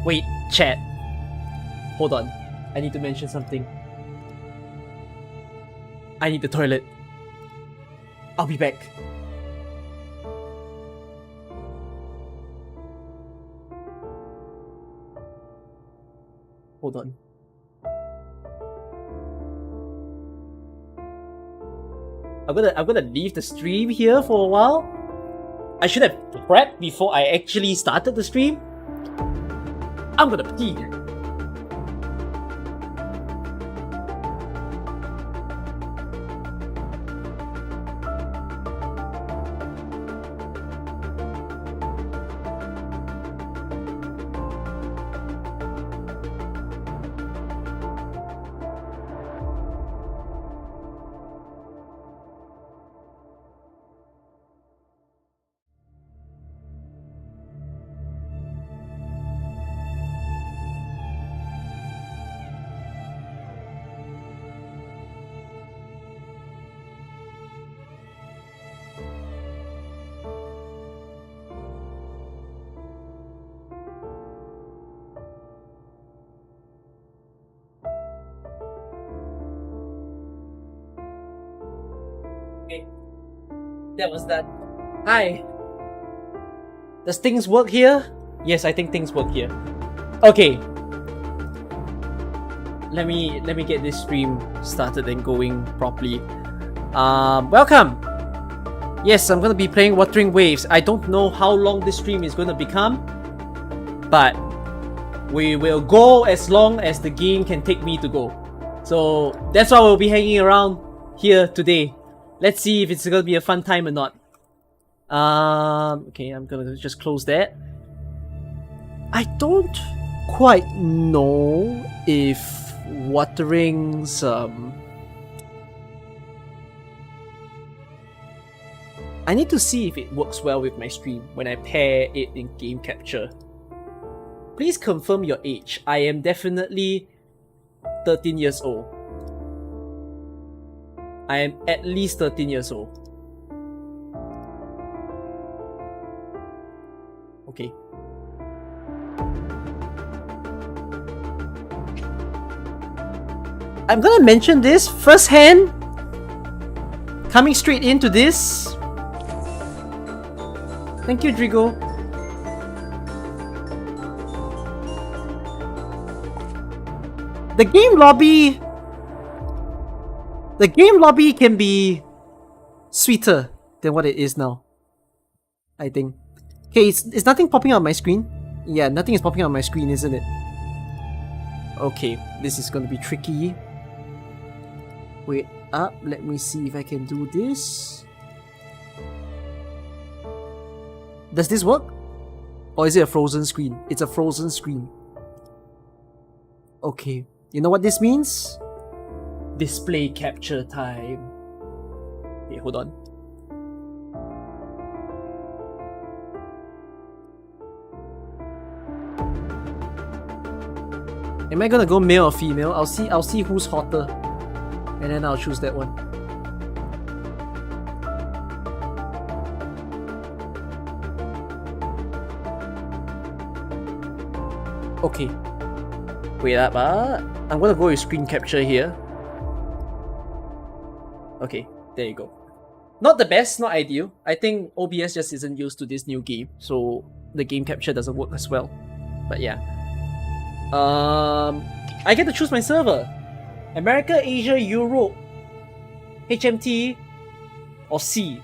Wait, chat. Hold on. I need to mention something. I need the toilet. I'll be back. Hold on. I'm gonna leave the stream here for a while. I should have prepped before I actually started the stream. I'm gonna pee. That was that. Hi. Does things work here? Yes, I think things work here. Okay. Let me get this stream started and going properly. Welcome. Yes, I'm gonna be playing Wuthering Waves. I don't know how long this stream is gonna become, but we will go as long as the game can take me to go. So that's why we'll be hanging around here today. Let's see if it's gonna be a fun time or not. Okay, I'm gonna just close that. I don't quite know if Wuthering's I need to see if it works well with my stream when I pair it in game capture. Please confirm your age. I am definitely 13 years old. I am at least 13 years old. Okay. I'm gonna mention this firsthand. Coming straight into this. Thank you, Drigo. The game lobby can be sweeter than what it is now, I think. Okay, is nothing popping on my screen? Yeah, nothing is popping on my screen, isn't it? Okay, this is gonna be tricky. Wait up, let me see if I can do this. Does this work? Or is it a frozen screen? It's a frozen screen. Okay, you know what this means? Display capture time. Okay, hold on. Am I gonna go male or female? I'll see who's hotter. And then I'll choose that one. Okay. Wait up, I'm gonna go with screen capture here. Okay, there you go. Not the best, not ideal. I think OBS just isn't used to this new game, so the game capture doesn't work as well. But yeah. I get to choose my server. America, Asia, Europe, HMT, or C.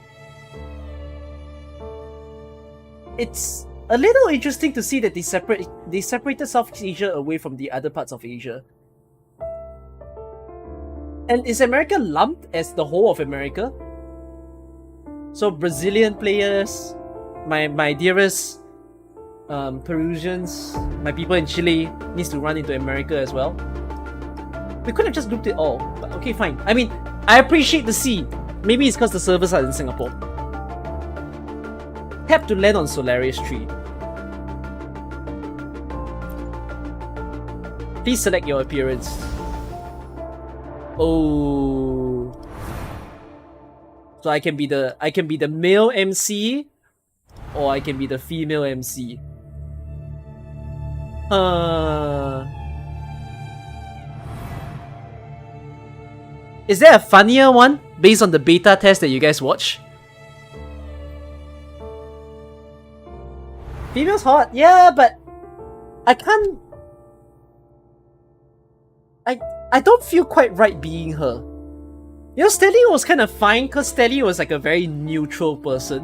It's a little interesting to see that they separated Southeast Asia away from the other parts of Asia. And is America lumped as the whole of America? So Brazilian players, my dearest Perusians, my people in Chile needs to run into America as well. We could have just looped it all, but okay, fine. I mean, I appreciate the C. Maybe it's because the servers are in Singapore. Tap to land on Solaris tree. Please select your appearance. Oh. So I can be the male MC, or I can be the female MC. Is there a funnier one based on the beta test that you guys watch? Female's hot, yeah, but I can't. I don't feel quite right being her. You know, Steli was kind of fine because Steli was like a very neutral person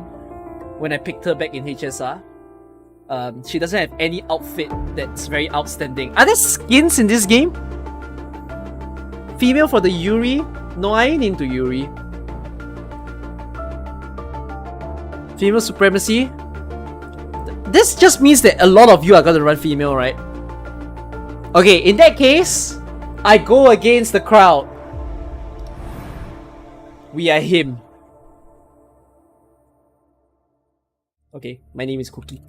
when I picked her back in HSR. She doesn't have any outfit that's very outstanding. Are there skins in this game? Female for the Yuri? No, I ain't into Yuri. Female supremacy? This just means that a lot of you are gonna run female, right? Okay, in that case, I go against the crowd. We are him. Okay, my name is Cookie.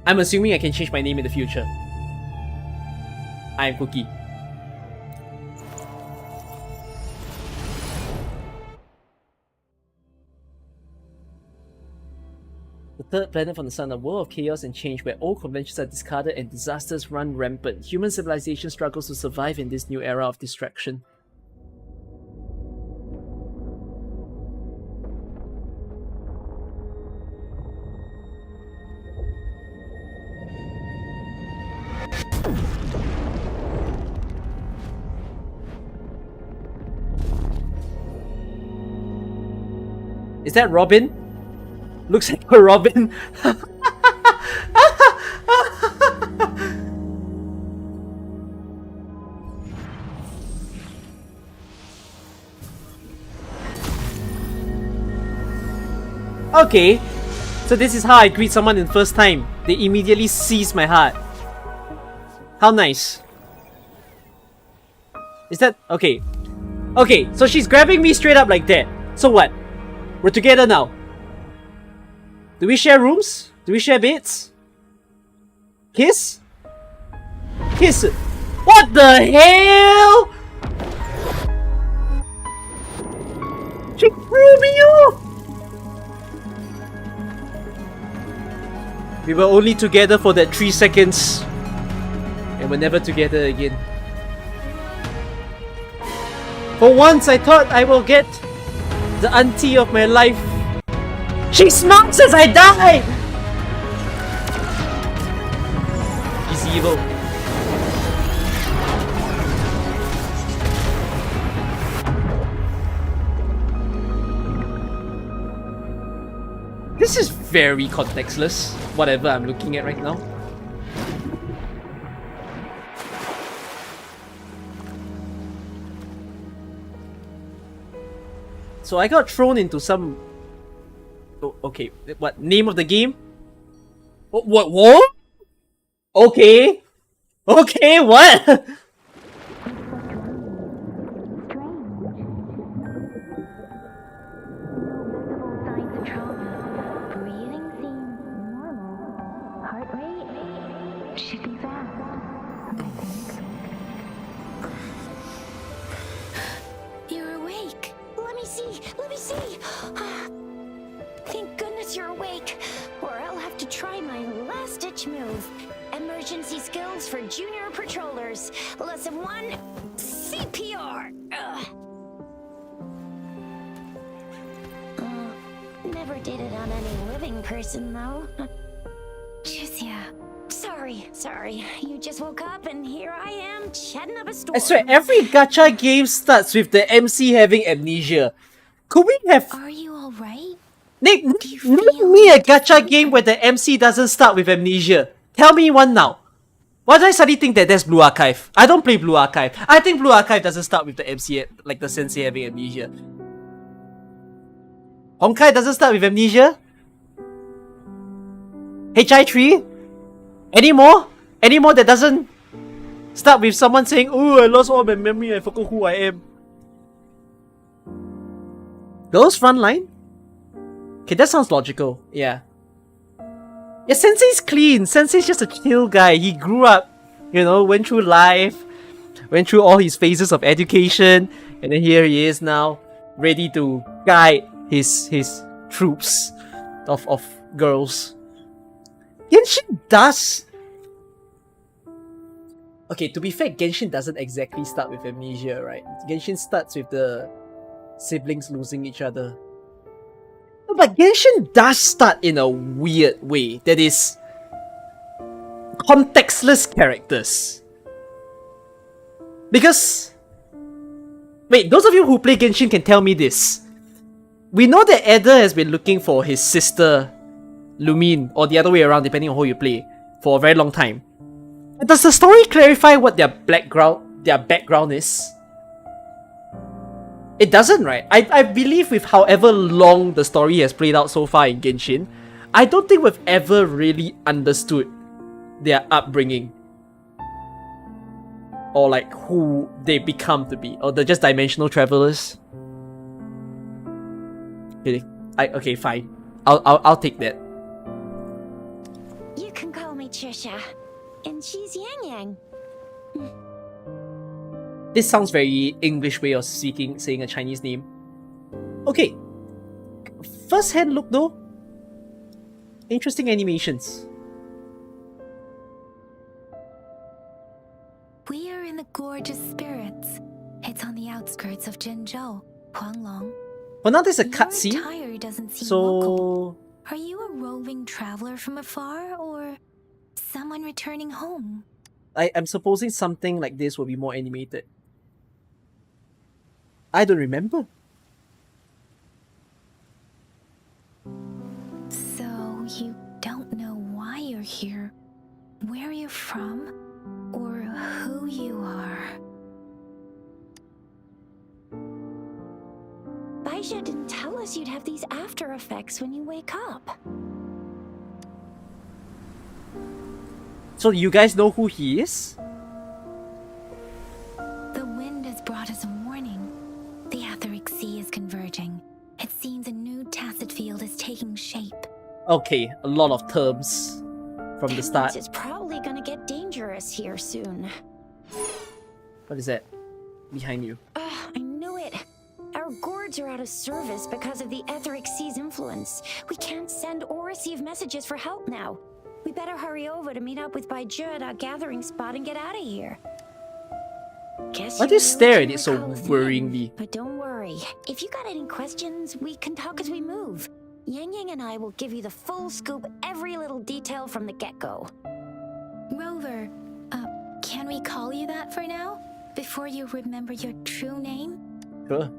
I'm assuming I can change my name in the future. I'm Cookie. The third planet from the sun, a world of chaos and change where old conventions are discarded and disasters run rampant. Human civilization struggles to survive in this new era of distraction. Is that Robin? Looks like a Robin. Okay, so this is how I greet someone in first time. They immediately seize my heart. How nice. Is that... okay. Okay, so she's grabbing me straight up like that. So what? We're together now. Do we share rooms? Do we share beds? Kiss? Kiss. What the hell? She threw me off! We were only together for that 3 seconds. And we're never together again. For once I thought I will get the auntie of my life. She smokes as I die! She's evil. This is very contextless, whatever I'm looking at right now. So I got thrown into some... oh, okay, what? Name of the game? What? Okay. Okay, what? Emergency skills for junior patrollers. Lesson 1, CPR. Never did it on any living person, though. Jizia. Sorry. You just woke up and here I am, chatting up a storm. I swear, every gacha game starts with the MC having amnesia. Could we have... Are you alright? Name me a gacha game where the MC doesn't start with amnesia. Tell me one now. Why do I suddenly think that that's Blue Archive? I don't play Blue Archive. I think Blue Archive doesn't start with the MC, like the sensei having amnesia. Honkai doesn't start with amnesia? HI3? Any more? Any more that doesn't start with someone saying, "Oh, I lost all my memory, I forgot who I am"? Girls Frontline? Okay, that sounds logical, yeah. Yeah, Sensei's clean. Sensei's just a chill guy. He grew up, you know, went through life, went through all his phases of education, and then here he is now, ready to guide his troops of girls. Genshin does Okay, to be fair, Genshin doesn't exactly start with amnesia, right? Genshin starts with the siblings losing each other. No, but Genshin does start in a weird way. That is contextless characters. Because... Wait, those of you who play Genshin can tell me this. We know that Eder has been looking for his sister, Lumine, or the other way around depending on who you play, for a very long time. Does the story clarify what their background is? It doesn't, right? I believe with however long the story has played out so far in Genshin, I don't think we've ever really understood their upbringing. Or like who they become to be. Or they're just dimensional travelers. Okay, fine. I'll take that. You can call me Trisha. And she's Yang Yang. This sounds very English way of saying a Chinese name. Okay. First hand look though. Interesting animations. We are in the Gorge of Spirits. It's on the outskirts of Jinzhou, Huanglong. Well, now there's a Your cutscene. attire doesn't seem So... local. Are you a roving traveler from afar, or someone returning home? I'm supposing something like this will be more animated. I don't remember. So you don't know why you're here, where you're from, or who you are. Baisha didn't tell us you'd have these after effects when you wake up. So you guys know who he is? The wind has brought us a warning. The etheric sea is converging. It seems a new tacit field is taking shape. Okay, a lot of terms from the start. It's probably gonna get dangerous here soon. What is that? Behind you. I knew it. Our gourds are out of service because of the etheric sea's influence. We can't send or receive messages for help now. We better hurry over to meet up with Baiju at our gathering spot and get out of here. Guess Why do you really stare at can it so recall a thing. worryingly? But don't worry. If you got any questions, we can talk as we move. Yang Yang and I will give you the full scoop, every little detail from the get-go. Rover, can we call you that for now? Before you remember your true name? Sure.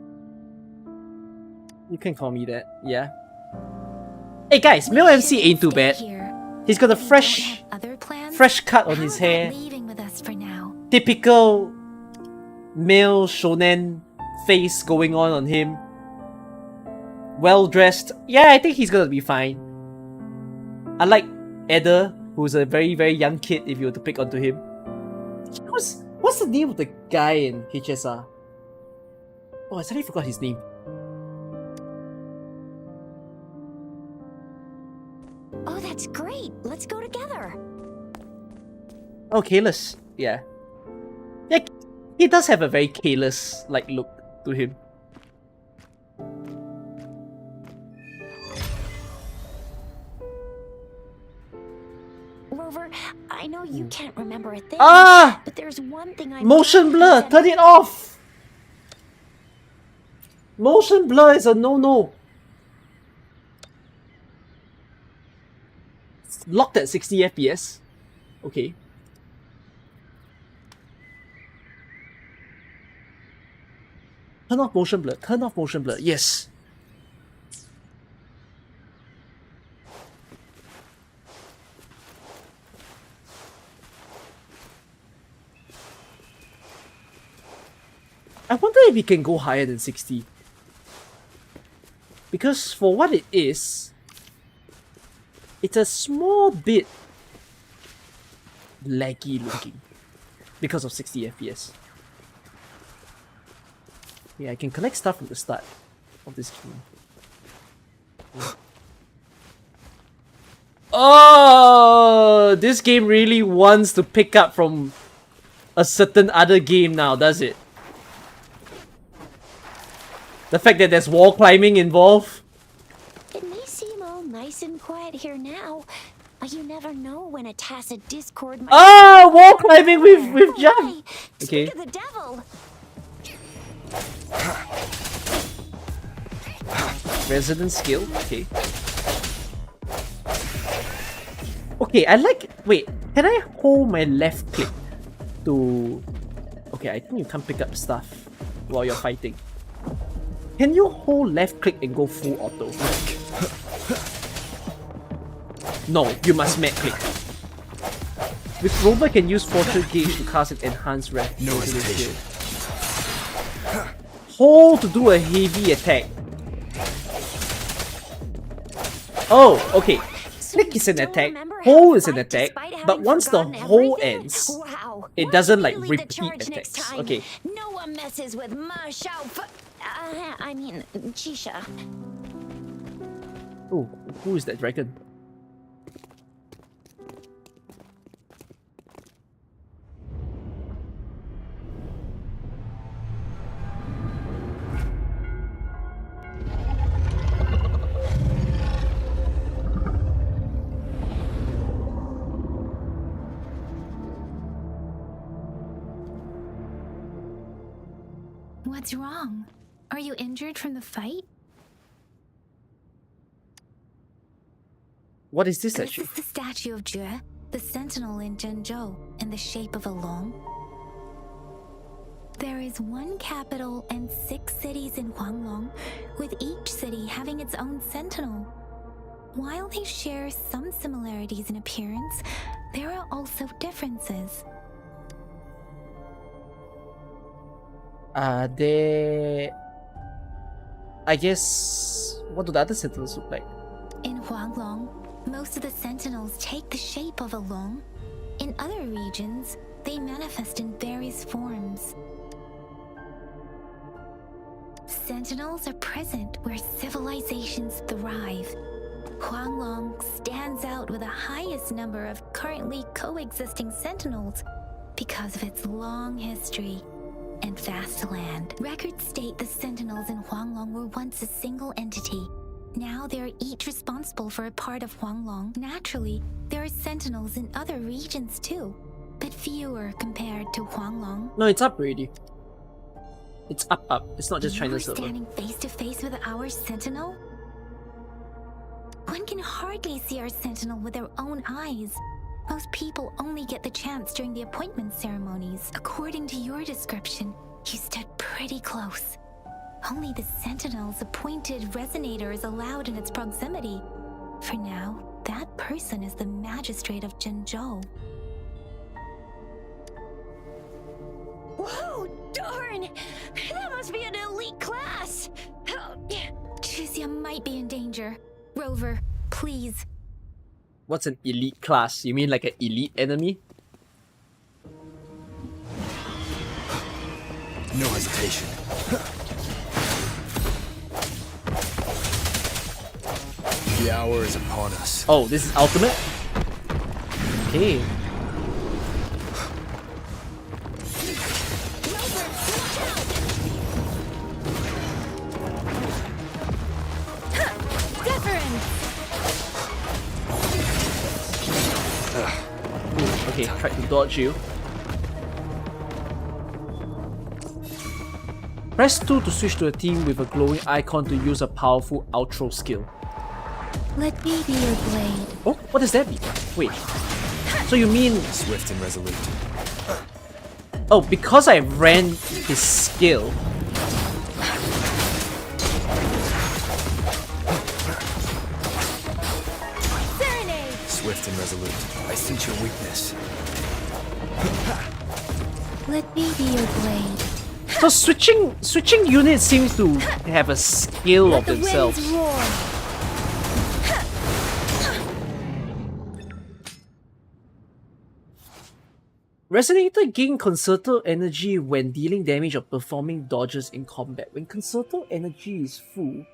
You can call me that, yeah. Hey guys, male MC ain't too bad. He's got a fresh cut on his hair. Leaving with us for now. Typical male shonen face going on him. Well dressed. Yeah, I think he's gonna be fine. Unlike Eder, who's a very, very young kid if you were to pick onto him. What's the name of the guy in HSR? Oh, I suddenly forgot his name. Oh, that's great. Let's go together. Oh, Kalis. Yeah. Yeah, he does have a very Kalis-like look to him. Rover, I know you can't remember a thing, but there's one thing I Motion blur! Turn it off! Motion blur is a no-no. Locked at 60 FPS. Okay. Turn off motion blur. Turn off motion blur. Yes. I wonder if we can go higher than 60. Because for what it is, it's a small bit laggy looking because of 60 FPS. Yeah, I can collect stuff from the start of this game. Oh, this game really wants to pick up from a certain other game now, does it? The fact that there's wall climbing involved. It may seem all nice and quiet here now, But you never know when a tacit discord might... Oh, wall climbing with jump. Okay. Speak of the devil. Resident skill. Okay. Okay, I like. Wait, can I hold my left click to? Okay, I think you can't pick up stuff while you're fighting. Can you hold left click and go full auto? No, you must mech click. With Rover can use Fortune Gauge to cast an enhanced ref. No hesitation. Hold to do a heavy attack. Oh, okay. Click is an attack, hold is an attack, but once the hold ends, Wow. it Why doesn't don't like we lead the repeat charge next attacks. time? Okay. No one messes with Ma Shao. I mean, Chisha. Oh, who is that dragon? What's wrong? Are you injured from the fight? What is this This actually? is the statue of Jue, the sentinel in Jinzhou, in the shape of a long. There is one capital and 6 cities in Huanglong, with each city having its own sentinel. While they share some similarities in appearance, there are also differences. I guess... What do the other sentinels look like? In Huanglong, most of the sentinels take the shape of a long. In other regions, they manifest in various forms. Sentinels are present where civilizations thrive. Huanglong stands out with the highest number of currently coexisting sentinels because of its long history and vast land. Records state the sentinels in Huanglong were once a single entity. Now they are each responsible for a part of Huanglong. Naturally, there are sentinels in other regions too, but fewer compared to Huanglong. No, it's up already. It's up. It's not just You China are server. standing face to face with our sentinel? One can hardly see our sentinel with their own eyes. Most people only get the chance during the appointment ceremonies. According to your description, you stood pretty close. Only the sentinel's appointed resonator is allowed in its proximity. For now, that person is the Magistrate of Jinzhou. Whoa, darn! That must be an elite class! Chuzia might be in danger. Rover, please. What's an elite class? You mean like an elite enemy? No hesitation. The hour is upon us. Oh, this is ultimate? Okay. Okay, tried to dodge you. Press 2 to switch to a team with a glowing icon to use a powerful outro skill. Let me be your blade. Oh, what does that mean? Wait. So you mean... Swift and resolute. Oh, because I ran his skill... Swift and resolute. I sense your weakness. Let me be your blade. So switching units seems to have a skill of The themselves. winds roar. Resonator gain concerto energy when dealing damage or performing dodges in combat. When concerto energy is full,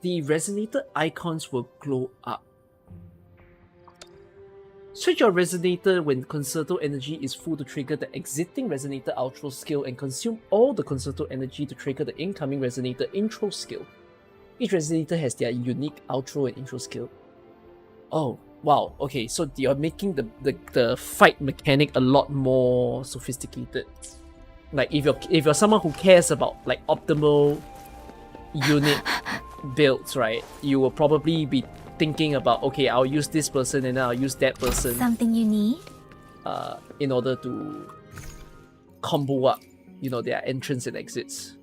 the resonator icons will glow up. Switch your resonator when concerto energy is full to trigger the exiting resonator outro skill and consume all the concerto energy to trigger the incoming resonator intro skill. Each resonator has their unique outro and intro skill. Oh, Wow, okay, so you're making the fight mechanic a lot more sophisticated. Like if you're someone who cares about like optimal unit builds, right? You will probably be thinking about, okay, I'll use this person and then I'll use that person. Something you need? In order to combo up, you know, their entrance and exits.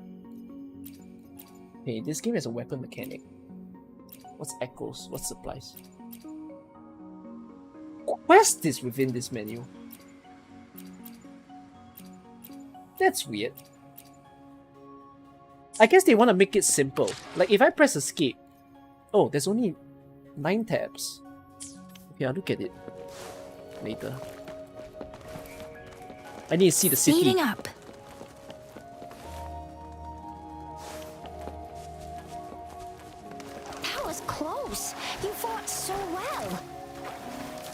Okay, this game has a weapon mechanic. What's echoes? What's supplies? Quest is within this menu. That's weird. I guess they want to make it simple. Like if I press escape, oh, there's only 9 tabs. Okay, I'll look at it later. I need to see the city. Speeding up. That was close. You fought so well.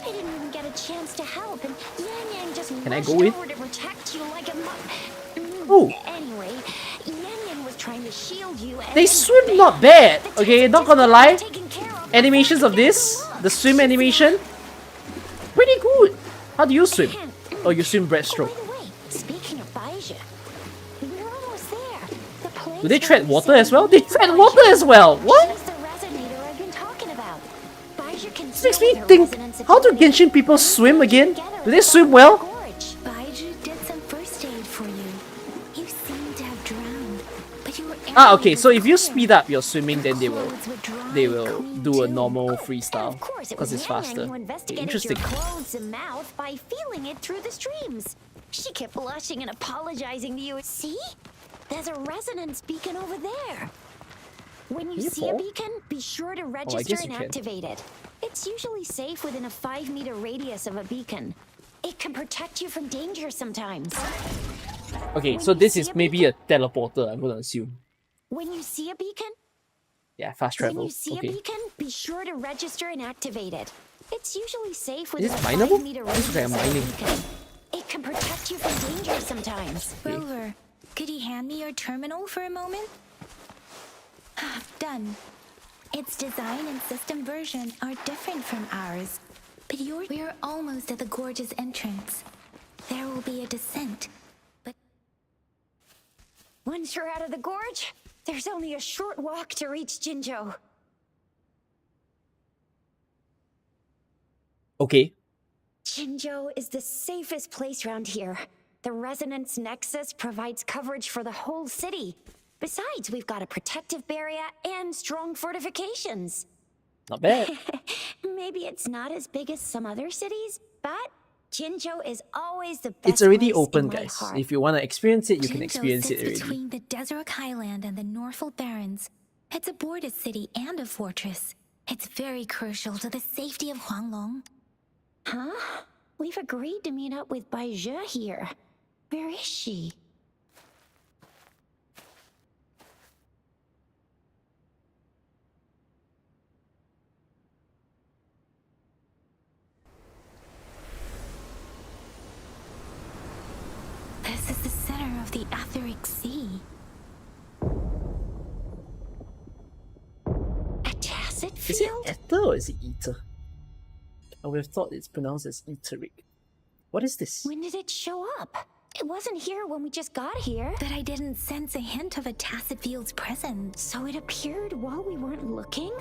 I didn't even get a chance to help, and Yang Yang just Can I rushed go in? over to protect you like a Oh. Anyway, Yang Yang was trying to shield you. And They swim not bad. Okay, not gonna lie. Animations of this, the swim animation, pretty good. How do you swim? Oh, you swim breaststroke. By the way, speaking of Baija, we're almost there. The place Do they where tread we water see as well? They Baija. tread water as well. What? She's the resonator I've been talking about. Baija can This makes deal me with her think, resonance how do ability. Genshin people swim again? Together Do they swim from well? the gorge. Baiju did some first aid for you. You seem to have drowned, but you were Ah, okay, so if you clear. speed up your swimming, then they Clothes were dry, will clean do a too. normal And freestyle of course, it because was it's Yang Yang faster. who Okay, investigated interesting. your clothes and mouth by feeling it through the streams. She kept blushing and apologizing to you. See? There's a resonance beacon over there. When you Can you see a fall? beacon, be sure to guess register you and can. activate it. It's usually safe within a 5-meter radius of a beacon. It can protect you from danger sometimes. Okay, When so you this see is a maybe a teleporter, I'm gonna assume. When you see a beacon, Yeah, fast When travel. you see a Okay. beacon, be sure to register and activate it. It's usually safe Is within this a mineable? 5-meter This is like radius a of a mining. beacon. It can protect you from danger sometimes. Rover, could you hand me your terminal for a moment? Done. Its design and system version are different from ours, but we're almost at the gorge's entrance. There will be a descent, but Once you're out of the gorge, there's only a short walk to reach Jinzhou. Okay. Jinzhou is the safest place around here. The resonance nexus provides coverage for the whole city. Besides, we've got a protective barrier and strong fortifications. Not bad. Maybe it's not as big as some other cities, but Jinzhou is always the best. It's already place open, in my guys. heart. If you want to experience it, you can Jinzhou experience it sits already. between the Desert Highland and the Norfolk Barrens. It's a border city and a fortress. It's very crucial to the safety of Huanglong. Huh? We've agreed to meet up with Baija here. Where is she? This is the center of the Etheric Sea. A tacit Is it field? ether or is it ether? I would have thought it's pronounced as etheric. What is this? When did it show up? It wasn't here when we just got here. But I didn't sense a hint of a tacit field's presence. So it appeared while we weren't looking?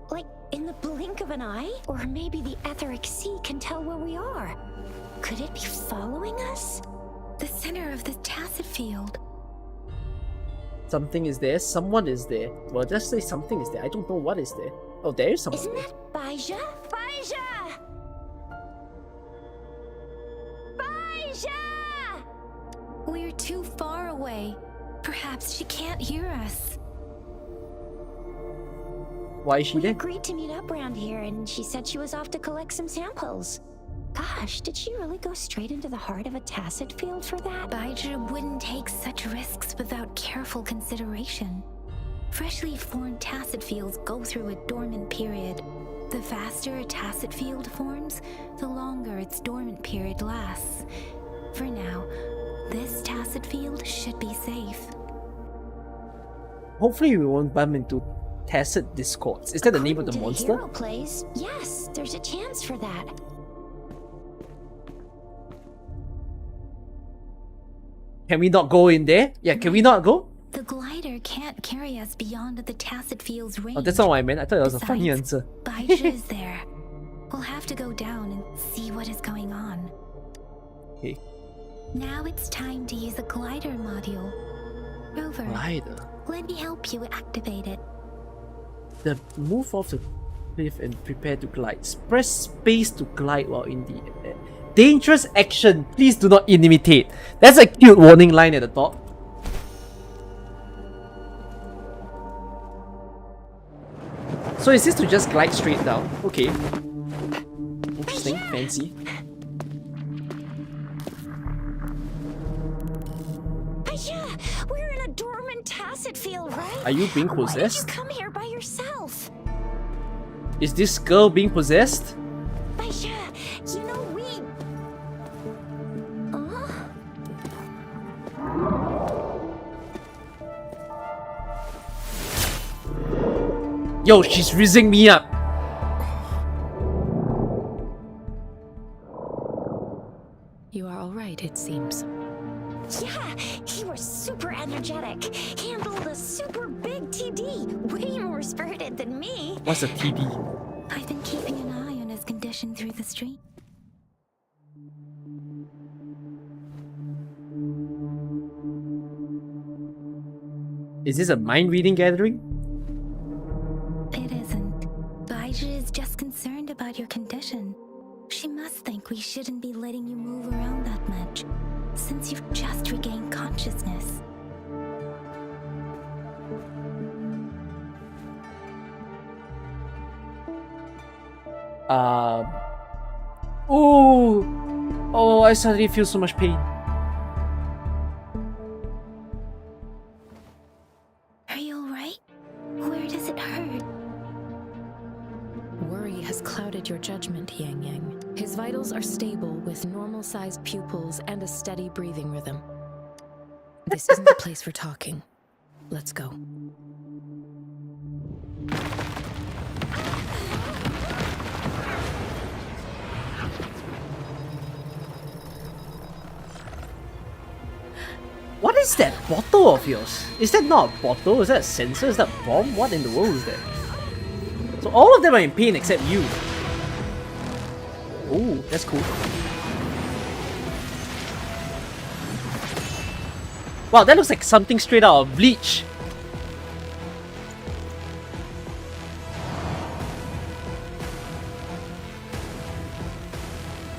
Like in the blink of an eye? Or maybe the Etheric Sea can tell where we are. Could it be following us? The center of the tacit field. Something is there, someone is there. Well, just say something is there. I don't know what is there. Oh, there is someone Isn't there. that Baija? Baija! Baija! We're too far away. Perhaps she can't hear us. Why is she We there? agreed to meet up around here, and she said she was off to collect some samples. Gosh, did she really go straight into the heart of a tacit field for that? Baiju wouldn't take such risks without careful consideration. Freshly formed tacit fields go through a dormant period. The faster a tacit field forms, the longer its dormant period lasts. For now, this tacit field should be safe. Hopefully we won't bump into Tacit discords. Is that the name of the According to monster? hero plays, yes, there's a chance for that. Can we not go in there? Yeah, can we not go? The glider can't carry us beyond the tacit field's range. Oh, that's not what I meant. I thought it was a funny Besides, answer. Baizhi is there. We'll have to go down and see what is going on. Okay. Now it's time to use the glider module. Rover, Glider. let me help you activate it. The move off the cliff and prepare to glide. Press space to glide while in the air. Dangerous action. Please do not imitate. That's a cute warning line at the top. So is this to just glide straight down? Okay. Interesting. Fancy. Yeah, we're in a dormant tacit field, right? Are you being Why did you possessed? come here by yourself? Is this girl being possessed? Yeah, you know we... Yo, she's rizzing me up. You are alright, it seems. Yeah, he was super energetic. Handled a super big TD. Way more spirited than me. What's a TD? I've been keeping an eye on his condition through the street. Is this a mind reading gathering? It isn't. Baizhi is just concerned about your condition. She must think we shouldn't be letting you move around that much, since you've just regained consciousness. Oh, I suddenly feel so much pain. Are you alright? Where does it hurt? Worry has clouded your judgment, Yang Yang. His vitals are stable with normal-sized pupils and a steady breathing rhythm. This isn't the place for talking. Let's go. What is that bottle of yours? Is that not a bottle? Is that a sensor? Is that a bomb? What in the world is that? So all of them are in pain except you. Oh, that's cool. Wow, that looks like something straight out of Bleach.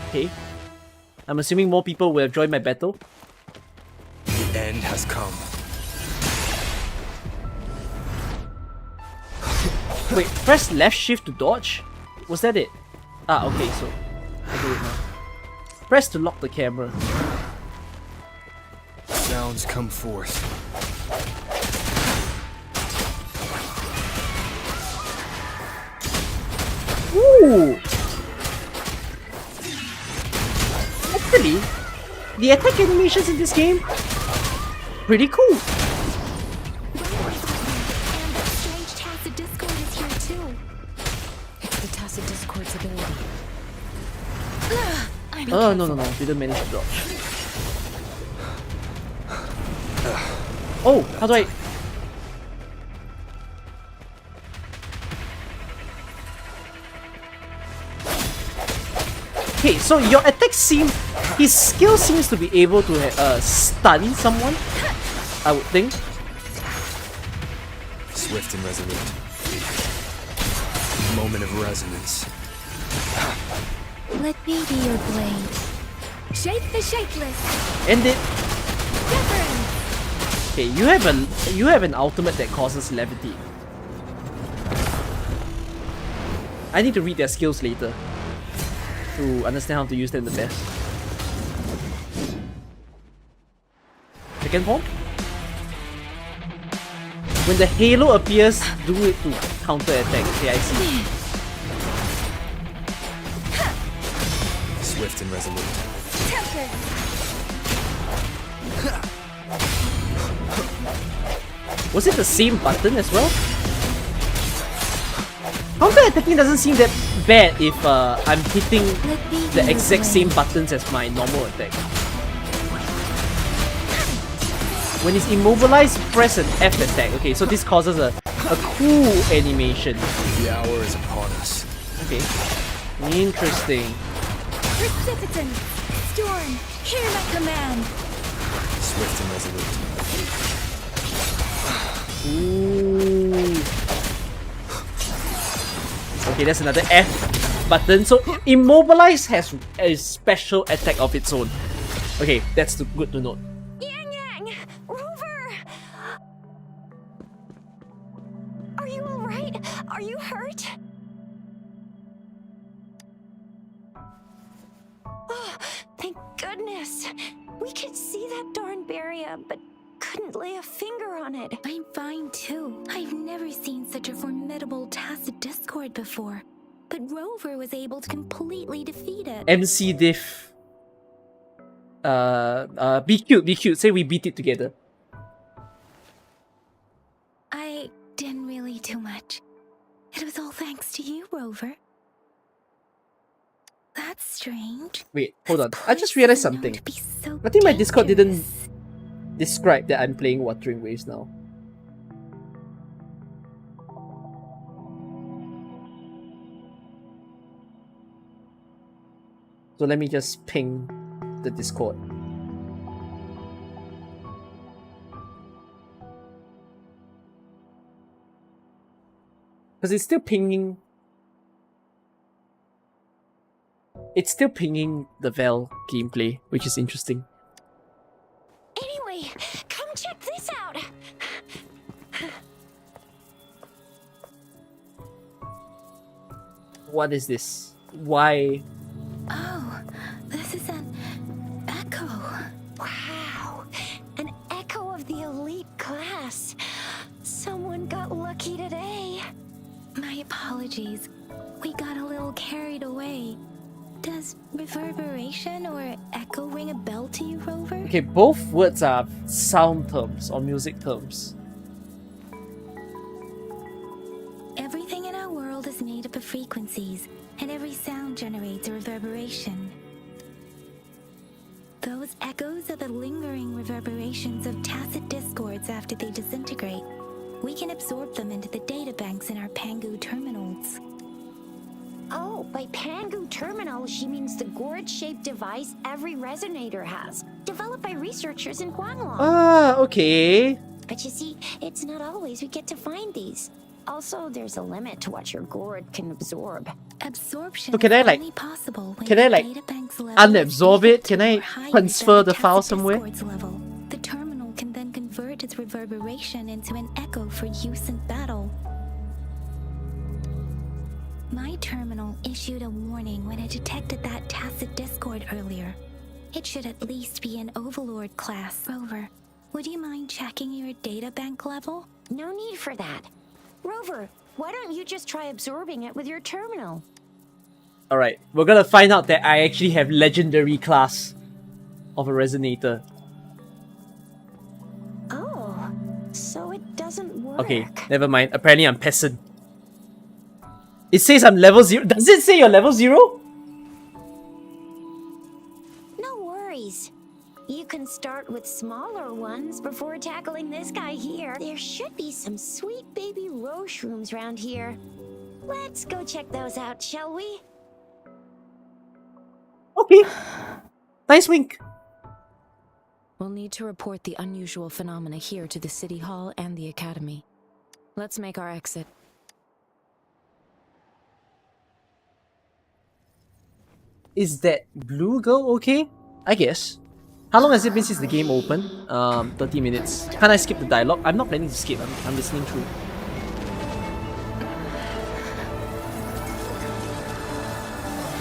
Okay. I'm assuming more people will have joined my battle. The end has come. Wait, press left shift to dodge? Was that it? Ah, okay, so I do it now. Press to lock the camera. Sounds come forth. Ooh! Actually, the attack animations in this game, pretty cool. And that strange tacit discord is here too. It's the tacit discord's ability. Oh, no, didn't manage to dodge. Oh, how do I... Okay, so your attack his skill seems to be able to stun someone, I would think. Swift and resolute. Moment of resonance. Let me be your blade. Shape the shapeless. End it. Difference. Okay, you have an ultimate that causes levity. I need to read their skills later to understand how to use them the best. Second form? When the halo appears, do it to counter attack. Okay, I see. Swift and resolute. Was it the same button as well? Counter attacking doesn't seem that bad if I'm hitting the exact same buttons as my normal attack. When it's immobilized, press an F attack. Okay, so this causes a cool animation. The hour is upon us. Okay, interesting. Precipitant! Storm! Hear my command! Swift and resolute. Ooh. Okay, that's another F button. So immobilize has a special attack of its own. Okay, that's good to note. Yang Yang! Rover! Are you alright? Are you hurt? Oh, thank goodness. We could see that darn barrier, but couldn't lay a finger on it. I'm fine too. I've never seen such a formidable tacit discord before. But Rover was able to completely defeat it. MC diff. Be cute. Say we beat it together. I didn't really do much. It was all thanks to you, Rover. That's strange. Wait, hold on. I just realized something. So I think my Discord didn't dangerous. describe that I'm playing Wuthering Waves now. So let me just ping the Discord. Because it's still pinging. It's still pinging the Vel gameplay, which is interesting. Anyway, come check this out. What is this? Why? Oh, this is an echo. Wow, an echo of the elite class. Someone got lucky today. My apologies. We got a little carried away. Does reverberation or echo ring a bell to you, Rover? Okay, both words are sound terms or music terms. Everything in our world is made up of frequencies, and every sound generates a reverberation. Those echoes are the lingering reverberations of tacit discords after they disintegrate. We can absorb them into the databanks in our Pangu terminals. Oh, by Pangu Terminal, she means the gorge-shaped device every resonator has, developed by researchers in Guanglong. Ah, okay. But you see, it's not always we get to find these. Also, there's a limit to what your gourd can absorb. Absorption So can I, is like- only possible when can I, the like, databank's level unabsorb is it? Can I equal to or higher transfer than the file tacit somewhere? discords level. The terminal can then convert its reverberation into an echo for use in battle. My terminal issued a warning when it detected that tacit discord earlier. It should at least be an Overlord class. Rover, would you mind checking your databank level? No need for that. Rover, why don't you just try absorbing it with your terminal? Alright, we're gonna find out that I actually have legendary class of a resonator. Oh, so it doesn't work. Okay, never mind. Apparently I'm peasant. It says I'm level 0. Does it say you're level 0? No worries. You can start with smaller ones before tackling this guy here. There should be some sweet baby rose shrooms around here. Let's go check those out, shall we? Okay. Nice wink. We'll need to report the unusual phenomena here to the City Hall and the Academy. Let's make our exit. Is that blue girl okay? I guess. How long has it been since the game opened? 30 minutes. Can't I skip the dialogue? I'm not planning to skip. I'm listening through.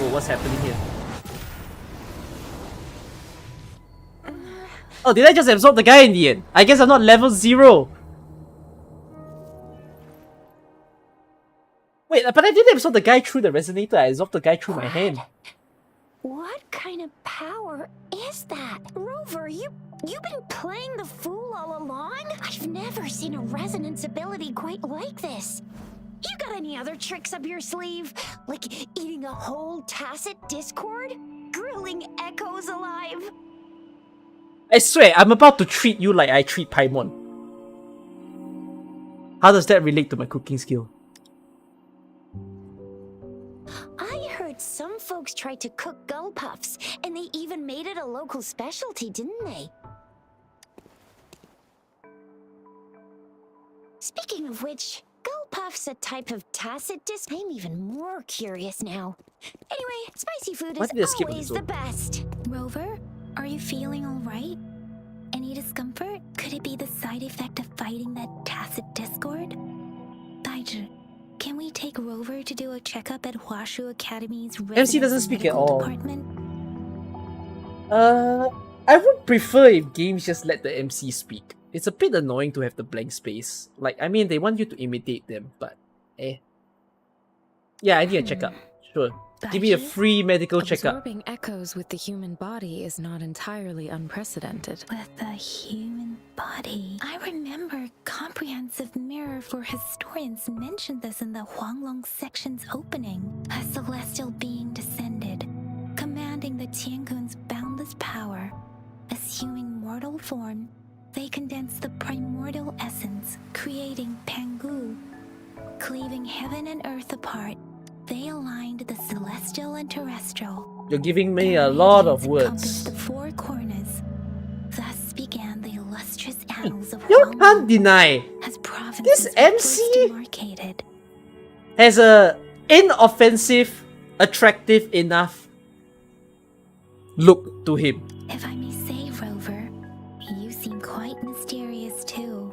Oh, what's happening here? Oh, did I just absorb the guy in the end? I guess I'm not level 0. Wait, but I didn't absorb the guy through the resonator. I absorbed the guy through my hand. What kind of power is that? Rover, you've been playing the fool all along? I've never seen a resonance ability quite like this. You got any other tricks up your sleeve? Like eating a whole tacit discord? Grilling echoes alive? I swear, I'm about to treat you like I treat Paimon. How does that relate to my cooking skill? I heard some folks tried to cook gull puffs, and they even made it a local specialty, didn't they? Speaking of which, gull puff's a type of tacit disc. I'm even more curious now. Anyway, spicy food Why is did I skip always this the best. Rover, are you feeling all right? Any discomfort? Could it be the side effect of fighting that tacit discord? Baiju, can we take Rover to do a checkup at Huashu Academy's MC doesn't speak at medical all. department? I would prefer if games just let the MC speak. It's a bit annoying to have the blank space. Like, I mean, they want you to imitate them, but Yeah, I need a checkup. Sure. Give me a free medical checkup. Absorbing echoes with the human body is not entirely unprecedented. With the human body. I remember Comprehensive Mirror for Historians mentioned this in the Huanglong section's opening. A celestial being descended, commanding the Tiankun's boundless power. Assuming mortal form, they condensed the primordial essence, creating Pangu. Cleaving heaven and earth apart, they aligned the celestial and terrestrial. You're giving me a lot of words. Encompassed the four corners. Thus began the illustrious annals of You Huanglong can't deny as provinces this were MC first demarcated. has a inoffensive, attractive enough look to him. If I may say, Rover, you seem quite mysterious too.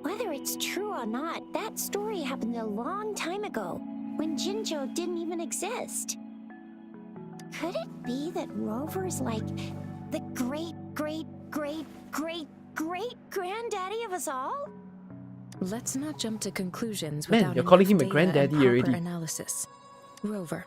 Whether it's true or not, that story happened a long time ago, when Jinzhou didn't even exist. Could it be that Rover's like the great granddaddy of us all? Let's not jump to conclusions Man, without you're calling enough him a data and granddaddy proper already. analysis. Rover.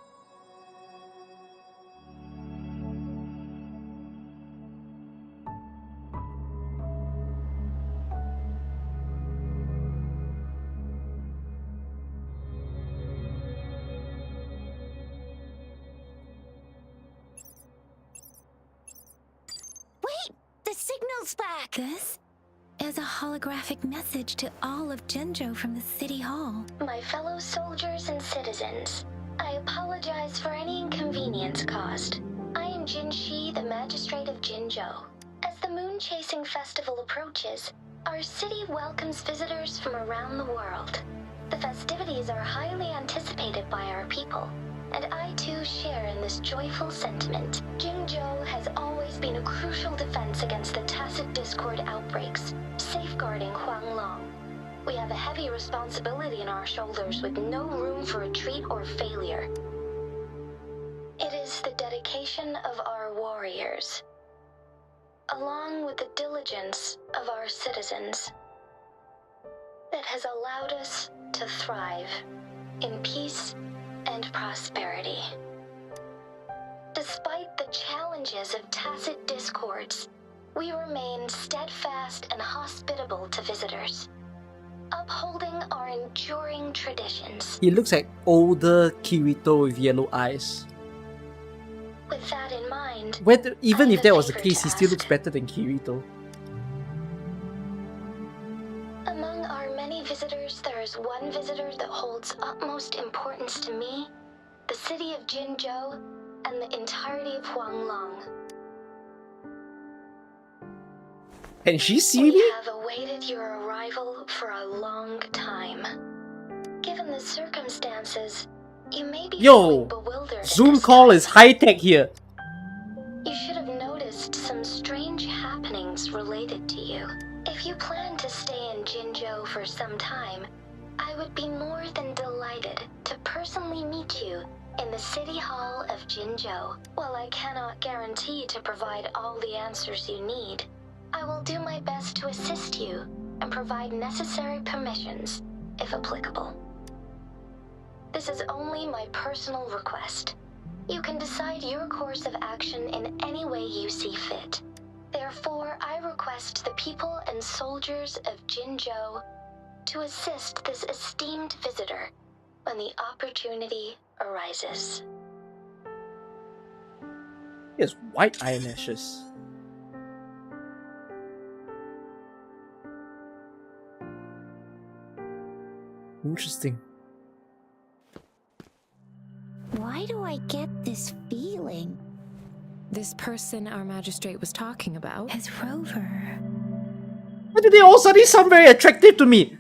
Wait, the signal's back! This is a holographic message to all of Jinzhou from the City Hall. My fellow soldiers and citizens, I apologize for any inconvenience caused. I am Jinshi, the Magistrate of Jinzhou. As the Moon-Chasing Festival approaches, our city welcomes visitors from around the world. The festivities are highly anticipated by our people, and I too share in this joyful sentiment. Jinzhou has always been a crucial defense against the tacit discord outbreaks, safeguarding Huanglong. We have a heavy responsibility on our shoulders with no room for retreat or failure. It is the dedication of our warriors, along with the diligence of our citizens, that has allowed us to thrive in peace and prosperity. Despite the challenges of tacit discords, we remain steadfast and hospitable to visitors, upholding our enduring traditions. He looks like older Kirito with yellow eyes. With that in mind, Even I if have a that was the favor case, to he still ask. looks better than Kirito. Among our many visitors, there is one visitor that holds utmost importance to me, the city of Jinzhou, and the entirety of Huanglong. Can she see We me? have awaited your arrival for a long time. Given the circumstances, you may be Yo, feeling bewildered at Zoom this call time. is high tech here. You should have noticed some strange happenings related to you. If you plan to stay in Jinzhou for some time, I would be more than delighted to personally meet you in the City Hall of Jinzhou. While I cannot guarantee to provide all the answers you need, I will do my best to assist you and provide necessary permissions, if applicable. This is only my personal request. You can decide your course of action in any way you see fit. Therefore, I request the people and soldiers of Jinzhou to assist this esteemed visitor when the opportunity arises. He has white eyelashes. Interesting. Why do I get this feeling? This person our magistrate was talking about As Rover. Why do they all suddenly sound very attractive to me?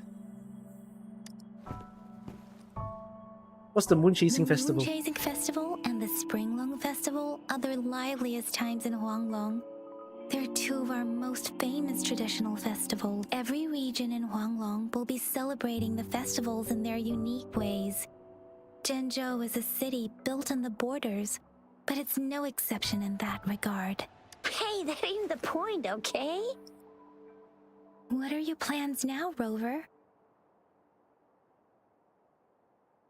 What's the Moon Chasing Festival? The Moon Chasing Festival and the Springlong Festival are the liveliest times in Huanglong. They're two of our most famous traditional festivals. Every region in Huanglong will be celebrating the festivals in their unique ways. Jinzhou is a city built on the borders, but it's no exception in that regard. Hey, that ain't the point, okay? What are your plans now, Rover?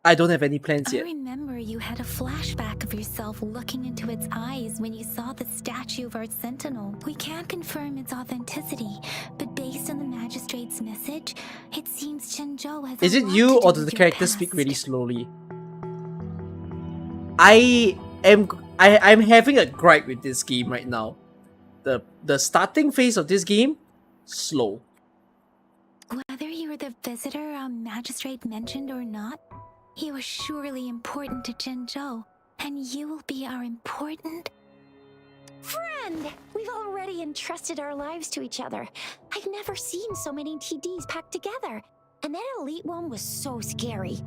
I don't have any plans I yet. remember you had a flashback of yourself looking into its eyes when you saw the statue of our sentinel. We can't confirm its authenticity, but based on the magistrate's message, it seems Jinzhou has Is a it lot you to do or do with the your characters speak past. really slowly? I'm having a gripe with this game right now. The starting phase of this game, slow. Whether you were the visitor our magistrate mentioned or not, you are surely important to Jinzhou, and you will be our important... Friend! We've already entrusted our lives to each other. I've never seen so many TDs packed together. And that elite one was so scary.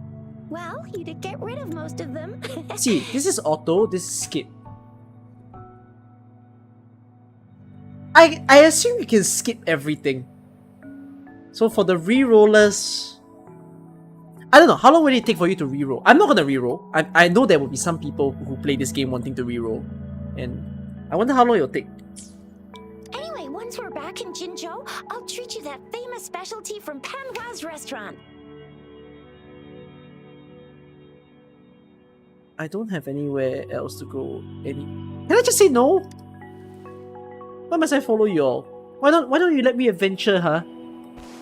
Well, you did get rid of most of them. See, this is auto, this is skip. I assume you can skip everything. So for the re-rollers... I don't know, how long will it take for you to re-roll? I'm not gonna re-roll. I know there will be some people who play this game wanting to re-roll. And I wonder how long it'll take. Anyway, once we're back in Jinzhou, I'll treat you that famous specialty from Panhua's restaurant. I don't have anywhere else to go. Can I just say no? Why must I follow you all? Why don't you let me adventure, huh?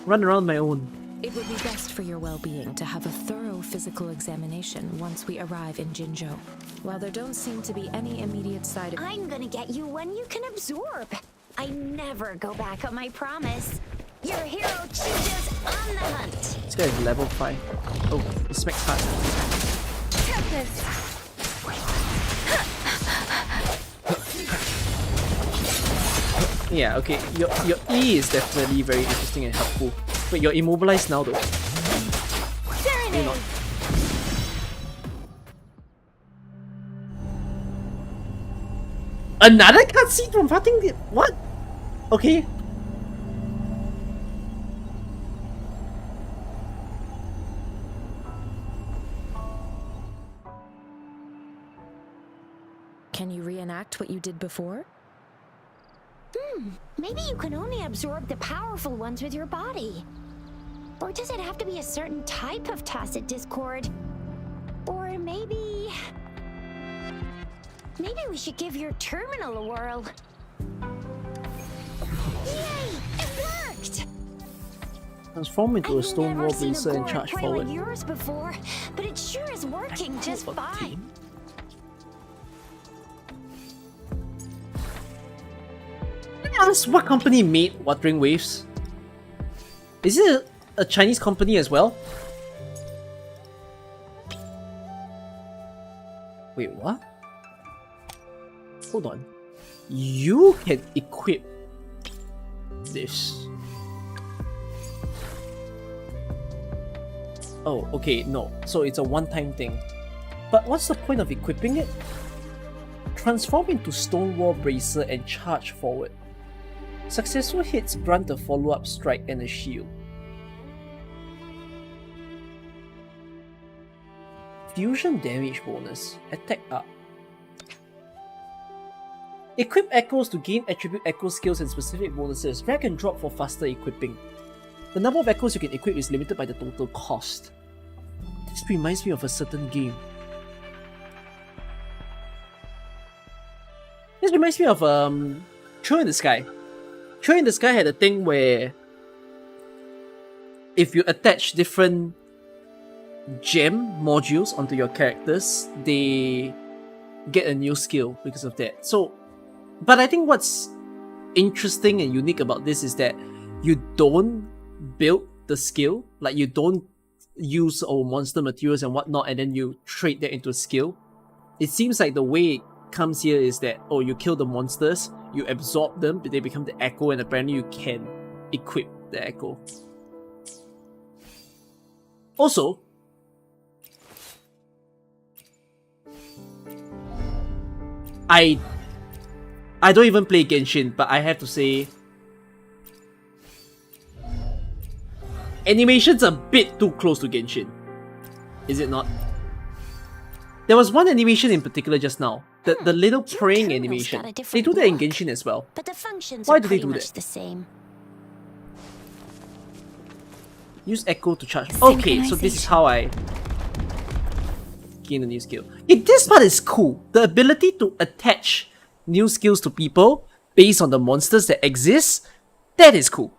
Run around my own. It would be best for your well-being to have a thorough physical examination once we arrive in Jinzhou. While there don't seem to be any immediate side effects, I'm gonna get you one you can absorb. I never go back on my promise. Your hero Chijo's on the hunt. This guy is level 5. Oh, he smacks hard. Yeah, okay. Your E is definitely very interesting and helpful. Wait, you're immobilized now though. You're not. Another cutscene from Fighting the... What? Okay. can you reenact what you did before? Maybe you can only absorb the powerful ones with your body. Or does it have to be a certain type of tacit discord? Or maybe we should give your terminal a whirl. Yay! It worked! Transform into a I've stone never wall seen a bracer and gorge charge quite forward. like yours before, but it sure is working just fine. Can I ask what company made Wuthering Waves? Is it a Chinese company as well? Wait, what? Hold on. You can equip this. Oh, okay, no. So it's a one-time thing. But what's the point of equipping it? Transform into Stonewall Bracer and charge forward. Successful hits grant a follow-up strike and a shield. Fusion damage bonus. Attack up. Equip echoes to gain attribute echo skills and specific bonuses. Drag and drop for faster equipping. The number of echoes you can equip is limited by the total cost. This reminds me of a certain game. This reminds me of Throw in the Sky. Throw in the Sky had a thing where if you attach different gem modules onto your characters, they get a new skill because of that. So, but I think what's interesting and unique about this is that you don't build the skill, like you don't use monster materials and whatnot and then you trade that into a skill. It seems like the way it comes here is that, oh, you kill the monsters, you absorb them, but they become the echo, and apparently you can equip the echo. Also, I don't even play Genshin, but I have to say, animation's a bit too close to Genshin. Is it not? There was one animation in particular just now. The little praying animation. They do that in Genshin as well. But the functions Why are do they pretty do much that? the same. Use echo to charge. Okay, so this is how I gain a new skill. Yeah, this part is cool. The ability to attach new skills to people based on the monsters that exist, that is cool.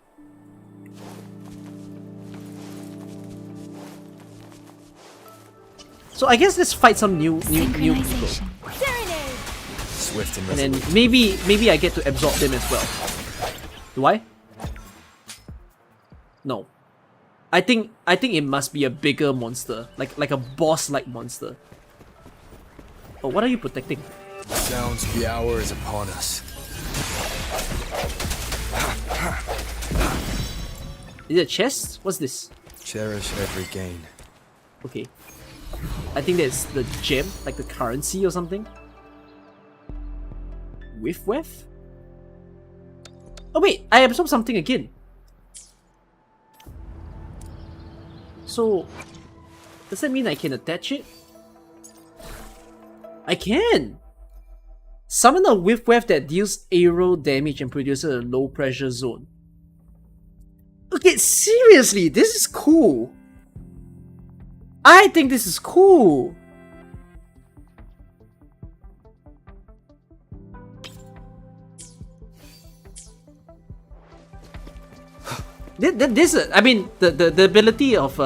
So I guess let's fight some new people. Swift and And resolute. then maybe I get to absorb them as well. Do I? No. I think it must be a bigger monster, like a boss-like monster. Oh, what are you protecting? Sounds the hour is upon us. Is it a chest? What's this? Cherish every gain. Okay. I think that's the gem, like the currency or something. Whiff? Oh wait, I absorbed something again. So, does that mean I can attach it? I can! Summon a whiff wave that deals aero damage and produces a low pressure zone. Okay, seriously, this is cool. I think this is cool. I mean, the ability of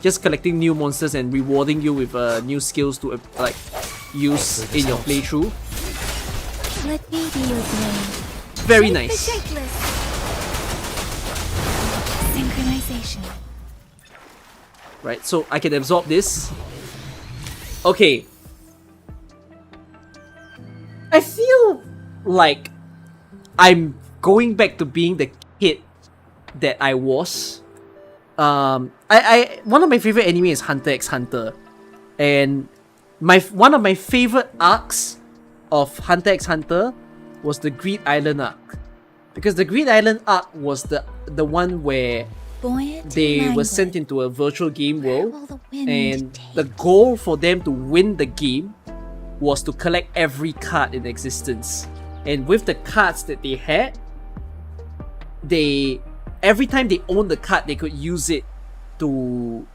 just collecting new monsters and rewarding you with new skills to like use in your playthrough. Let me be your blade. Very Shape nice. The shapeless. Synchronization. Right, so I can absorb this. Okay. I feel like I'm going back to being the kid that I was. One of my favorite anime is Hunter x Hunter, and one of my favorite arcs of Hunter x Hunter was the Greed Island arc, because the Greed Island arc was the one where Buoyant they were languid. sent into a virtual game Where world, will the wind and take the goal for them to win the game was to collect every card in existence. And with the cards that they had, every time they owned the card, they could use it to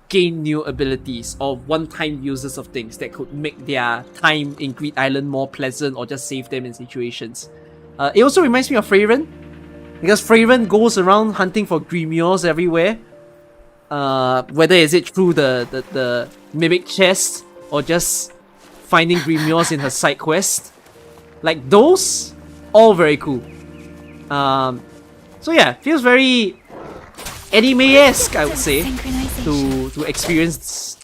gain new abilities or one-time uses of things that could make their time in Greed Island more pleasant or just save them in situations. It also reminds me of Freyren, because Freyren goes around hunting for grimoires everywhere. Whether is it through the mimic chest or just finding grimoires in her side quest. Like those, all very cool. So yeah, feels very anime-esque, I would say, to experience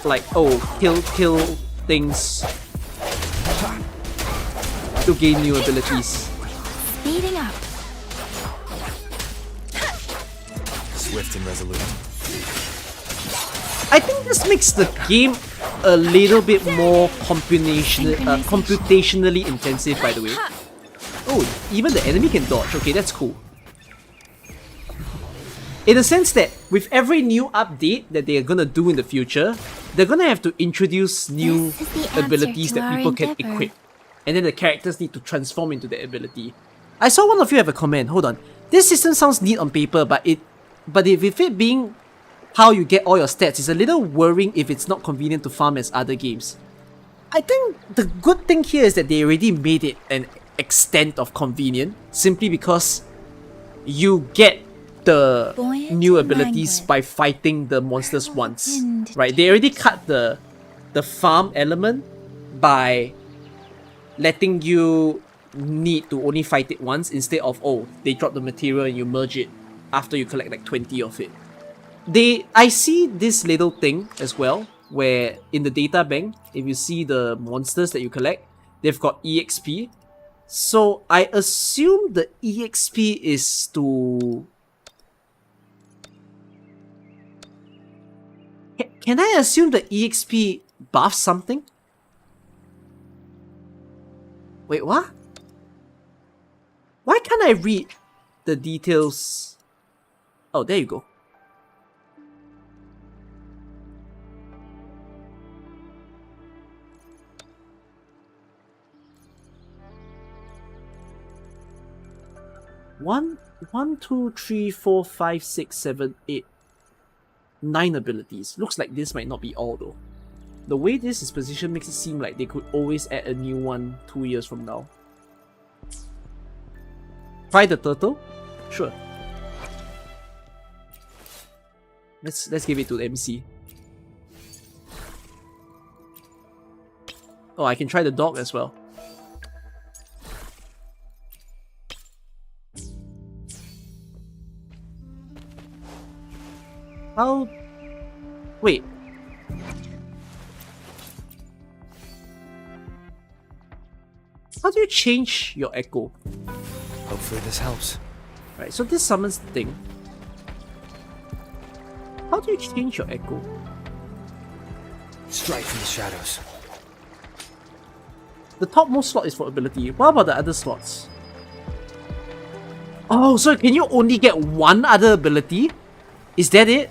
like, oh, kill things to gain new abilities. Speeding up. Swift and resolute. I think this makes the game a little bit more computationally intensive, by the way. Oh, even the enemy can dodge. Okay, that's cool. In the sense that with every new update that they are gonna do in the future, they're gonna have to introduce new This is the answer abilities to that our people can endeavor. equip. And then the characters need to transform into that ability. I saw one of you have a comment. Hold on. This system sounds neat on paper, but if it being how you get all your stats, it's a little worrying if it's not convenient to farm as other games. I think the good thing here is that they already made it an extent of convenient, simply because you get the Buoyant new and abilities languid. by fighting the monsters once, And right? They already cut the farm element by letting you need to only fight it once instead of, oh, they drop the material and you merge it after you collect like 20 of it. I see this little thing as well, where in the data bank, if you see the monsters that you collect, they've got EXP. So I assume the EXP is to... Can I assume the EXP buffs something? Wait, what? Why can't I read the details? Oh, there you go. One, 2, 3, 4, 5, 6, 7, 8, 9 abilities. Looks like this might not be all though. The way this is positioned makes it seem like they could always add a new one 2 years from now. Try the turtle? Sure. Let's give it to the MC. Oh, I can try the dog as well. How... Wait. How do you change your echo? Hopefully this helps. Right, so this summons the thing. How do you change your echo? Strike from the shadows. The topmost slot is for ability. What about the other slots? Oh, so can you only get one other ability? Is that it?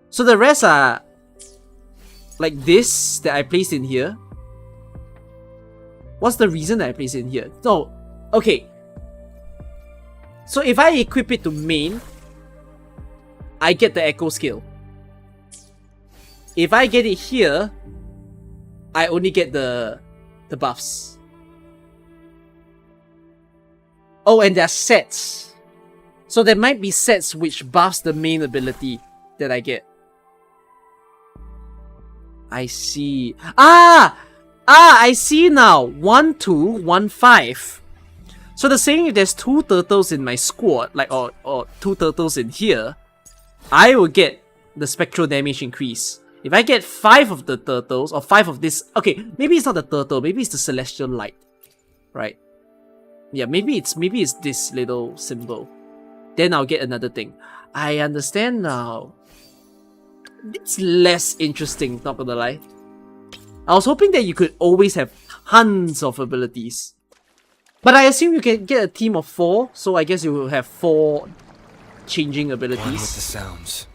So the rest are like this that I placed in here. What's the reason that I placed it in here? No, okay. So if I equip it to main, I get the echo skill. If I get it here, I only get the buffs. Oh, and there are sets. So there might be sets which buffs the main ability that I get. I see. I see now. 1, 2, 1, 5. So the saying if there's 2 turtles in my squad, like or 2 turtles in here, I will get the spectral damage increase. If I get 5 of the turtles, or 5 of this... Okay, maybe it's not the turtle, maybe it's the celestial light. Right? Yeah, maybe it's this little symbol. Then I'll get another thing. I understand now. It's less interesting, not gonna lie. I was hoping that you could always have tons of abilities. But I assume you can get a team of 4, so I guess you will have 4 changing One with the abilities. sounds.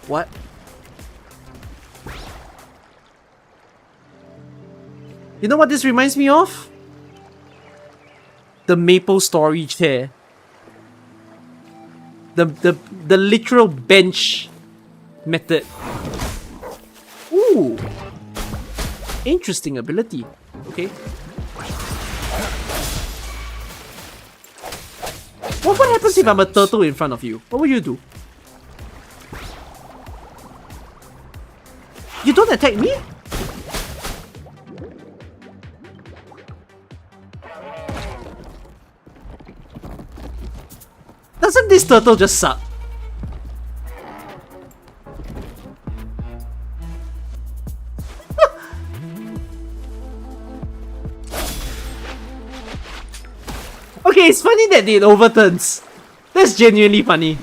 What? You know what this reminds me of? The Maple Story chair. The literal bench method. Ooh. Interesting ability. Okay. What happens if I'm a turtle in front of you? What will you do? You don't attack me? Doesn't this turtle just suck? Okay, it's funny that it overturns. That's genuinely funny.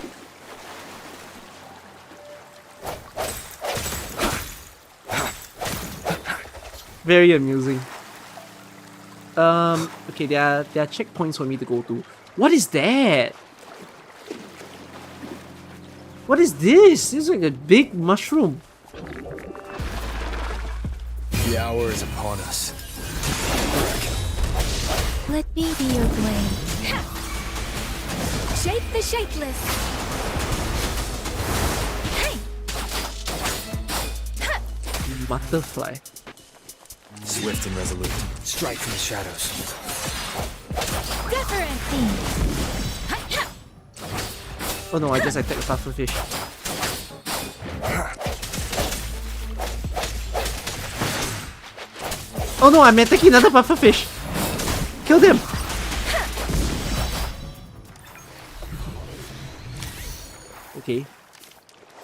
Very amusing. Okay, there are checkpoints for me to go to. What is that? What is this? This is like a big mushroom. The hour is upon us. Let me be your blade. Shape the shapeless. Hey! Butterfly. Swift and resolute. Strike from the shadows. Deferent theme. Oh no, I just attacked the pufferfish. Oh no, I'm attacking another pufferfish. Kill them. Okay.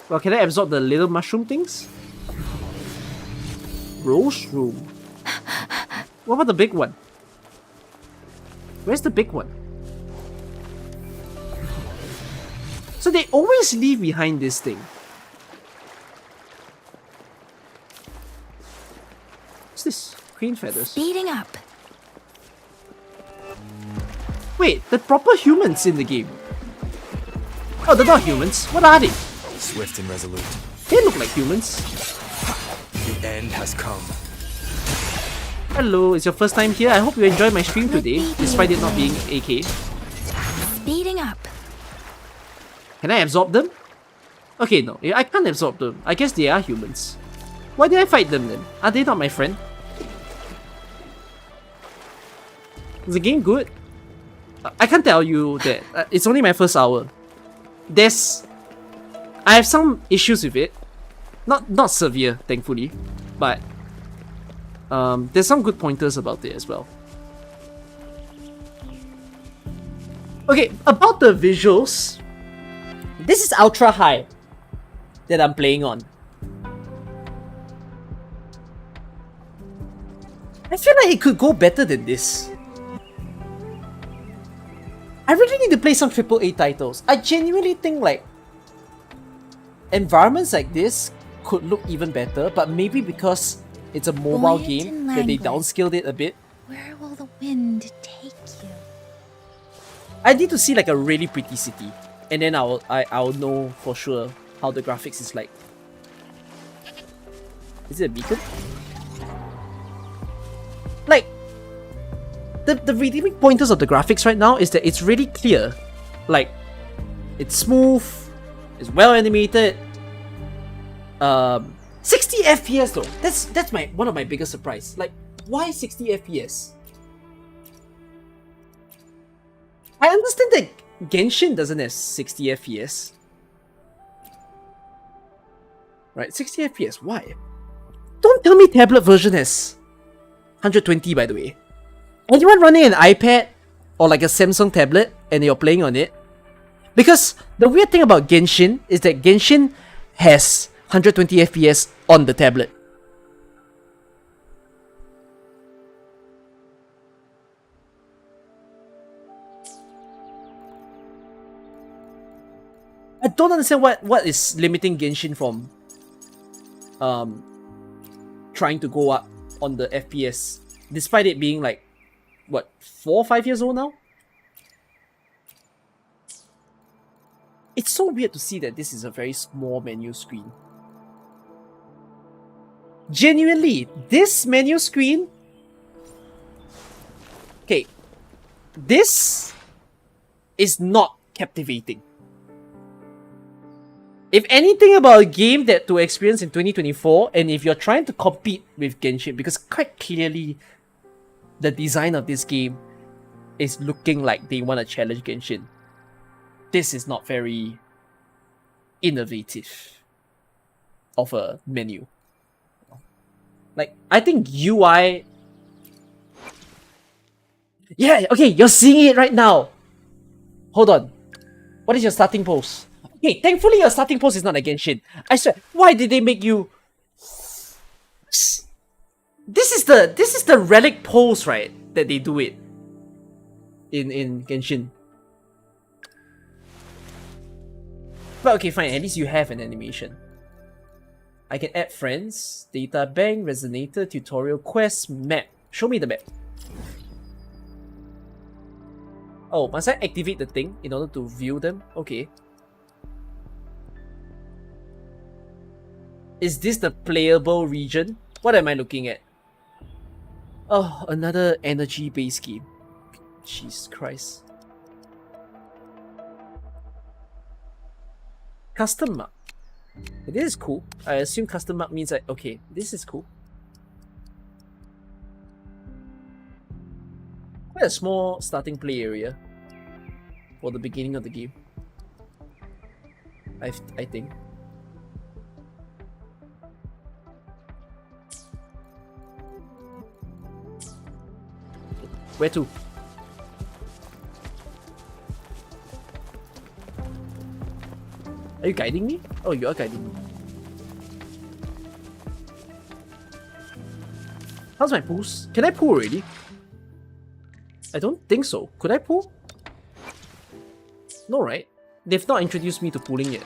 Well, can I absorb the little mushroom things? Rose room. What about the big one? Where's the big one? So they always leave behind this thing. What's this? Queen feathers. Speeding up. Wait, the proper humans in the game. Oh, they're not humans. What are they? Swift and resolute. They look like humans. The end has come. Hello, it's your first time here. I hope you enjoyed my stream today, despite it not being AK. Speeding up. Can I absorb them? Okay, no, I can't absorb them. I guess they are humans. Why did I fight them then? Are they not my friend? Is the game good? I can't tell you that. It's only my first hour. I have some issues with it. Not severe, thankfully. But there's some good pointers about it as well. Okay, about the visuals. This is ultra high that I'm playing on. I feel like it could go better than this. I really need to play some AAA titles. I genuinely think like environments like this could look even better, but maybe because it's a mobile Buoyant game and that they languid. downscaled it a bit. Where will the wind take you? I need to see like a really pretty city, and then I'll know for sure how the graphics is like. Is it a beacon? Like the redeeming pointers of the graphics right now is that it's really clear, like it's smooth, it's well animated. 60 FPS though. That's one of my biggest surprise. Like, why 60 FPS? I understand that Genshin doesn't have 60 FPS. Right, 60 FPS, why? Don't tell me tablet version has 120 by the way. Anyone running an iPad or like a Samsung tablet and you're playing on it? Because the weird thing about Genshin is that Genshin has 120 FPS on the tablet. I don't understand what is limiting Genshin from trying to go up on the FPS, despite it being like, what, 4 or 5 years old now? It's so weird to see that this is a very small menu screen. Genuinely, this menu screen... Okay, this is not captivating. If anything about a game that to experience in 2024, and if you're trying to compete with Genshin, because quite clearly the design of this game is looking like they want to challenge Genshin, this is not very innovative of a menu. Like, I think UI... Yeah, okay, you're seeing it right now. Hold on. What is your starting pose? Okay, thankfully your starting pose is not a Genshin. I swear, why did they make you... This is the relic pose, right? That they do it in Genshin. But okay, fine, at least you have an animation. I can add friends, data bank, resonator, tutorial, quest, map. Show me the map. Oh, must I activate the thing in order to view them? Okay. Is this the playable region? What am I looking at? Oh, another energy base game. Jesus Christ. Custom map. This is cool. I assume custom map means that, okay, this is cool. Quite a small starting play area for the beginning of the game. I think. Where to? Are you guiding me? Oh, you are guiding me. How's my pulls? Can I pull already? I don't think so. Could I pull? No, right? They've not introduced me to pulling yet.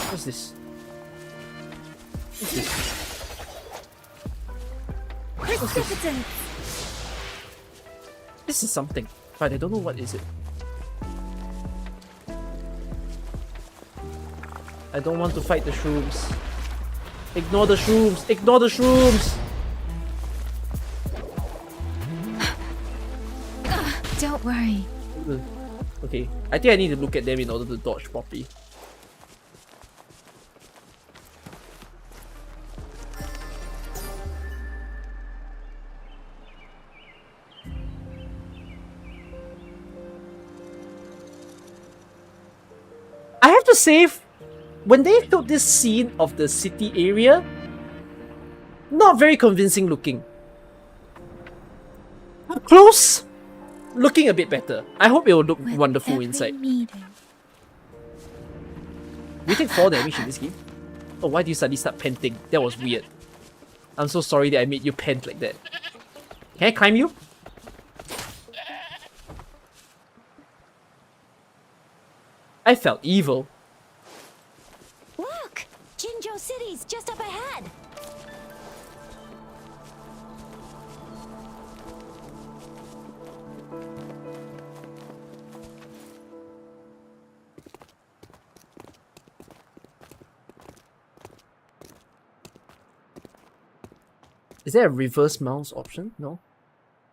What's this? What's this? What's this? This is something, but I don't know what is it. I don't want to fight the shrooms. Ignore the shrooms! Ignore the shrooms! Don't worry. Okay, I think I need to look at them in order to dodge properly. I have to say, when they showed this scene of the city area, not very convincing looking. Up close, looking a bit better. I hope it will look With wonderful every inside. meeting. You take 4 damage in this game? Oh, why do you suddenly start panting? That was weird. I'm so sorry that I made you pant like that. Can I climb you? I felt evil. Look! Jinzhou City's just up ahead! Is there a reverse mouse option? No.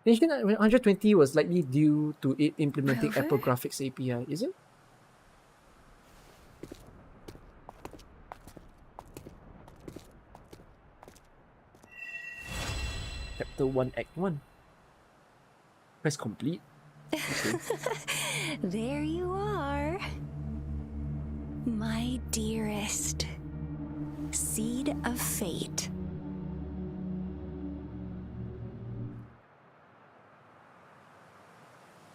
Finishing at 120 was likely due to it implementing Rover? Apple Graphics API, is it? Chapter 1, Act 1. Press complete. Okay. There you are. My dearest. Seed of fate.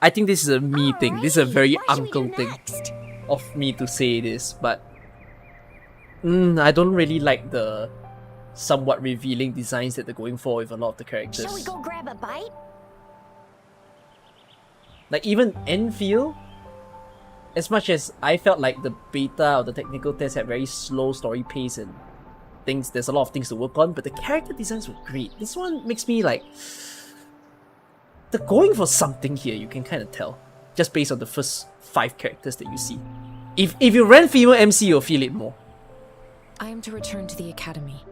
I think this is a me thing. This is a very Alrighty, what should we uncle do thing next? of me to say this, but I don't really like the somewhat revealing designs that they're going for with a lot of the characters. Shall we go grab a bite? Like even Enfield, as much as I felt like the beta or the technical test had very slow story pace and things, there's a lot of things to work on, but the character designs were great. This one makes me like, they're going for something here, you can kind of tell, just based on the first 5 characters that you see. If you ran female MC, you'll feel it more. I am to return to the Academy.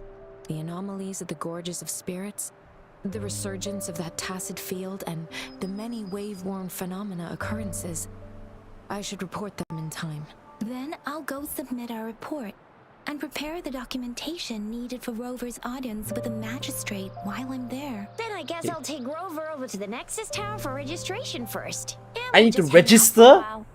The anomalies of the gorges of spirits, the resurgence of that tacit field, and the many wave-worn phenomena occurrences. I should report them in time. Then I'll go submit our report and prepare the documentation needed for Rover's audience with the Magistrate while I'm there. Then I guess I'll take Rover over to the Nexus Tower for registration first. And I we'll need to just hang out for a register? while.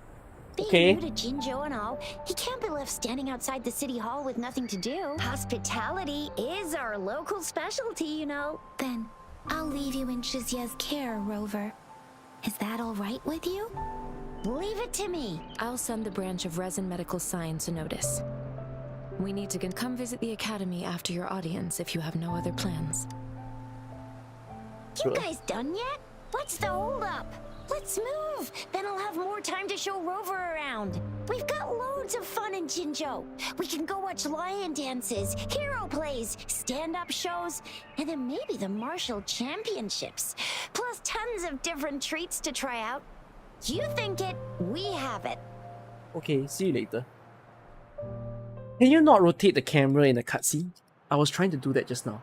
Being Okay. new to Jinzhou and all, he can't be left standing outside the city hall with nothing to do. Hospitality is our local specialty, you know. Then I'll leave you in Shizuya's care, Rover. Is that all right with you? Leave it to me. I'll send the branch of Resin Medical Science a notice. We need to come visit the Academy after your audience if you have no other plans. You guys done yet? What's the holdup? Let's move. Then I'll have more time to show Rover around. We've got loads of fun in Jinzhou. We can go watch lion dances, hero plays, stand-up shows, and then maybe the martial championships. Plus tons of different treats to try out. You think it, we have it. Okay, see you later. Can you not rotate the camera in a cutscene? I was trying to do that just now.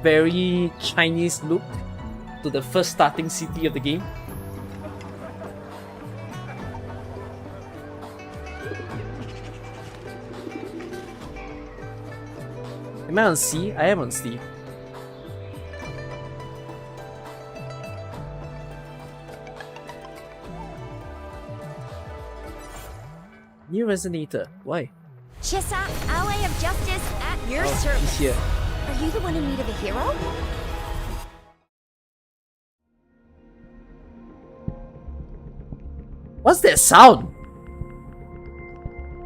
Very Chinese look to the first starting city of the game. Am I on C? I am on C. New resonator. Why? Chissa, ally of justice at your He's service. here. Are you the one in need of a hero? What's that sound?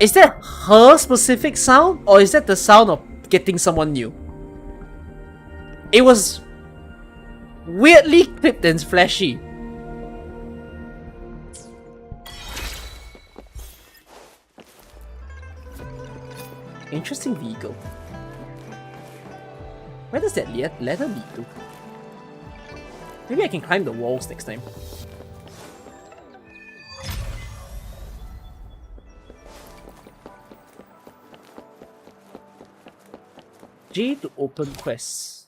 Is that her specific sound, or is that the sound of getting someone new? It was weirdly clipped and flashy. Interesting vehicle. Where does that ladder lead to? Maybe I can climb the walls next time. J to open quests.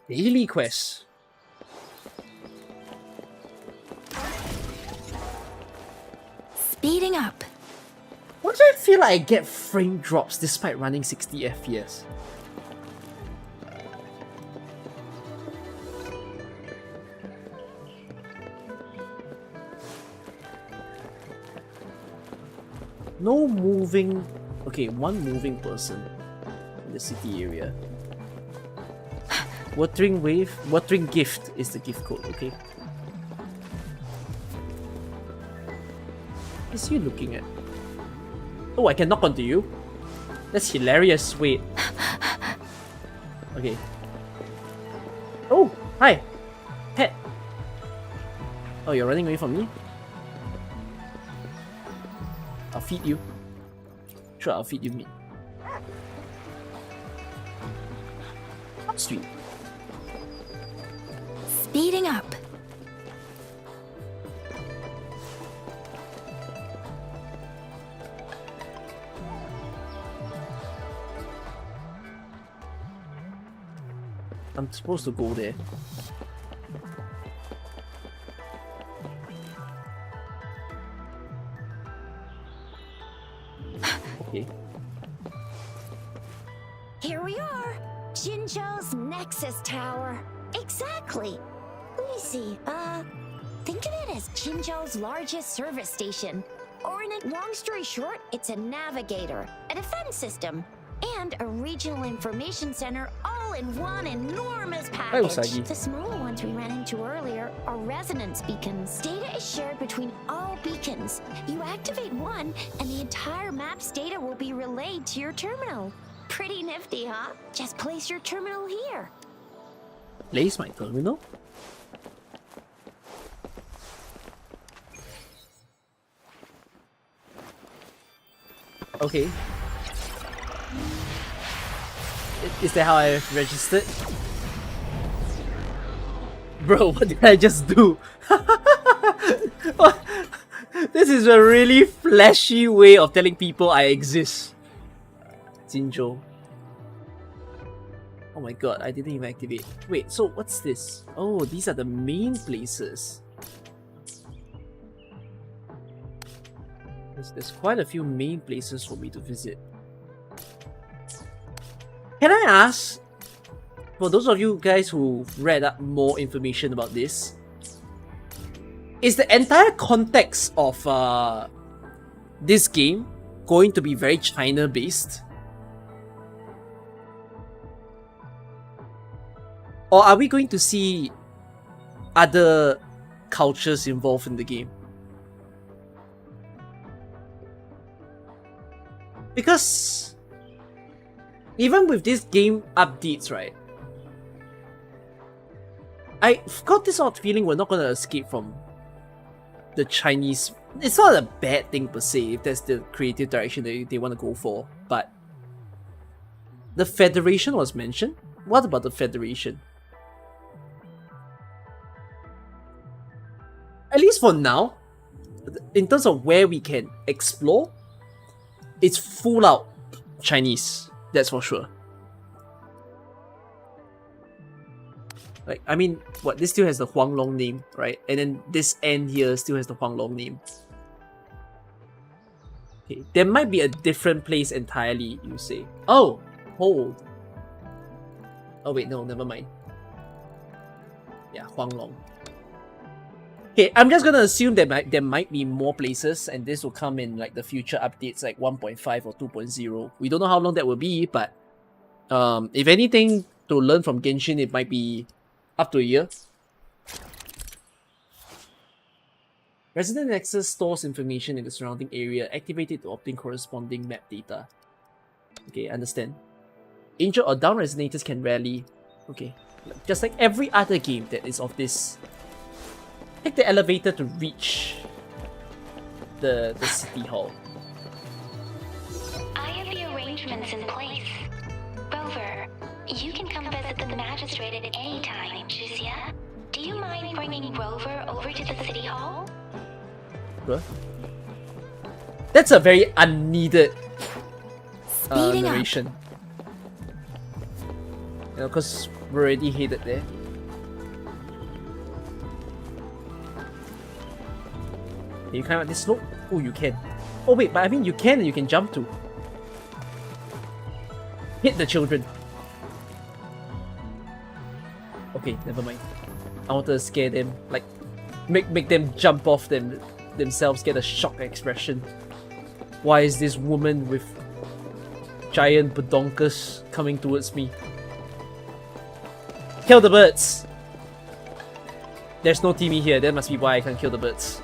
Daily quest. Speeding up. Why do I feel like I get frame drops despite running 60 FPS? No moving... Okay, one moving person in the city area. Wuthering wave... Wuthering gift is the gift code, okay? What is he looking at? Oh, I can knock onto you? That's hilarious, wait. Okay. Oh, hi! Pet! Oh, you're running away from me? I'll feed you. Sure, I'll feed you meat. Sweet. Speeding up. I'm supposed to go there. Okay. Here we are. Jinzhou's Nexus Tower. Exactly. Let me see. Think of it as Jinzhou's largest service station. Or in a long story short, it's a navigator, a defense system, and a regional information center all in one enormous Hi, package. Usagi. The smaller ones we ran into earlier are resonance beacons. Data is shared between all beacons. You activate one, and the entire map's data will be relayed to your terminal. Pretty nifty, huh? Just place your terminal here. Place my terminal? Okay. Is that how I registered? Bro, what did I just do? This is a really flashy way of telling people I exist. Jinzhou. Oh my god, I didn't even activate. Wait, so what's this? Oh, these are the main places. There's quite a few main places for me to visit. Can I ask, for those of you guys who read up more information about this, is the entire context of this game going to be very China based? Or are we going to see other cultures involved in the game? Because even with these game updates, right? I've got this odd feeling we're not gonna escape from the Chinese. It's not a bad thing per se if that's the creative direction they want to go for, but the Federation was mentioned. What about the Federation? At least for now, in terms of where we can explore, it's full out Chinese, that's for sure. Like, I mean, what, this still has the Huanglong name, right? And then this end here still has the Huanglong name. Okay, there might be a different place entirely, you say. Oh, hold. Oh wait, no, never mind. Yeah, Huanglong. Okay, I'm just gonna assume that there might be more places, and this will come in like the future updates, like 1.5 or 2.0. We don't know how long that will be, but if anything to learn from Genshin, it might be up to a year. Resident Access stores information in the surrounding area. Activate it to obtain corresponding map data. Okay, understand. Injured or down resonators can rally. Okay, just like every other game that is of this. Take the elevator to reach the city hall. I have the arrangements in place. Rover, you can come visit the Magistrate at any time, Jusia. Do you mind bringing Rover over to the city hall? Huh? That's a very unneeded narration. You know, because we're already headed there. Can you climb up this slope? Oh, you can. Oh wait, but I mean you can and you can jump too. Hit the children. Okay, never mind. I want to scare them, like make them jump off themselves, get a shocked expression. Why is this woman with giant badonkas coming towards me? Kill the birds! There's no Timmy here, that must be why I can't kill the birds.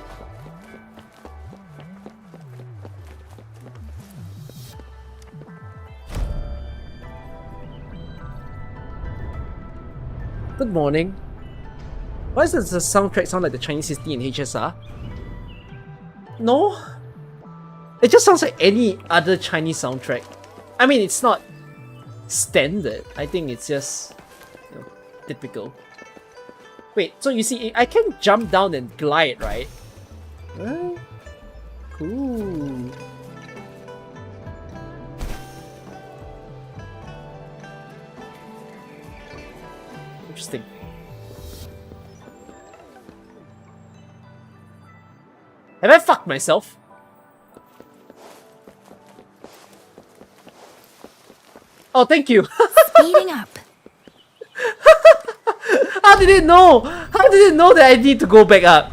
Good morning. Why does the soundtrack sound like the Chinese city in HSR? No? It just sounds like any other Chinese soundtrack. I mean, it's not standard. I think it's just, you know, typical. Wait, so you see, I can jump down and glide, right? Cool. Interesting. Have I fucked myself? Oh, thank you. Speeding up. How did it know? How did it know that I need to go back up?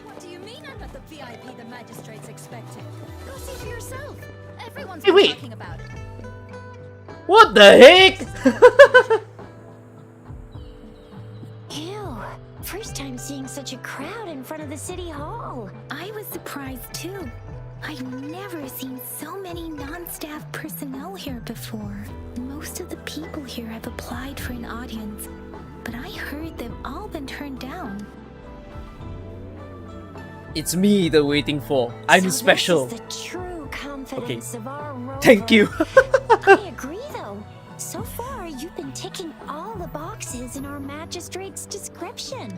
What do you mean I'm not the VIP the Magistrate's expecting? Go see for yourself. Everyone's Hey, been wait. talking about it. What the heck? Ew. First time seeing such a crowd in front of the city hall. I was surprised too. I've never seen so many non-staff personnel here before. Most of the people here have applied for an audience, but I heard they've all been turned down. It's me they're waiting for. I'm So special. This is the true confidence of our Rover. Thank you. I agree though. So far, you've been ticking all the boxes in our Magistrate's description.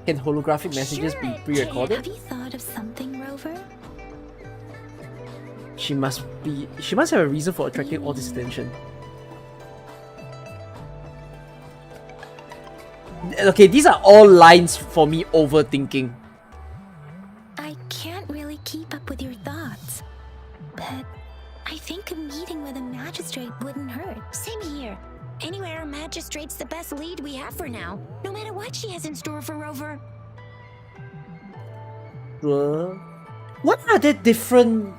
Can holographic messages Sure be it pre-recorded? Have you thought of something, Rover? She must have a reason for attracting all this attention. Okay, these are all lines for me overthinking. I can't really keep up with your thoughts, but I think a meeting with a magistrate wouldn't hurt. Same here. Anyway, our Magistrate's the best lead we have for now. No matter what she has in store for Rover. What are the different...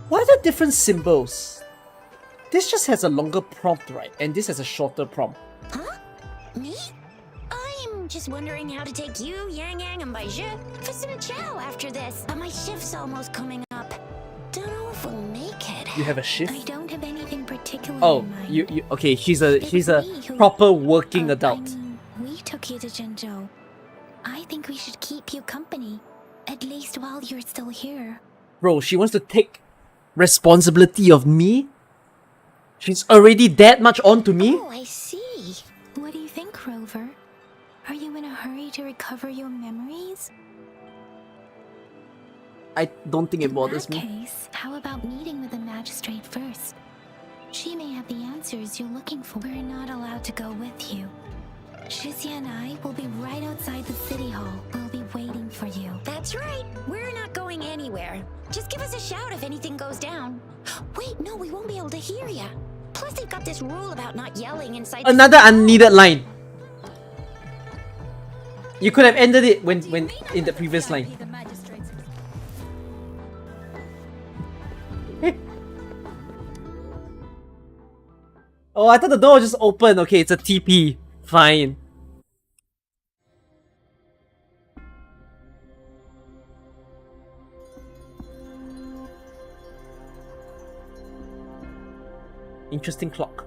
What are the different symbols? This just has a longer prompt, right? And this has a shorter prompt. Huh? Me? I'm just wondering how to take you, Yang Yang, and Baizhi for some chow after this. But my shift's almost coming up. Don't know if we'll make it. You have a shift? I don't have anything particular Oh, in mind. you okay, she's a It was me who- proper working I adult. mean, we took you to Jinzhou. I think we should keep you company, at least while you're still here. Bro, she wants to take responsibility of me? She's already that much on to me? Oh, I see. What do you think, Rover? Are you in a hurry to recover your memories? I don't think it In bothers that me. case, how about meeting with the magistrate first? She may have the answers you're looking for. We're not allowed to go with you. Shizia and I will be right outside the city hall. We'll be waiting for you. That's right. We're not going anywhere. Just give us a shout if anything goes down. Wait, no, we won't be able to hear ya. Plus, they've got this rule about not yelling inside. Another unneeded line. You could have ended it when in the previous line. The magistrates Oh, I thought the door was just open. Okay, it's a TP. Fine. Interesting clock.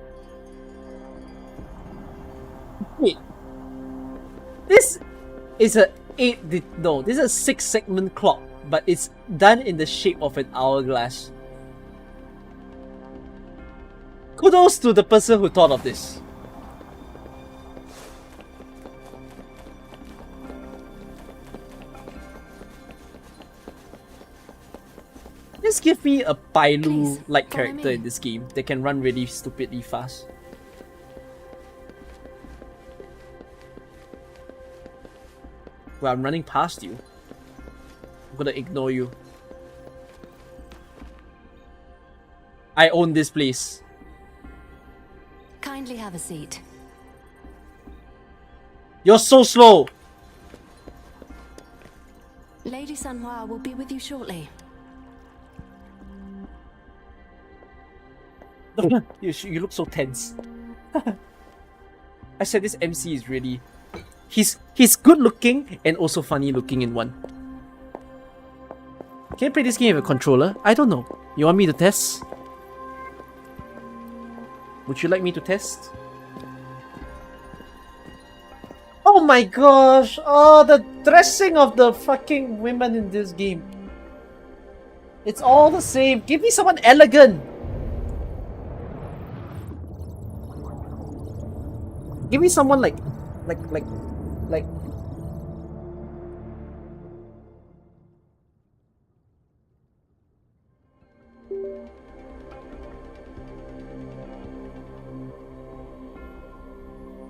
Wait. This is a this is a 6-segment clock, but it's done in the shape of an hourglass. Kudos to the person who thought of this. Just give me a Bailu-like follow character me. in this game that can run really stupidly fast. Well, I'm running past you. I'm gonna ignore you. I own this place. Kindly have a seat. You're so slow! Lady Sanhua will be with you shortly. You look so tense. I said this MC is really... He's good looking and also funny looking in one. Can I play this game with a controller? I don't know. You want me to test? Would you like me to test? Oh my gosh! Oh, the dressing of the fucking women in this game. It's all the same. Give me someone elegant. Give me someone like...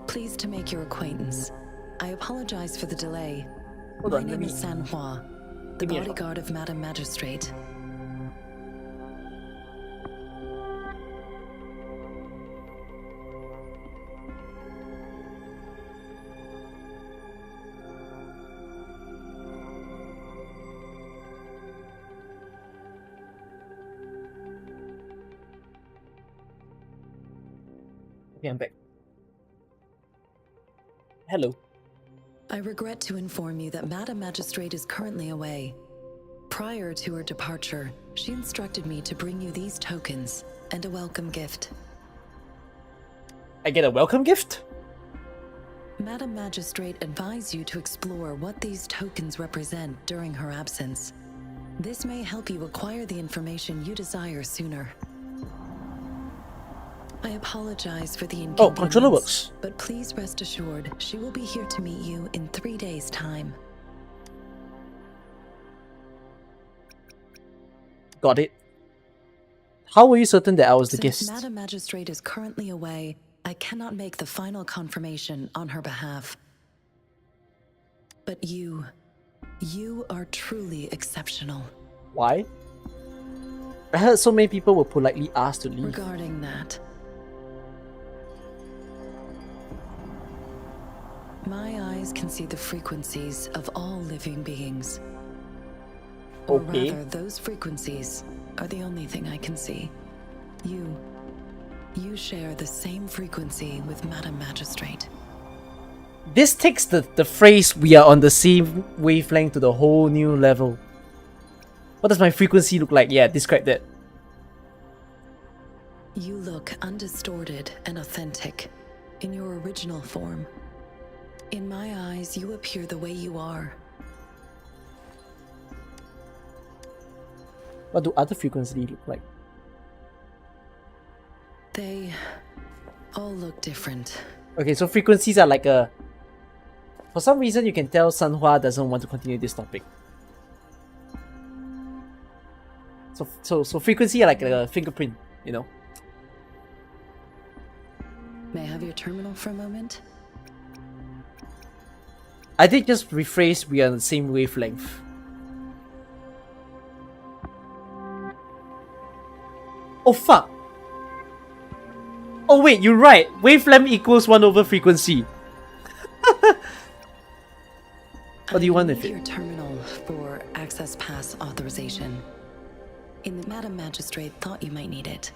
Pleased to make your acquaintance. I apologize for the delay. Hold My on, let name me... is Sanhua, the Give me a- bodyguard of Madam Magistrate. Okay, I'm back. Hello. I regret to inform you that Madam Magistrate is currently away. Prior to her departure, she instructed me to bring you these tokens and a welcome gift. I get a welcome gift? Madam Magistrate advised you to explore what these tokens represent during her absence. This may help you acquire the information you desire sooner. I apologize for the inconvenience. Oh, controller works. But please rest assured, she will be here to meet you in 3 days' time. Got it. How were you certain that I was the Since guest? Madam Magistrate is currently away, I cannot make the final confirmation on her behalf. But you are truly exceptional. Why? I heard so many people were politely asked to leave. Regarding that, my eyes can see the frequencies of all living beings. Or Okay. rather, those frequencies are the only thing I can see. You You share the same frequency with Madam Magistrate. This takes the phrase "we are on the same wavelength" to the whole new level. What does my frequency look like? Yeah, describe that. You look undistorted and authentic, in your original form. In my eyes, you appear the way you are. What do other frequencies look like? They all look different. Okay, so frequencies are like a... For some reason, you can tell Sanhua doesn't want to continue this topic. So frequency are like a fingerprint, you know? May I have your terminal for a moment? I did just rephrase "we are on the same wavelength." Oh fuck! Oh wait, you're right! Wavelength equals 1 over frequency. What do you want with Your it? terminal for access pass authorization. Madam Magistrate thought you might need it.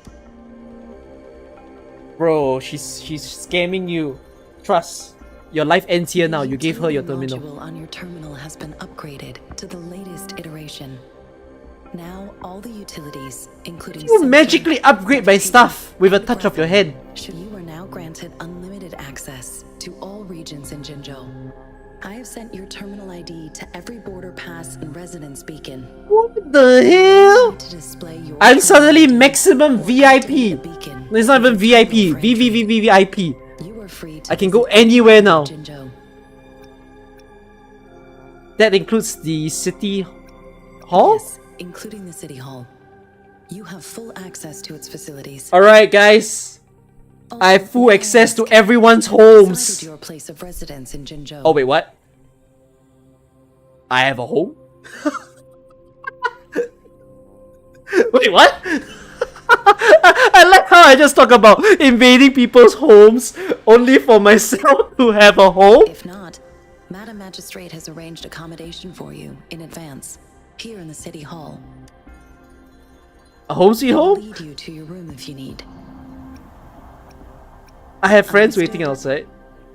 Bro, she's scamming you. Trust. Your life ends here now. You gave her your The terminal. module on your terminal has been upgraded to the latest iteration. Now all the utilities, including You magically upgrade my stuff with a touch of your hand. You are now granted unlimited access to all regions in Jinzhou. I have sent your terminal ID to every border pass and residence beacon. What the hell? To display your I'm suddenly terminal maximum VIP. the beacon. No, it's not even VIP. VVVVVIP. You are free to I can go visit anywhere now. Jinzhou. That includes the city hall? Yes, including the city hall. You have full access to its facilities. Alright, guys. I have full access to everyone's homes. Decided your place of residence in Jinzhou. Oh, wait, what? I have a home? Wait, what? I like how I just talk about invading people's homes only for myself to have a home. If not, Madam Magistrate has arranged accommodation for you in advance, here in the city hall. A home sweet I'll home? lead you to your room if you need. I have friends waiting outside.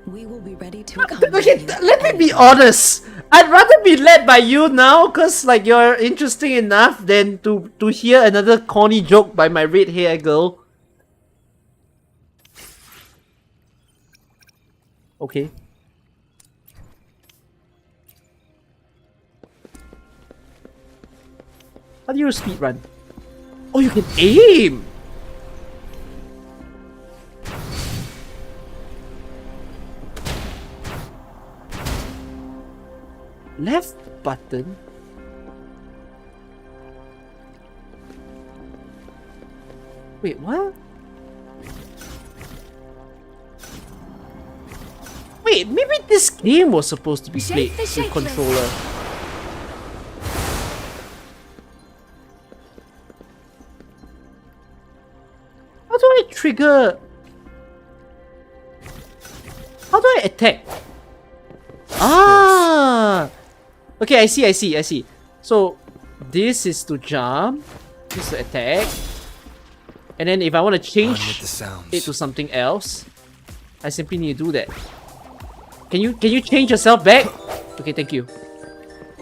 We will be ready to Okay, accommodate you. let me be honest. I'd rather be led by you now, cause like you're interesting enough than to hear another corny joke by my red hair girl. Okay. How do you speed run? Oh, you can aim. Left button. Wait, what? Wait, maybe this game was supposed to be played Shake the with shakeless. controller. How do I trigger? How do I attack? Ah! Okay, I see. So, this is to jump. This is to attack. And then if I want to On with change the sounds. it to something else, I simply need to do that. Can you change yourself back? Okay, thank you.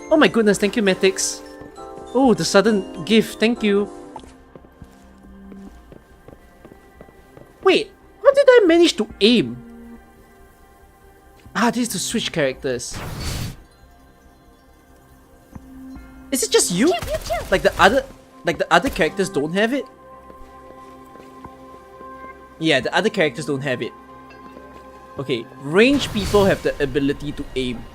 Oh my goodness, thank you, Matix. Oh, the sudden gift, thank you. Wait, how did I manage to aim? Ah, this is to switch characters. Is it just you? Like the other characters don't have it? Yeah, the other characters don't have it. Okay, ranged people have the ability to aim.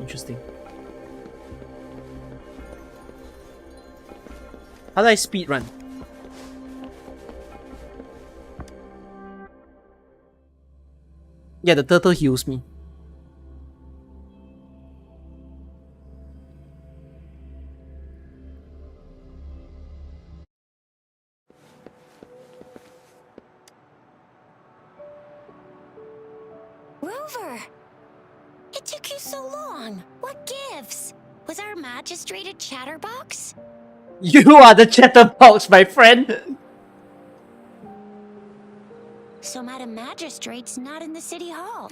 Interesting. How do I speed run? Yeah, the turtle heals me. Rover! took you so long? What gives? Was our magistrate a chatterbox? You are the chatterbox, my friend! So Madam Magistrate's not in the city hall.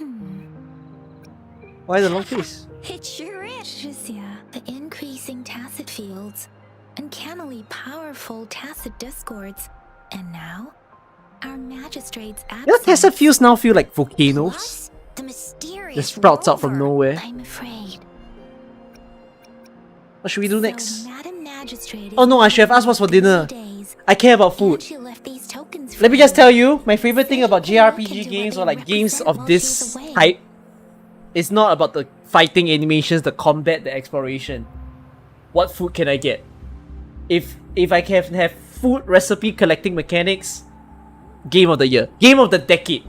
Why the long face? It sure is. Shizia, the increasing tacit fields, uncannily powerful tacit discords, and now our magistrate's absence. You know, tacit fields now feel like volcanoes. Plus, the mysterious Just sprouts out from rover. nowhere. I'm afraid. What should we do So next? Madam Magistrate Oh no, I should have asked what's for dinner. I care about food. She left these tokens Let me for just you. tell you, my favorite thing about Say you can JRPG do games what or they like games represent of while this she's away. type, it's not about the fighting animations, the combat, the exploration. What food can I get? If I can have food recipe collecting mechanics, game of the year, game of the decade.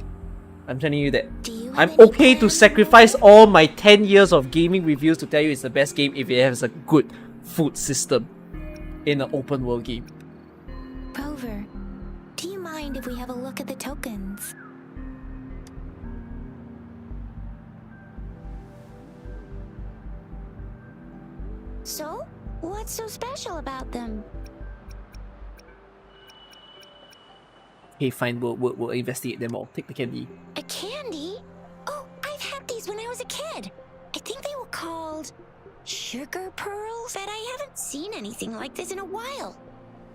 I'm telling you that. Do you have I'm any okay to plans, sacrifice Rover? all my 10 years of gaming reviews to tell you it's the best game if it has a good food system in an open world game. Rover, do you mind if we have a look at the tokens? So, what's so special about them? Okay, fine, we'll investigate them all. Take the candy. A candy? Oh, I've had these when I was a kid. I think they were called sugar pearls, but I haven't seen anything like this in a while.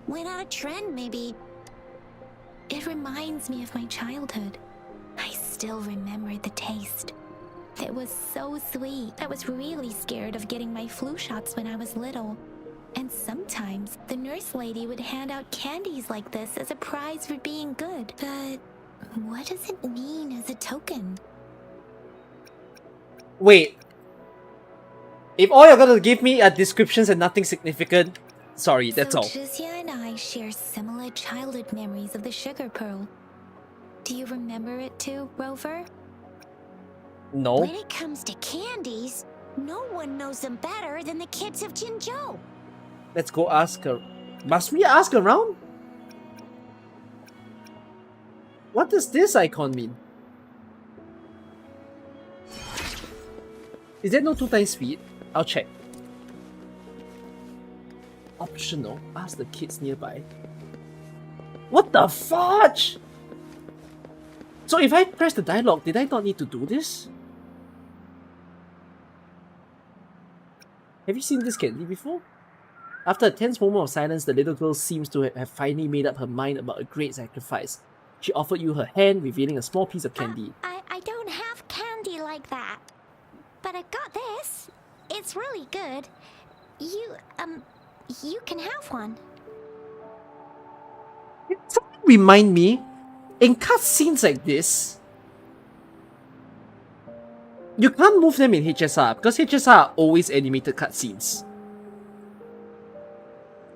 Went out of trend, maybe. It reminds me of my childhood. I still remember the taste. It was so sweet. I was really scared of getting my flu shots when I was little. And sometimes the nurse lady would hand out candies like this as a prize for being good. But what does it mean as a token? Wait. If all you're gonna give me are descriptions and nothing significant, sorry, that's so all. Jizia and I share similar childhood memories of the sugar pearl. Do you remember it too, Rover? No. When it comes to candies, no one knows them better than the kids of Jinzhou. Let's go ask her. Must we ask around? What does this icon mean? Is there no 2x speed? I'll check. Optional. Ask the kids nearby. What the fudge? So if I press the dialogue, did I not need to do this? Have you seen this candy before? After a tense moment of silence, the little girl seems to have finally made up her mind about a great sacrifice. She offered you her hand, revealing a small piece of candy. I don't have candy like that. But I've got this. It's really good. You can have one. Something remind me, in cutscenes like this, you can't move them in HSR because HSR are always animated cutscenes.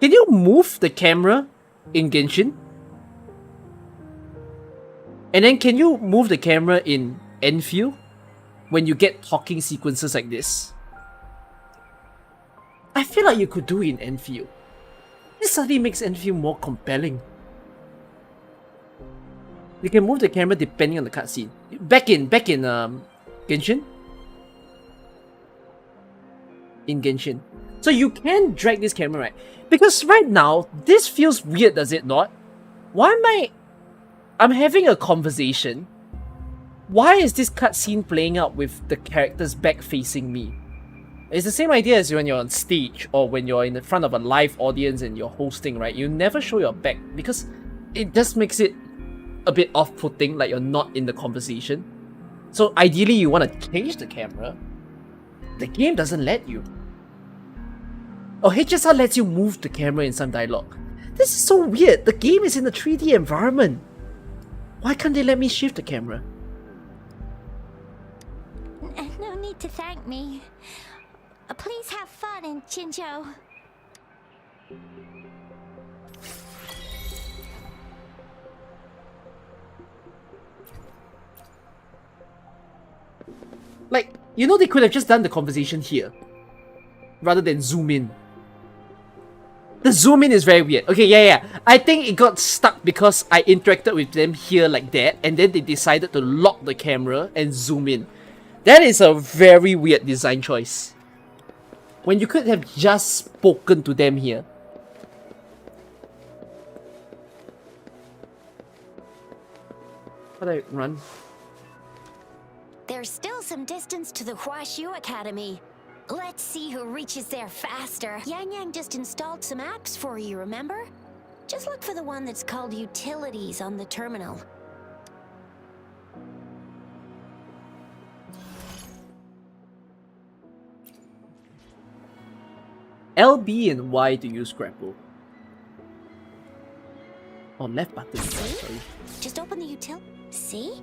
Can you move the camera in Genshin? And then can you move the camera in Enfield when you get talking sequences like this? I feel like you could do it in Enfield. This suddenly makes Enfield more compelling. You can move the camera depending on the cutscene. Back in Genshin? In Genshin. So you can drag this camera, right? Because right now, this feels weird, does it not? Why am I'm having a conversation. Why is this cutscene playing out with the characters back facing me? It's the same idea as when you're on stage or when you're in front of a live audience and you're hosting, right? You never show your back because it just makes it a bit off-putting, like you're not in the conversation. So ideally you want to change the camera. The game doesn't let you. Or HSR lets you move the camera in some dialogue. This is so weird. The game is in a 3D environment. Why can't they let me shift the camera? No need to thank me. Please have fun in Jinzhou. Like, you know, they could have just done the conversation here rather than zoom in. The zoom in is very weird. Okay, yeah. I think it got stuck because I interacted with them here like that and then they decided to lock the camera and zoom in. That is a very weird design choice. When you could have just spoken to them here. How do I run? There's still some distance to the Huashu Academy. Let's see who reaches there faster. Yang Yang just installed some apps for you, remember? Just look for the one that's called Utilities on the terminal. LB and Y to use grapple. Oh, left button. Sorry. Just open the util. See?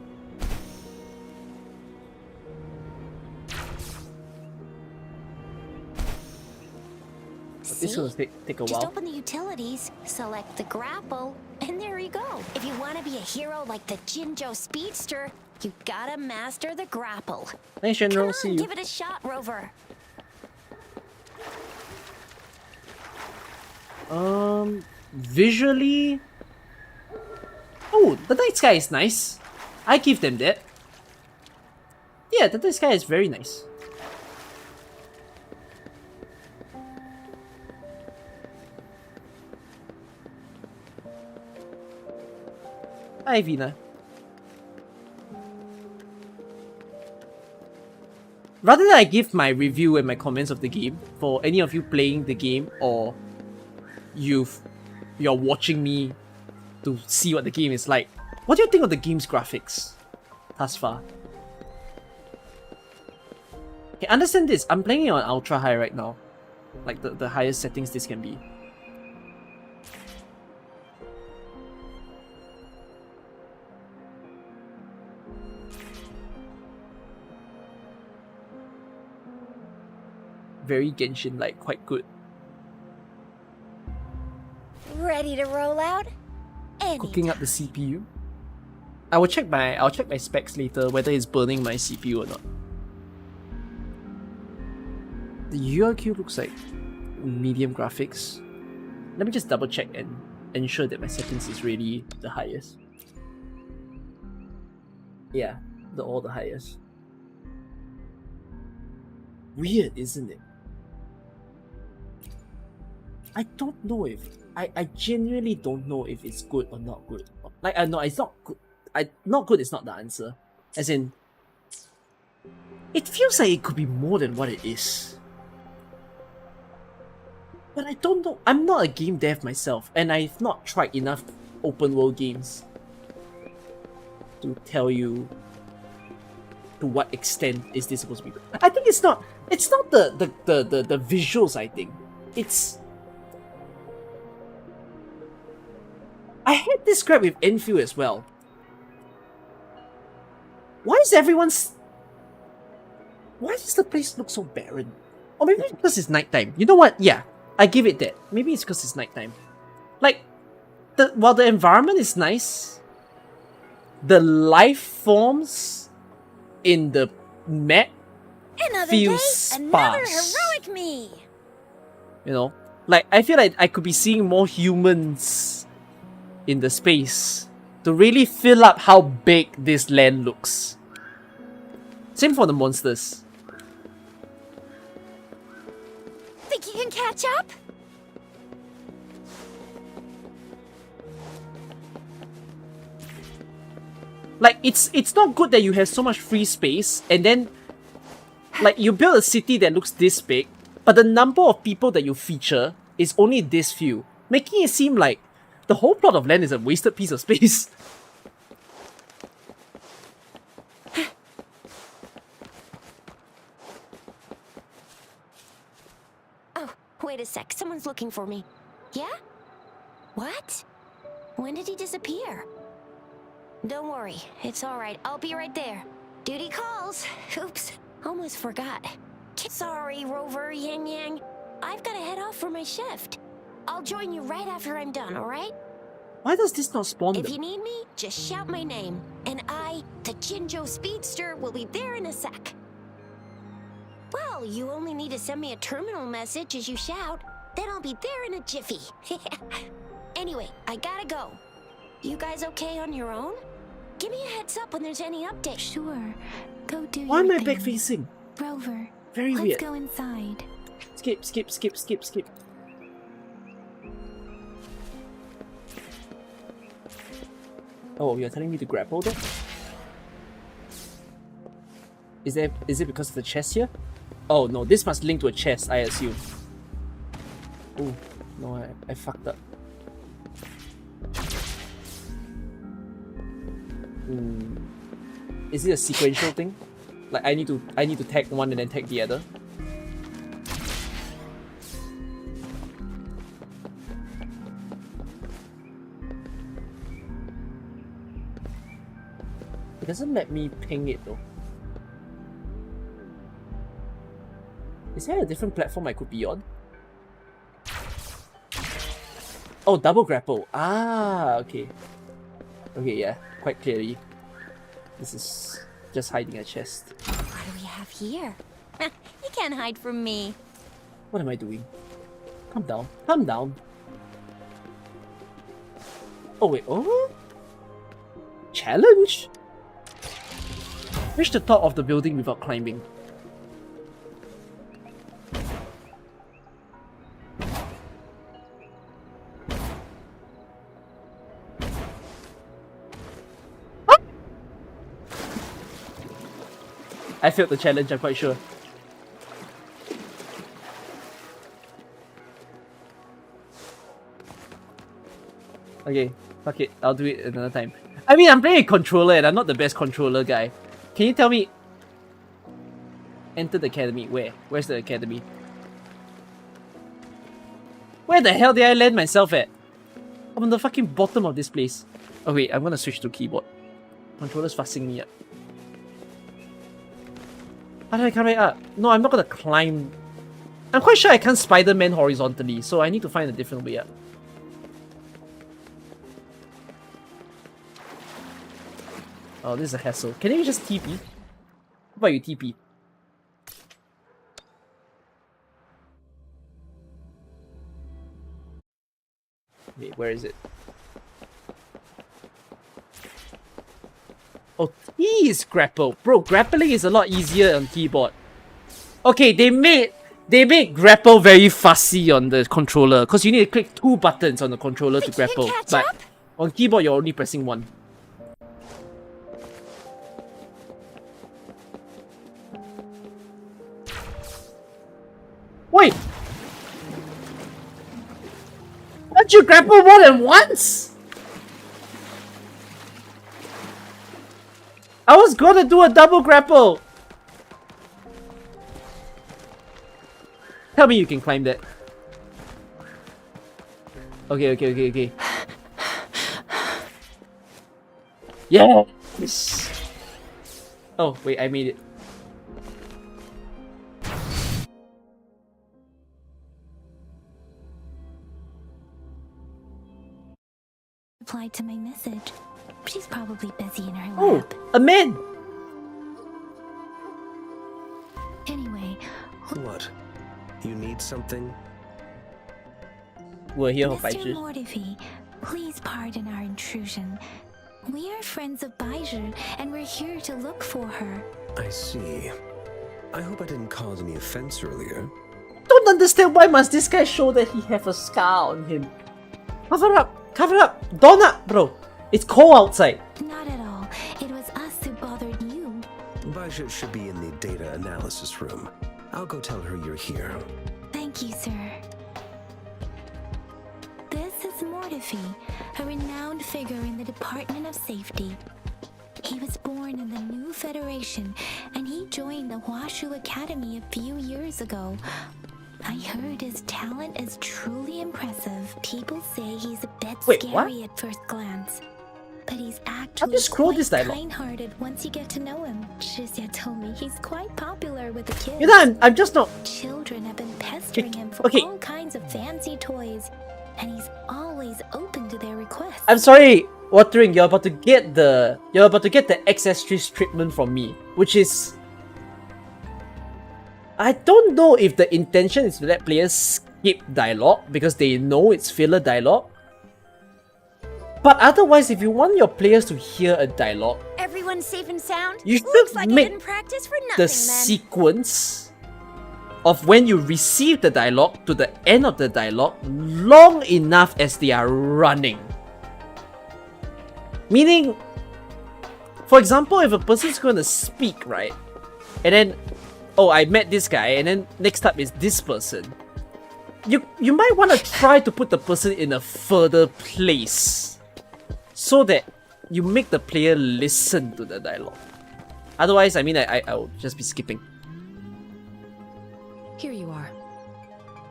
But this will take a Just while. open the utilities, select the grapple, and there you go. If you want to be a hero like the Jinzhou Speedster, you gotta master the grapple. Thanks, Come General. on, See you. give it a shot, Rover. Visually... Oh, the night sky is nice. I give them that. Yeah, the night sky is very nice. Hi, Vina. Rather than I give my review and my comments of the game, for any of you playing the game or you're watching me to see what the game is like, what do you think of the game's graphics thus far? Okay, understand this, I'm playing it on ultra high right now. Like the highest settings this can be. Very Genshin-like, quite good. Ready to roll out? Cooking up the CPU. I'll check my specs later whether it's burning my CPU or not. The UIQ looks like medium graphics. Let me just double check and ensure that my settings is really the highest. Yeah, all the highest. Weird, isn't it? I don't know if I genuinely don't know if it's good or not good. Like no, it's not good. Not good is not the answer. As in, it feels like it could be more than what it is. But I don't know. I'm not a game dev myself, and I've not tried enough open world games to tell you to what extent is this supposed to be good. I think it's not the visuals, I think. It's... I had this crap with Enfield as well. Why does the place look so barren? Or maybe it's because it's nighttime. You know what? Yeah, I give it that. Maybe it's because it's nighttime. Like, while the environment is nice, the life forms in the map feels sparse. Another heroic me. You know? Like, I feel like I could be seeing more humans in the space to really fill up how big this land looks. Same for the monsters. Think you can catch up? Like, it's not good that you have so much free space and then like you build a city that looks this big, but the number of people that you feature is only this few, making it seem like the whole plot of land is a wasted piece of space. Oh, wait a sec. Someone's looking for me. Yeah? What? When did he disappear? Don't worry. It's alright. I'll be right there. Duty calls. Oops. Almost forgot. Sorry, Rover, Yang Yang. I've got to head off for my shift. I'll join you right after I'm done, alright? Why does this not spawn If them? you need me, just shout my name. And I, the Jinzhou Speedster, will be there in a sec. Well, you only need to send me a terminal message as you shout. Then I'll be there in a jiffy. Anyway, I gotta go. You guys okay on your own? Give me a heads up when there's any update. Sure. Go do Why your am I thing. back facing? Rover, Very let's weird. go inside. Skip, skip, skip, skip, skip. Oh, you're telling me to grapple that? Is it because of the chest here? Oh no, this must link to a chest, I assume. Oh no, I fucked up. Is it a sequential thing? Like I need to tag one and then tag the other? It doesn't let me ping it though. Is there a different platform I could be on? Oh, double grapple. Ah, okay. Okay, yeah, quite clearly. This is just hiding a chest. What do we have here? You can't hide from me. What am I doing? Calm down. Calm down. Oh wait, oh? Challenge? Reach the top of the building without climbing. I failed the challenge, I'm quite sure. Okay, fuck it, I'll do it another time. I mean, I'm playing a controller and I'm not the best controller guy. Can you tell me... Enter the academy. Where? Where's the academy? Where the hell did I land myself at? I'm on the fucking bottom of this place. Oh wait, I'm gonna switch to keyboard. Controller's fussing me up. How do I come back up? No, I'm not gonna climb. I'm quite sure I can't Spider-Man horizontally, so I need to find a different way up. Oh, this is a hassle. Can you just TP? How about you TP? Wait, where is it? Oh, T is grapple. Bro, grappling is a lot easier on keyboard. Okay, they made grapple very fussy on the controller because you need to click 2 buttons on the controller to grapple. But on keyboard, you're only pressing 1. Wait! Can't you grapple more than once? I was gonna do a double grapple! Tell me you can climb that. Okay. Yes! Oh, wait, I made it. Replied to my message. She's probably busy in her Oh, lab. a man! Anyway, What? You need something? We're here for Mr. Baizhi. Mortifi, please pardon our intrusion. We are friends of Baizhi, and we're here to look for her. I see. I hope I didn't cause any offense earlier. Don't understand why must this guy show that he have a scar on him. Cover up! Cover up! Don up, bro! It's cold outside. Not at all. It was us who bothered you. Baisha should be in the data analysis room. I'll go tell her you're here. Thank you, sir. This is Mortifi, a renowned figure in the Department of Safety. He was born in the new Federation, and he joined the Huashu Academy a few years ago. I heard his talent is truly impressive. People say he's a bit Wait, scary what? at first glance. But he's How do actually you scroll quite this dialogue? kind-hearted once you get to know him. Shizia told me he's quite popular with the kids. You know, I'm just not... Children have been pestering him for Okay. all kinds of fancy toys, and he's always open to their requests. I'm sorry, Wuthering, you're about to get the XS3 treatment from me, which is... I don't know if the intention is to let players skip dialogue because they know it's filler dialogue. But otherwise, if you want your players to hear a dialogue, Everyone's safe and sound? you Looks should like you make didn't practice for nothing the then. sequence of when you receive the dialogue to the end of the dialogue long enough as they are running. Meaning, for example, if a person's going to speak, right? And then, oh, I met this guy, and then next up is this person. You might want to try to put the person in a further place so that you make the player listen to the dialogue. Otherwise, I mean, I'll just be skipping. Here you are.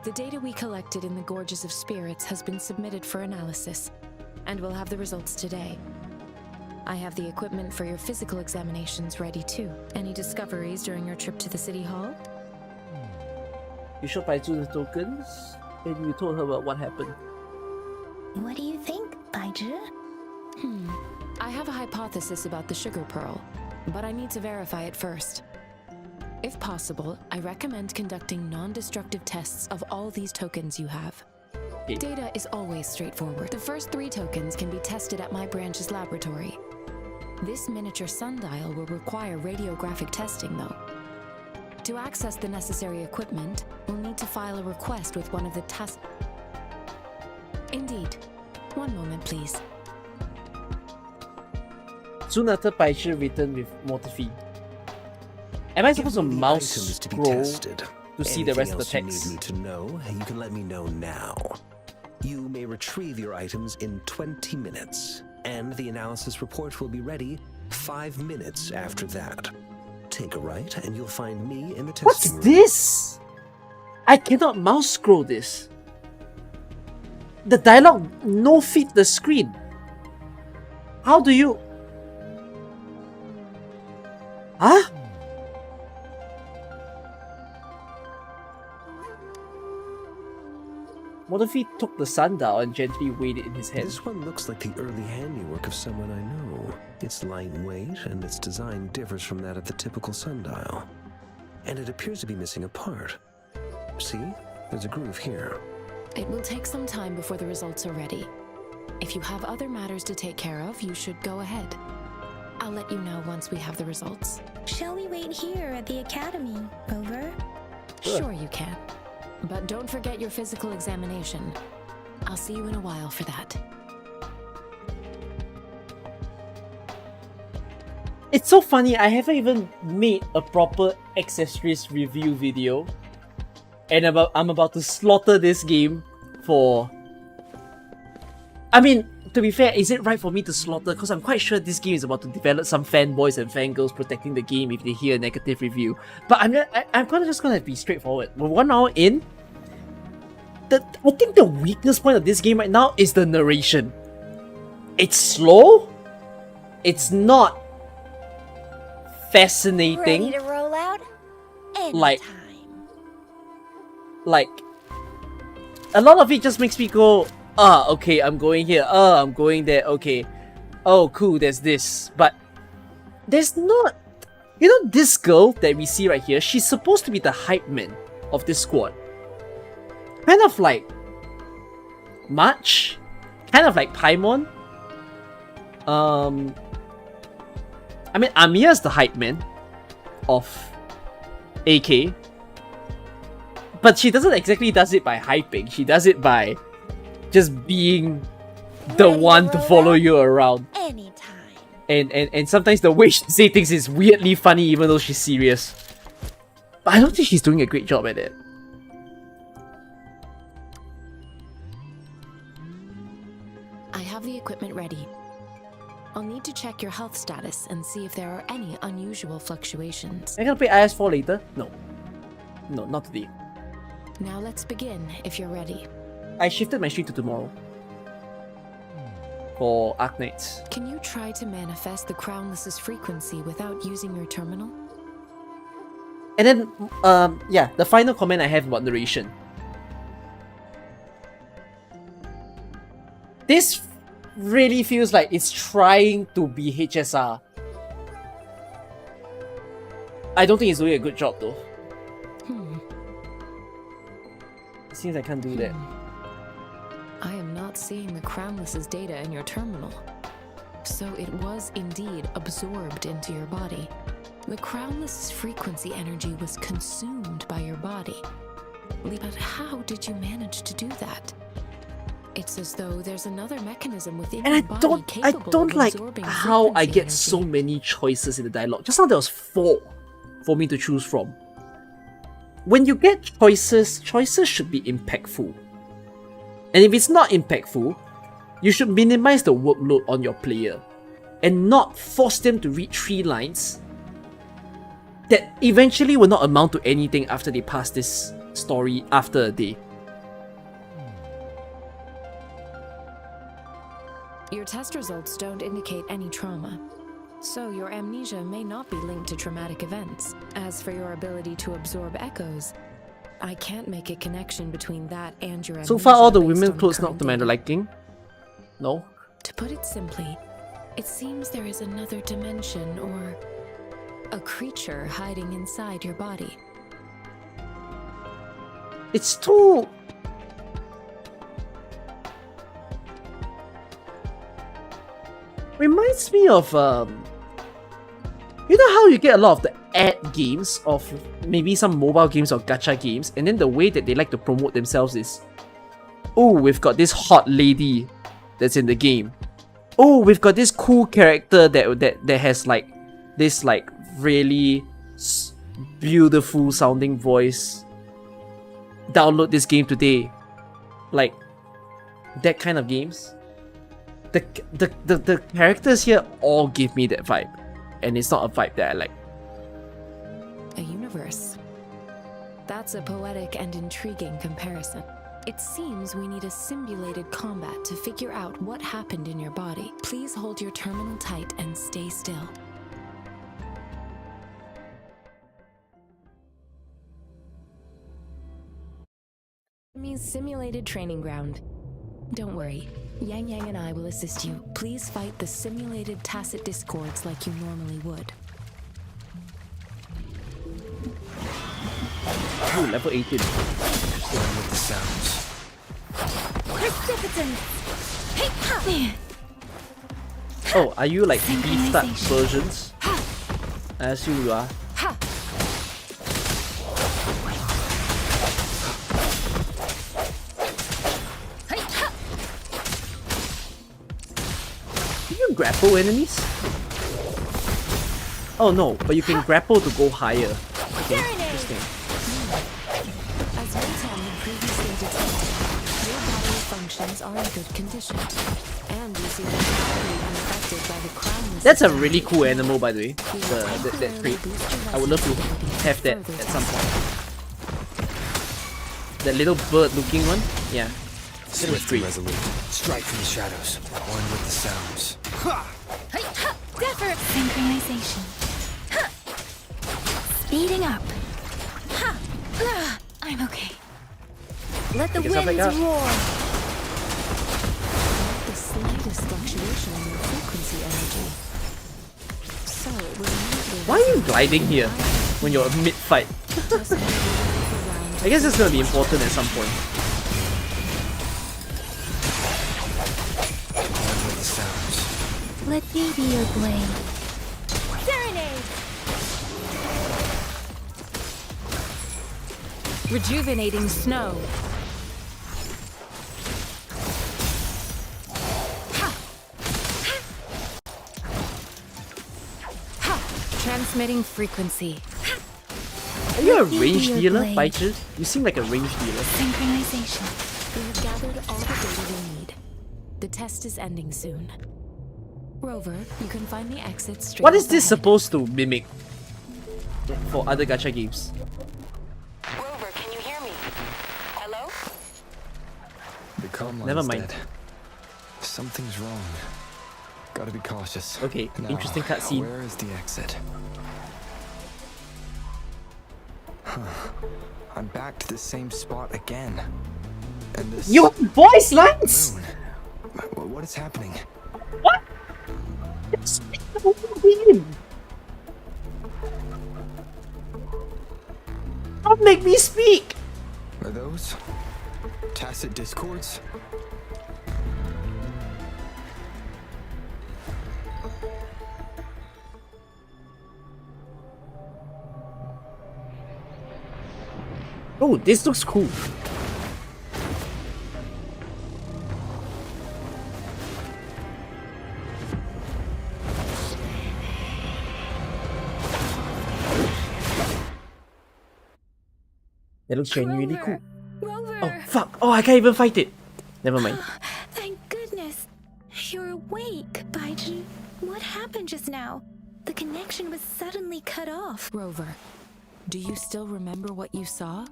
The data we collected in the Gorges of Spirits has been submitted for analysis, and we'll have the results today. I have the equipment for your physical examinations ready too. Any discoveries during your trip to the City Hall? You showed Baizu the tokens, and you told her about what happened. What do you think, Baizu? I have a hypothesis about the sugar pearl, but I need to verify it first. If possible, I recommend conducting non-destructive tests of all these tokens you have. Okay. Data is always straightforward. The first 3 tokens can be tested at my branch's laboratory. This miniature sundial will require radiographic testing, though. To access the necessary equipment, we'll need to file a request with one of the task... Indeed. One moment, please. Soon after Baizu returned with Mortifi. Am I supposed to Give me the mouse items to be scroll tested. to see the rest of the Anything text? else you need me to know, you can let me know now. You may retrieve your items in 20 minutes, and the analysis report will be ready 5 minutes after that. Take a right, and you'll find me in the What's testing room. this? I cannot mouse scroll this. The dialogue no fit the screen. How do you... Huh? Mortifi took the sundial and gently weighed it in his hand. This one looks like the early handiwork of someone I know. It's lightweight, and its design differs from that of the typical sundial. And it appears to be missing a part. See? There's a groove here. It will take some time before the results are ready. If you have other matters to take care of, you should go ahead. I'll let you know once we have the results. Shall we wait here at the academy, Rover? Sure you can. But don't forget your physical examination. I'll see you in a while for that. It's so funny, I haven't even made a proper accessories review video. And I'm about to slaughter this game for... I mean, to be fair, is it right for me to slaughter? Because I'm quite sure this game is about to develop some fanboys and fangirls protecting the game if they hear a negative review. But I'm just gonna be straightforward. We're 1 hour in. I think the weakest point of this game right now is the narration. It's slow. It's not fascinating. Ready to roll out? Like- Anytime. Like, a lot of it just makes me go, okay, I'm going here, I'm going there, okay. Oh, cool, there's this. But there's not... You know this girl that we see right here, she's supposed to be the hype man of this squad. Kind of like March, kind of like Paimon. I mean, Amiya's the hype man of AK. But she doesn't exactly does it by hyping. She does it by just being the Ready to one to roll follow out? you around. Anytime. And sometimes the way she say things is weirdly funny even though she's serious. But I don't think she's doing a great job at it. I have the equipment ready. I'll need to check your health status and see if there are any unusual fluctuations. Am I gonna play IS4 later? No. No, not today. Now let's begin, if you're ready. I shifted my stream to tomorrow. For Arknights. Can you try to manifest the Crownless's frequency without using your terminal? And then, yeah, the final comment I have about narration. This really feels like it's trying to be HSR. I don't think it's doing a good job though. It seems I can't do that. I am not seeing the Crownless's data in your terminal. So it was indeed absorbed into your body. The Crownless's frequency energy was consumed by your body. But how did you manage to do that? It's as though there's another mechanism within And your body I capable don't of like absorbing how I frequency get energy. so many choices in the dialogue. Just now there was 4 for me to choose from. When you get choices should be impactful. And if it's not impactful, you should minimize the workload on your player and not force them to read 3 lines that eventually will not amount to anything after they pass this story after a day. Your test results don't indicate any trauma, so your amnesia may not be linked to traumatic events. As for your ability to absorb echoes, I can't make a connection between that and your amnesia. So far all the based women on clothes current not to my data. liking. No. To put it simply, it seems there is another dimension or a creature hiding inside your body. It's too... Reminds me of you know how you get a lot of the ad games of maybe some mobile games or gacha games, and then the way that they like to promote themselves is, oh, we've got this hot lady that's in the game. Oh, we've got this cool character that has like this like really beautiful sounding voice. Download this game today. Like that kind of games. The characters here all give me that vibe, and it's not a vibe that I like. A universe. That's a poetic and intriguing comparison. It seems we need a simulated combat to figure out what happened in your body. Please hold your terminal tight and stay still. Enemy's simulated training ground. Don't worry, Yang Yang and I will assist you. Please fight the simulated tacit discords like you normally would. Ooh, level 18. One with the sounds. Precipitance! Hey, ha! Oh, are you like beefed up versions? I assume you are. Can you grapple enemies? Oh no, but you can grapple to go higher. Okay, interesting. As Wuthering had previously detected, your bodily functions are in good condition, and you seem entirely unaffected by the Crownless. That's a really cool animal, by the way. That trait. I would love to have that at some point. That little bird-looking one. Yeah. Swift and resolute. Strike from the shadows. One with the sounds. Deferent synchronization. Speeding up. I'm okay. Let the Pick yourself winds back up. roar. The slightest fluctuation in your frequency energy. So it was immediately Why are you gliding here when you're mid-fight? just moving around. I guess it's gonna be important at some point. One with the sounds. Let me be your blade. Serenade! Rejuvenating snow. Transmitting frequency. Are you a Let me ranged be your healer, blade. Baichu? You seem like a ranged healer. Synchronization. We have gathered all the data we need. The test is ending soon. Rover, you can find the exit straight What is up this ahead. supposed to mimic for other gacha games? Rover, can you hear me? Hello? The comm line's Never mind. dead. Something's wrong. Gotta be cautious. Okay, Now, interesting cutscene. Where is the exit? Huh. I'm back to the same spot again. And this Your voice lines! moon. What is happening? What? It's the whole game! Don't make me speak! Are those tacit discords? Oh, this looks cool. It looks genuinely cool. Rover! Oh, fuck. Oh, I can't even fight it. Never mind. Thank goodness. You're awake, Baijin. What happened just now? The connection was suddenly cut off. Rover, do you still remember what you saw?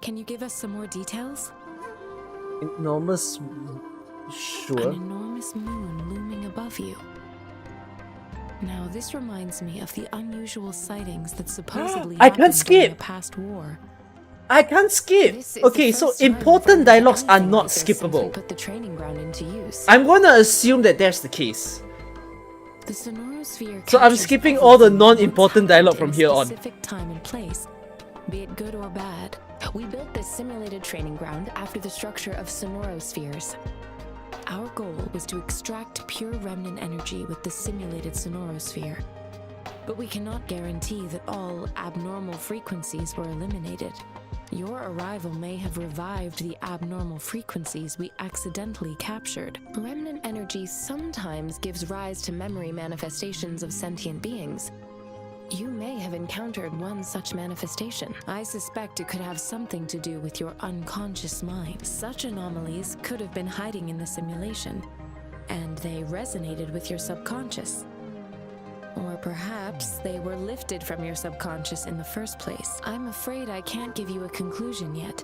Can you give us some more details? Enormous. Sure. An enormous moon looming above you. Now, this reminds me of the unusual sightings that supposedly I can't happened during skip. a past war. I can't skip. This is Okay, the so first time important we've done dialogues are anything not like this since we skippable. put the training ground into use. I'm gonna assume that that's the case. The sonorosphere So I'm captures skipping all the everything non-important that's dialogue happened from in here a on. specific time and place, be it good or bad. We built this simulated training ground after the structure of sonorospheres. Our goal was to extract pure remnant energy with the simulated sonorosphere. But we cannot guarantee that all abnormal frequencies were eliminated. Your arrival may have revived the abnormal frequencies we accidentally captured. Remnant energy sometimes gives rise to memory manifestations of sentient beings. You may have encountered one such manifestation. I suspect it could have something to do with your unconscious mind. Such anomalies could have been hiding in the simulation, and they resonated with your subconscious. Or perhaps they were lifted from your subconscious in the first place. I'm afraid I can't give you a conclusion yet.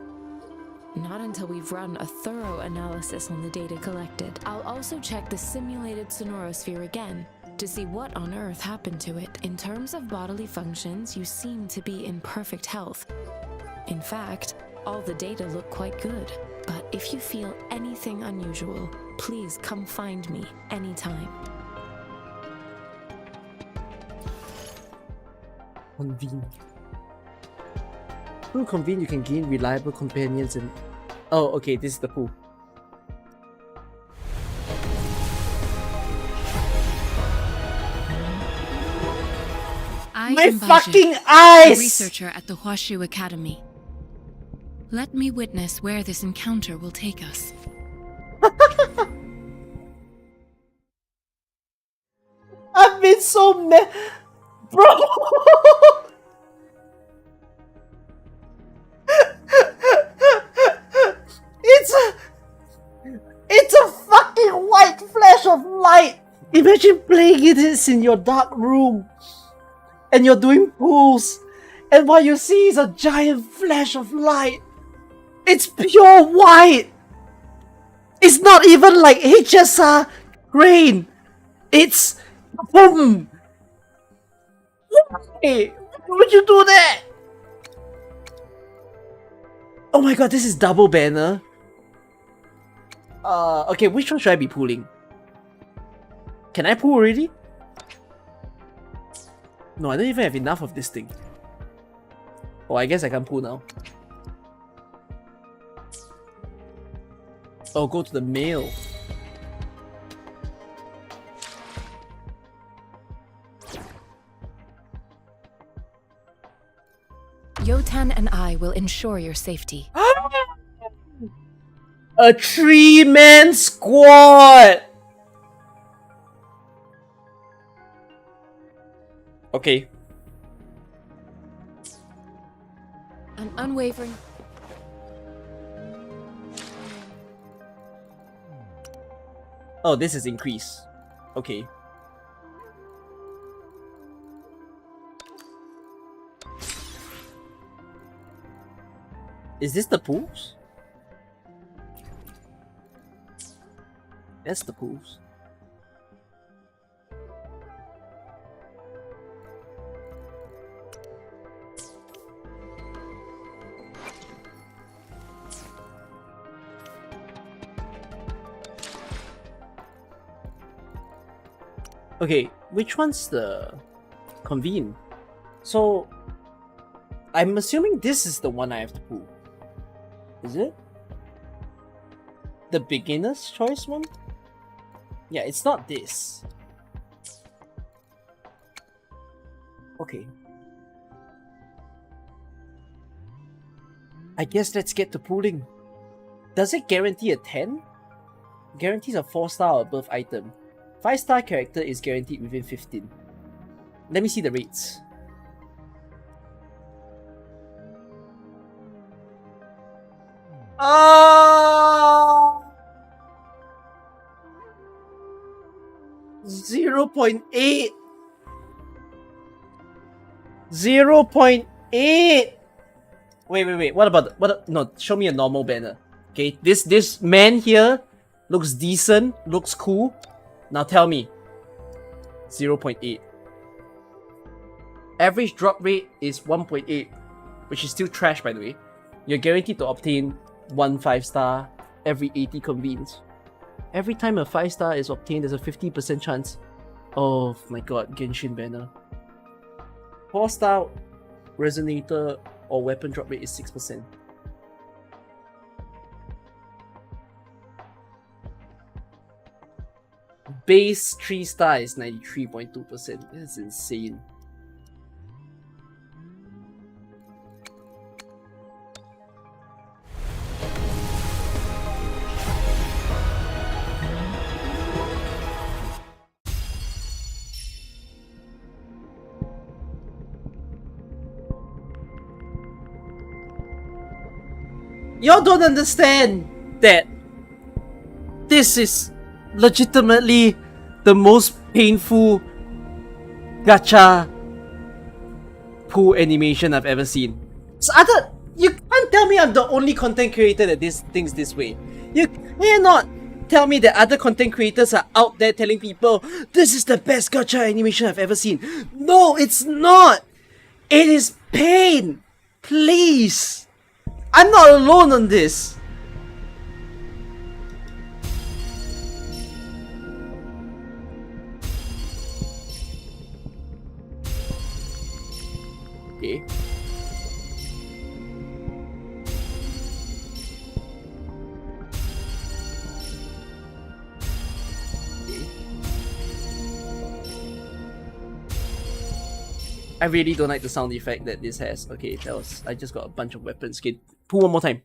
Not until we've run a thorough analysis on the data collected. I'll also check the simulated sonorosphere again to see what on earth happened to it. In terms of bodily functions, you seem to be in perfect health. In fact, all the data look quite good. But if you feel anything unusual, please come find me anytime. Convene. Through convene, you can gain reliable companions and... Oh, okay, this is the pool. My fucking eyes! Researcher at the Huashu Academy. Let me witness where this encounter will take us. I've been so mad, bro. It's a fucking white flash of light. Imagine playing this in your dark room, and you're doing pulls, and what you see is a giant flash of light. It's pure white. It's not even like HSR grain. It's boom. Why? Why would you do that? Oh my god, this is double banner. Okay, which one should I be pulling? Can I pull already? No, I don't even have enough of this thing. Oh, I guess I can pull now. Oh, go to the mail. Yotan and I will ensure your safety. A 3-man squad! Okay. An unwavering... Oh, this is increase. Okay. Is this the pools? That's the pools. Okay, which one's the convene? So, I'm assuming this is the one I have to pull. Is it? The beginner's choice one? Yeah, it's not this. Okay. I guess let's get to pooling. Does it guarantee a 10? Guarantees a 4-star or above item. 5-star character is guaranteed within 15. Let me see the rates. Oh! 0.8. 0.8. Wait. What about no? Show me a normal banner. Okay, this man here looks decent, looks cool. Now tell me. 0.8. Average drop rate is 1.8, which is still trash, by the way. You're guaranteed to obtain 1 5-star every 80 convenes. Every time a 5-star is obtained, there's a 50% chance. Oh my god, Genshin banner. 4-star resonator or weapon drop rate is 6%. Base 3-star is 93.2%. This is insane. Y'all don't understand that this is legitimately the most painful gacha pool animation I've ever seen. So you can't tell me I'm the only content creator that thinks this way. You cannot tell me that other content creators are out there telling people this is the best gacha animation I've ever seen. No, it's not. It is pain. Please. I'm not alone on this. Okay. I really don't like the sound effect that this has. Okay, I just got a bunch of weapons. Okay, pull one more time.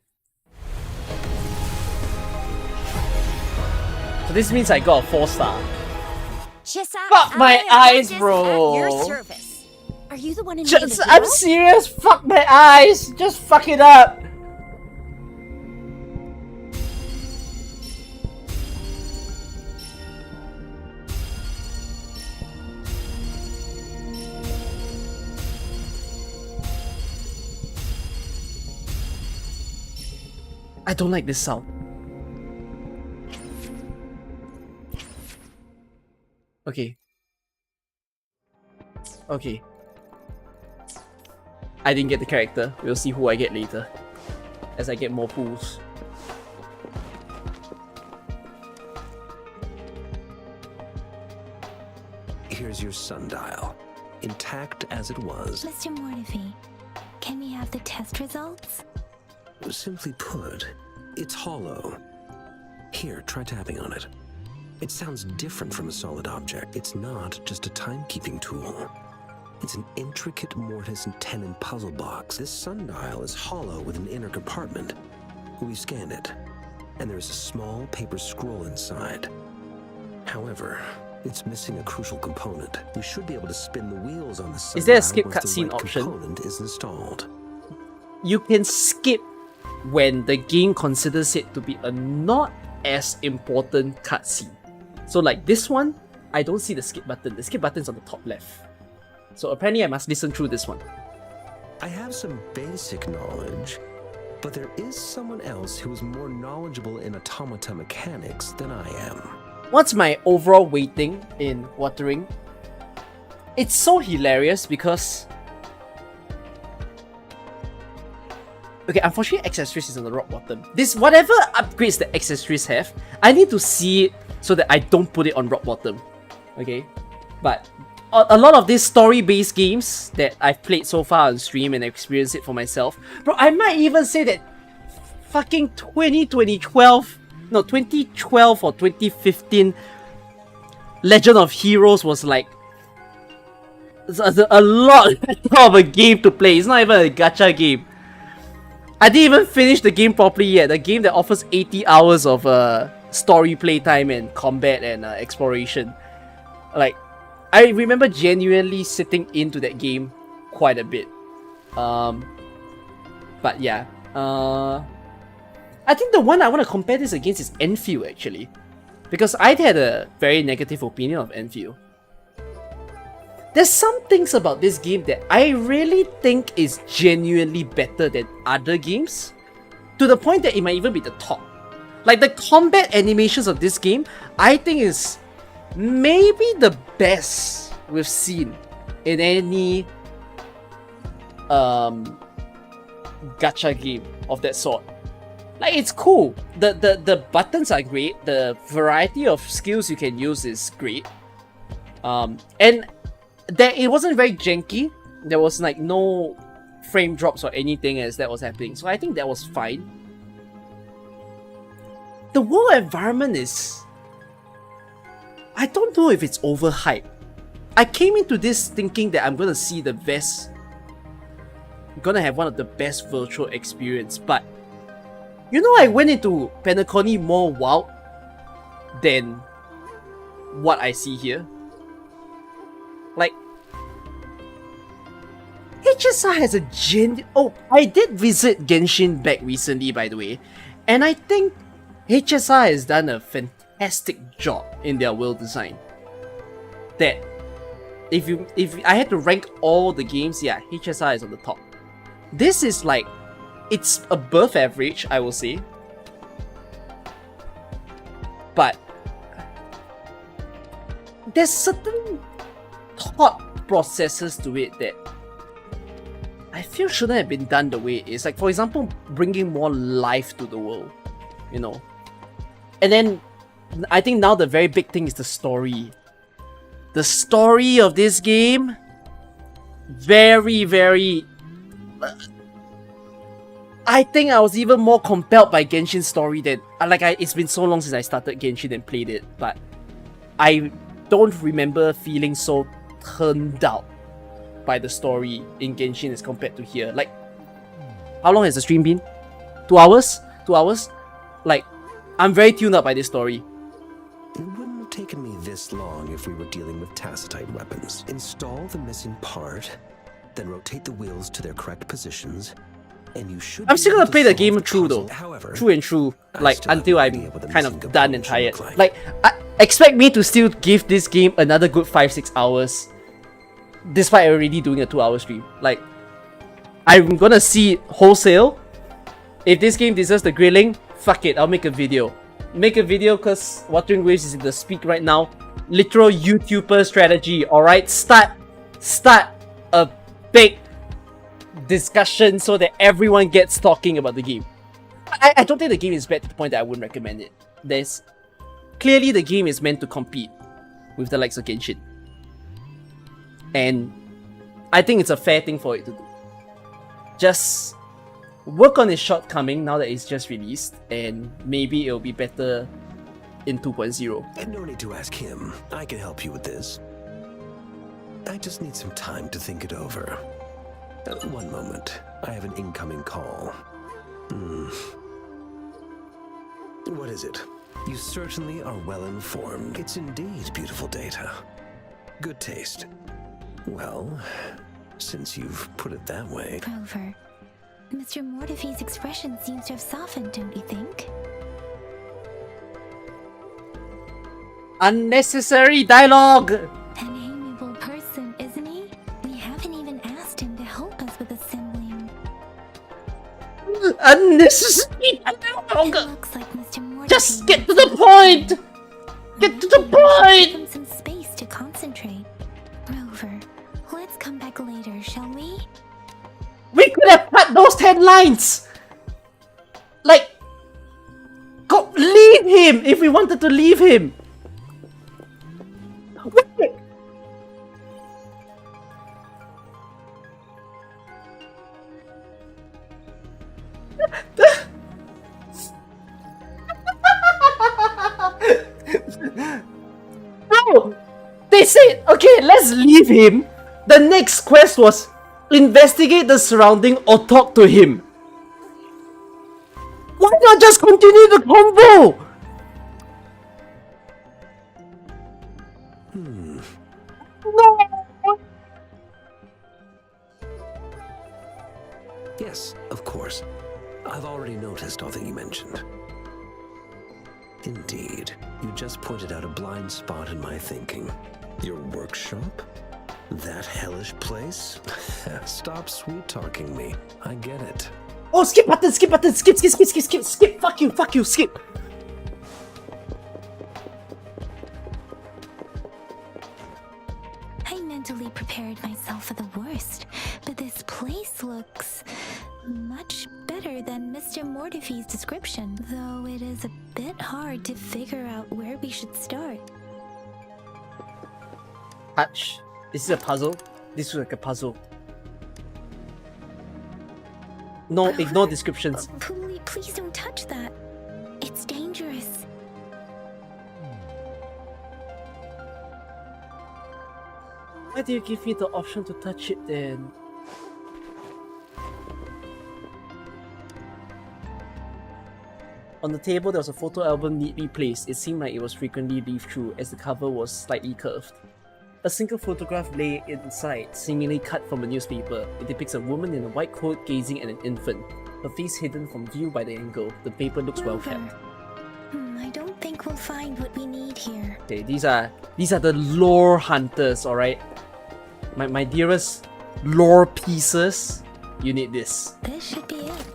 So this means I got a 4-star. Fuck my eyes, bro. At your service. Are you the one in I'm serious. Fuck my eyes. Just fuck it up. I don't like this sound. Okay. Okay. I didn't get the character. We'll see who I get later. As I get more pools. Here's your sundial. Intact as it was. Mr. Mortefi, can we have the test results? Simply put, it's hollow. Here, try tapping on it. It sounds different from a solid object. It's not just a timekeeping tool. It's an intricate mortise and tenon puzzle box. This sundial is hollow with an inner compartment. We scanned it, and there is a small paper scroll inside. However, it's missing a crucial component. We should be able to spin the wheels on the sundial. Is there a skip once the cutscene right option? component is installed. You can skip when the game considers it to be a not as important cutscene. So like this one, I don't see the skip button. The skip button's on the top left. So apparently I must listen through this one. I have some basic knowledge, but there is someone else who is more knowledgeable in automata mechanics than I am. What's my overall weighting in Wuthering? It's so hilarious because... Okay, unfortunately accessories is on the rock bottom. This, whatever upgrades the accessories have, I need to see it so that I don't put it on rock bottom. Okay? But a lot of these story-based games that I've played so far on stream and experienced it for myself, bro, I might even say that fucking 2012 or 2015 Legend of Heroes was like a lot of a game to play. It's not even a gacha game. I didn't even finish the game properly yet. The game that offers 80 hours of story playtime and combat and exploration. Like, I remember genuinely sitting into that game quite a bit. But yeah. I think the one I want to compare this against is Enfield actually. Because I had a very negative opinion of Enfield. There's some things about this game that I really think is genuinely better than other games. To the point that it might even be the top. Like the combat animations of this game, I think is maybe the best we've seen in any gacha game of that sort. Like, it's cool. The buttons are great. The variety of skills you can use is great. And that it wasn't very janky. There was like no frame drops or anything as that was happening. So I think that was fine. The world environment is... I don't know if it's overhyped. I came into this thinking that I'm gonna see the best... I'm gonna have one of the best virtual experience, but... You know, I went into Penacony more wowed than what I see here. Like... HSR has a Oh, I did visit Genshin back recently, by the way. And I think HSR has done a fantastic job in their world design. That if I had to rank all the games, yeah, HSR is on the top. This is like, it's above average, I will say. But there's certain thought processes to it that I feel shouldn't have been done the way it is. Like, for example, bringing more life to the world, you know. And then, I think now the very big thing is the story. The story of this game, very, very... I think I was even more compelled by Genshin's story than... it's been so long since I started Genshin and played it, but I don't remember feeling so turned out by the story in Genshin as compared to here. Like, how long has the stream been? 2 hours? 2 hours? Like, I'm very tuned up by this story. It wouldn't have taken me this long if we were dealing with Tacitite weapons. Install the missing part, then rotate the wheels to their correct positions, and you should... I'm still gonna play the game through though. True and true. Like, until I'm kind of done and tired. Like, expect me to still give this game another good 5-6 hours. Despite already doing a 2-hour stream. Like, I'm gonna see wholesale. If this game deserves the grilling, fuck it, I'll make a video. Make a video because Wuthering Waves is in the speak right now. Literal YouTuber strategy, alright? Start a big discussion so that everyone gets talking about the game. I don't think the game is bad to the point that I wouldn't recommend it. Clearly the game is meant to compete with the likes of Genshin. And I think it's a fair thing for it to do. Just work on its shortcoming now that it's just released, and maybe it'll be better in 2.0. And no need to ask him. I can help you with this. I just need some time to think it over. One moment. I have an incoming call. What is it? You certainly are well informed. It's indeed beautiful data. Good taste. Well, since you've put it that way... Rover, Mr. Mortefi's expression seems to have softened, don't you think? Unnecessary dialogue! An amiable person, isn't he? We haven't even asked him to help us with assembling. Unnecessary dialogue! It looks like Mr. Mortefi... Just get to the point! Get to the point! Give him some space to concentrate. Rover, let's come back later, shall we? We could have cut those 10 lines! Like, go leave him if we wanted to leave him! Wait. No! They said, okay, let's leave him. The next quest was investigate the surrounding or talk to him. Why not just continue the convo? No. Yes, of course. I've already noticed all that you mentioned. Indeed, you just pointed out a blind spot in my thinking. Your workshop? That hellish place? Stop sweet-talking me. I get it. Oh, skip button, skip, fuck you, skip. I mentally prepared myself for the worst, but this place looks much better than Mr. Mortify's description, though it is a bit hard to figure out where we should start. Hutch, this is a puzzle. This is like a puzzle. No, ignore descriptions. Please don't touch that. It's dangerous. Why do you give me the option to touch it then? On the table, there was a photo album neatly placed. It seemed like it was frequently leafed through, as the cover was slightly curved. A single photograph lay inside, seemingly cut from a newspaper. It depicts a woman in a white coat gazing at an infant, her face hidden from view by the angle. The paper looks well kept. I don't think we'll find what we need here. Okay, these are the lore hunters, alright? My dearest lore pieces, you need this. This should be it.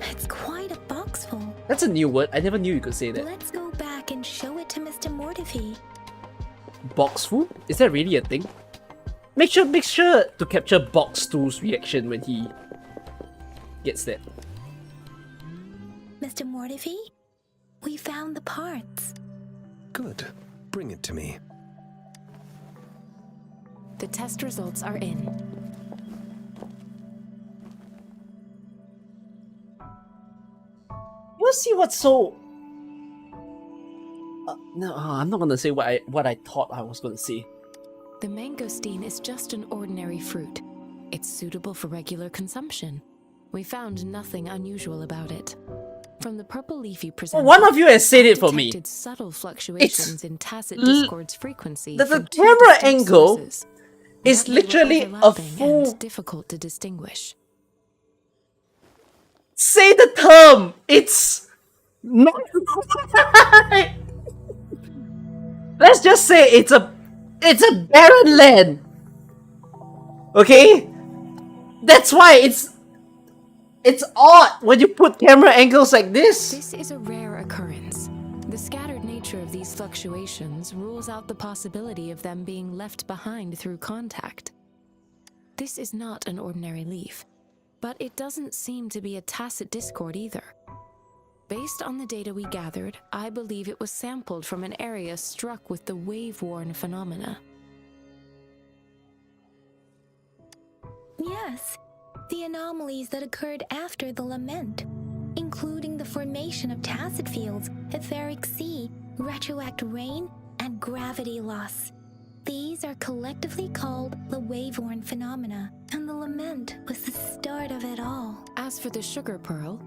It's quite a box full. That's a new word. I never knew you could say that. Let's go back and show it to Mr. Mortify. Boxful? Is that really a thing? Make sure to capture Box2's reaction when he gets that. Mr. Mortify, we found the parts. Good. Bring it to me. The test results are in. You'll see what's so... no, I'm not gonna say what I thought I was gonna say. The mangosteen is just an ordinary fruit. It's suitable for regular consumption. We found nothing unusual about it. From the purple leafy presented, one of you has said it for me. detected subtle fluctuations in tacit discord's frequency. The from two camera distinct angle sources, is but they were literally a overlapping full... and difficult to distinguish. Say the term! It's... not... Let's just say it's a barren land. Okay? That's why it's odd when you put camera angles like this. This is a rare occurrence. The scattered nature of these fluctuations rules out the possibility of them being left behind through contact. This is not an ordinary leaf, but it doesn't seem to be a tacit discord either. Based on the data we gathered, I believe it was sampled from an area struck with the wave-worn phenomena. Yes, the anomalies that occurred after the lament, including the formation of tacit fields, etheric sea, retroact rain, and gravity loss. These are collectively called the wave-worn phenomena, and the lament was the start of it all. As for the sugar pearl,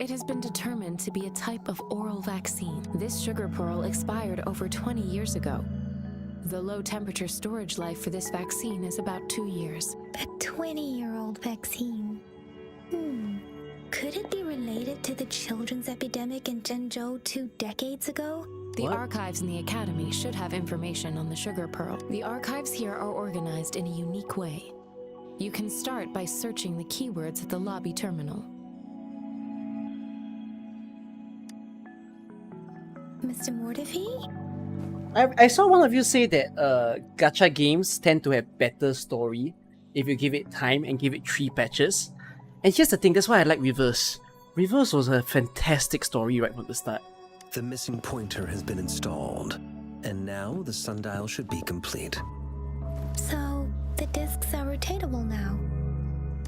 it has been determined to be a type of oral vaccine. This sugar pearl expired over 20 years ago. The low-temperature storage life for this vaccine is about 2 years. A 20-year-old vaccine. Could it be related to the children's epidemic in Jinzhou 2 decades ago? The archives in the Academy should have information on the sugar pearl. The archives here are organized in a unique way. You can start by searching the keywords at the lobby terminal. Mr. Mortify? I saw one of you say that gacha games tend to have better story if you give it time and give it 3 patches. And here's the thing, that's why I like Reverse. Reverse was a fantastic story right from the start. The missing pointer has been installed, and now the sundial should be complete. So, the discs are rotatable now?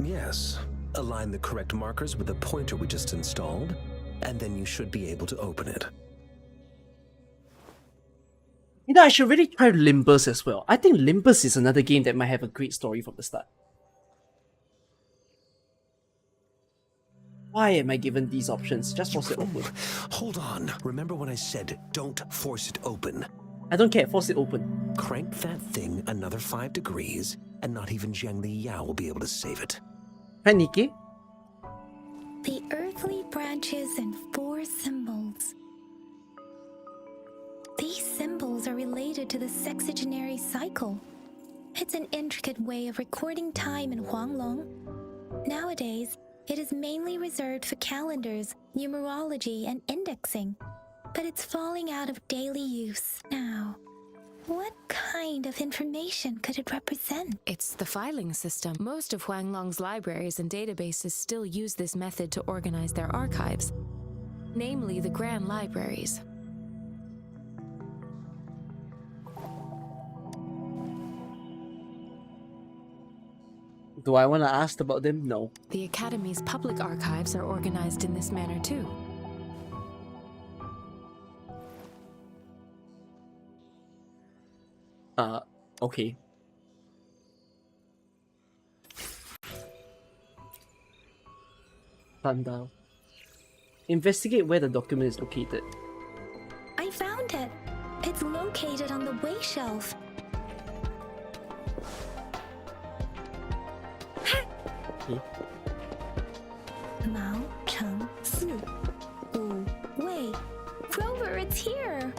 Yes. Align the correct markers with the pointer we just installed, and then you should be able to open it. You know, I should really try Limbus as well. I think Limbus is another game that might have a great story from the start. Why am I given these options? Just force it open. Hold on. Remember when I said don't force it open? I don't care, force it open. Crank that thing another 5 degrees, and not even Zhang Li Yao will be able to save it. Hi, Nikki. The earthly branches and 4 symbols. These symbols are related to the sexagenary cycle. It's an intricate way of recording time in Huanglong. Nowadays, it is mainly reserved for calendars, numerology, and indexing, but it's falling out of daily use now. What kind of information could it represent? It's the filing system. Most of Huanglong's libraries and databases still use this method to organize their archives, namely the Grand Libraries. Do I want to ask about them? No. The Academy's public archives are organized in this manner too. Okay. Sundial. Investigate where the document is located. I found it. It's located on the way shelf. Okay. Mao Cheng Si Wu Wei. Rover, it's here.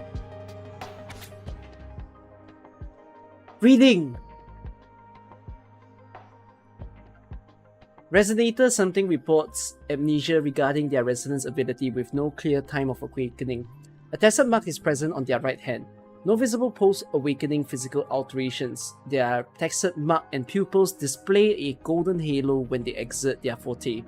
Reading! Resonator something reports amnesia regarding their resonance ability with no clear time of awakening. A tested mark is present on their right hand. No visible post-awakening physical alterations. Their textured mark and pupils display a golden halo when they exert their forte.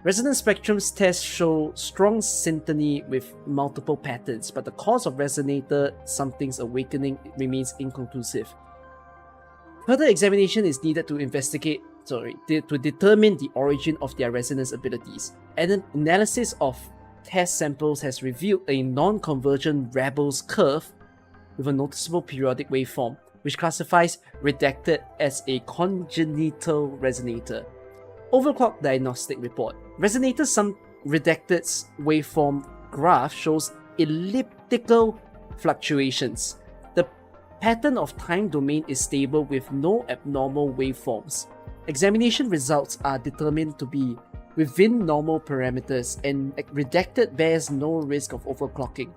Resonance spectrum's tests show strong syntony with multiple patterns, but the cause of resonator something's awakening remains inconclusive. Further examination is needed to to determine the origin of their resonance abilities. An analysis of test samples has revealed a non-convergent Rebel's curve with a noticeable periodic waveform, which classifies redacted as a congenital resonator. Overclock diagnostic report. Resonator some redacted's waveform graph shows elliptical fluctuations. The pattern of time domain is stable with no abnormal waveforms. Examination results are determined to be within normal parameters, and redacted bears no risk of overclocking.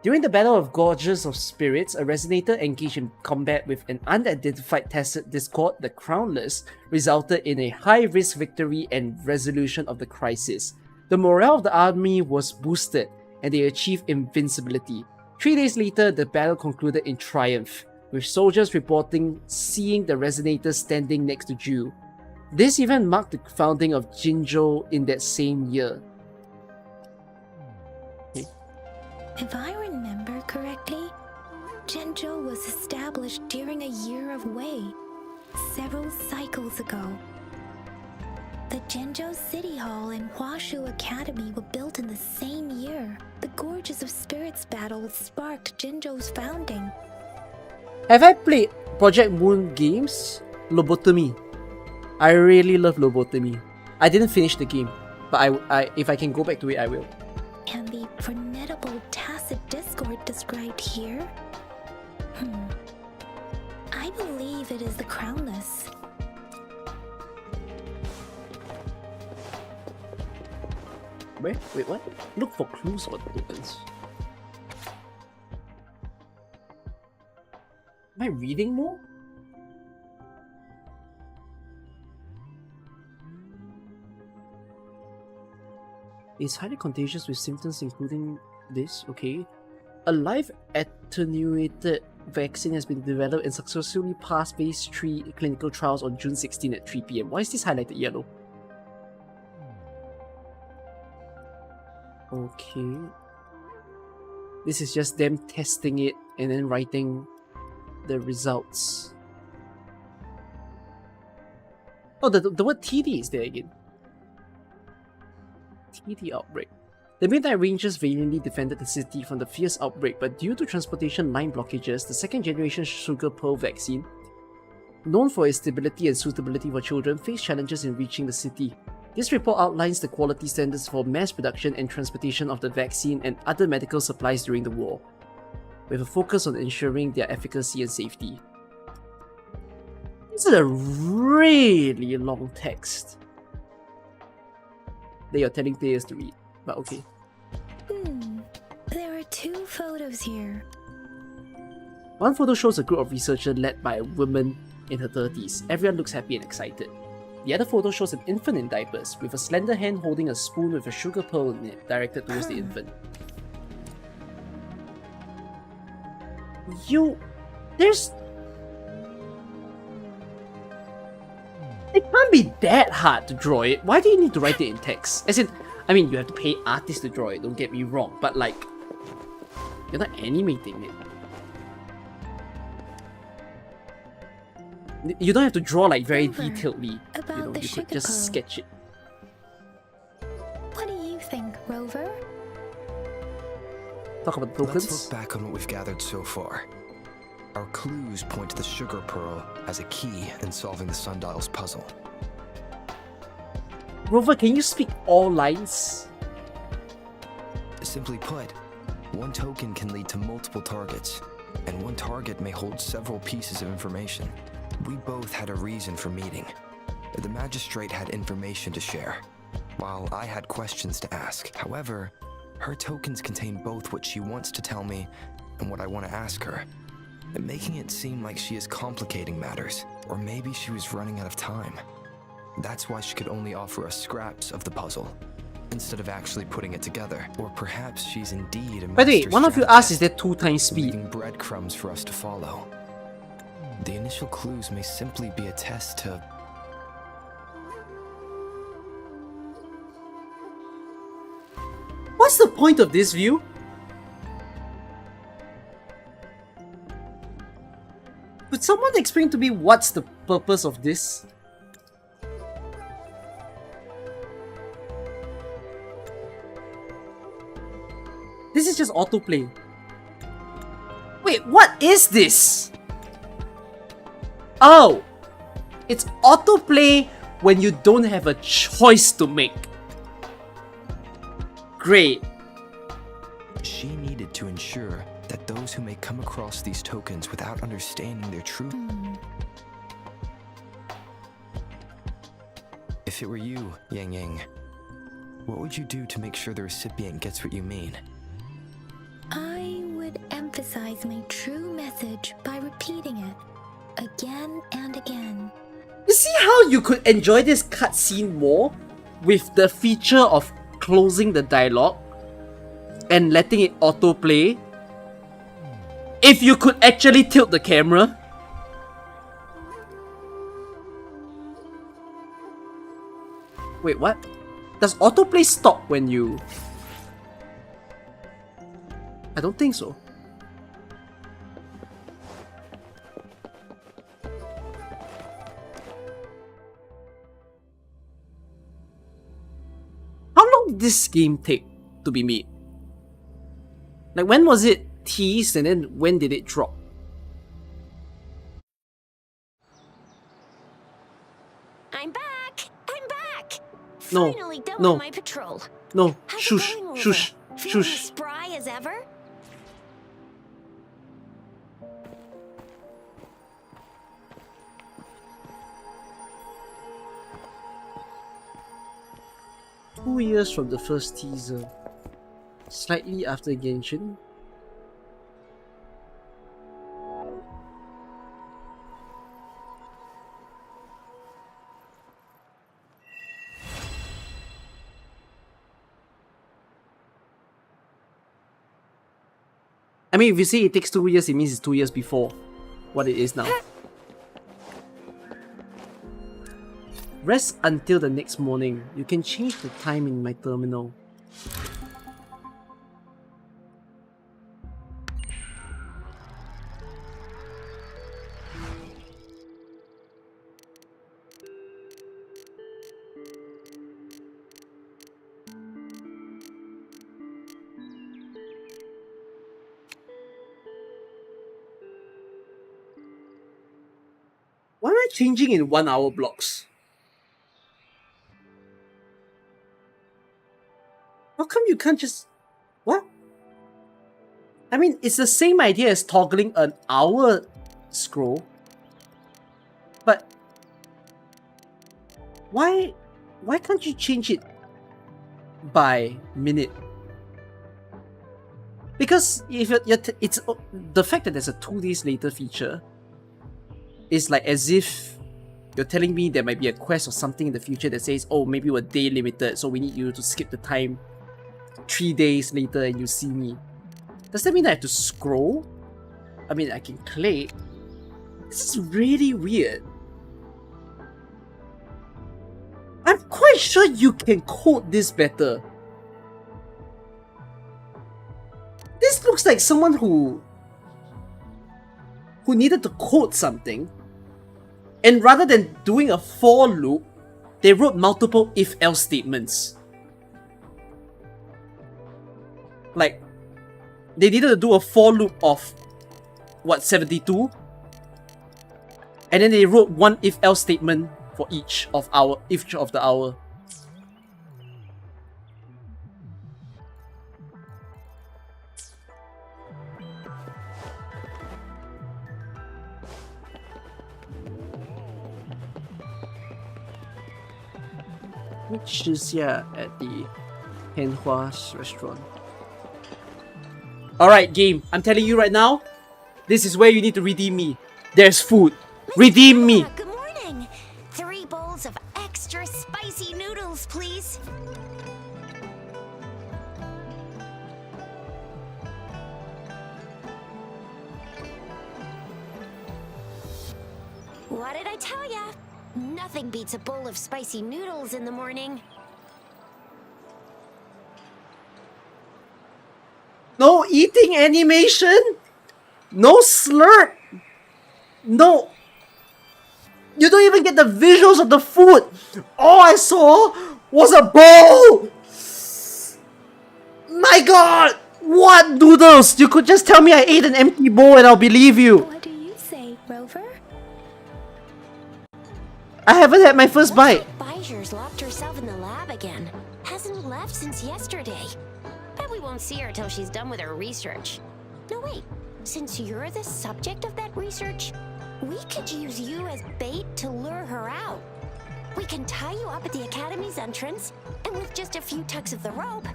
During the Battle of Gorges of Spirits, a resonator engaged in combat with an unidentified tested discord, the Crownless, resulted in a high-risk victory and resolution of the crisis. The morale of the army was boosted, and they achieved invincibility. 3 days later, the battle concluded in triumph, with soldiers reporting seeing the resonator standing next to Ju. This event marked the founding of Jinzhou in that same year. If I remember correctly, Jinzhou was established during a year of Wei, several cycles ago. The Jinzhou City Hall and Huashu Academy were built in the same year. The Gorges of Spirits battle sparked Jinzhou's founding. Have I played Project Moon games? Lobotomy. I really love Lobotomy. I didn't finish the game, but I if I can go back to it, I will. And the formidable tacit discord described here? I believe it is the Crownless. Where? Wait, what? Look for clues or tokens. Am I reading more? It's highly contagious with symptoms including this, okay. A live attenuated vaccine has been developed and successfully passed phase 3 clinical trials on June 16 at 3 PM. Why is this highlighted yellow? Okay. This is just them testing it and then writing the results. Oh, the word TD is there again. TD outbreak. The Midnight Rangers valiantly defended the city from the fierce outbreak, but due to transportation line blockages, the second-generation sugar pearl vaccine, known for its stability and suitability for children, faced challenges in reaching the city. This report outlines the quality standards for mass production and transportation of the vaccine and other medical supplies during the war, with a focus on ensuring their efficacy and safety. This is a really long text that you're telling players to read, but okay. There are 2 photos here. One photo shows a group of researchers led by a woman in her 30s. Everyone looks happy and excited. The other photo shows an infant in diapers, with a slender hand holding a spoon with a sugar pearl in it, directed towards the infant. It can't be that hard to draw it. Why do you need to write it in text? As in, I mean, you have to pay artists to draw it, don't get me wrong, but like, you're not animating it. You don't have to draw like very detailedly. You could just sketch it. What do you think, Rover? Talk about the tokens. Let's look back on what we've gathered so far. Our clues point to the sugar pearl as a key in solving the sundial's puzzle. Rover, can you speak all lines? Simply put, one token can lead to multiple targets, and one target may hold several pieces of information. We both had a reason for meeting. The Magistrate had information to share, while I had questions to ask. However, her tokens contain both what she wants to tell me and what I want to ask her, making it seem like she is complicating matters, or maybe she was running out of time. That's why she could only offer us scraps of the puzzle, instead of actually putting it together. Or perhaps she's indeed a master By the way, one of you asked, is there 2 times speed? leaving breadcrumbs for us to follow. The initial clues may simply be a test to... What's the point of this view? Could someone explain to me what's the purpose of this? This is just autoplay. Wait, what is this? Oh! It's autoplay when you don't have a choice to make. Great. She needed to ensure that those who may come across these tokens without understanding their true... If it were you, Yang Yang, what would you do to make sure the recipient gets what you mean? I would emphasize my true message by repeating it again and again. You see how you could enjoy this cutscene more with the feature of closing the dialogue and letting it autoplay? If you could actually tilt the camera. Wait, what? Does autoplay stop when you... I don't think so. How long did this game take to be made? Like, when was it teased and then when did it drop? I'm back! I'm back! No, Finally done no. with my patrol. No, How's it shush, going, Rover? shush, Feeling shush. as spry as ever? Two years from the first teaser. Slightly after Genshin. I mean, if you say it takes 2 years, it means it's 2 years before what it is now. Rest until the next morning. You can change the time in my terminal. they changing in 1 hour blocks? How come you can't just... What? I mean, it's the same idea as toggling an hour scroll. But... Why can't you change it by minute? Because if it's the fact that there's a 2 days later feature is like as if you're telling me there might be a quest or something in the future that says, oh, maybe we're day limited, so we need you to skip the time 3 days later and you see me. Does that mean I have to scroll? I mean, I can click. This is really weird. I'm quite sure you can code this better. This looks like someone who needed to code something, and rather than doing a for loop, they wrote multiple if-else statements. Like, they needed to do a for loop of, what, 72? And then they wrote one if-else statement for each of the hour. Which is, yeah, at the Henhua's restaurant. Alright, game. I'm telling you right now, this is where you need to redeem me. There's food. Redeem me. Good morning. 3 bowls of extra spicy noodles, please. What did I tell ya? Nothing beats a bowl of spicy noodles in the morning. No eating animation? No slurp? No. You don't even get the visuals of the food. All I saw was a bowl. My god. What noodles? You could just tell me I ate an empty bowl and I'll believe you. What do you say, Rover? I haven't had my first bite. Baijer's locked herself in the lab again. Hasn't left since yesterday. Bet we won't see her till she's done with her research. No, wait. Since you're the subject of that research, we could use you as bait to lure her out. We can tie you up at the Academy's entrance, and with just a few tugs of the rope,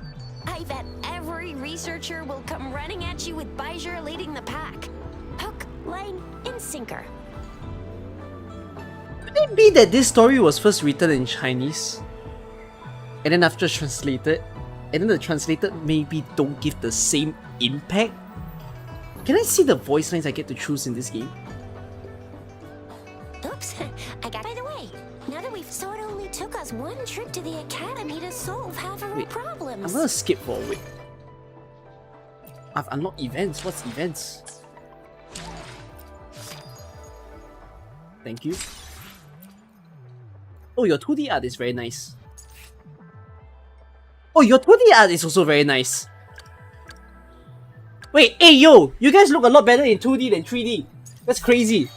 I bet every researcher will come running at you with Baijer leading the pack. Hook, line, and sinker. Could it be that this story was first written in Chinese, and then after translated, and then the translated maybe don't give the same impact? Can I see the voice lines I get to choose in this game? Oops, I got. By the way, now that we've so it only took us 1 trip to the Academy to solve half of our problems. I'm gonna skip for a week. I've unlocked events. What's events? Thank you. Oh, your 2D art is very nice. Oh, your 2D art is also very nice. Wait, hey yo! You guys look a lot better in 2D than 3D. That's crazy.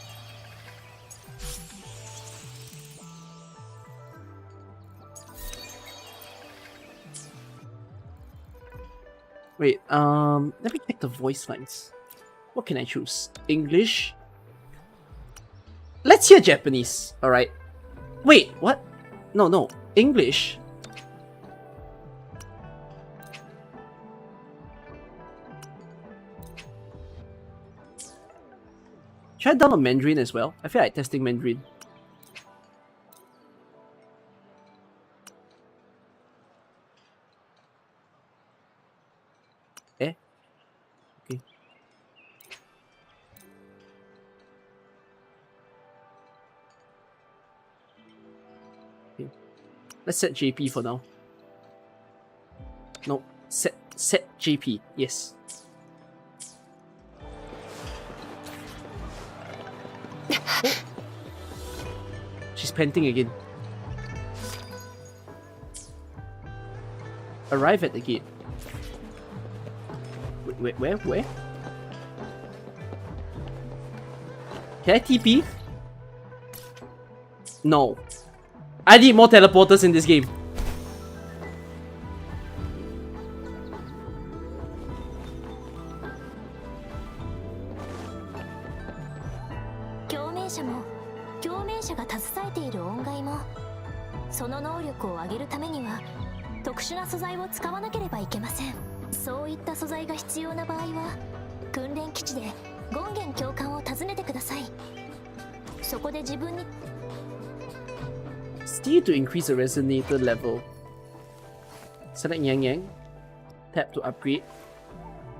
Wait, let me check the voice lines. What can I choose? English? Let's hear Japanese, alright? Wait, what? No, English? Should I download Mandarin as well? I feel like testing Mandarin. Eh? Okay. Okay. Let's set JP for now. No, set JP. Yes. Oh. She's panting again. Arrive at the gate. Wait, where? Can I TP? No. I need more teleporters in this game. Steer to increase the resonator level. Select Yang Yang. Tap to upgrade.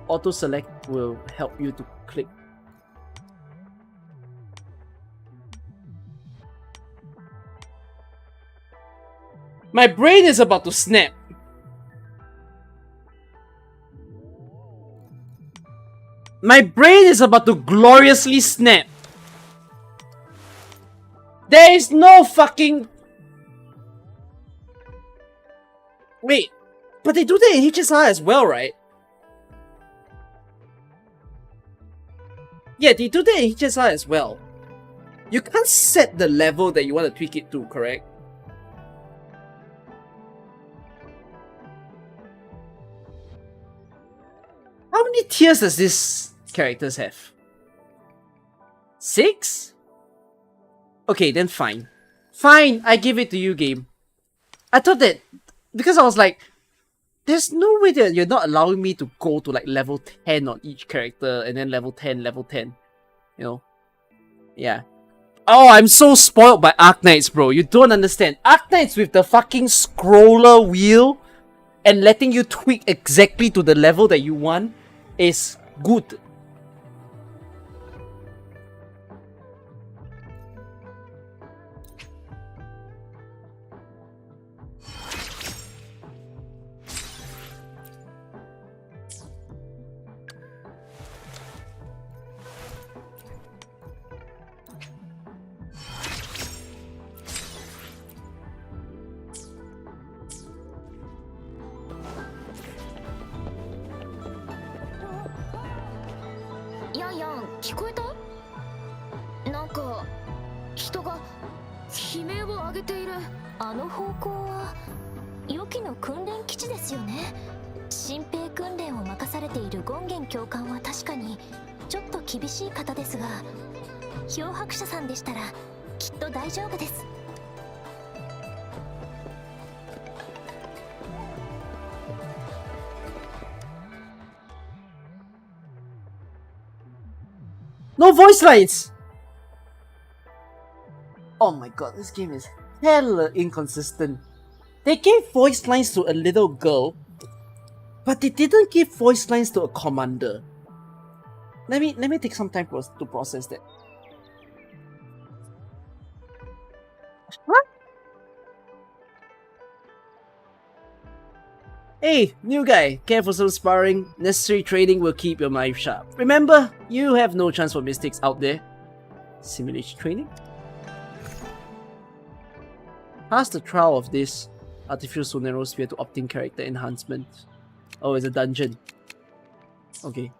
Auto select will help you to click. My brain is about to snap. My brain is about to gloriously snap. There is no fucking... Wait, but they do that in HSR as well, right? Yeah, they do that in HSR as well. You can't set the level that you want to tweak it to, correct? How many tiers does this characters have? 6? Okay, then fine. Fine, I give it to you, game. I thought that... Because I was like... There's no way that you're not allowing me to go to like level 10 on each character and then level 10, level 10. You know? Yeah. Oh, I'm so spoiled by Arknights, bro. You don't understand. Arknights with the fucking scroller wheel and letting you tweak exactly to the level that you want is good. No voice lines! Oh my god, this game is hella inconsistent. They gave voice lines to a little girl, but they didn't give voice lines to a commander. Let me take some time to process that. What? Hey, new guy, care for some sparring? Necessary training will keep your mind sharp. Remember, you have no chance for mistakes out there. Simulation training? Pass the trial of this artificial sonarosphere to obtain character enhancement. Oh, it's a dungeon. Okay.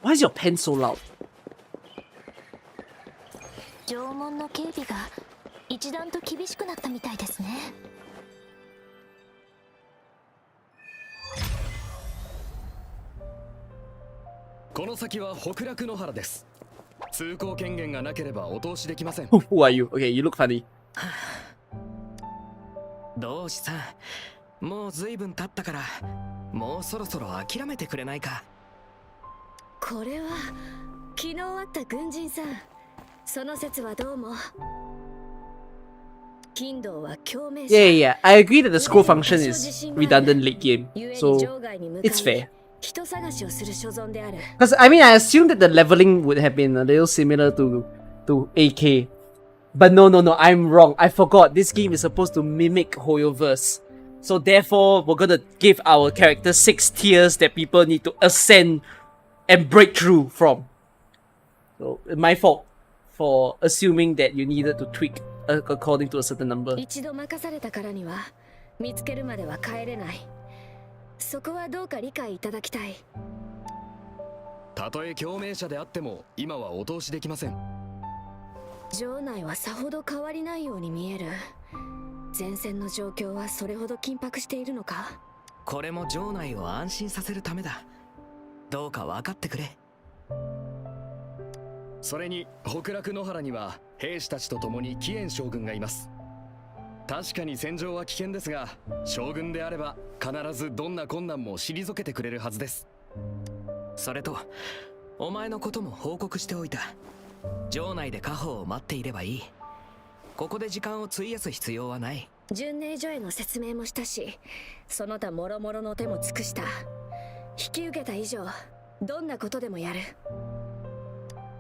Why is your pen so loud? 縄文の警備が一段と厳しくなったみたいですね。この先は北楽野原です。通行権限がなければお通しできません。Who are you? Okay, you look funny. 同志さん、もう随分経ったから、もうそろそろ諦めてくれないか。これは昨日会った軍人さん。その説はどうも。金道は共鳴者。Yeah, I agree that the scroll function is redundant late game, so it's fair. Because I mean, I assumed that the leveling would have been a little similar to AK. But no, I'm wrong. I forgot. This game is supposed to mimic Hoyoverse. So therefore, we're gonna give our character 6 tiers that people need to ascend and break through from. So, my fault for assuming that you needed to tweak according to a certain number. 一度任されたからには見つけるまでは帰れない。そこはどうか理解いただきたい。たとえ共鳴者であっても今はお通しできません。城内はさほど変わりないように見える。前線の状況はそれほど緊迫しているのか？これも城内を安心させるためだ。どうか分かってくれ。それに北楽野原には兵士たちと共に紀元将軍がいます。確かに戦場は危険ですが、将軍であれば必ずどんな困難も退けてくれるはずです。それとお前のことも報告しておいた。城内で家宝を待っていればいい。ここで時間を費やす必要はない。巡礼所への説明もしたし、その他諸々の手も尽くした。引き受けた以上どんなことでもやる。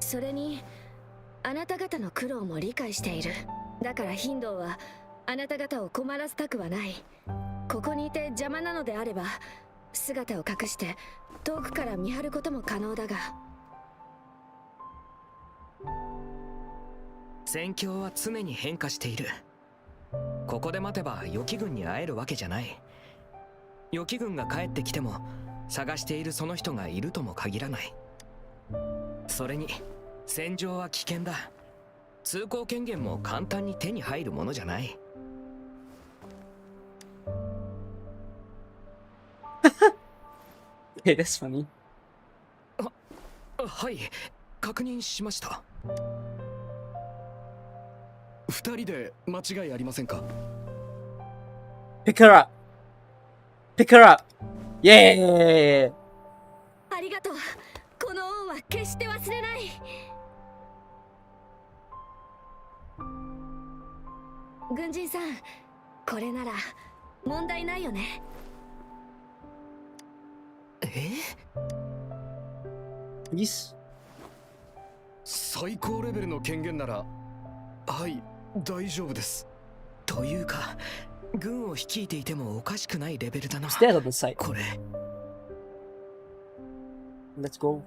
それにあなた方の苦労も理解している。だからヒンドーはあなた方を困らせたくはない。ここにいて邪魔なのであれば姿を隠して遠くから見張ることも可能だが。戦況は常に変化している。ここで待てば予期軍に会えるわけじゃない。予期軍が帰ってきても探しているその人がいるとも限らない。それに戦場は危険だ。通行権限も簡単に手に入るものじゃない。Hey, that's funny. はい、確認しました。二人で間違いありませんか？ Pick her up. Pick her up. Yeah. ありがとう。この恩は決して忘れない。軍人さん、これなら問題ないよね。Please? 最高レベルの権限なら、はい、大丈夫です。というか、軍を率いていてもおかしくないレベルだな。Stay out of the sight. これ。Let's go.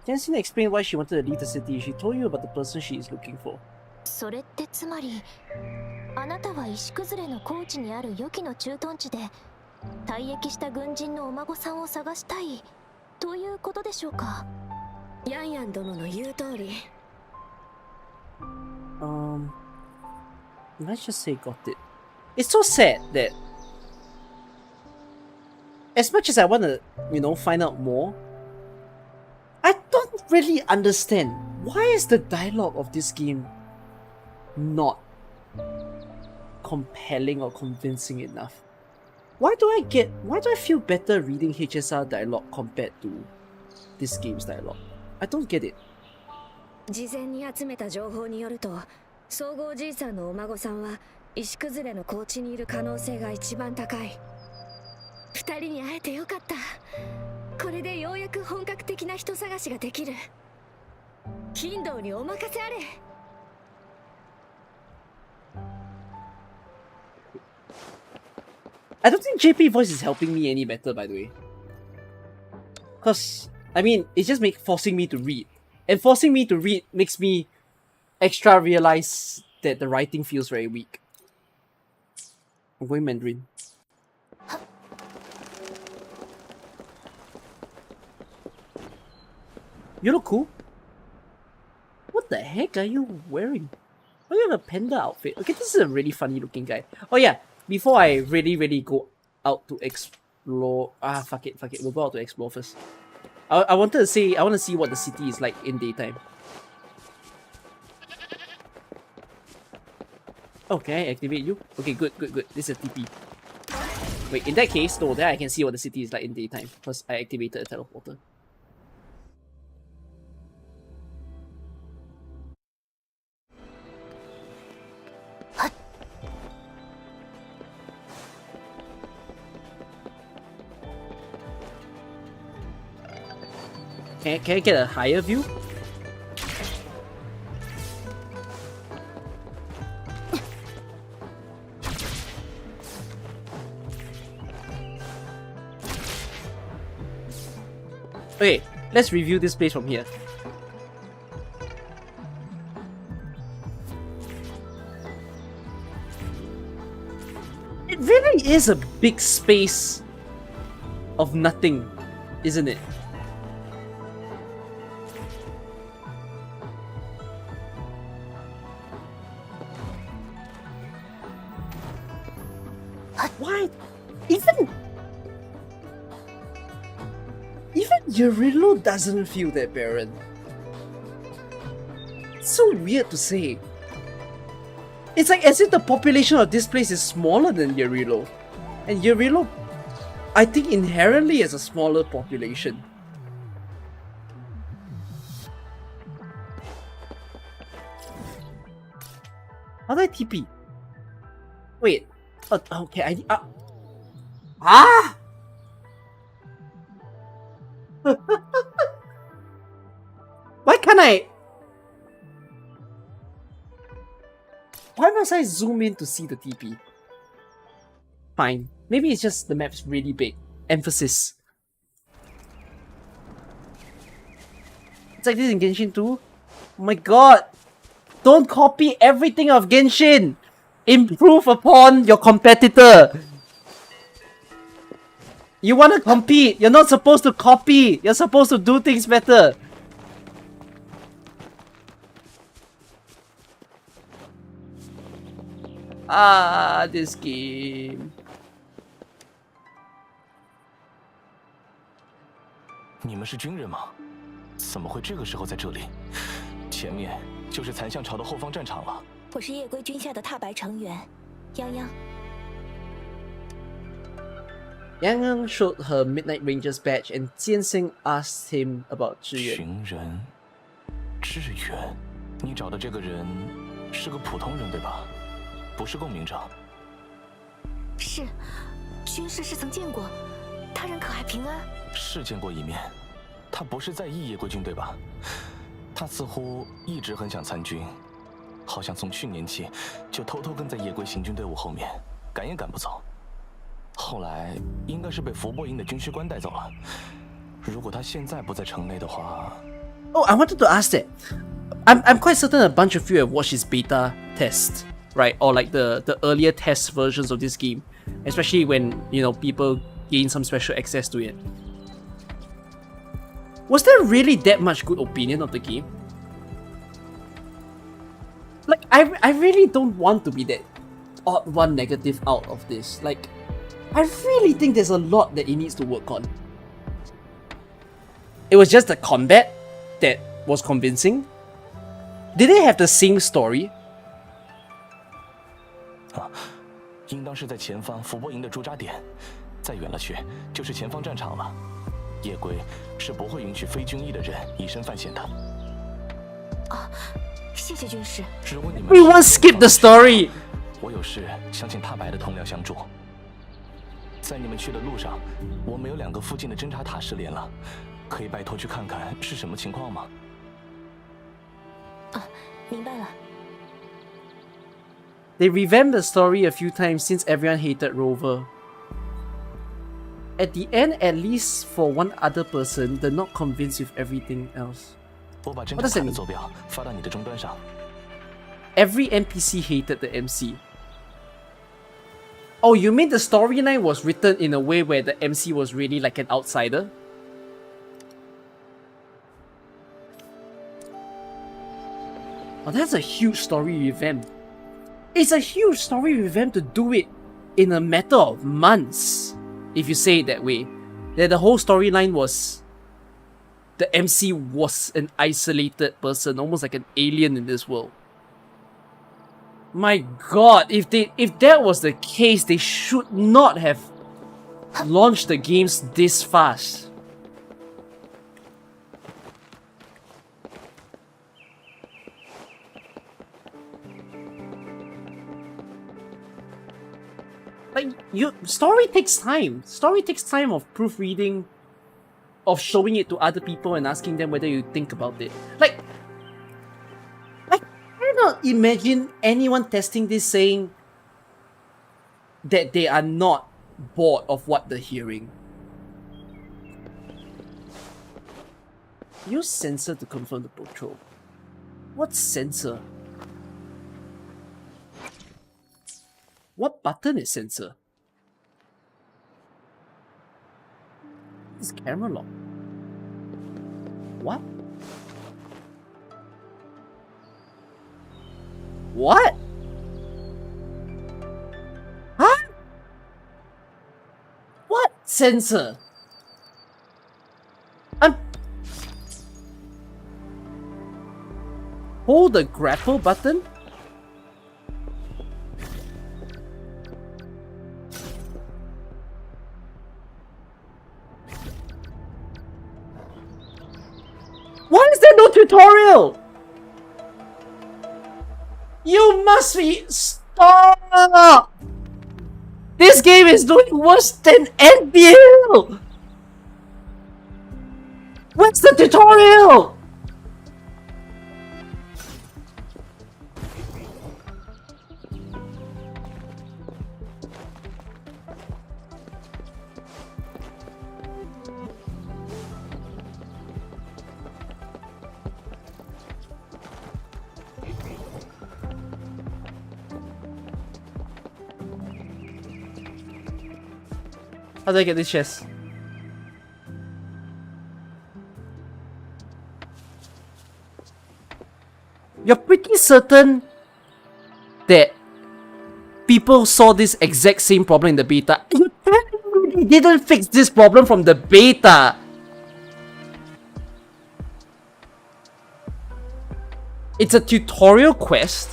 Jensina explained why she wanted to leave the city. She told you about the person she is looking for. それってつまり、あなたは石崩れの高地にある予期の駐屯地で退役した軍人のお孫さんを探したいということでしょうか？ヤンヤン殿の言う通り。Let's just say got it. It's so sad that as much as I want to, find out more, I don't really understand why is the dialogue of this game not compelling or convincing enough. Why do I feel better reading HSR dialogue compared to this game's dialogue? I don't get it. 事前に集めた情報によると、総合じいさんのお孫さんは石崩れの高地にいる可能性が一番高い。二人に会えてよかった。これでようやく本格的な人探しができる。ヒンドーにお任せあれ。I don't think JP voice is helping me any better, by the way. Cause I mean, it's just forcing me to read, and forcing me to read makes me extra realize that the writing feels very weak. I'm going Mandarin. You look cool. What the heck are you wearing? Oh, you have a panda outfit. Okay, this is a really funny looking guy. Oh yeah, before I really go out to explore... fuck it. We'll go out to explore first. I want to see what the city is like in daytime. Oh, can I activate you? Okay, good. This is a TP. Wait, in that case, no, then I can see what the city is like in daytime, because I activated a teleporter. Can I get a higher view? Okay, let's review this place from here. It really is a big space of nothing, isn't it? Why? Even Yurillo doesn't feel that barren. It's so weird to say. It's like as if the population of this place is smaller than Yurillo. And Yurillo, I think inherently has a smaller population. How do I TP? Wait. Okay, Ah! Why can't I? Why must I zoom in to see the TP? Fine. Maybe it's just the map's really big. Emphasis. It's like this in Genshin too. Oh my god! Don't copy everything of Genshin! Improve upon your competitor! You wanna compete, you're not supposed to copy! You're supposed to do things better! Ah, this game. 你们是军人吗？怎么会这个时候在这里？前面就是残像朝的后方战场了。我是夜归军下的踏白成员，泱泱。Yang Yang showed her Midnight Rangers badge and Jianxing asked him about 志远。群人，志远，你找的这个人是个普通人对吧？不是共鸣者。是，军师是曾见过，他人可还平安？是见过一面，他不是在意夜归军对吧？他似乎一直很想参军，好像从去年起就偷偷跟在夜归行军队伍后面，赶也赶不走。后来应该是被伏波营的军师官带走了。如果他现在不在城内的话，Oh, I wanted to ask that. I'm quite certain a bunch of you have watched his beta test, right? Or like the earlier test versions of this game, especially when, you know, people gain some special access to it. Was there really that much good opinion of the game? Like, I really don't want to be that odd one negative out of this. Like, I really think there's a lot that it needs to work on. It was just the combat that was convincing. Did they have the same story? 应当是在前方伏波营的驻扎点，再远了去就是前方战场了。夜归是不会允许非军役的人以身犯险的。谢谢军师。如果你们 We won't skip the story. 我有事想请踏白的同僚相助。在你们去的路上，我们有2个附近的侦察塔失联了，可以拜托去看看是什么情况吗？明白了。They revamped the story a few times since everyone hated Rover. At the end, at least for one other person, they're not convinced with everything else. 我把侦察塔的坐标发到你的终端上。Every NPC hated the MC. Oh, you mean the storyline was written in a way where the MC was really like an outsider? Oh, that's a huge story revamp. It's a huge story revamp to do it in a matter of months, if you say it that way. That the whole storyline was the MC was an isolated person, almost like an alien in this world. My god, if that was the case, they should not have launched the games this fast. Like, story takes time. Story takes time of proofreading, of showing it to other people and asking them whether you think about it. Like, I cannot imagine anyone testing this saying that they are not bored of what they're hearing. Use sensor to confirm the patrol. What sensor? What button is sensor? This camera lock. What? What? Huh? What sensor? Hold the grapple button? Why is there no tutorial? You must be... Stop! This game is doing worse than NBL! Where's the tutorial? How do I get this chest? You're pretty certain that people saw this exact same problem in the beta. You definitely didn't fix this problem from the beta. It's a tutorial quest.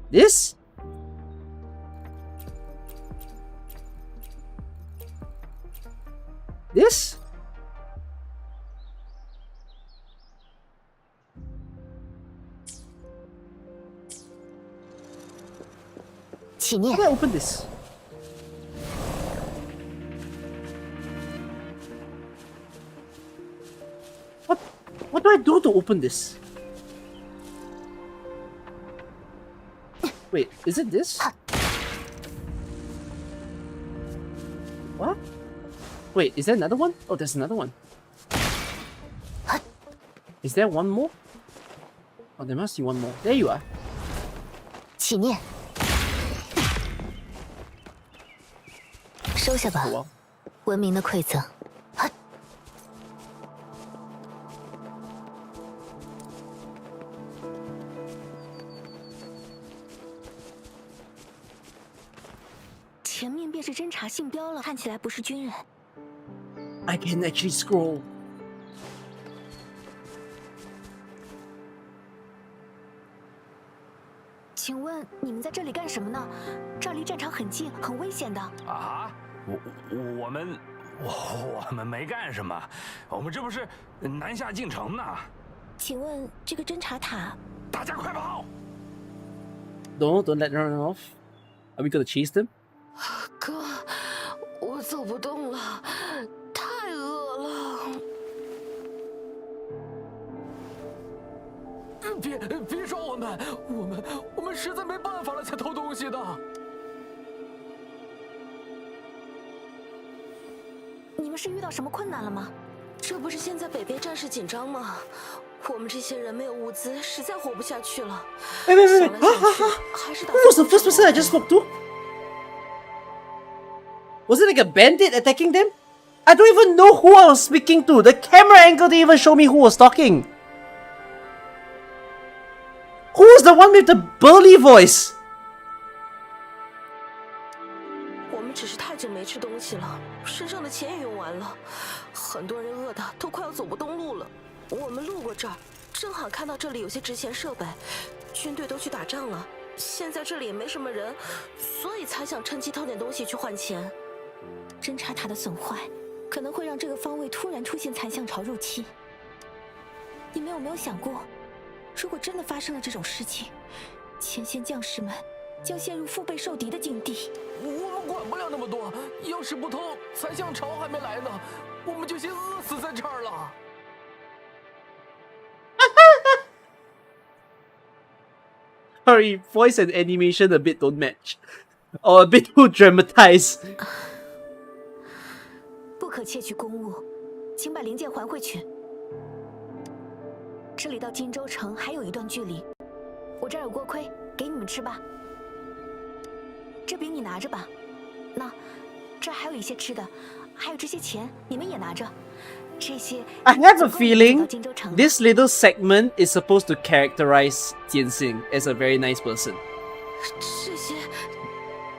This? This? How do I open this? What do I do to open this? Wait, is it this? What? Wait, is there another one? Oh, there's another one. Is there one more? Oh, there must be one more. There you are. 起念，收下吧。文明的馈赠。前面便是侦察信标了，看起来不是军人。I can actually scroll. 请问你们在这里干什么呢？这离战场很近，很危险的。啊，我们没干什么，我们这不是南下进城呢？请问这个侦察塔？大家快跑 No, don't let them run off. Are we gonna chase them? 哥，我走不动了，太饿了。别抓我们，我们实在没办法了才偷东西的。你们是遇到什么困难了吗？这不是现在北边战事紧张吗？我们这些人没有物资，实在活不下去了。Wait. Who was the first person I just spoke to? Was it like a bandit attacking them? I don't even know who I was speaking to. The camera angle didn't even show me who was talking. Who was the one with the burly voice? 我们只是太久没吃东西了，身上的钱也用完了，很多人饿的都快要走不动路了。我们路过这儿，正好看到这里有些值钱设备，军队都去打仗了，现在这里也没什么人，所以才想趁机偷点东西去换钱。侦察塔的损坏可能会让这个方位突然出现残象潮入侵。你们有没有想过，如果真的发生了这种事情，前线将士们将陷入腹背受敌的境地。我们管不了那么多，要是不偷，残象潮还没来呢，我们就先饿死在这儿了。Sorry, voice and animation a bit don't match. Or a bit too dramatized. 不可窃取公物，请把零件还回去。这里到荆州城还有一段距离，我这儿有锅盔，给你们吃吧。这饼你拿着吧。那，这还有一些吃的，还有这些钱，你们也拿着。这些 I have a feeling this little segment is supposed to characterize Jinzhou as a very nice person. 这些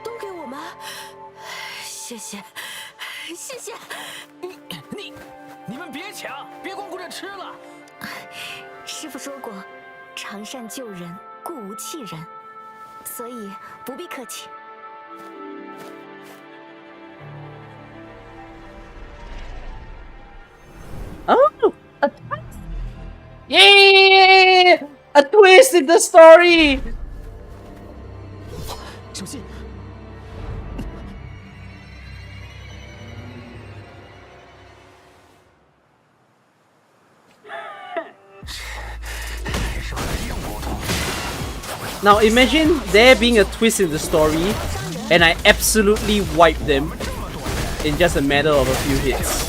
都给我们，谢谢，谢谢。你们别抢，别光顾着吃了。师傅说过，常善救人，故无弃人，所以不必客气。Oh, yay! A twist in the story. 小心！Now imagine there being a twist in the story, and I absolutely wipe them in just a matter of a few hits.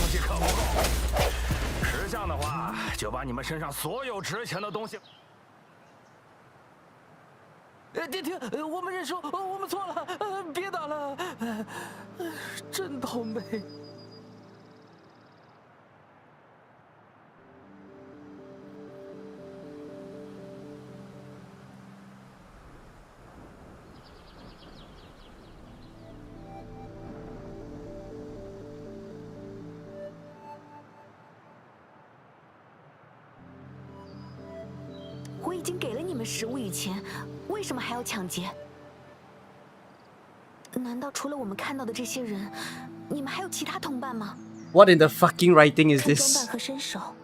识相的话，就把你们身上所有值钱的东西。停！我们认输，我们错了，别打了，真倒霉。我已经给了你们食物与钱，为什么还要抢劫？难道除了我们看到的这些人，你们还有其他同伴吗？ What in the fucking writing is 看装 this? 扮和身手，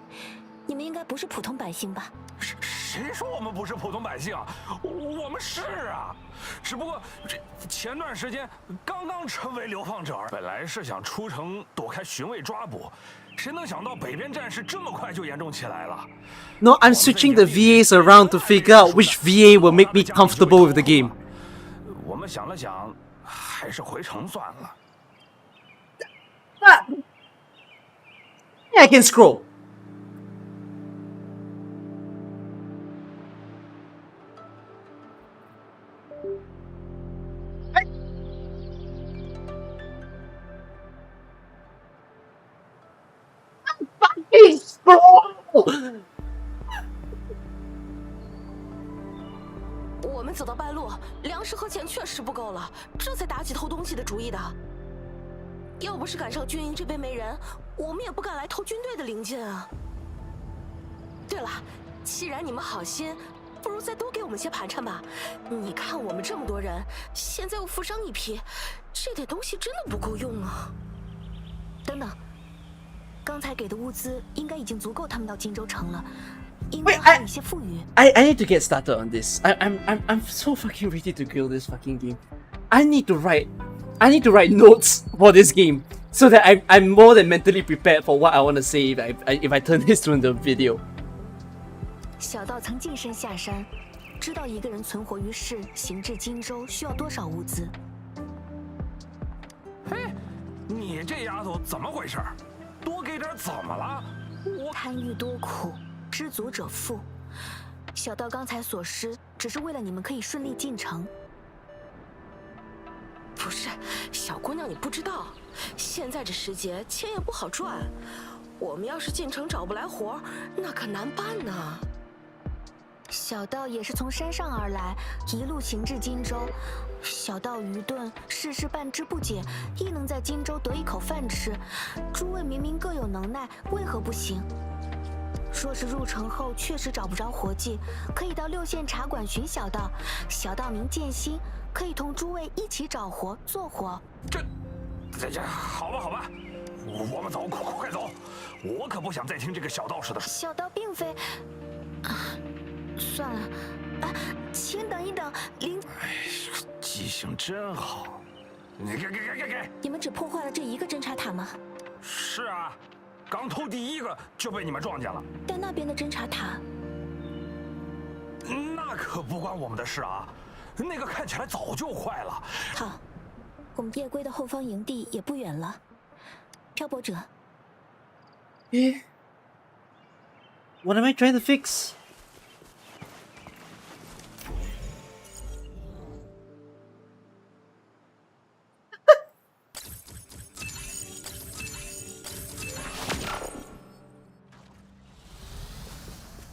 你们应该不是普通百姓吧？谁说我们不是普通百姓？我们是啊，只不过这前段时间刚刚成为流放者，本来是想出城躲开巡卫抓捕，谁能想到北边战事这么快就严重起来了？ No, I'm switching the VAs around to figure out which VA will make me comfortable with the game. 我们想了想，还是回城算了。Yeah, I can scroll. Fucking scroll. 我们走到半路，粮食和钱确实不够了，这才打起偷东西的主意的。要不是赶上军营这边没人，我们也不敢来偷军队的零件啊。对了，既然你们好心，不如再多给我们些盘缠吧。你看我们这么多人，现在又负伤一批，这点东西真的不够用啊。等等，刚才给的物资应该已经足够他们到荆州城了。 Wait, I need to get started on this. I'm so fucking ready to kill this fucking game. I need to write notes for this game so that I'm more than mentally prepared for what I want to say if I turn this into a video. 小道曾近身下山，知道一个人存活于世，行至荆州需要多少物资。嘿，你这丫头怎么回事？多给点怎么了？我贪欲多苦。 知足者富，小道刚才所施，只是为了你们可以顺利进城。不是，小姑娘，你不知道，现在这时节钱也不好赚，我们要是进城找不来活，那可难办呢。小道也是从山上而来，一路行至荆州。小道愚钝，世事半知不解，亦能在荆州得一口饭吃。诸位明明各有能耐，为何不行？ 若是入城后确实找不着活计，可以到6县茶馆寻小道。小道名建新，可以同诸位一起找活做活。这，好吧，我们走，快走！我可不想再听这个小道士的。小道并非……算了，请等一等，林。记性真好。给！你们只破坏了这一个侦察塔吗？是啊。 刚偷第一个就被你们撞见了，但那边的侦察塔，那可不关我们的事啊。那个看起来早就坏了。好，我们夜归的后方营地也不远了。漂泊者，Eh? What am I trying to fix?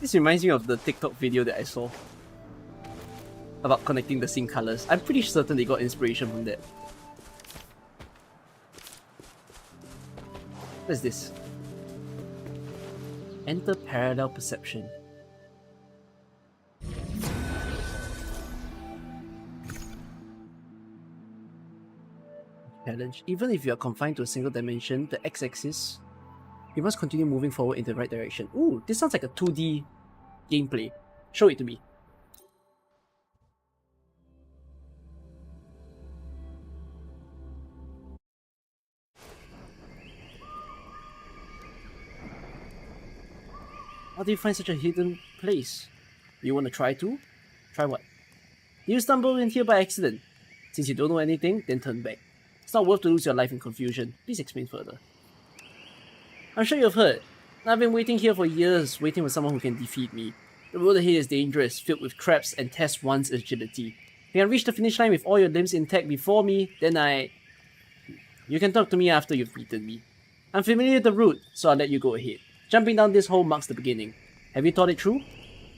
This reminds me of the TikTok video that I saw about connecting the scene colors. I'm pretty certain they got inspiration from that. What is this? Enter parallel perception. Challenge. Even if you are confined to a single dimension, the x-axis, you must continue moving forward in the right direction. Ooh, this sounds like a 2D gameplay. Show it to me. How do you find such a hidden place? You want to try too? Try what? You stumble in here by accident. Since you don't know anything, then turn back. It's not worth to lose your life in confusion. Please explain further. I'm sure you've heard. I've been waiting here for years, waiting for someone who can defeat me. The road ahead is dangerous, filled with traps, and tests one's agility. If you can reach the finish line with all your limbs intact before me, then You can talk to me after you've beaten me. I'm familiar with the route, so I'll let you go ahead. Jumping down this hole marks the beginning. Have you thought it through?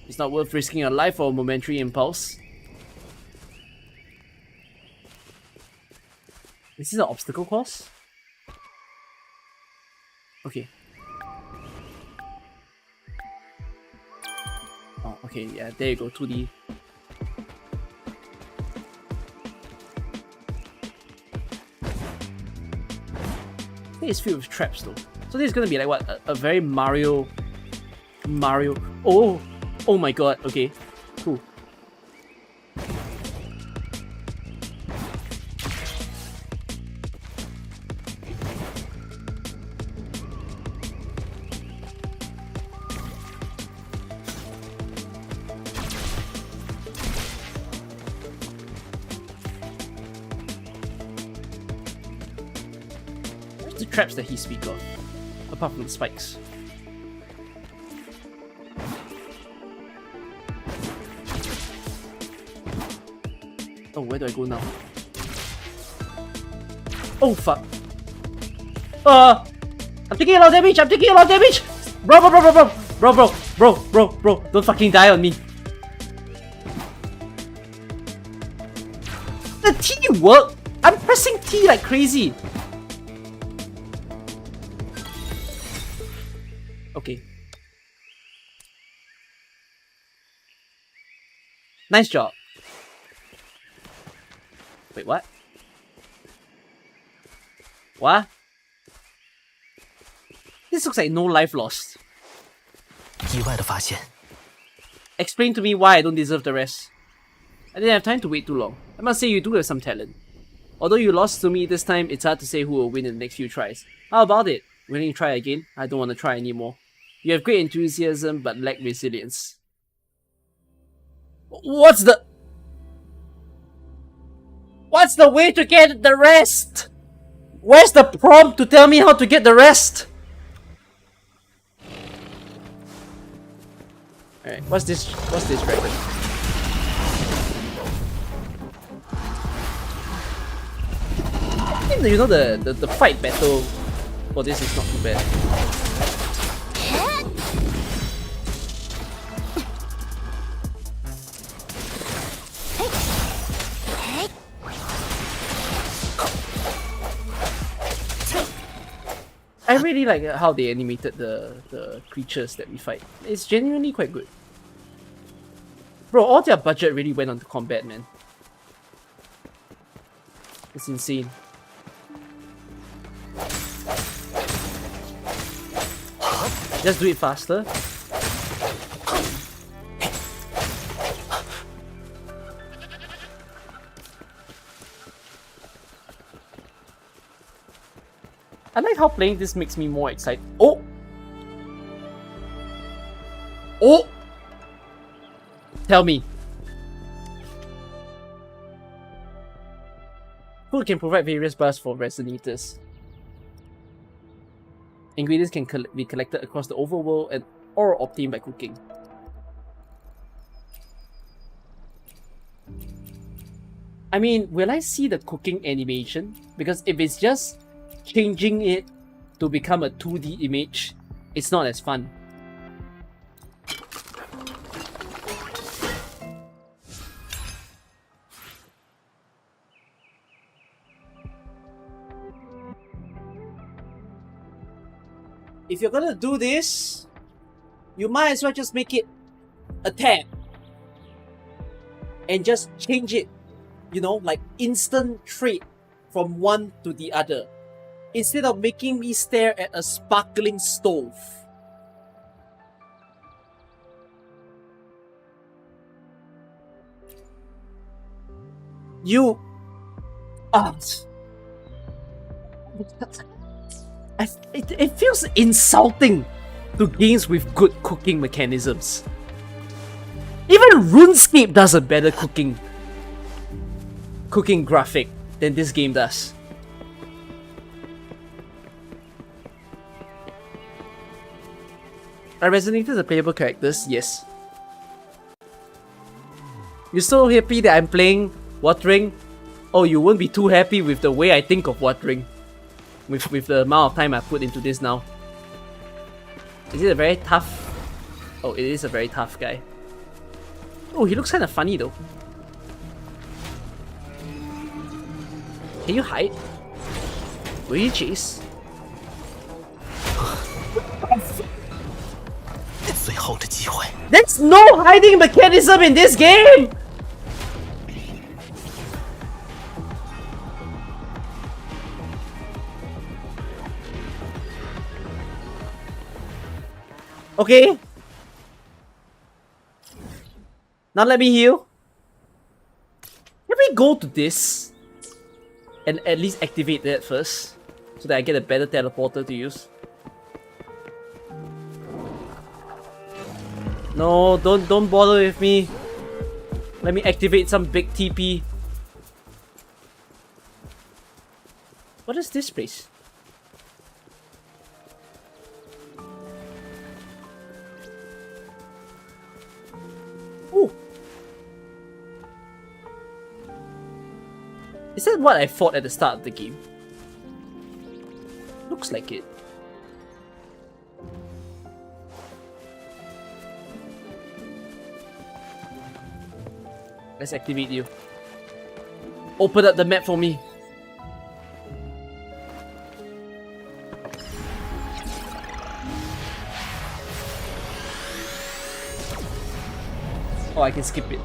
It's not worth risking your life for a momentary impulse. Is this an obstacle course? Okay. Oh, okay, yeah, there you go, 2D. I think it's filled with traps though. So this is gonna be like what? A very Mario... Oh! Oh my god, okay. Cool. What's the traps that he speaks of? Apart from the spikes. Oh, where do I go now? Oh, fuck. I'm taking a lot of damage! I'm taking a lot of damage! Bro, don't fucking die on me. The T worked! I'm pressing T like crazy. Okay. Nice job. Wait, what? What? This looks like no life lost. Explain to me why I don't deserve the rest. I didn't have time to wait too long. I must say you do have some talent. Although you lost to me this time, it's hard to say who will win in the next few tries. How about it? Willing to try again? I don't want to try anymore. You have great enthusiasm but lack resilience. What's the way to get the rest? Where's the prompt to tell me how to get the rest? Alright, what's this dragon? I think you know the fight battle for this is not too bad. I really like how they animated the creatures that we fight. It's genuinely quite good. Bro, all their budget really went on to combat, man. It's insane. Just do it faster. I like how playing this makes me more excited. Oh! Oh! Tell me. Food can provide various bars for resonators. Ingredients can be collected across the overworld or obtained by cooking. I mean, will I see the cooking animation? Because if it's just changing it to become a 2D image, it's not as fun. if you're gonna do this, you might as well just make it a tab and just change it, you know, like instant trade from one to the other, instead of making me stare at a sparkling stove. You it feels insulting to games with good cooking mechanisms. Even RuneScape does a better cooking graphic than this game does. I resonated with the playable characters, yes. You're so happy that I'm playing Wuthering? Oh, you won't be too happy with the way I think of Wuthering. With the amount of time I put into this now. Is it a very tough... Oh, it is a very tough guy. Oh, he looks kind of funny though. Can you hide? Will you chase? There's no hiding mechanism in this game! Okay. Now let me heal. Can we go to this and at least activate that first, so that I get a better teleporter to use? No, don't bother with me. Let me activate some big TP. What is this place? Ooh. Is that what I fought at the start of the game? Looks like it. Let's activate you. Open up the map for me. Oh, I can skip it.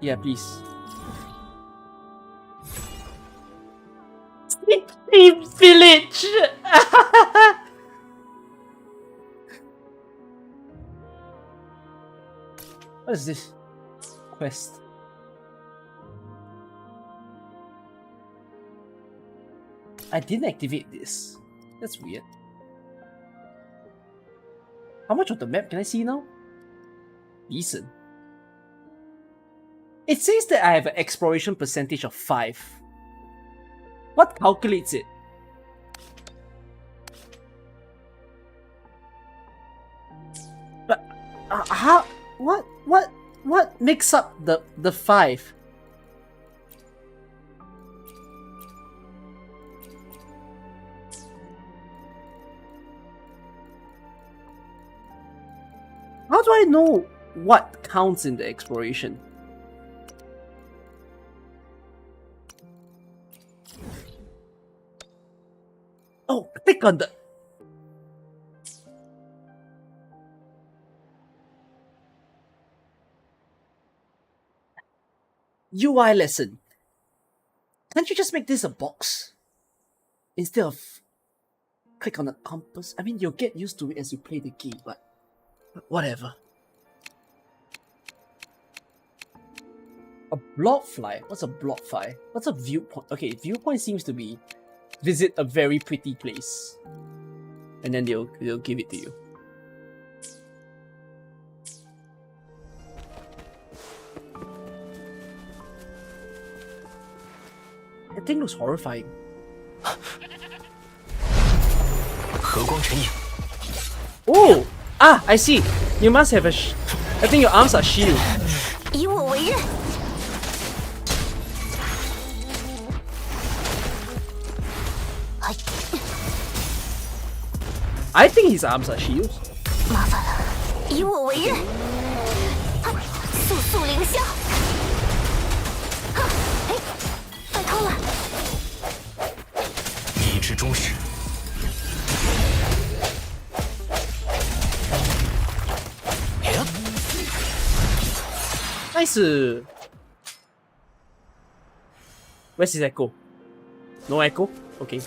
Yeah, please. Sleep Village! What is this? Quest. I didn't activate this. That's weird. How much of the map can I see now? Decent. It says that I have an exploration percentage of 5. What calculates it? But how? What makes up the 5? How do I know what counts in the exploration? Oh, click on the... UI lesson. Can't you just make this a box? Instead of click on the compass? I mean, you'll get used to it as you play the game, but whatever. A blob fly? What's a blob fly? What's a viewpoint? Okay, viewpoint seems to be visit a very pretty place. And then they'll give it to you. That thing looks horrifying. Oh! Ah, I see. You must have a I think your arms are shield. I think his arms are shields. Nice. Where's his echo? No echo? Okay.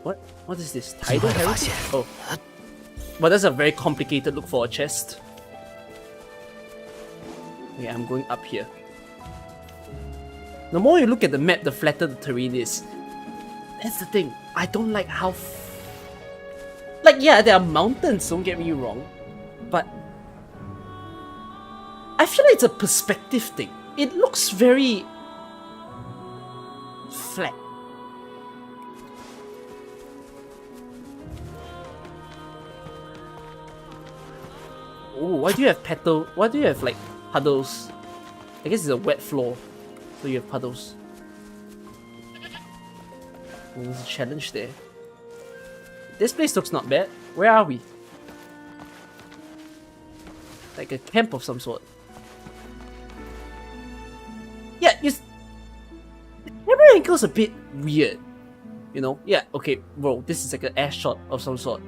What is this? Tidal heritage? Oh. But that's a very complicated look for a chest. Okay, I'm going up here. The more you look at the map, the flatter the terrain is. That's the thing. I don't like how... Like, yeah, there are mountains, don't get me wrong. But... I feel like it's a perspective thing. It looks very... flat. Oh, why do you have petal? Why do you have like puddles? I guess it's a wet floor, so you have puddles. Oh, there's a challenge there. This place looks not bad. Where are we? Like a camp of some sort. Yeah, the camera angle's a bit weird. You know? Yeah, okay, bro, this is like an ass shot of some sort.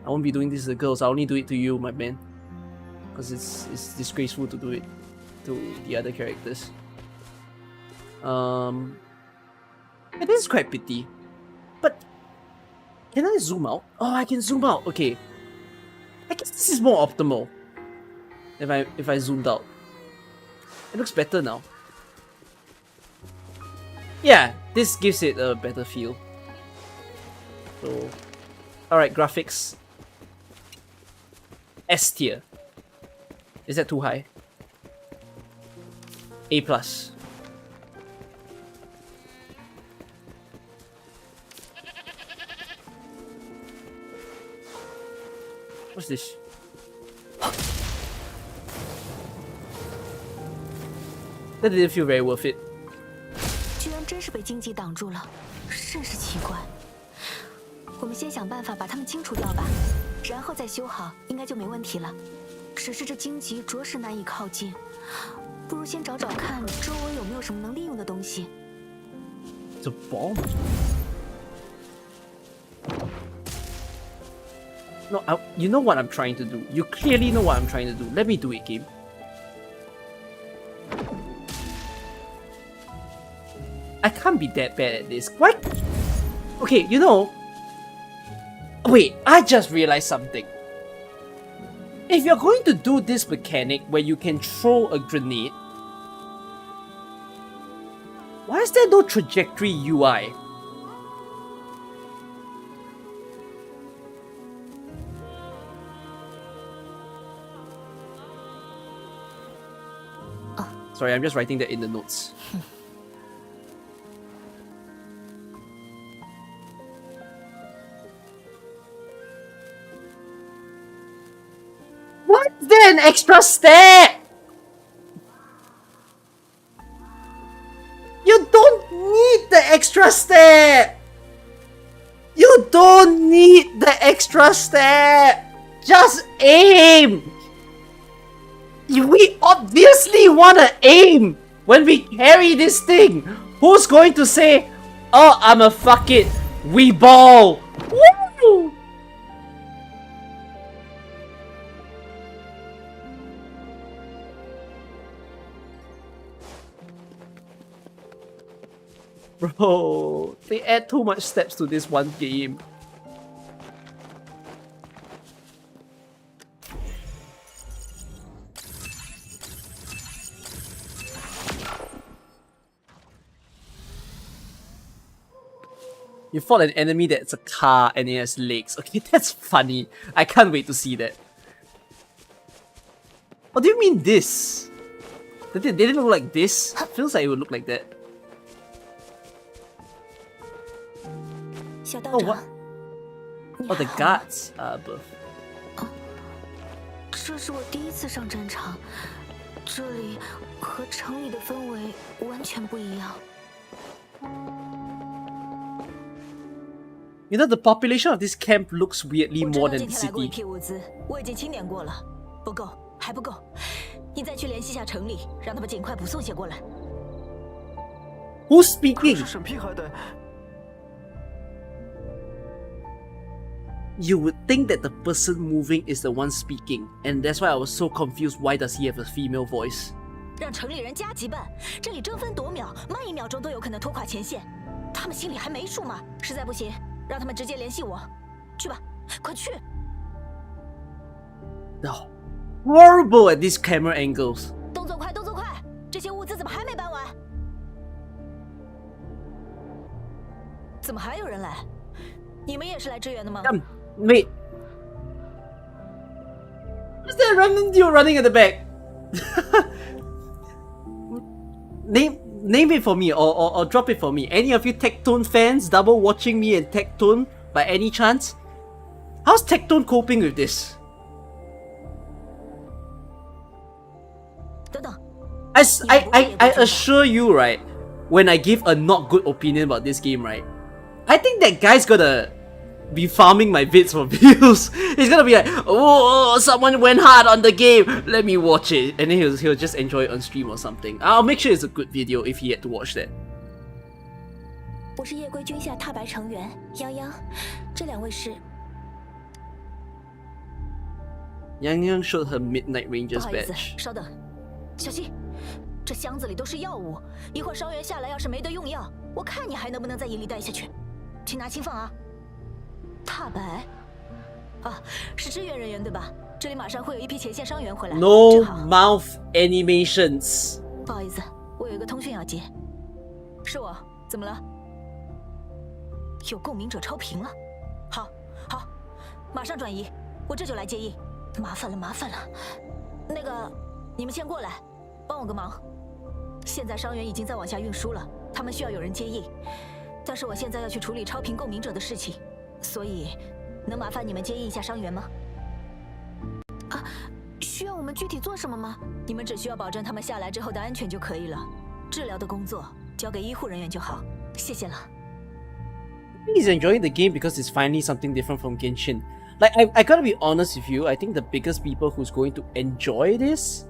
I won't be doing this to the girls, I'll only do it to you, my man. Because it's disgraceful to do it to the other characters. Yeah, this is quite pretty. But can I zoom out? Oh, I can zoom out. Okay. I guess this is more optimal. If I zoomed out. It looks better now. Yeah, this gives it a better feel. So, alright, graphics. S tier. Is that too high? A+. What's this? That didn't feel very worth it. 居然真是被荆棘挡住了，甚是奇怪。我们先想办法把它们清除掉吧，然后再修好，应该就没问题了。只是这荆棘着实难以靠近，不如先找找看周围有没有什么能利用的东西。It's a bomb. No, you know what I'm trying to do. You clearly know what I'm trying to do. Let me do it, game. I can't be that bad at this. What? Okay, you know... Wait, I just realized something. If you're going to do this mechanic where you can throw a grenade, why is there no trajectory UI? Sorry, I'm just writing that in the notes. Why is there an extra step? You don't need the extra step! You don't need the extra step! Just aim! We obviously want to aim when we carry this thing. Who's going to say, oh, I'ma fuck it, we ball? Woo! Bro, they add too much steps to this one game. You fought an enemy that's a car and it has legs. Okay, that's funny. I can't wait to see that. What do you mean this? They didn't look like this? Feels like it would look like that. Oh, what? Oh, the guards are above. 这是我第一次上战场，这里和城里的氛围完全不一样。 You know, the population of this camp looks weirdly more than the city. 我已经清点过了，不够，还不够。你再去联系下城里，让他们尽快补送些过来。Who's speaking? 审批还得。you would think that the person moving is the one speaking, and that's why I was so confused. Why does he have a female voice? 让城里人加急办，这里争分夺秒，慢1秒钟都有可能拖垮前线。他们心里还没数吗？实在不行，让他们直接联系我。去吧，快去！ No, horrible at these camera angles. 动作快，动作快！这些物资怎么还没搬完？怎么还有人来？你们也是来支援的吗？ Wait. What's that random dude running at the back? Name it for me or drop it for me. Any of you Tectone fans double watching me and Tectone by any chance? How's Tectone coping with this? 等等。 I assure you, right, when I give a not good opinion about this game, right, I think that guy's gonna be farming my vids for views. He's gonna be like, oh, someone went hard on the game, let me watch it. And then he'll just enjoy it on stream or something. I'll make sure it's a good video if he had to watch that. 我是夜归军下踏白成员泱泱，这2位是。 Yang Yang showed her Midnight Rangers 不好意思， badge. 稍等，小心，这箱子里都是药物，一会儿伤员下来要是没得用药，我看你还能不能在营里待下去。请拿轻放啊。踏白，啊，是支援人员对吧？这里马上会有一批前线伤员回来。 No mouth animations. 不好意思，我有一个通讯要接。是我，怎么了？有共鸣者超频了。好，好，马上转移，我这就来接应。麻烦了，麻烦了。那个，你们先过来，帮我个忙。现在伤员已经在往下运输了，他们需要有人接应。但是我现在要去处理超频共鸣者的事情，所以能麻烦你们接应一下伤员吗？啊，需要我们具体做什么吗？你们只需要保证他们下来之后的安全就可以了。治疗的工作交给医护人员就好。谢谢了。He's enjoying the game because it's finally something different from Genshin. Like, I gotta be honest with you, I think the biggest people who's going to enjoy this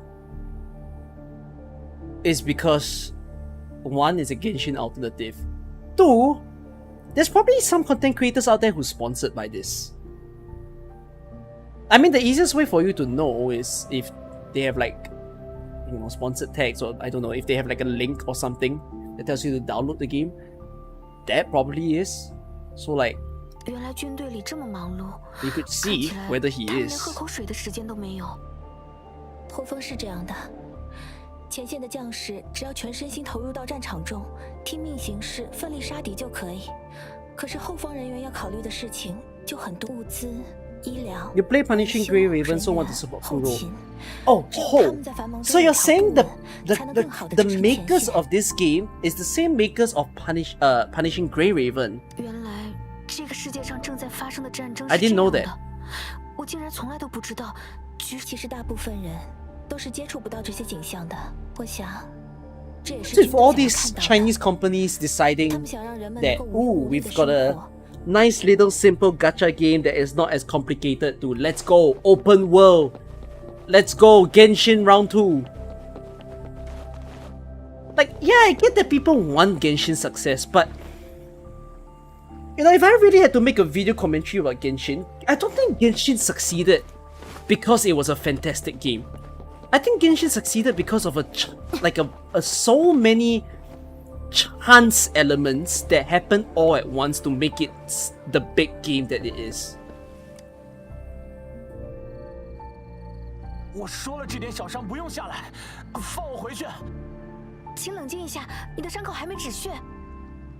is because 1 is a Genshin alternative. 2, there's probably some content creators out there who's sponsored by this. I mean, the easiest way for you to know is if they have like, you know, sponsored tags, or I don't know, if they have like a link or something that tells you to download the game. That probably is. So like, 原来军队里这么忙碌， you could see whether he 他们连 is. 喝口水的时间都没有。后方是这样的，前线的将士只要全身心投入到战场中，听命行事，奋力杀敌就可以。可是后方人员要考虑的事情就很多，物资、医疗。You play Punishing Grey Raven, so want to support Kuro. Oh, so you're saying the makers of this game is the same makers of Punishing Grey Raven? 原来这个世界上正在发生的战争 I 是 didn't 这 know 样 that. 的，我竟然从来都不知道。其实大部分人都是接触不到这些景象的。我想，这也是 So 军 if 队 all 想要 these 看到的。 Chinese companies deciding 他们想让人们 that, 能够无忧 ooh, 无虑 we've 地 got 生 a 活。 nice little simple gacha game that is not as complicated to let's go open world, let's go Genshin round 2. Like, yeah, I get that people want Genshin success, but you know, if I really had to make a video commentary about Genshin, I don't think Genshin succeeded because it was a fantastic game. I think Genshin succeeded because of a so many chance elements that happen all at once to make it the big game that it is. 我说了，这点小伤不用下来，放我回去。请冷静一下，你的伤口还没止血。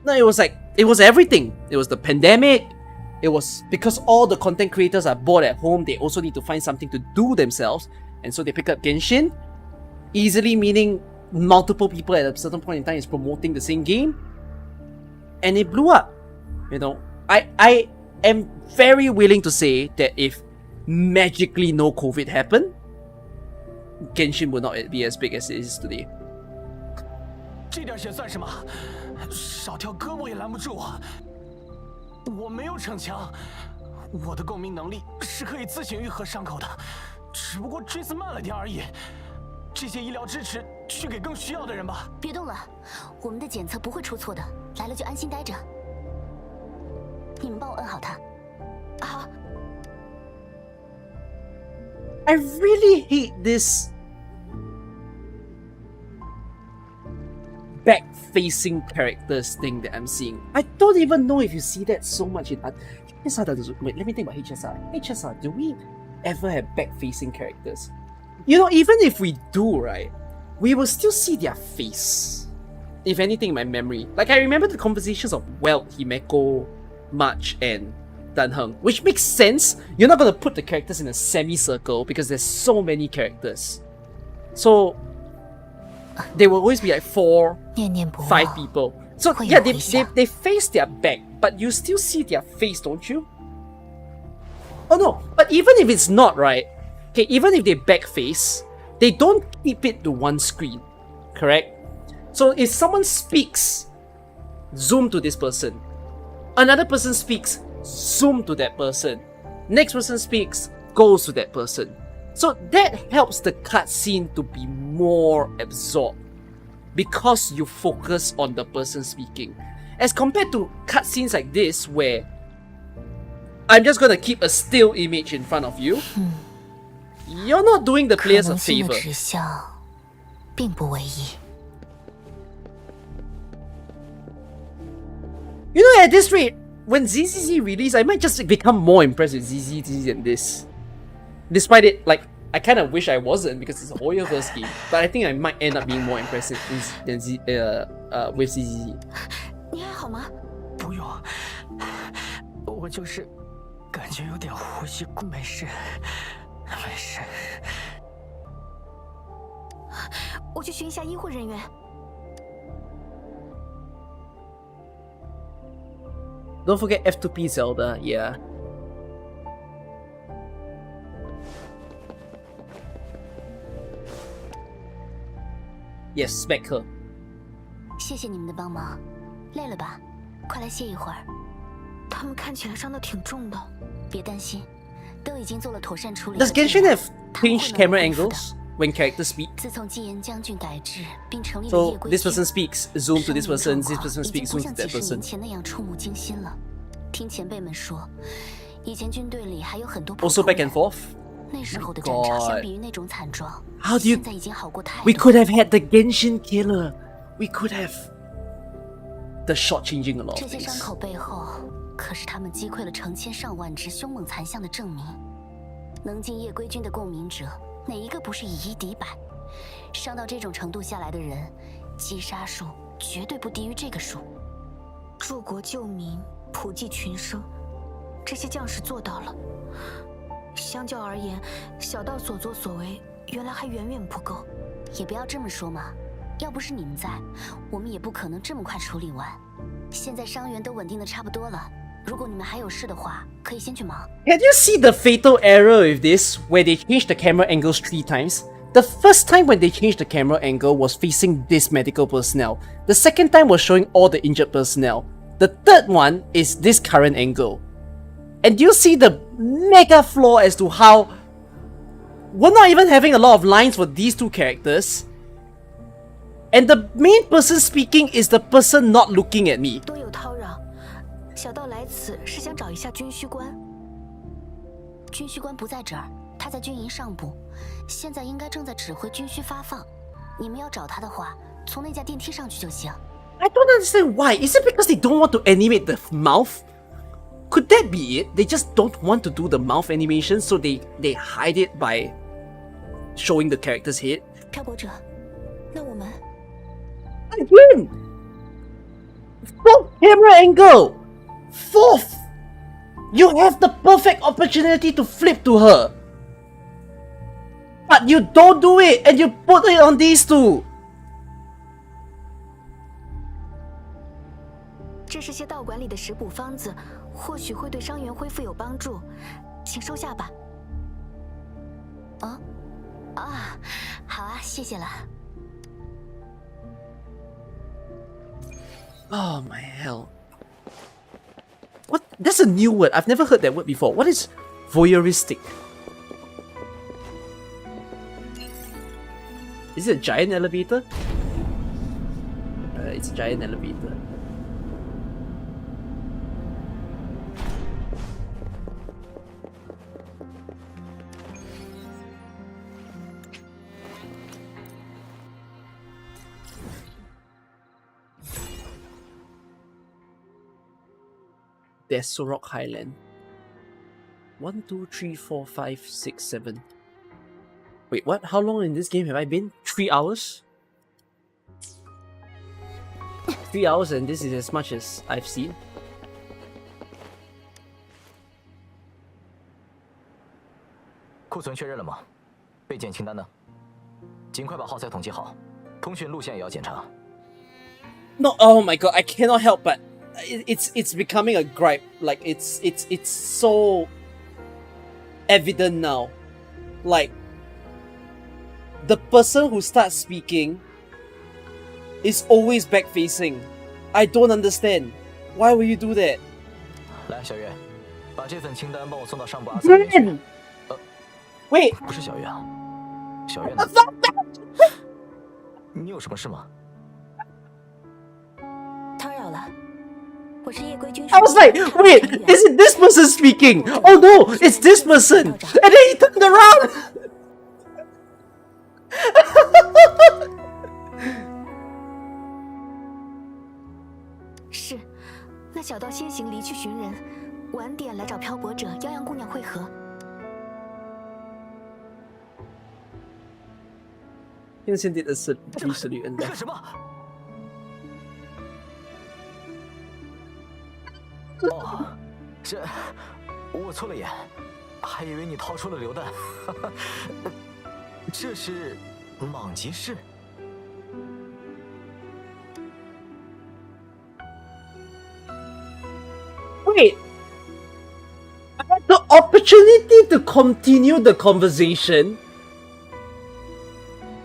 No, it was everything. It was the pandemic. It was because all the content creators are bored at home, they also need to find something to do themselves, and so they pick up Genshin. Easily meaning multiple people at a certain point in time is promoting the same game, and it blew up. You know, I am very willing to say that if magically no COVID happened, Genshin would not be as big as it is today. 这点血算什么？少条胳膊也拦不住我。我没有逞强，我的共鸣能力是可以自行愈合伤口的，只不过追思慢了点而已。这些医疗支持去给更需要的人吧。别动了，我们的检测不会出错的。来了就安心待着。你们帮我摁好它。好。I really hate this back-facing characters thing that I'm seeing. I don't even know if you see that so much in art. Wait, let me think about HSR. HSR, do we ever have back-facing characters? You know, even if we do, right, we will still see their face. If anything, in my memory. Like, I remember the conversations of Welt, Himeko, March, and Danheng, which makes sense. You're not gonna put the characters in a semicircle because there's so many characters. So there will always be like 4, 5 people. So yeah, they face their back, but you still see their face, don't you? Oh no, but even if it's not, right? Okay, even if they back face, they don't keep it to one screen, correct? So if someone speaks, zoom to this person. Another person speaks, zoom to that person. Next person speaks, goes to that person. So that helps the cutscene to be more absorbed because you focus on the person speaking. As compared to cutscenes like this where I'm just gonna keep a still image in front of you, you're not doing the players a favor. You know, at this rate, when ZZZ release, I might just become more impressed with ZZZ than this. Despite it, like, I kind of wish I wasn't because it's a Hoyoverse game, but I think I might end up being more impressive than with ZZZ. 你还好吗？不用，我就是感觉有点呼吸，没事，没事。我去寻一下医护人员。 Don't forget F2P Zelda, yeah. Yes, smack her. 谢谢你们的帮忙，累了吧？快来歇一会儿。他们看起来伤得挺重的。别担心，都已经做了妥善处理。Does Genshin have changed camera angles when characters speak? 自从基岩将军改制并成立了 So 夜归 this person speaks, zoom to this person, this person 已经 speaks, 不 zoom 像 to 几 that 十 person. 年前那样触目惊心了。听前辈们说，以前军队里还有很多普 Also 通 back and 人。 forth. 那时候的战场相比于那种惨状， How do you? 现在已经好过太 We 多。 could have had the Genshin killer. We could have. The shot changing a lot 这 of 些伤 things. 口背后，可是他们击溃了成千上万只凶猛残象的证明。能进夜归军的共鸣者，哪一个不是以一敌百？伤到这种程度下来的人，击杀数绝对不低于这个数。助国救民，普济群生，这些将士做到了。相较而言，小道所作所为，原来还远远不够。也不要这么说嘛，要不是你们在，我们也不可能这么快处理完。现在伤员都稳定的差不多了，如果你们还有事的话，可以先去忙。Can you see the fatal error with this, where they changed the camera angles 3 times? The first time when they changed the camera angle was facing this medical personnel. The second time was showing all the injured personnel. The third one is this current angle. And you see the mega flaw as to how we're not even having a lot of lines for these 2 characters. And the main person speaking is the person not looking at me. 多有叨扰，小道来此是想找一下军需官。军需官不在这儿，他在军营上部，现在应该正在指挥军需发放。你们要找他的话，从那架电梯上去就行。I don't understand why. Is it because they don't want to animate the mouth? Could that be it? They just don't want to do the mouth animation, so they hide it by showing the character's head. 漂泊者，那我们 Again! 4th camera angle! 4th! You have the perfect opportunity to flip to her. But you don't do it, and you put it on these 2. 这是些道馆里的食补方子，或许会对伤员恢复有帮助，请收下吧。啊，好啊，谢谢了。Oh my hell. What? That's a new word. I've never heard that word before. What is voyeuristic? Is it a giant elevator? It's a giant elevator. Desorok Highland. 1, 2, 3, 4, 5, 6, 7. Wait, what? How long in this game have I been? 3 hours? 3 hours, and this is as much as I've seen. No, oh my god, I cannot help but it's becoming a gripe. Like it's so evident now. Like the person who starts speaking is always back facing. I don't understand. Why will you do that? Wait. 不是小月啊，小月呢？你有什么事吗？打扰了，我是夜归军。I was like, wait, is it this person speaking? Oh no, it's this person. And then he turned around. 是，那小道先行离去寻人，晚点来找漂泊者泱泱姑娘会合。 Instant did a salute and that. 哦，这我错了眼，还以为你掏出了榴弹。这是莽吉士。Wait, I had the opportunity to continue the conversation.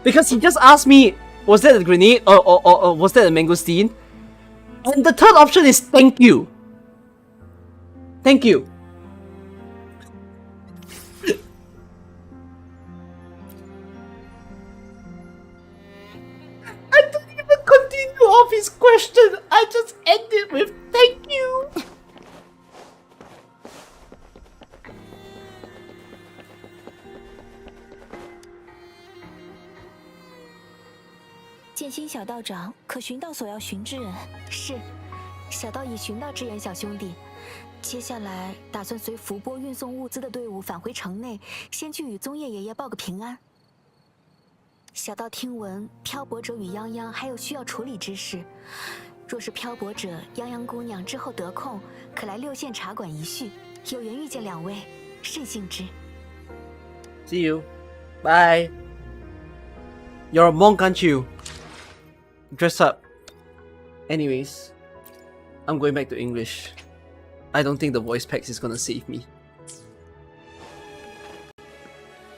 Because he just asked me, was that a grenade or was that a mangosteen? And the third option is thank you. Thank you. I didn't even continue off his question. I just ended with thank you. 剑心小道长，可寻到所要寻之人？是，小道已寻到支援小兄弟。接下来打算随伏波运送物资的队伍返回城内，先去与宗叶爷爷报个平安。小道听闻漂泊者与泱泱还有需要处理之事，若是漂泊者、泱泱姑娘之后得空，可来六县茶馆一叙。有缘遇见两位，甚幸之。See you. Bye. You're a monk, aren't you? Dress up. Anyways, I'm going back to English. I don't think the voice packs is gonna save me.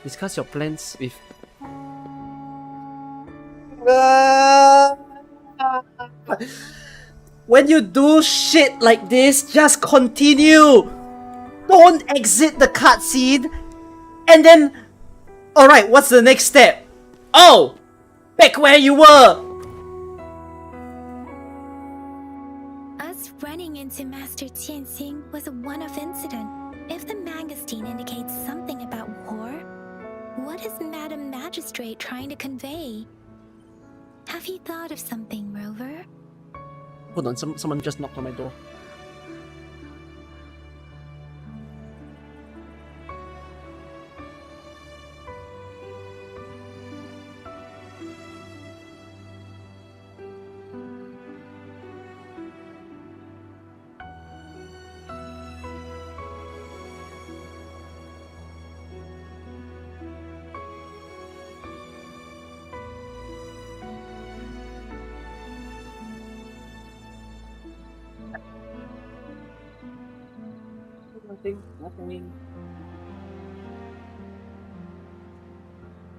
Discuss your plans with... When you do shit like this, just continue! Don't exit the cutscene! And then... Alright, what's the next step? Oh! Back where you were! Running into Master Jianxing was a one-off incident. If the Magistine indicates something about war, what is Madam Magistrate trying to convey? Have you thought of something, Rover? Hold on, someone just knocked on my door. Nothing.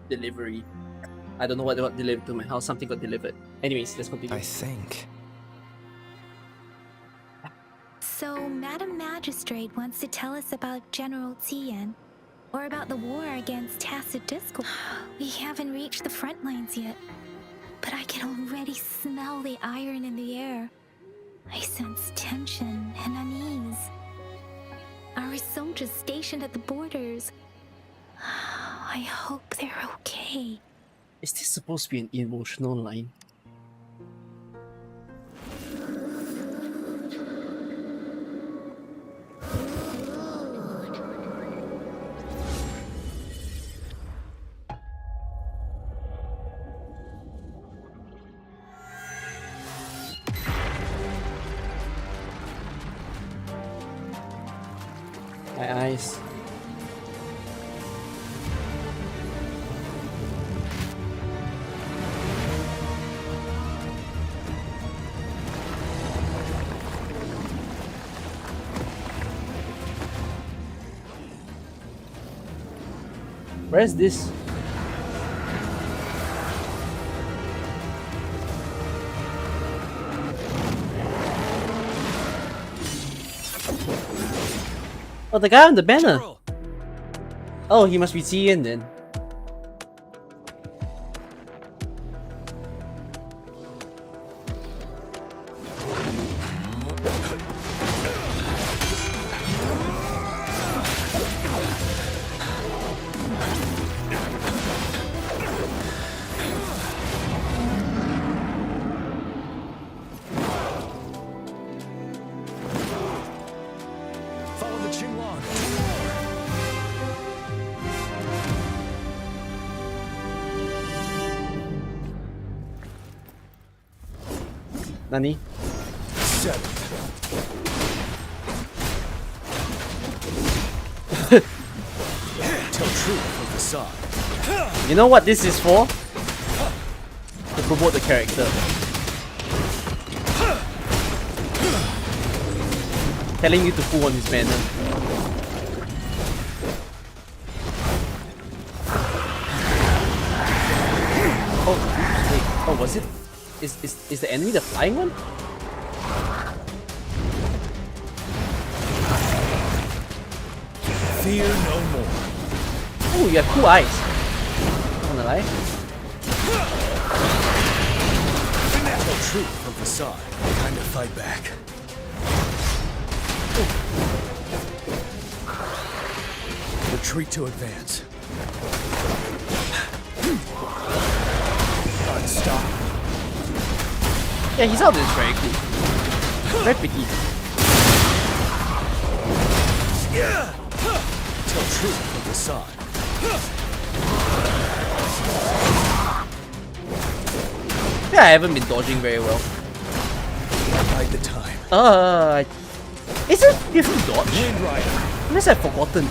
Delivery. I don't know what got delivered to my house. Something got delivered. Anyways, let's continue. I think. So, Madam Magistrate wants to tell us about General Tian, or about the war against tacit discord. We haven't reached the front lines yet, but I can already smell the iron in the air. I sense tension and unease. Our soldiers stationed at the borders. I hope they're okay. Is this supposed to be an emotional line? Where's this? Oh, the guy on the banner. Oh, he must be Ziyan then. Nani? 7. Tell truth from the side. You know what this is for? To promote the character. Telling you to pull on his banner. Oh, wait. Oh, was it? Is the enemy the flying one? Fear no more. Oh, you have 2 eyes. Not gonna lie. Tell truth from the side. Time to fight back. Retreat to advance. Unstoppable. Yeah, his art is very cool. Very pretty. Tell truth from the side. Yeah, I haven't been dodging very well. Bide the time. Is it? You have to dodge? Wind Rider. Unless I've forgotten.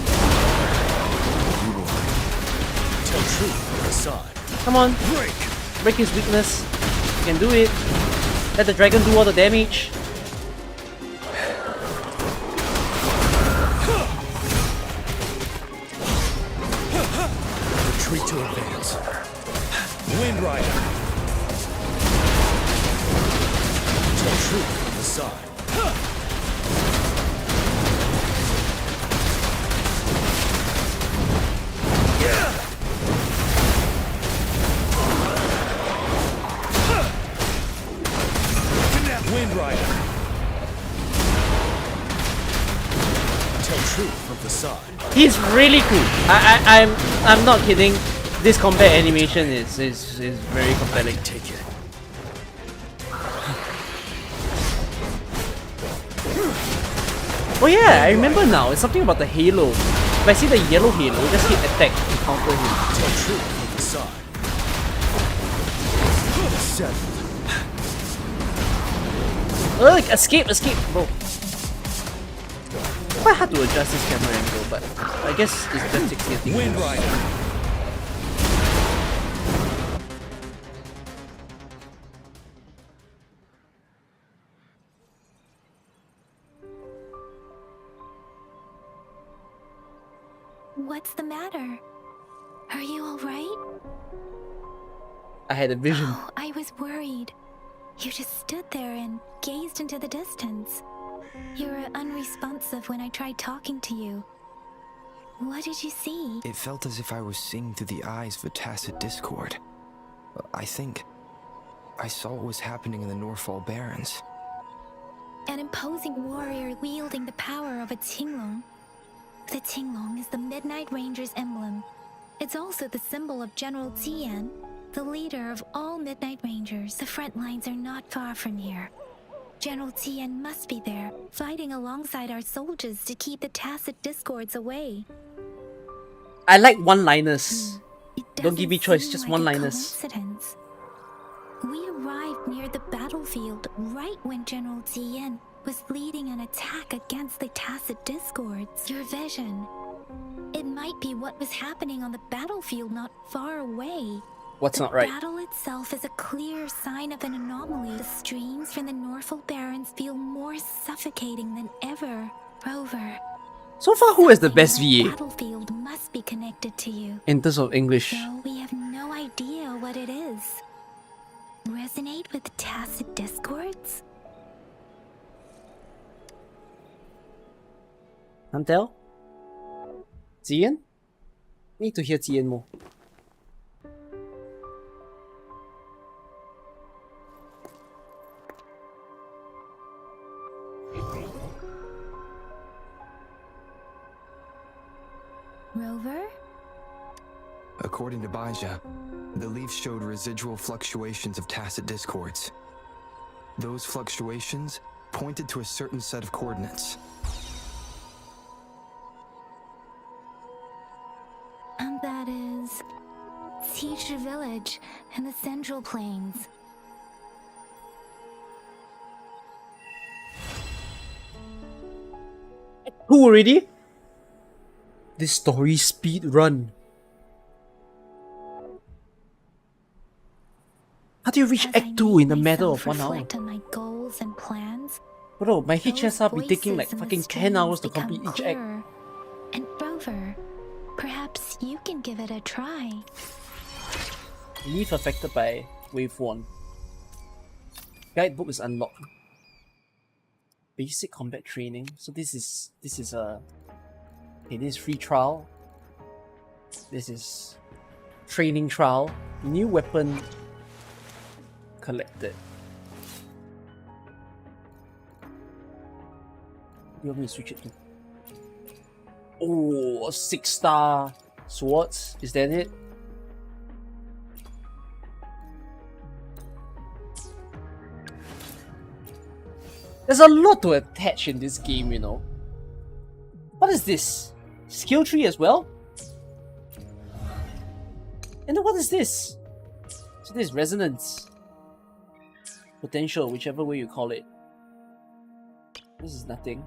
Tell truth from the side. Come on. Break his weakness. You can do it. Let the dragon do all the damage. Retreat to advance. Wind Rider. Tell truth from the side. Wind Rider. Tell truth from the side. He's really cool. I'm not kidding. This combat animation is very compelling. Take it. Oh yeah, I remember now. It's something about the halo. If I see the yellow halo, just hit attack to counter him. Tell truth from the side. 7. Escape, bro. Quite hard to adjust this camera angle, but I guess it's just 60. Wind Rider. What's the matter? Are you all right? I had a vision. Oh, I was worried. You just stood there and gazed into the distance. You were unresponsive when I tried talking to you. What did you see? It felt as if I was seeing through the eyes of a tacit discord. I think I saw what was happening in the Norfall Barrens. An imposing warrior wielding the power of a Qinglong. The Qinglong is the Midnight Ranger's emblem. It's also the symbol of General Tian, the leader of all Midnight Rangers. The front lines are not far from here. General Tian must be there, fighting alongside our soldiers to keep the tacit discords away. I like one-liners. Don't give me choice, just Like one-liners. coincidence. We arrived near the battlefield right when General Tian was leading an attack against the tacit discords. Your vision. It might be what was happening on the battlefield not far away. What's not right? The battle itself is a clear sign of an anomaly. The streams from the Norfall Barrens feel more suffocating than ever. Rover, So far, who has the best VA Battlefield must be connected to you. in terms of English? Though we have no idea what it is. Resonate with tacit discords? Can't tell. Zian? Need to hear Zian more. Rover? According to Baija, the leaf showed residual fluctuations of tacit discords. Those fluctuations pointed to a certain set of coordinates. And that is Teacher Village in the Central Plains. Who already? This story speed run. How do you reach Act 2 in a matter of 1 hour? On my goals and plans, Bro, my HSR be taking like voices in the fucking 10 streams hours to become complete each act. clearer. And Rover, perhaps you can give it a try. Leaf affected by Wave 1. Guidebook is unlocked. Basic combat training. So this is a okay, this is free trial. This is training trial. New weapon collected. You want me to switch it to? Oh, 6-star swords. Is that it? There's a lot to attach in this game, you know. What is this? Skill tree as well? And then what is this? So this is resonance. Potential, whichever way you call it. This is nothing.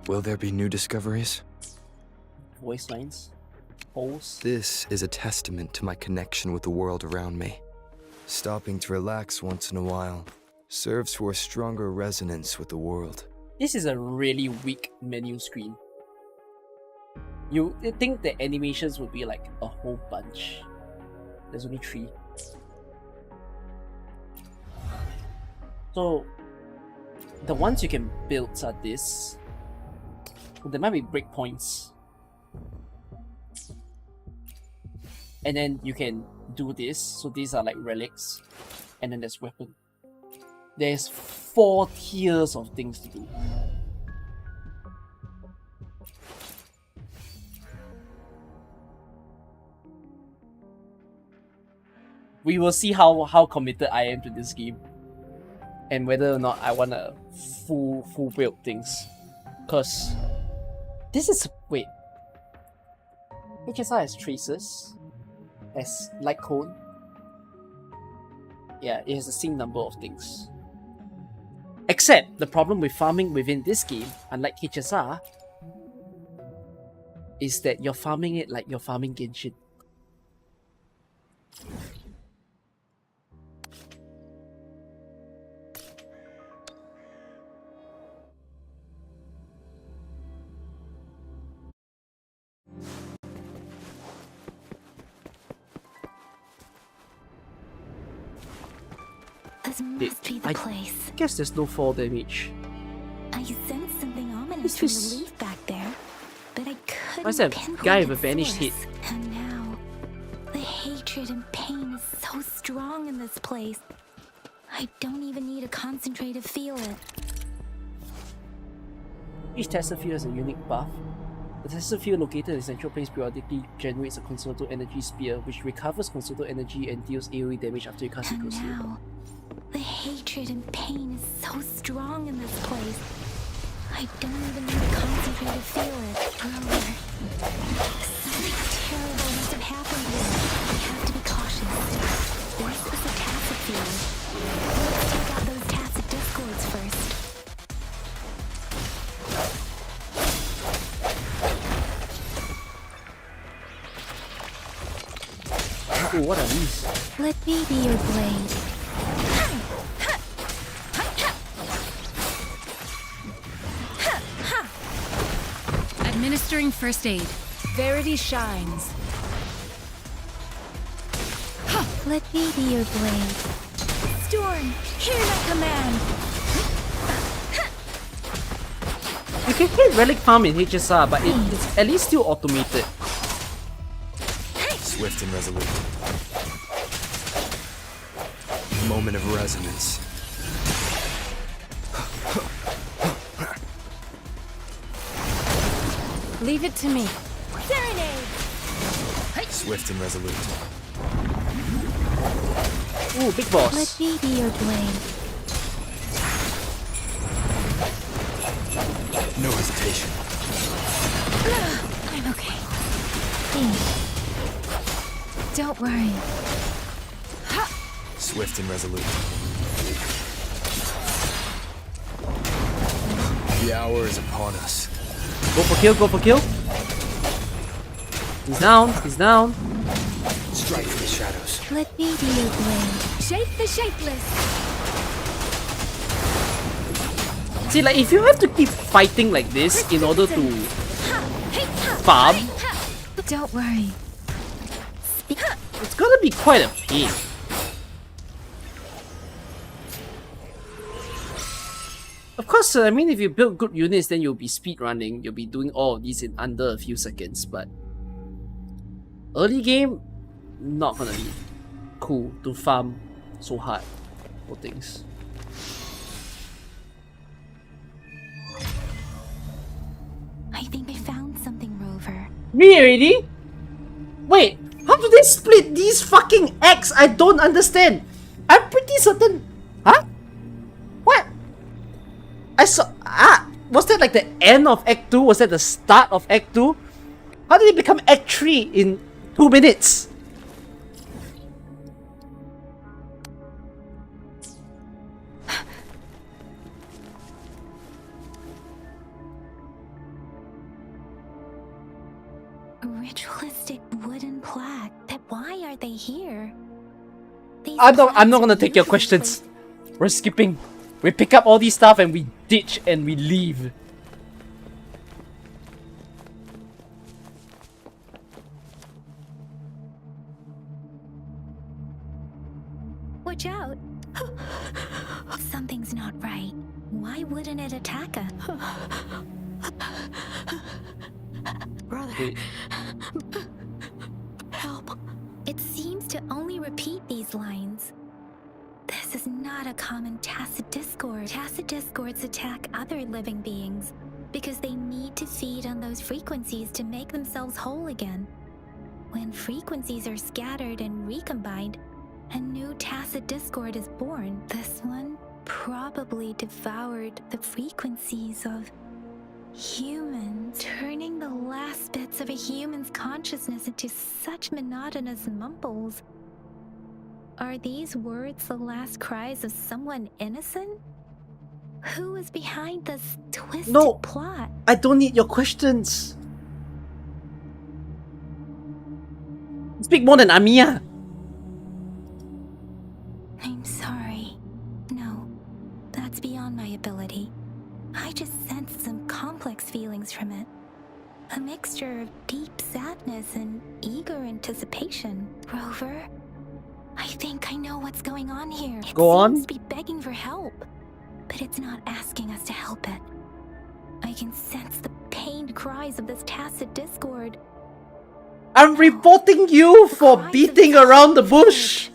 Will there be new discoveries? Voice lines. Holes. This is a testament to my connection with the world around me. Stopping to relax once in a while serves for a stronger resonance with the world. This is a really weak menu screen. You think the animations would be like a whole bunch. There's only 3. So, the ones you can build are this. There might be breakpoints. And then you can do this. So these are like relics. And then there's weapon. There's 4 tiers of things to do. We will see how committed I am to this game. And whether or not I wanna full build things. Cause this is wait. HSR has traces. Has light cone. Yeah, it has the same number of things. Except the problem with farming within this game, unlike HSR, is that you're farming it like you're farming Genshin. This must be the place. I guess there's no fall damage. I sense something ominous from the leaf back there, but I couldn't What's that pinpoint guy with a its vanished source. head? And now, the hatred and pain is so strong in this place. I don't even need a concentrate to feel it. Each tester field has a unique buff. The tester field located in the central place periodically generates a concerto energy spear, which recovers concerto energy and deals AoE damage after you cast it close to the ball. The hatred and pain is so strong in this place. I don't even need a concentrate to feel it. Rover, something terrible must have happened here. I have to be cautious. This is a tacit field. Let's take out those tacit discords first. Oh, what are these? Let me be your blade. Administering first aid. Verity shines. Let me be your blade. Storm, hear my command. You can hit Relic Farm in HSR, but it's at least still automated. Swift and resolute. Moment of resonance. Leave it to me. Serenade! Swift and resolute. Ooh, big boss. Let me be your blade. No hesitation. I'm okay. Don't worry. Swift and resolute. The hour is upon us. Go for kill, go for kill. He's down, he's down. Strike from the shadows. Let me be your blade. Shape the shapeless. See, like, if you have to keep fighting like this in order to farm, Don't worry. it's gonna be quite a pain. Of course, I mean, if you build good units, then you'll be speedrunning. You'll be doing all of these in under a few seconds, but early game, not gonna be cool to farm so hard for things. I think I found something, Rover. Me already? Wait, how do they split these fucking acts? I don't understand. I'm pretty certain. Huh? What? I saw. Was that like the end of Act 2? Was that the start of Act 2? How did it become Act 3 in 2 minutes? A ritualistic wooden plaque. But why are they here? I'm not gonna take your questions. We're skipping. We pick up all these stuff and we ditch and we leave. Watch out! Something's not right. Why wouldn't it attack us? Brother. Wait. Help. It seems to only repeat these lines. This is not a common tacit discord. Tacit discords attack other living beings because they need to feed on those frequencies to make themselves whole again. When frequencies are scattered and recombined, a new tacit discord is born. This one probably devoured the frequencies of humans, turning the last bits of a human's consciousness into such monotonous mumbles. Are these words the last cries of someone innocent? Who is behind this twisted plot? I don't need your questions. Speak more than Amiya. I'm sorry. No, that's beyond my ability. I just sensed some complex feelings from it. A mixture of deep sadness and eager anticipation. Rover, I think I know what's going on here. It seems to be begging for help, but it's not asking us to help it. I can sense the pained cries of this tacit discord. I'm reporting you for beating around the bush.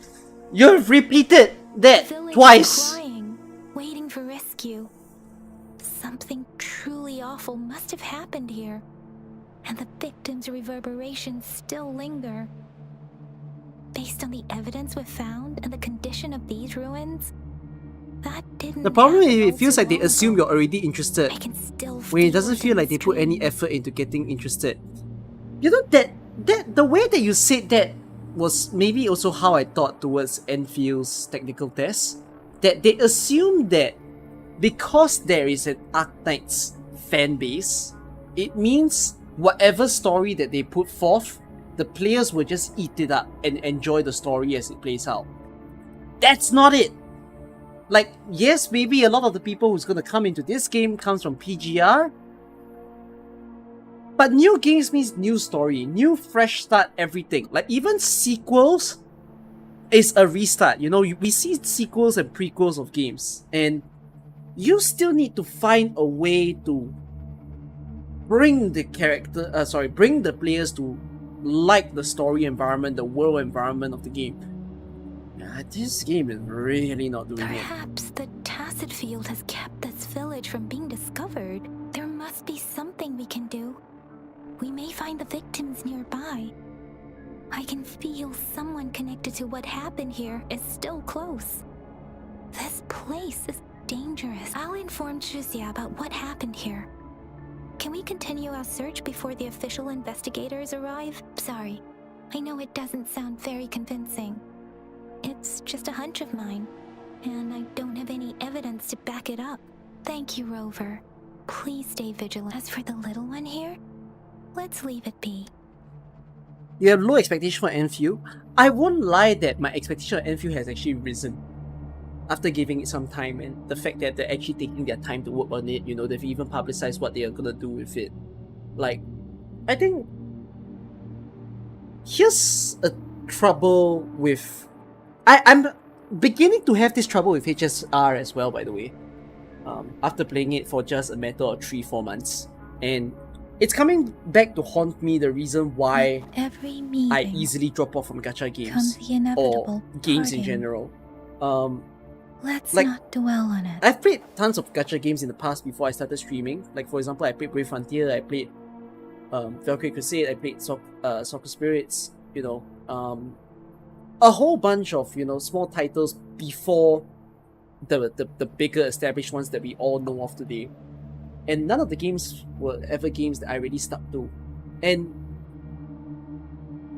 You've repeated that twice. Crying, waiting for rescue. Something truly awful must have happened here, and the victims' reverberations still linger. Based on the evidence we've found and the condition of these ruins, that didn't. The problem is happen it feels so like they long assume ago. you're already interested, when it doesn't feel like they put any effort into getting interested. You know, that the way that you said that was maybe also how I thought towards Enfield's technical test. That they assume that because there is an Arknights fan base, it means whatever story that they put forth, the players will just eat it up and enjoy the story as it plays out. That's not it. Like, yes, maybe a lot of the people who's gonna come into this game comes from PGR, But new games means new story, new fresh start, everything. Like even sequels is a restart. You know, we see sequels and prequels of games, and you still need to find a way to bring the bring the players to like the story environment, the world environment of the game. This game is really not doing it. Perhaps the tacit field has kept this village from being discovered. There must be something we can do. We may find the victims nearby. I can feel someone connected to what happened here is still close. This place is dangerous. I'll inform Zhixia about what happened here. Can we continue our search before the official investigators arrive? Sorry, I know it doesn't sound very convincing. It's just a hunch of mine, and I don't have any evidence to back it up. Thank you, Rover. Please stay vigilant. As for the little one here, let's leave it be. You have low expectation for Enfield. I won't lie that my expectation of Enfield has actually risen after giving it some time, and the fact that they're actually taking their time to work on it. You know, they've even publicized what they are gonna do with it. Like, I think here's a trouble with... I'm beginning to have this trouble with HSR as well, by the way. After playing it for just a matter of 3-4 months. And it's coming back to haunt me, the reason why I easily drop off from gacha games. Or games in general. Let's not dwell on it. I've played tons of gacha games in the past before I started streaming. Like, for example, I played Brave Frontier, I played Valkyrie Crusade, I played Soccer Spirits, you know, a whole bunch of, you know, small titles before the bigger established ones that we all know of today. And none of the games were ever games that I really stuck to. And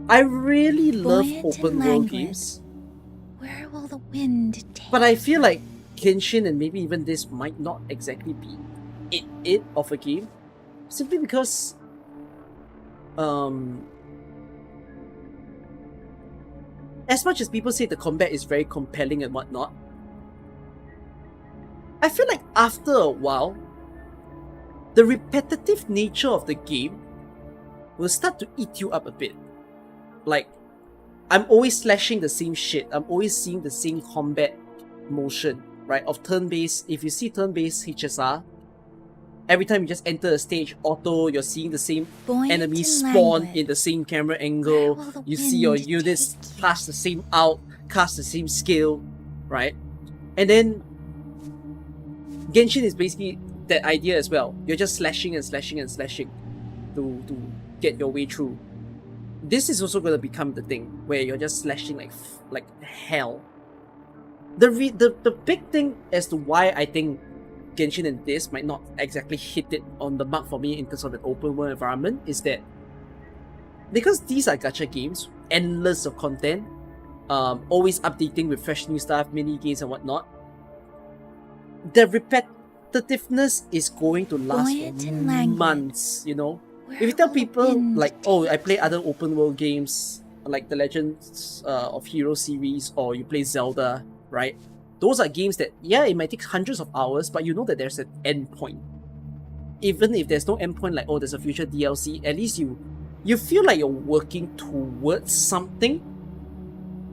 I really love open world games. Where will the wind take? But I feel like Genshin and maybe even this might not exactly be it of a game. Simply because as much as people say the combat is very compelling and whatnot, I feel like after a while, the repetitive nature of the game will start to eat you up a bit. Like, I'm always slashing the same shit. I'm always seeing the same combat motion, right? Of turn-based. If you see turn-based HSR, every time you just enter a stage, auto, you're seeing the same enemies spawn in the same camera angle. You see your units cast the same out, cast the same skill, right? And then Genshin is basically that idea as well. You're just slashing and slashing and slashing to get your way through. This is also going to become the thing where you're just slashing like hell. The big thing as to why I think Genshin and this might not exactly hit it on the mark for me in terms of an open world environment is that because these are gacha games, endless of content, always updating with fresh new stuff, mini games and whatnot, the repetitiveness is going to last for months, you know? If you tell people like, oh, I play other open world games like the Legends of Hero series, or you play Zelda, right? Those are games that, yeah, it might take hundreds of hours, but you know that there's an end point. Even if there's no end point, like, oh, there's a future DLC, at least you feel like you're working towards something.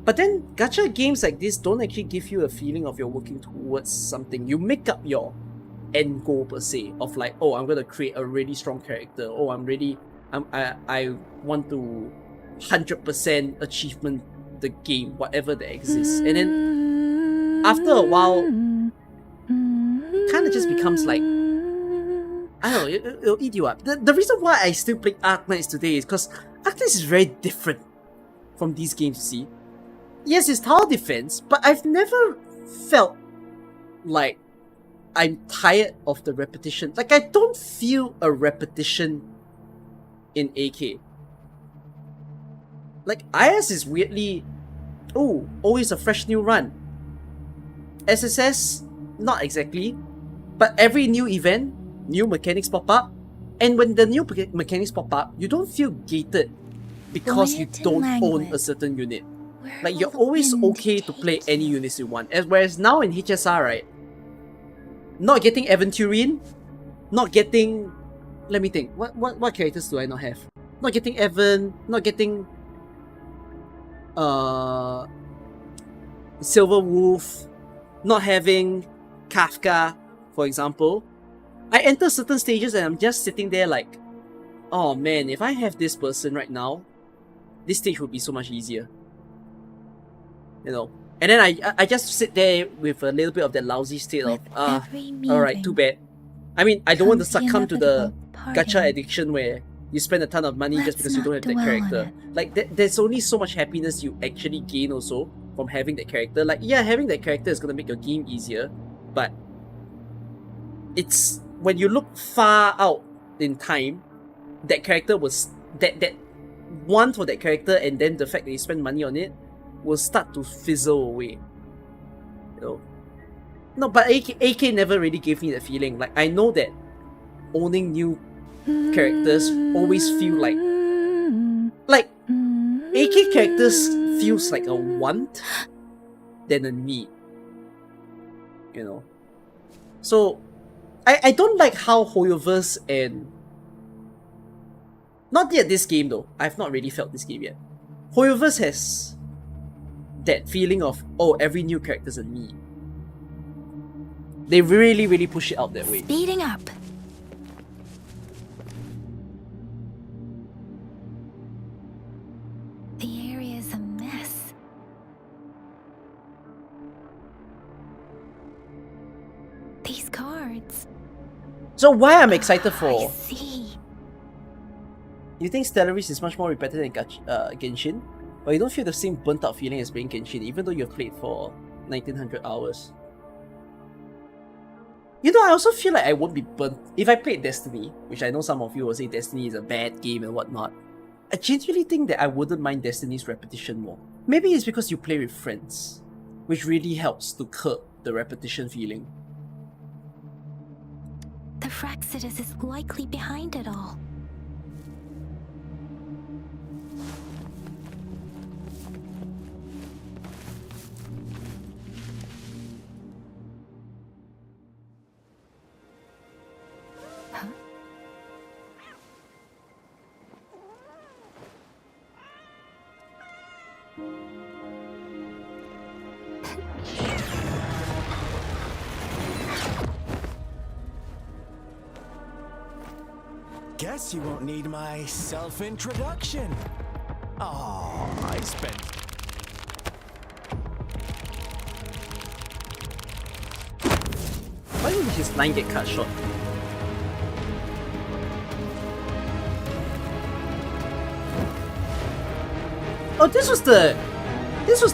But then gacha games like this don't actually give you a feeling of you're working towards something. You make up your end goal per se of like, oh, I'm gonna create a really strong character. Oh, I want to 100% achievement the game, whatever that exists. And then after a while, kind of just becomes like, I don't know, it'll eat you up. The reason why I still play Arknights today is because Arknights is very different from these games, you see. Yes, it's tower defense, but I've never felt like I'm tired of the repetition. Like, I don't feel a repetition in AK. Like, IS is weirdly, oh, always a fresh new run. SSS, not exactly. But every new event, new mechanics pop up. And when the new mechanics pop up, you don't feel gated because you don't own a certain unit. Like, you're always okay to play any units you want. Whereas now in HSR, right, not getting Aventurine, not getting let me think. What characters do I not have? Not getting Evan, not getting Silver Wolf, not having Kafka, for example. I enter certain stages and I'm just sitting there like, oh man, if I have this person right now, this stage would be so much easier. You know. And then I just sit there with a little bit of that lousy state of, alright, too bad. I mean, I don't want to succumb to the gacha addiction where you spend a ton of money just because you don't have that character. Like, there's only so much happiness you actually gain also from having that character. Like, yeah, having that character is gonna make your game easier, but it's when you look far out in time, that character was that want for that character, and then the fact that you spend money on it will start to fizzle away. You know? No, but AK never really gave me that feeling. Like, I know that owning new characters always feel like AK characters feels like a want than a need. You know? So I don't like how Hoyoverse and not yet this game though. I've not really felt this game yet. Hoyoverse has that feeling of, oh, every new character's a need. They really, really push it out that way. Speeding up. The area's a mess. These cards. So why I'm excited for... I see. You think Stellaris is much more repetitive than Genshin? But you don't feel the same burnt out feeling as playing Genshin, even though you've played for 1900 hours. You know, I also feel like I won't be burnt if I played Destiny, which I know some of you will say Destiny is a bad game and whatnot. I genuinely think that I wouldn't mind Destiny's repetition more. Maybe it's because you play with friends, which really helps to curb the repetition feeling. The Fraxidus is likely behind it all. Guess you won't need my self-introduction. Oh, I spent... Why did his line get cut short? Oh, this was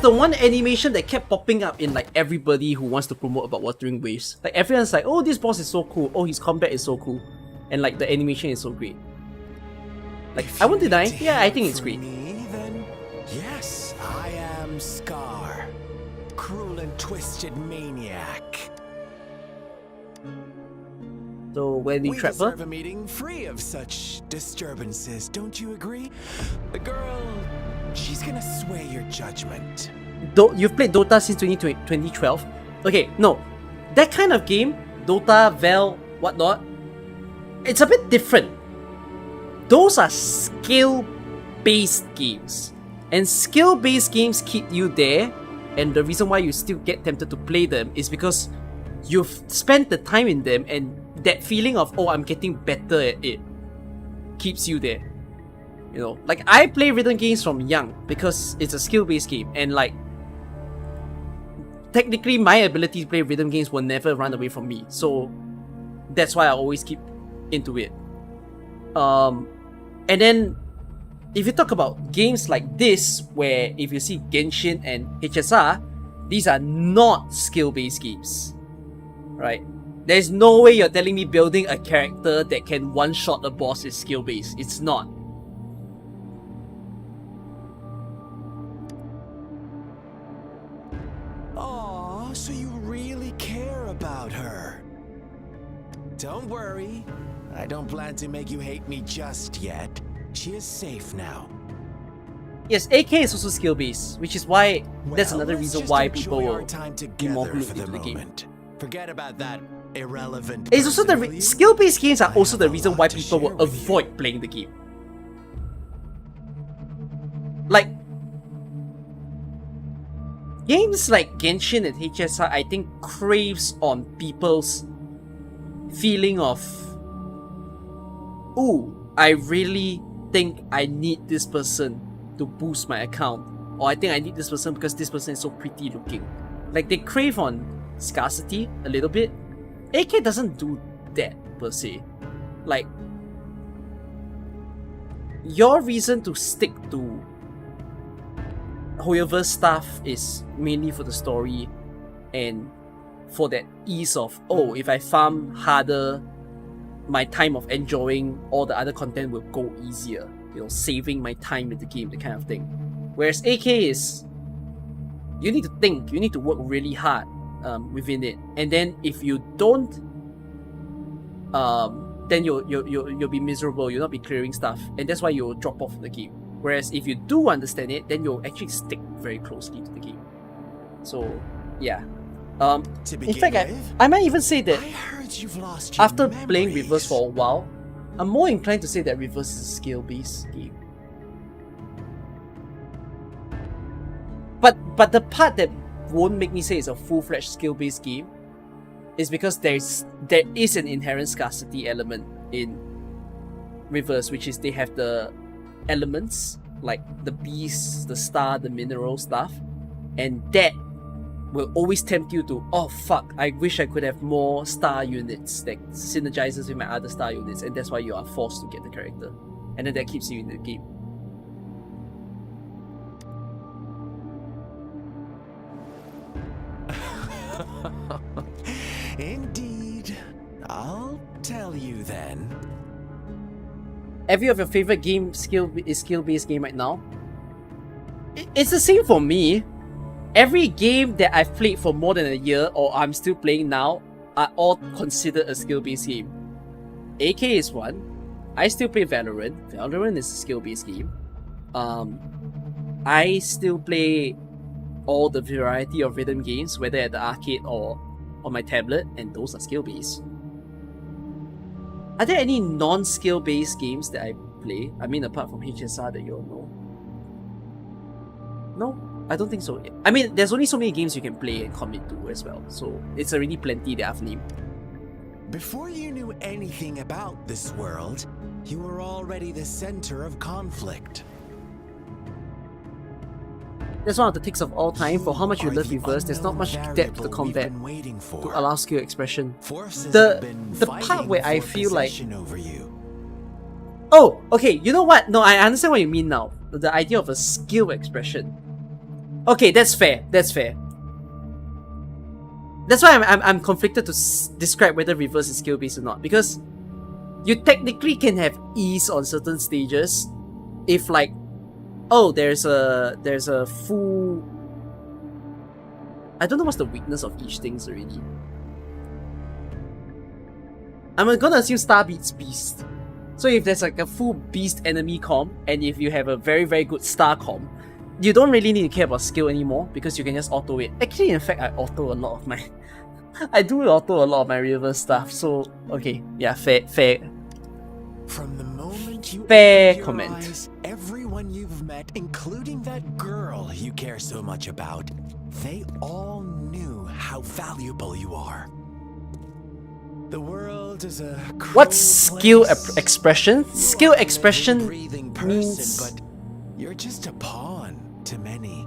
the one animation that kept popping up in like everybody who wants to promote about Wuthering Waves. Like everyone's like, oh, this boss is so cool. Oh, his combat is so cool. And like the animation is so great. Like, I won't deny, yeah, I think it's great. Me, then yes, I am Scar, cruel and twisted maniac. So when we trap her, deserve a meeting free of such disturbances, don't you agree? The girl, she's gonna sway your judgment. You've played Dota since 2012. Okay, no, that kind of game, Dota, Val, whatnot, it's a bit different. Those are skill-based games. And skill-based games keep you there, and the reason why you still get tempted to play them is because you've spent the time in them, and that feeling of, oh, I'm getting better at it keeps you there. You know, like I play rhythm games from young because it's a skill-based game, and like technically my ability to play rhythm games will never run away from me. So that's why I always keep into it. And then if you talk about games like this, where if you see Genshin and HSR, these are not skill-based games, right? There's no way you're telling me building a character that can one-shot a boss is skill-based. It's not. Aw, so you really care about her. Don't worry, I don't plan to make you hate me just yet. She is safe now. Yes, AK is also skill-based, which is why that's another reason why people will be more glued into the game. Forget about that irrelevant. It's also person the will you? skill-based games are also have the a reason lot why to people will share with you. avoid playing the game. Like games like Genshin and HSR, I think craves on people's feeling of, ooh, I really think I need this person to boost my account, or I think I need this person because this person is so pretty looking. Like they crave on scarcity a little bit. AK doesn't do that per se. Like your reason to stick to Hoyoverse stuff is mainly for the story and for that ease of, oh, if I farm harder, my time of enjoying all the other content will go easier. You know, saving my time in the game, the kind of thing. Whereas AK is, you need to think, you need to work really hard within it, and then if you don't, then you'll be miserable. You'll not be clearing stuff, and that's why you'll drop off the game. Whereas if you do understand it, then you'll actually stick very closely to the game. So yeah. In fact, I might even say that after playing Reverse for a while, I'm more inclined to say that Reverse is a skill-based game. But the part that won't make me say it's a full-fledged skill-based game is because there is an inherent scarcity element in Reverse, which is they have the elements like the beast, the star, the mineral stuff, and that will always tempt you to, oh fuck, I wish I could have more star units that synergizes with my other star units, and that's why you are forced to get the character, and then that keeps you in the game. Indeed. I'll tell you then. Every of your favorite game is skill-based game right now? It's the same for me. Every game that I've played for more than a year or I'm still playing now are all considered a skill-based game. AK is one. I still play Valorant. Valorant is a skill-based game. I still play all the variety of rhythm games, whether at the arcade or on my tablet, and those are skill-based. Are there any non-skill-based games that I play? I mean, apart from HSR that you all know. No, I don't think so. I mean, there's only so many games you can play and commit to as well, so it's already plenty that I've named. Before you knew anything about this world, you were already the center of conflict. That's one of the ticks of all time. For how much you love Reverse, there's not much depth to the combat to allow skill expression. The part where I feel like, oh, okay, you know what? No, I understand what you mean now. The idea of a skill expression. Okay, that's fair. That's fair. That's why I'm conflicted to describe whether Reverse is skill based or not, because you technically can have ease on certain stages if, like, oh, there's a full, I don't know what's the weakness of each thing already. I'm gonna assume Star beats Beast. So if there's like a full Beast enemy comp, and if you have a very, very good Star comp, you don't really need to care about skill anymore because you can just auto it. Actually, in fact, I auto a lot of my I do auto a lot of my Reverse stuff, so okay, yeah, fair. From the moment you fair opened your comment. eyes, everyone you've met, including that girl you care so much about, they all knew how valuable you are. The world is a What's skill expression? Skill expression means but you're just a pawn to many.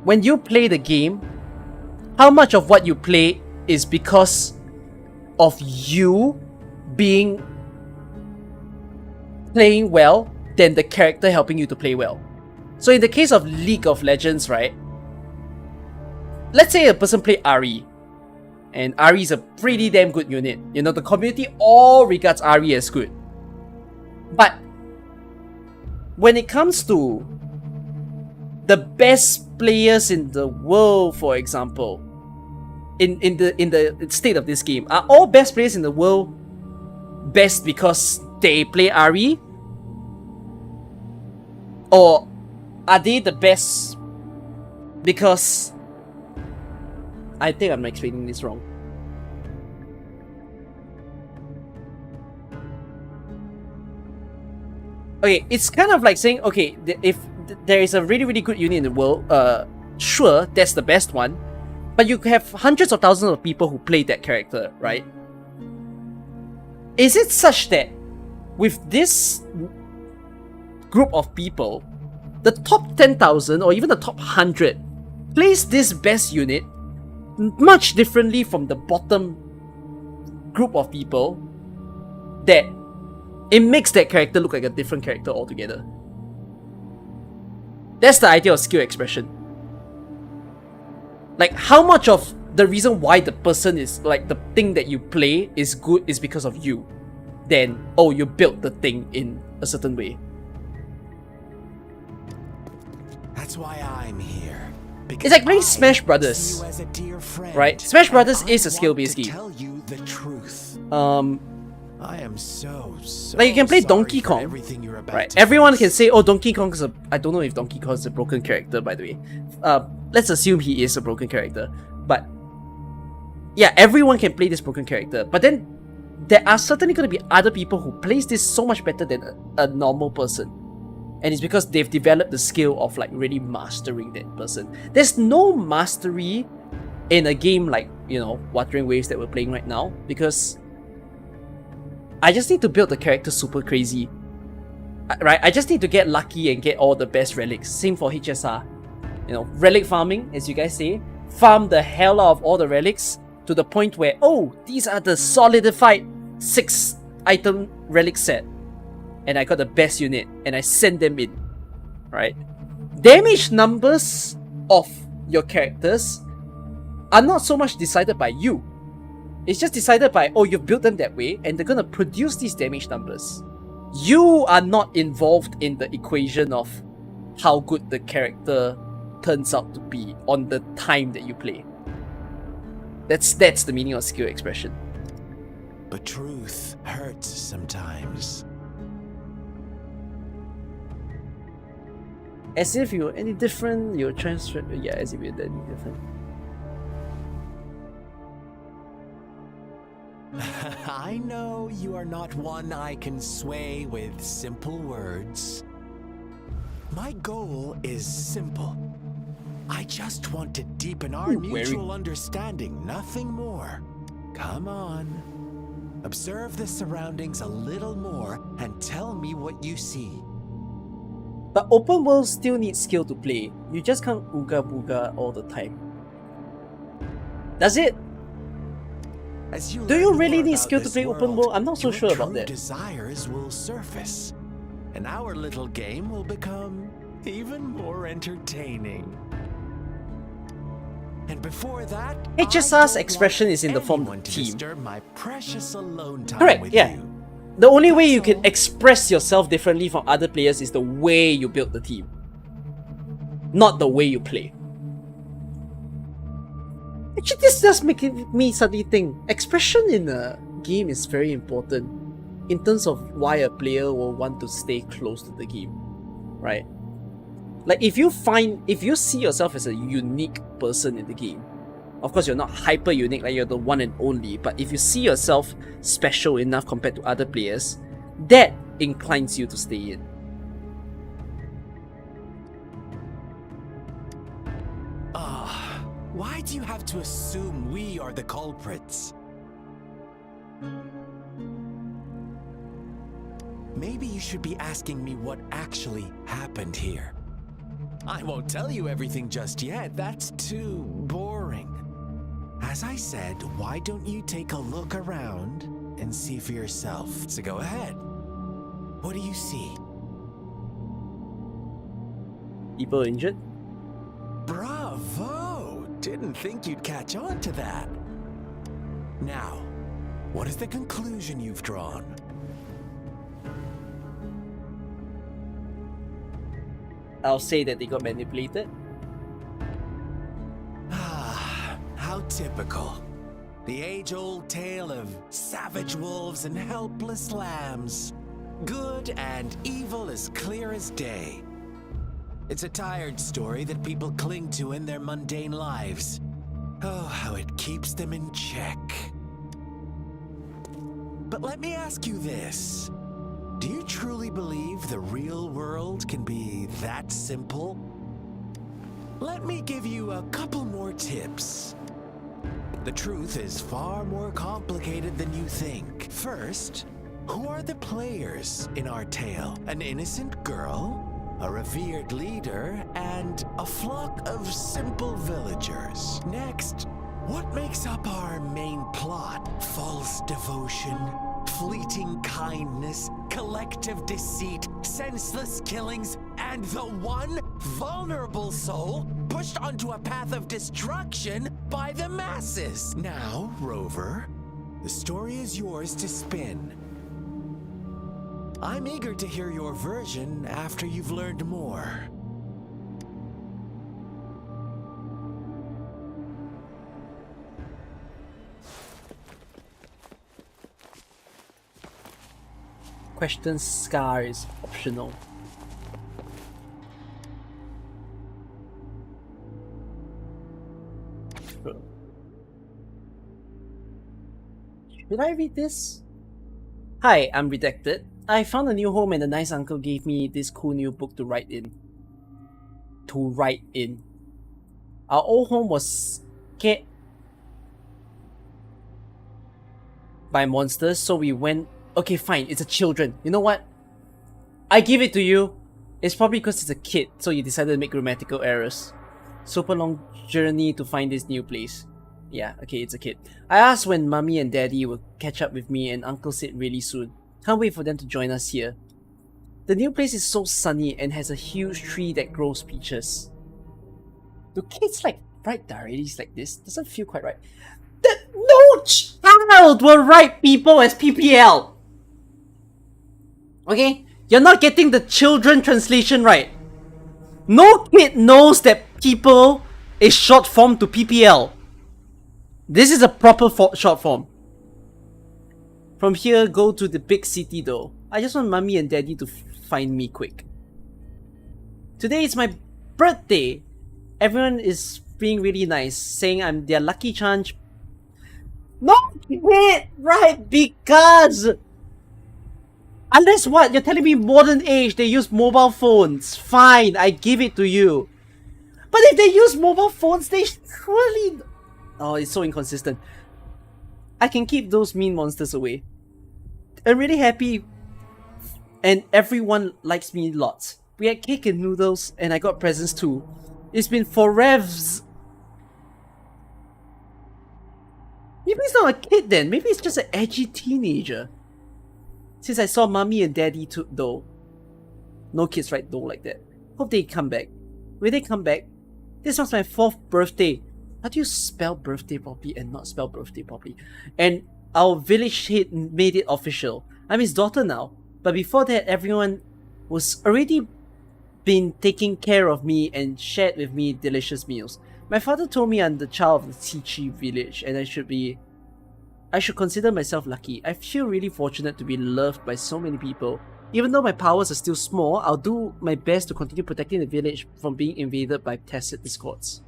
when you play the game, how much of what you play is because of you playing well than the character helping you to play well. So in the case of League of Legends, right? Let's say a person played Ahri, and Ahri is a pretty damn good unit. You know, the community all regards Ahri as good. But when it comes to the best players in the world, for example, in the state of this game, are all best players in the world best because they play Ahri? Or are they the best because... I think I'm explaining this wrong. okay, it's kind of like saying, okay, if there is a really, really good unit in the world, sure, that's the best one, but you have hundreds of thousands of people who play that character, right? Is it such that with this group of people, the top 10,000 or even the top 100 plays this best unit much differently from the bottom group of people, that it makes that character look like a different character altogether? That's the idea of skill expression. Like, how much of the reason why the person is, like, the thing that you play is good is because of you, then, oh, you built the thing in a certain way. That's why I'm here. It's like playing Smash Brothers, right? Smash Brothers is a skill-based game. Tell you the truth. I am so like, you can play Donkey Kong, right? Everyone can say, oh, Donkey Kong is a... I don't know if Donkey Kong is a broken character, by the way. Let's assume he is a broken character. But yeah, everyone can play this broken character. But then there are certainly going to be other people who plays this so much better than a normal person. And it's because they've developed the skill of, like, really mastering that person. There's no mastery in a game like, you know, Wuthering Waves that we're playing right now, because I just need to build the character super crazy, right? I just need to get lucky and get all the best relics. Same for HSR. You know, relic farming, as you guys say. Farm the hell out of all the relics to the point where, oh, these are the solidified 6-item relic set. And I got the best unit, and I send them in, right? Damage numbers of your characters are not so much decided by you. It's just decided by, oh, you've built them that way, and they're gonna produce these damage numbers. You are not involved in the equation of how good the character turns out to be on the time that you play. That's the meaning of skill expression. But truth hurts sometimes. As if you're any different, you're transferred. Yeah, as if you're any different. I know you are not one I can sway with simple words. My goal is simple. I just want to deepen our mutual understanding, nothing more. Come on. Observe the surroundings a little more and tell me what you see. But open world still needs skill to play. You just can't ooga booga all the time. Does it? Do you really need skill to play open world? I'm not so sure about that. Desires will surface, and our little game will become even more entertaining. And before that, HSR's expression is in the form of team. My precious alone time Correct, with yeah. you. The only way you can express yourself differently from other players is the way you build the team, not the way you play. Actually, this does make me suddenly think you in a game is very important in terms of why a player will want to stay close to the game, right? Like, if you see yourself as a unique person in the game, of course you're not hyper unique, like you're the one and only, but if you see yourself special enough compared to other players, that inclines you to stay in. Why do you have to assume we are the culprits? Maybe you should be asking me what actually happened here. I won't tell you everything just yet, that's too boring. As I said, why don't you take a look around and see for yourself? So go ahead. What do you see? People injured? Bravo! Didn't think you'd catch on to that. Now, what is the conclusion you've drawn? I'll say that they got manipulated. Ah, how typical. The age-old tale of savage wolves and helpless lambs. Good and evil as clear as day. It's a tired story that people cling to in their mundane lives. Oh, how it keeps them in check. But let me ask you this. Do you truly believe the real world can be that simple? Let me give you a couple more tips. The truth is far more complicated than you think. First, who are the players in our tale? An innocent girl, a revered leader, and a flock of simple villagers. Next, what makes up our main plot? False devotion, fleeting kindness, collective deceit, senseless killings, and the one vulnerable soul pushed onto a path of destruction by the masses. Now, Rover, the story is yours to spin. I'm eager to hear your version after you've learned more. Question scar is optional. Should I read this? Hi, I'm Redacted. I found a new home and a nice uncle gave me this cool new book to write in. Our old home was scared by monsters, so we went... Okay, fine, it's a children. You know what? I give it to you. It's probably because it's a kid, so you decided to make grammatical errors. Super long journey to find this new place. Yeah, okay, it's a kid. I asked when Mummy and Daddy will catch up with me and Uncle said really soon. Can't wait for them to join us here. The new place is so sunny and has a huge tree that grows peaches. Do kids like write diaries like this? Doesn't feel quite right. No child will write people as PPL! Okay? You're not getting the children translation right. No kid knows that people is short form to PPL. This is a proper short form. From here, go to the big city though. I just want Mummy and Daddy to find me quick. Today is my birthday. Everyone is being really nice, saying I'm their lucky charm. No kid, right? Because... Unless what? You're telling me modern age, they use mobile phones. Fine, I give it to you. But if they use mobile phones, they surely... Oh, it's so inconsistent. I can keep those mean monsters away. I'm really happy and everyone likes me lots. We had cake and noodles and I got presents too. It's been forevs. Maybe it's not a kid then. Maybe it's just an edgy teenager. Since I saw Mummy and Daddy too though. No kids right though like that. Hope they come back. Will they come back? This was my 4th birthday. How do you spell birthday properly and not spell birthday properly? And our village head made it official. I'm his daughter now. But before that, everyone was already been taking care of me and shared with me delicious meals. My father told me I'm the child of the Qiqi village and I should consider myself lucky. I feel really fortunate to be loved by so many people. Even though my powers are still small, I'll do my best to continue protecting the village from being invaded by tacit discords.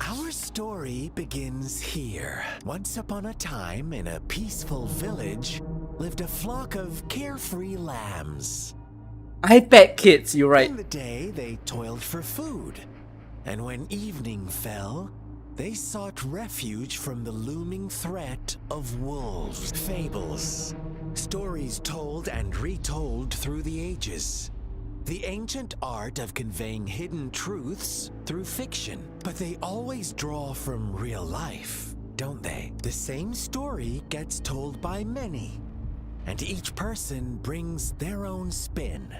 Our story begins here. Once upon a time, in a peaceful village, lived a flock of carefree lambs. I bet kids, you're right. In the day, they toiled for food. And when evening fell, they sought refuge from the looming threat of wolves. Fables. Stories told and retold through the ages. The ancient art of conveying hidden truths through fiction. But they always draw from real life, don't they? The same story gets told by many. And each person brings their own spin,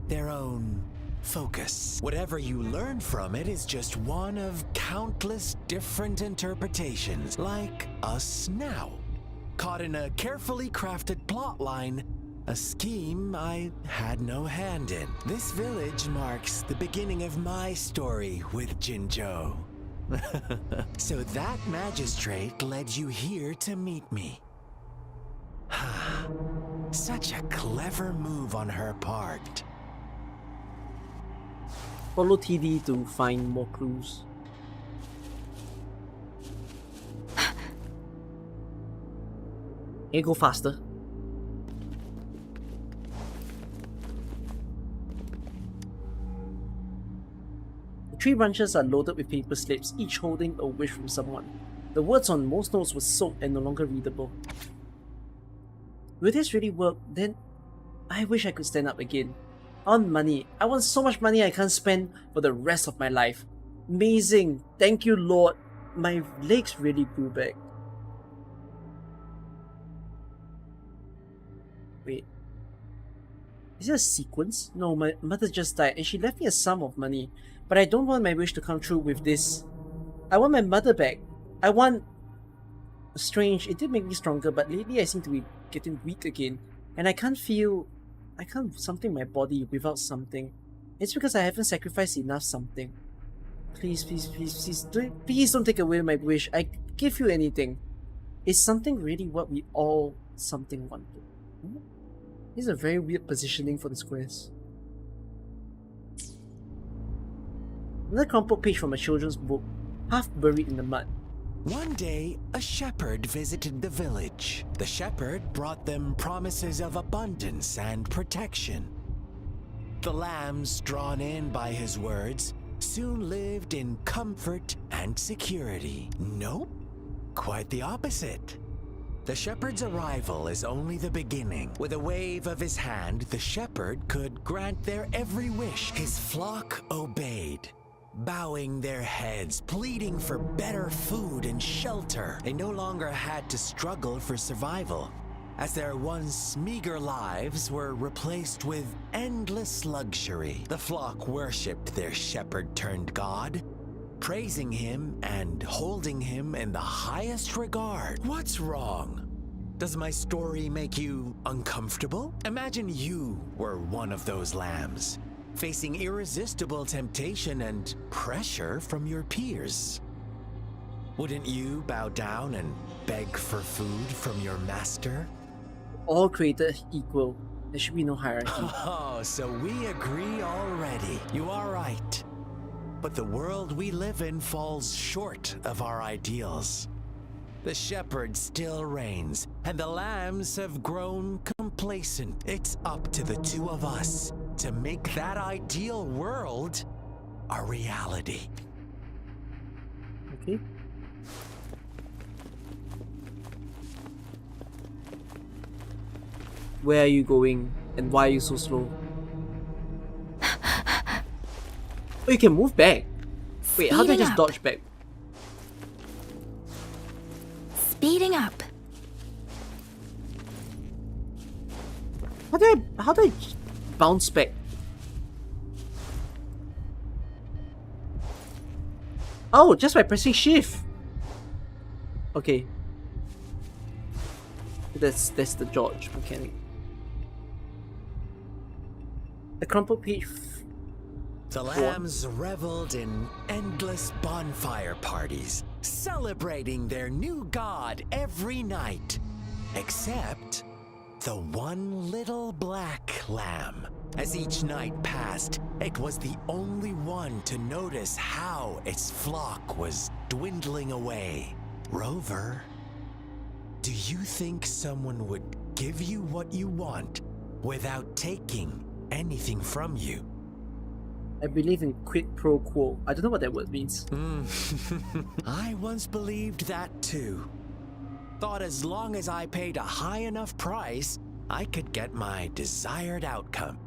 their own focus. Whatever you learn from it is just one of countless different interpretations, like us now. Caught in a carefully crafted plotline, a scheme I had no hand in. This village marks the beginning of my story with Jinzhou. So that magistrate led you here to meet me. Such a clever move on her part. Follow TD to find more clues. Can you go faster? The 3 branches are loaded with paper slips, each holding a wish from someone. The words on most notes were soaked and no longer readable. Will this really work? Then I wish I could stand up again. I want money. I want so much money I can't spend for the rest of my life. Amazing. Thank you, Lord. My legs really grew back. Wait. Is it a sequence? No, my mother just died and she left me a sum of money. But I don't want my wish to come true with this. I want my mother back. I want... Strange, it did make me stronger, but lately I seem to be getting weak again. And I can't something my body without something. It's because I haven't sacrificed enough something. Please, please don't take away my wish. I give you anything. Is something really what we all something wanted? This is a very weird positioning for the squares. Another crumpled page from a children's book, half buried in the mud. One day, a shepherd visited the village. The shepherd brought them promises of abundance and protection. The lambs, drawn in by his words, soon lived in comfort and security. Nope, quite the opposite. The shepherd's arrival is only the beginning. With a wave of his hand, the shepherd could grant their every wish. His flock obeyed, bowing their heads, pleading for better food and shelter. They no longer had to struggle for survival, as their once meager lives were replaced with endless luxury. The flock worshipped their shepherd-turned-god, praising him and holding him in the highest regard. What's wrong? Does my story make you uncomfortable? Imagine you were one of those lambs, facing irresistible temptation and pressure from your peers. Wouldn't you bow down and beg for food from your master? All created equal. There should be no hierarchy. Oh, so we agree already. You are right. But the world we live in falls short of our ideals. The shepherd still reigns, and the lambs have grown complacent. It's up to the two of us to make that ideal world a reality. Okay. Where are you going, and why are you so slow? Oh, you can move back. Wait, how did I just dodge back? Speeding up. How do I bounce back? Oh, just by pressing shift. Okay. That's the George mechanic. The crumpled page. The lambs reveled in endless bonfire parties, celebrating their new god every night, except the one little black lamb. As each night passed, it was the only one to notice how its flock was dwindling away. Rover, do you think someone would give you what you want without taking anything from you? I believe in quid pro quo. I don't know what that word means. I once believed that too. Thought as long as I paid a high enough price, I could get my desired outcome.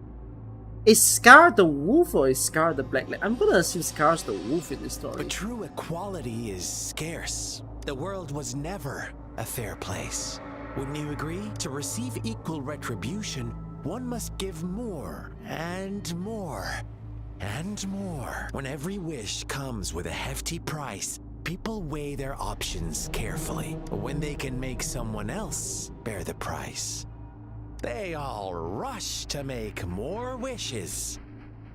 Is Scar the wolf or is Scar the black lamb? I'm gonna assume Scar's the wolf in this story. But true equality is scarce. The world was never a fair place. Wouldn't you agree? To receive equal retribution, one must give more and more. And more. When every wish comes with a hefty price, people weigh their options carefully. When they can make someone else bear the price, they all rush to make more wishes.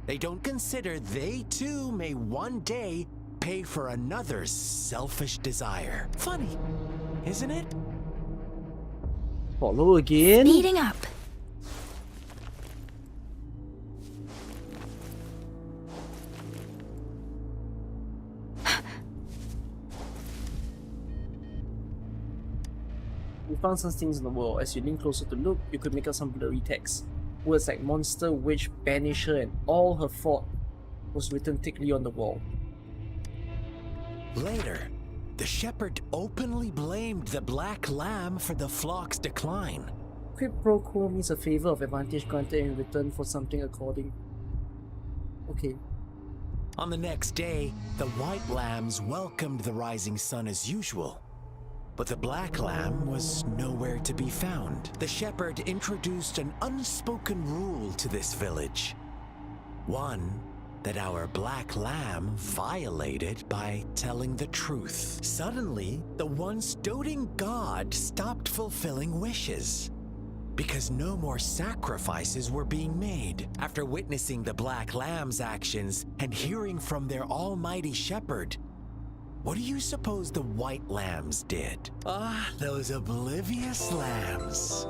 They don't consider they too may one day pay for another's selfish desire. Funny, isn't it? Follow again. Speeding up. You found some things in the world. As you lean closer to look, you could make out some blurry text. Words like monster, witch, banisher, and all her fault. was written thickly on the wall. Later, the shepherd openly blamed the black lamb for the flock's decline. Quid pro quo means a favor of advantage granted in return for something according. Okay. On the next day, the white lambs welcomed the rising sun as usual. But the black lamb was nowhere to be found. The shepherd introduced an unspoken rule to this village. One that our black lamb violated by telling the truth. Suddenly, the once doting god stopped fulfilling wishes, because no more sacrifices were being made. After witnessing the black lamb's actions and hearing from their almighty shepherd, what do you suppose the white lambs did? Ah, those oblivious lambs.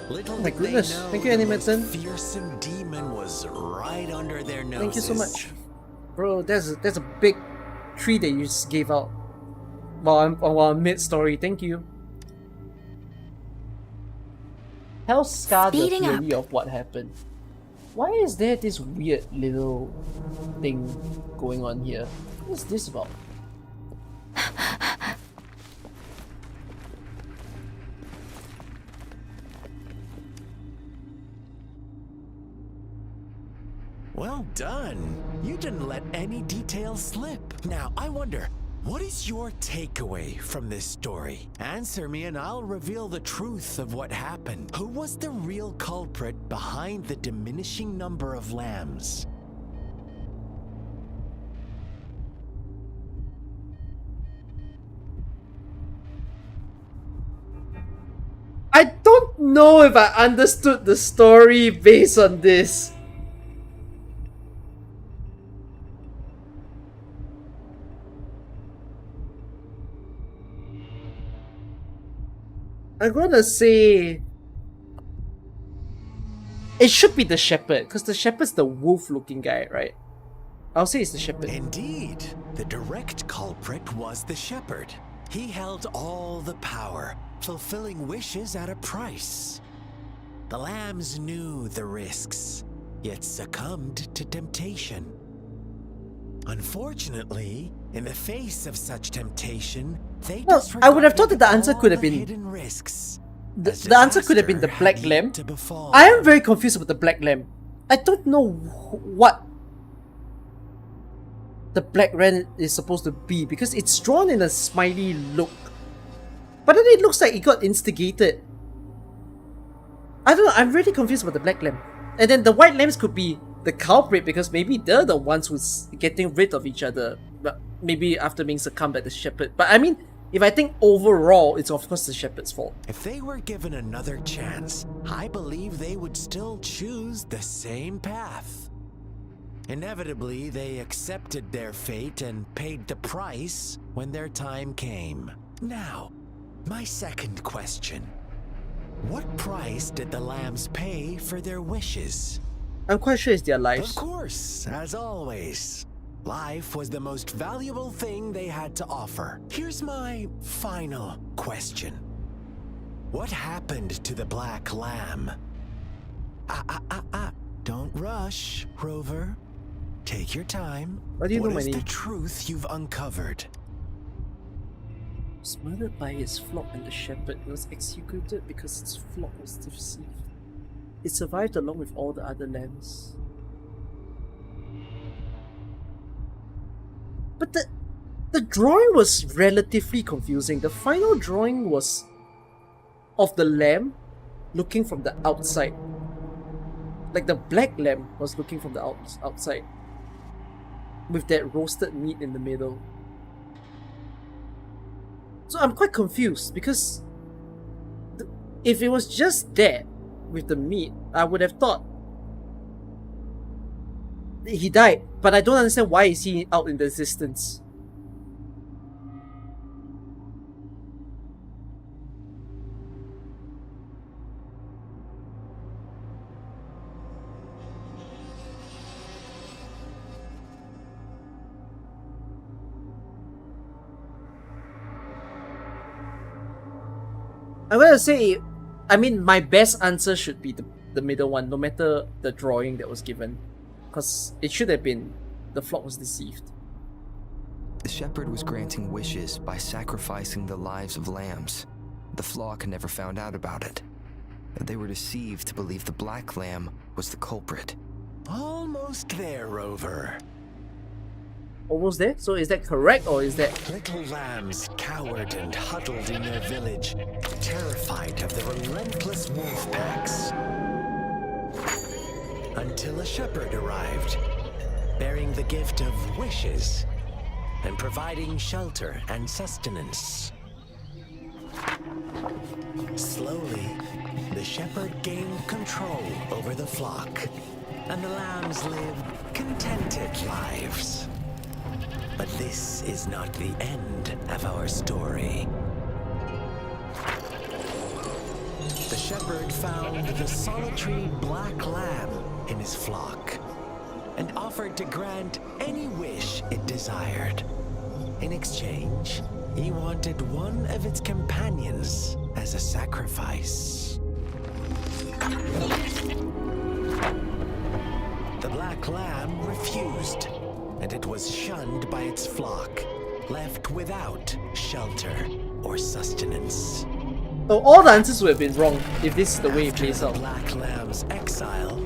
Little Oh my did they goodness. know Thank you, the most Animaton. fearsome demon was right under their noses. Thank you so much. Bro, that's a big tree that you just gave out while I'm mid-story. Thank you. Help scar the Speeding up. theory of what happened. Why is there this weird little thing going on here? What is this about? Well done. You didn't let any details slip. Now, I wonder, what is your takeaway from this story? Answer me and I'll reveal the truth of what happened. Who was the real culprit behind the diminishing number of lambs? I don't know if I understood the story based on this. I'm gonna say it should be the shepherd, because the shepherd's the wolf-looking guy, right? I'll say it's the shepherd. Indeed, the direct culprit was the shepherd. He held all the power, fulfilling wishes at a price. The lambs knew the risks, yet succumbed to temptation. Unfortunately, in the face of such temptation, they Well, I would have thought that the answer could have been hidden risks. the answer could have been the black lamb. I am very confused about the black lamb. I don't know what the black lamb is supposed to be, because it's drawn in a smiley look, but then it looks like it got instigated. I don't know, I'm really confused about the black lamb. And then the white lambs could be the culprit, because maybe they're the ones who's getting rid of each other, but maybe after being succumbed by the shepherd. But I mean, if I think overall, it's of course the shepherd's fault. If they were given another chance, I believe they would still choose the same path. Inevitably, they accepted their fate and paid the price when their time came. Now, my second question. What price did the lambs pay for their wishes? I'm quite sure it's their lives. Of course, as always. Life was the most valuable thing they had to offer. Here's my final question. What happened to the black lamb? Don't rush, Rover. Take your time. What do you know, What is Manny? the truth you've uncovered? Was murdered by his flock, and the shepherd was executed because its flock was deceived. It survived along with all the other lambs. But the drawing was relatively confusing. The final drawing was of the lamb looking from the outside. Like the black lamb was looking from the outside, with that roasted meat in the middle. So I'm quite confused, because if it was just that with the meat, I would have thought he died, but I don't understand why is he out in the distance. I'm gonna say, I mean, my best answer should be the middle one, no matter the drawing that was given. Because it should have been the flock was deceived. The shepherd was granting wishes by sacrificing the lives of lambs. The flock never found out about it. They were deceived to believe the black lamb was the culprit. Almost there, Rover. Almost there? So is that correct, or is that... Little lambs cowered and huddled in their village, terrified of the relentless wolf packs. Until a shepherd arrived, bearing the gift of wishes and providing shelter and sustenance. Slowly, the shepherd gained control over the flock, and the lambs lived contented lives. But this is not the end of our story. The shepherd found the solitary black lamb in his flock and offered to grant any wish it desired. In exchange, he wanted one of its companions as a sacrifice. The black lamb refused, and it was shunned by its flock, left without shelter or sustenance. Oh, all the answers would have been wrong if this is the way it plays out. After the black lamb's exile,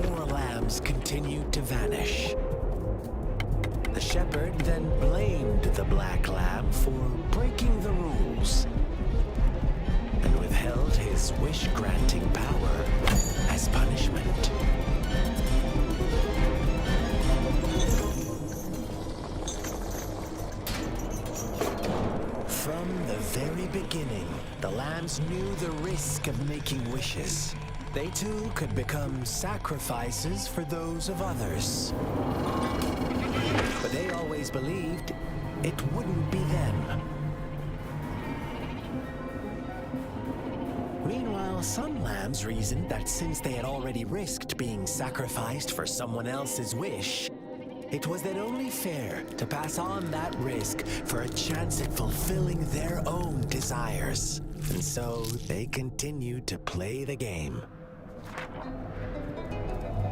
more lambs continued to vanish. The shepherd then blamed the black lamb for breaking the rules and withheld his wish-granting power as punishment. From the very beginning, the lambs knew the risk of making wishes. They too could become sacrifices for those of others. But they always believed it wouldn't be them. Meanwhile, some lambs reasoned that since they had already risked being sacrificed for someone else's wish, it was then only fair to pass on that risk for a chance at fulfilling their own desires. And so they continued to play the game.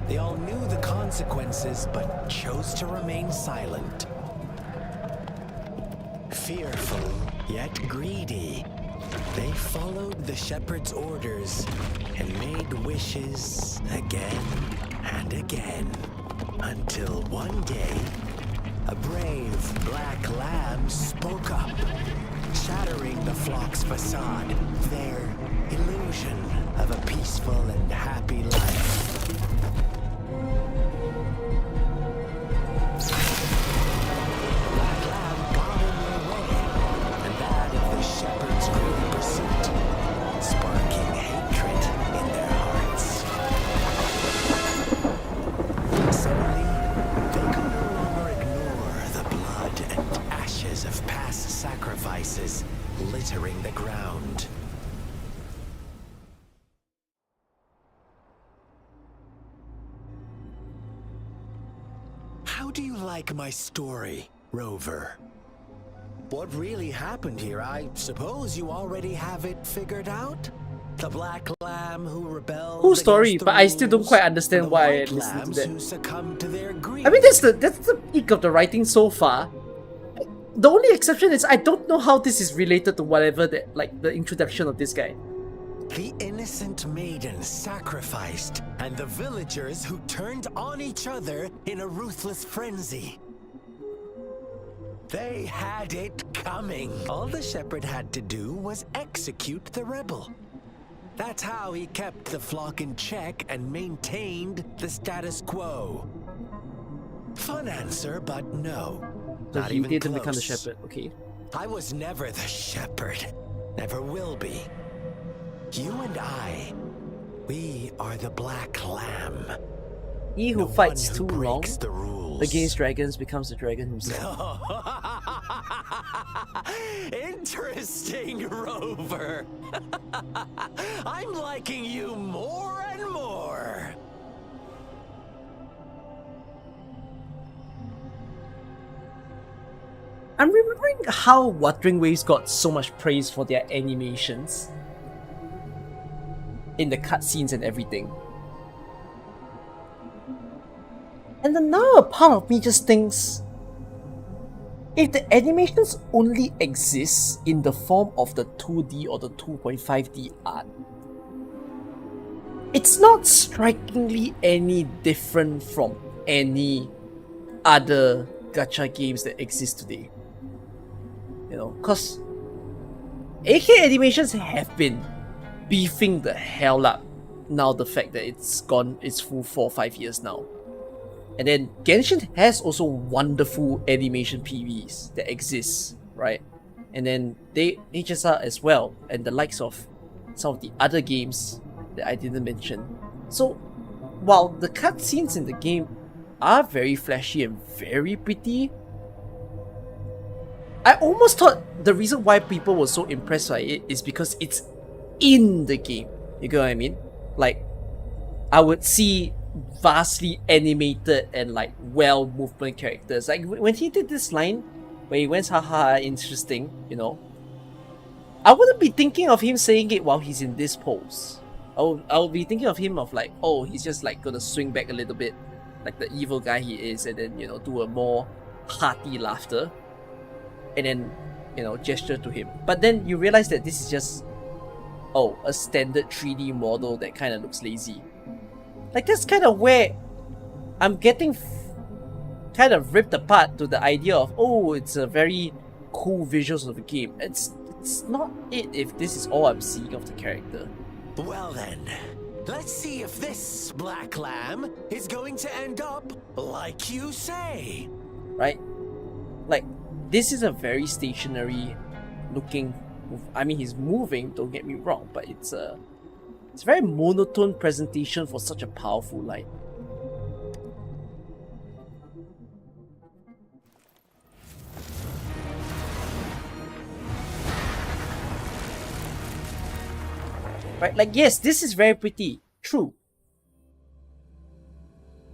They all knew the consequences, but chose to remain silent. Fearful, yet greedy, they followed the shepherd's orders and made wishes again and again. Until one day, a brave black lamb spoke up, shattering the flock's facade, their illusion of a peaceful and happy life. Black lamb got in their way, and that of the shepherd's great pursuit, sparking hatred in their hearts. Suddenly, they could no longer ignore the blood and ashes of past sacrifices littering the ground. How do you like my story, Rover? What really happened here? I suppose you already have it figured out? The black lamb who rebelled. Cool story, but I still don't quite understand why I listened to that. I mean, that's the peak of the writing so far. The only exception is I don't know how this is related to whatever that, like, the introduction of this guy. The innocent maiden sacrificed, and the villagers who turned on each other in a ruthless frenzy. They had it coming. All the shepherd had to do was execute the rebel. That's how he kept the flock in check and maintained the status quo. Fun answer, but no. So Not he even didn't close. become the shepherd, okay. I was never the shepherd. Never will be. You and I, we are the black lamb. He who The fights one too who long breaks the rules. against dragons becomes the dragon himself. Interesting, Rover. I'm liking you more and more. I'm remembering how Wuthering Waves got so much praise for their animations in the cutscenes and everything. And then now a part of me just thinks, if the animations only exist in the form of the 2D or the 2.5D art, it's not strikingly any different from any other gacha games that exist today. You know, because AK animations have been beefing the hell up now, the fact that it's gone its full 4 or 5 years now. And then Genshin has also wonderful animation PVs that exist, right? And then HSR as well, and the likes of some of the other games that I didn't mention. So while the cutscenes in the game are very flashy and very pretty, I almost thought the reason why people were so impressed by it is because it's in the game. You get what I mean? Like, I would see vastly animated and like well movement characters. Like when he did this line where he went haha interesting, you know, I wouldn't be thinking of him saying it while he's in this pose. I'll be thinking of him of like, oh, he's just like gonna swing back a little bit like the evil guy he is, and then, you know, do a more hearty laughter and then, you know, gesture to him. But then you realize that this is just, oh, a standard 3D model that kind of looks lazy. Like, that's kind of where I'm getting kind of ripped apart to the idea of, oh, it's a very cool visuals of the game. It's not it if this is all I'm seeing of the character. Well then, let's see if this black lamb is going to end up like you say. Right? Like, this is a very stationary looking, I mean, he's moving, don't get me wrong, but it's a very monotone presentation for such a powerful light. Right, like, yes, this is very pretty, true.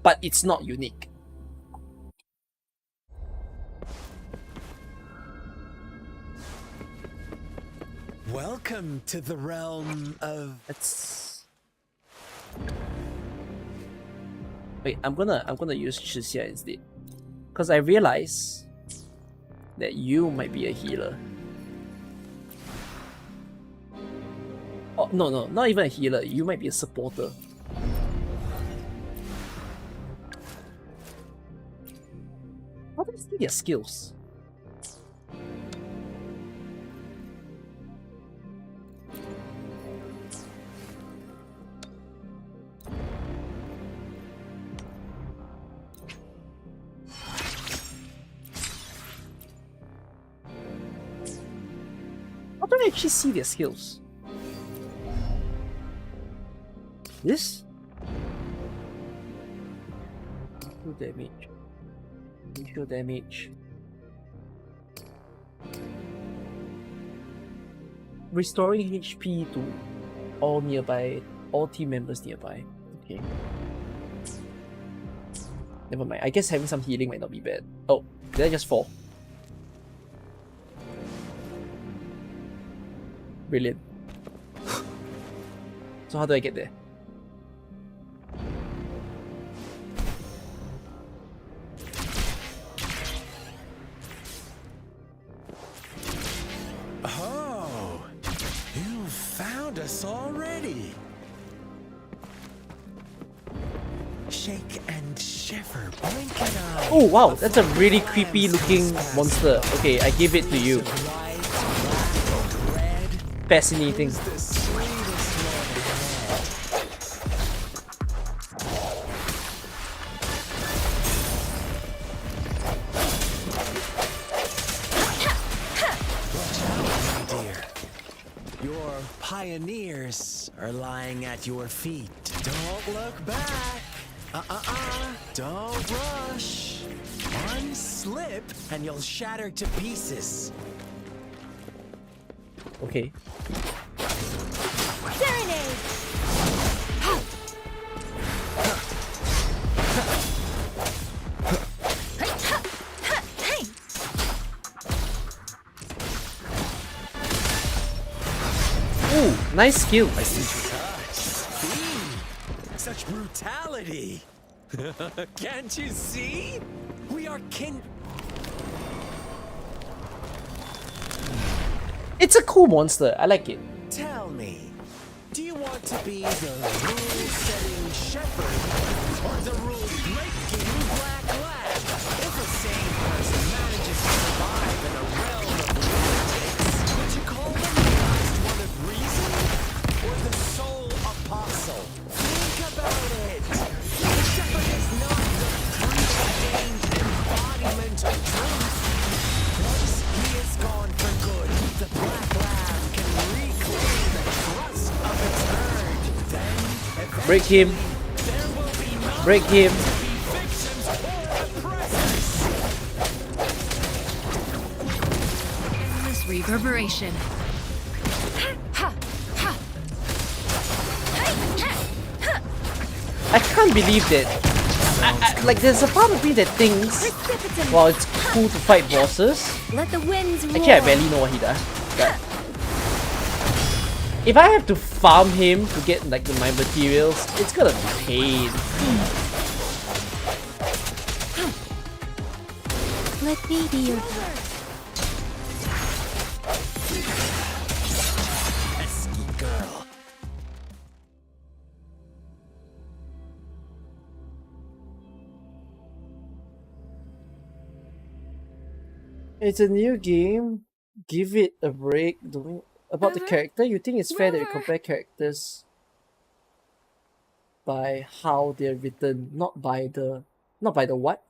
But it's not unique. Welcome to the realm of... Wait, I'm gonna use Shixia instead. Because I realize that you might be a healer. Oh, no, not even a healer. You might be a supporter. How do you see their skills? How do I actually see their skills? This? Initial damage. Initial damage. Restoring HP to all team members nearby. Okay. Never mind. I guess having some healing might not be bad. Oh, did I just fall? Brilliant. So how do I get there? Oh, you found us already. Shake and shiver, blink an eye. Oh wow, that's a really creepy looking monster. Okay, I give it to you. Fascinating. Your pioneers are lying at your feet. Don't look back. Don't rush. One slip and you'll shatter to pieces. Okay. Serenade! Ooh, nice skill. Such brutality. Can't you see? We are kin. It's a cool monster. I like it. Tell me, do you want to be the rule-setting shepherd or the rule-breaking black lad? If a sane person manages to survive in a realm of lunatics, would you call them the last one of reason or the sole apostle? Think about it. The shepherd is not the preordained embodiment of truth. Once he is gone for good, the black lamb can reclaim the trust of its herd. Then, Break him. there will be none Break him. to be victims or oppressors. Endless reverberation. I can't believe that. Like, there's a part of me that thinks, well, it's cool to fight bosses. Let the winds roar. Actually, I barely know what he does. But if I have to farm him to get like my materials, it's gonna be pain. Let me be your Pesky girl. It's a new game. Give it a break. About the character, you think it's fair that we compare characters by how they're written, not by the what?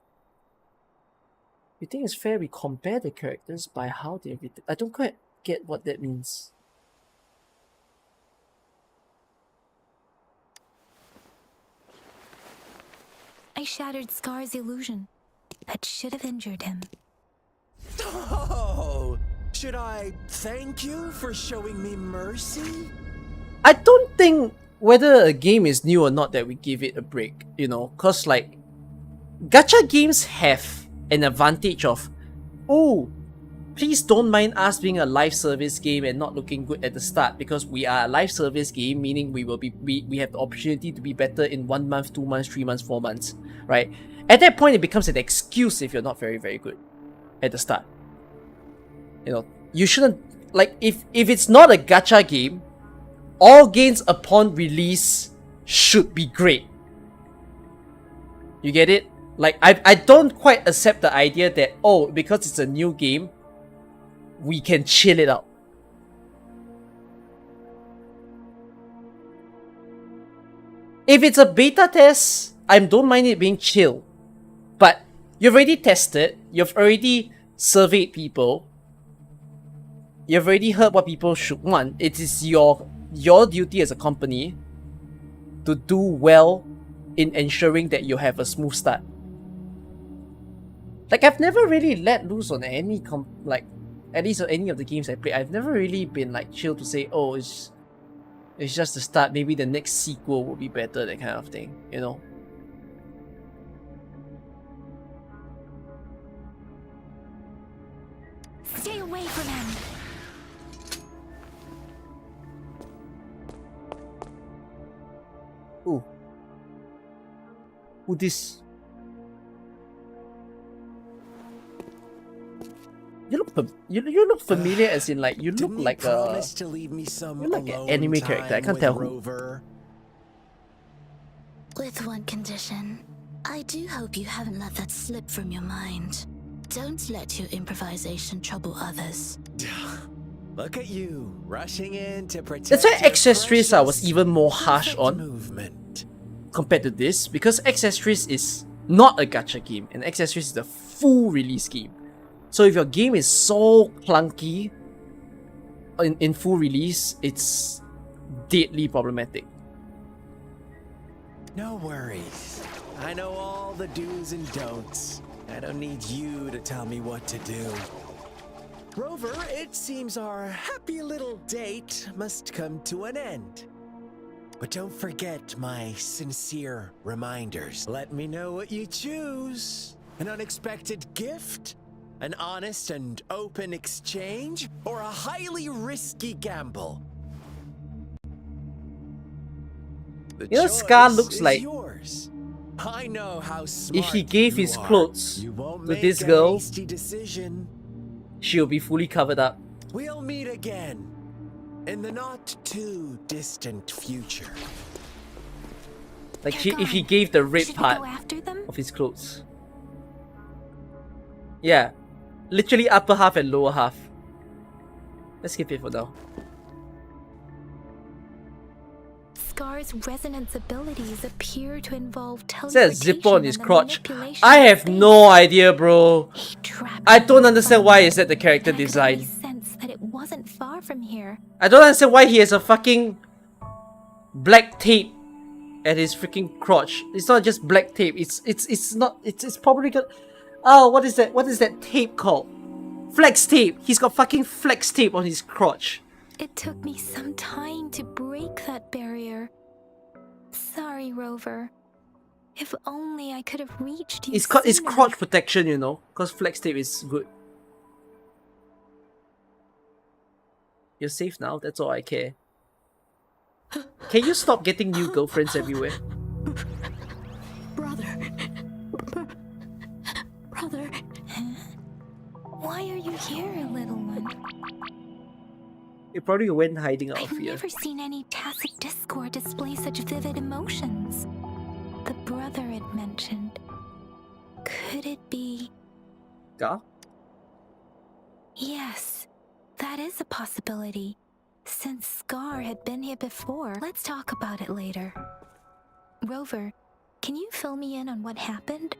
You think it's fair we compare the characters by how they're written? I don't quite get what that means. I shattered Scar's illusion. That should have injured him. Oh, should I thank you for showing me mercy? I don't think whether a game is new or not that we give it a break, you know, cause like gacha games have an advantage of, oh, please don't mind us being a live service game and not looking good at the start because we are a live service game, meaning we have the opportunity to be better in 1 month, 2 months, 3 months, 4 months, right? At that point, it becomes an excuse if you're not very, very good at the start. You know, you shouldn't, like, if it's not a gacha game, all games upon release should be great. You get it? Like, I don't quite accept the idea that, oh, because it's a new game, we can chill it out. If it's a beta test, I don't mind it being chill. But you've already tested, you've already surveyed people, you've already heard what people should want. It is your duty as a company to do well in ensuring that you have a smooth start. Like, I've never really let loose on any at least on any of the games I play. I've never really been like chill to say, oh, it's just the start, maybe the next sequel will be better, that kind of thing, you know? Stay away from him. Ooh. Who this? You look familiar, as in like you look like a an anime character. I can't tell who. With one condition. I do hope you haven't let that slip from your mind. Don't let your improvisation trouble others. Look at you, rushing in to protect. That's why your Accessories was precious even more harsh on movement. compared to this, because Accessories is not a gacha game and Accessories is a full release game. So if your game is so clunky in full release, it's deadly problematic. No worries. I know all the do's and don'ts. I don't need you to tell me what to do. Rover, it seems our happy little date must come to an end. But don't forget my sincere reminders. Let me know what you choose. An unexpected gift? An honest and open exchange? Or a highly risky gamble? The You know, Scar choice looks is like yours. I know how smart if he gave you his are. clothes You won't to make this a girl, hasty decision. she'll be fully covered up. We'll meet again in the not too distant future. Like if he gave the red part of his clothes. Yeah. Literally upper half and lower half. Let's skip it for now. Scar's resonance abilities appear to involve It teleportation. says zip on his and the crotch. manipulation I of have space. no idea, bro. I don't understand why is that the character design. Sense that it wasn't far from here. I don't understand why he has a fucking black tape at his freaking crotch. It's not just black tape. It's probably got. Oh, what is that? What is that tape called? Flex tape. He's got fucking flex tape on his crotch. It took me some time to break that barrier. Sorry, Rover. If only I could have reached you. It's crotch protection, you know, because flex tape is good. You're safe now. That's all I care. Can you stop getting new girlfriends everywhere? Brother. Brother. Why are you here, little one? You probably went hiding out of I've fear. never seen any tacit discord display such vivid emotions. The brother it mentioned. Could it be? Yeah? Yes, that is a possibility. Since Scar had been here before, let's talk about it later. Rover, can you fill me in on what happened?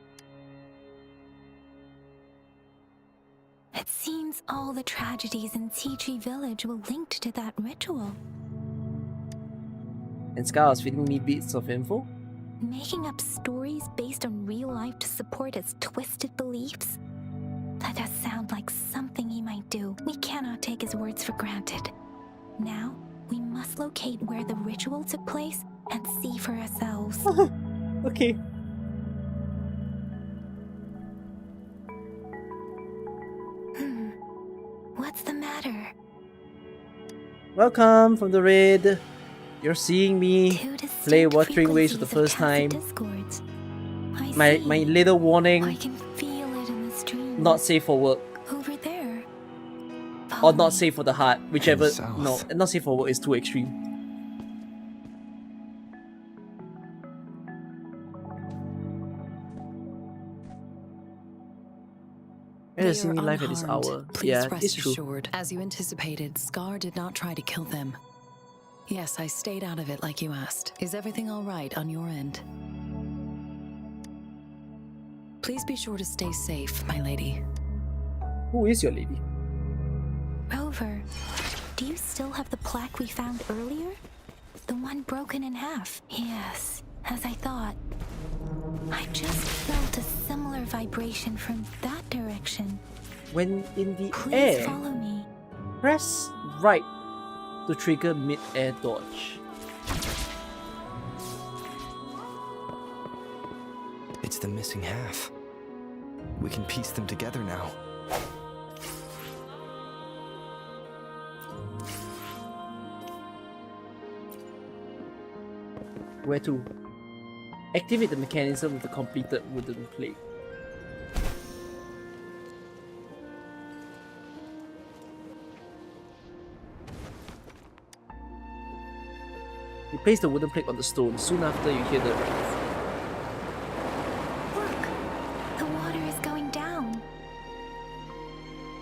It seems all the tragedies in Tea Tree Village were linked to that ritual. And Scar was feeding me bits of info? Making up stories based on real life to support his twisted beliefs? That does sound like something he might do. We cannot take his words for granted. Now, we must locate where the ritual took place and see for ourselves. Okay. What's the matter? Welcome from the raid. You're seeing me play Wuthering Waves for the first time. My little warning. Not safe for work. Over there. Or not safe for the heart. Whichever. No, not safe for work is too extreme. They see me are live at this unharmed. hour. Please Yeah, rest it's true. assured. As you anticipated, Scar did not try to kill them. Yes, I stayed out of it like you asked. Is everything all right on your end? Please be sure to stay safe, my lady. Who is your lady? Rover, do you still have the plaque we found earlier? The one broken in half? Yes, as I thought. I just felt a similar vibration from that direction. When in the Please air, follow me. press right to trigger mid-air dodge. It's the missing half. We can piece them together now. Where to? Activate the mechanism with the completed wooden plate. You place the wooden plate on the stone. Soon after, you hear the... Look, the water is going down.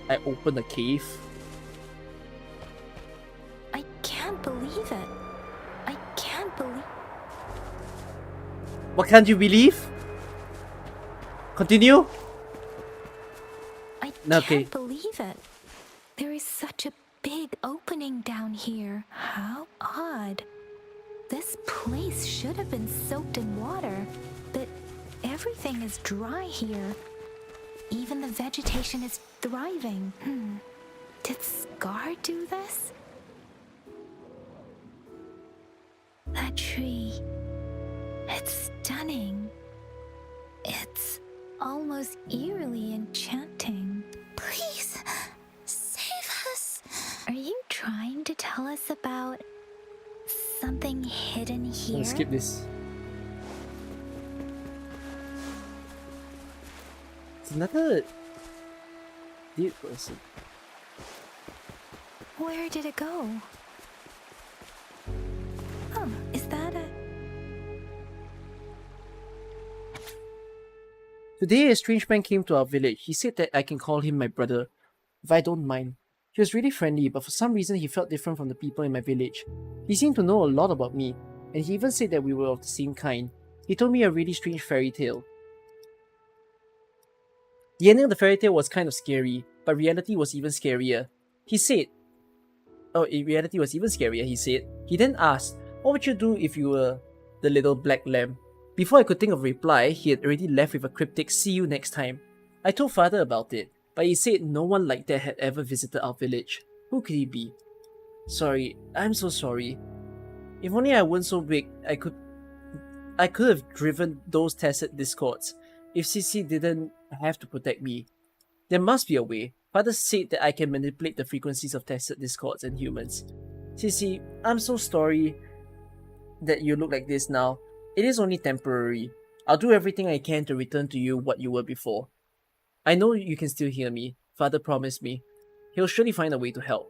I open a cave. I can't believe it. I can't believe... What can't you believe? Continue? I Okay. can't believe it. There is such a big opening down here. How odd. This place should have been soaked in water, but everything is dry here. Even the vegetation is thriving. Did Scar do this? That tree. It's stunning. It's almost eerily enchanting. Please, save us. Are you trying to tell us about something hidden I'm here? gonna skip this. another dead person. Where did it go? Oh, is that a... Today, a strange man came to our village. He said that I can call him my brother, if I don't mind. He was really friendly, but for some reason he felt different from the people in my village. He seemed to know a lot about me, and he even said that we were of the same kind. He told me a really strange fairy tale. The ending of the fairy tale was kind of scary, but reality was even scarier. He said, reality was even scarier, he said. He then asked, what would you do if you were the little black lamb? Before I could think of a reply, he had already left with a cryptic "see you next time." I told father about it, but he said no one like that had ever visited our village. Who could he be? Sorry, I'm so sorry. If only I weren't so big, I could have driven those tacit discords. If Sissy didn't have to protect me. There must be a way. Father said that I can manipulate the frequencies of tacit discords and humans. Sissy, I'm so sorry that you look like this now. It is only temporary. I'll do everything I can to return to you what you were before. I know you can still hear me. Father promised me. He'll surely find a way to help.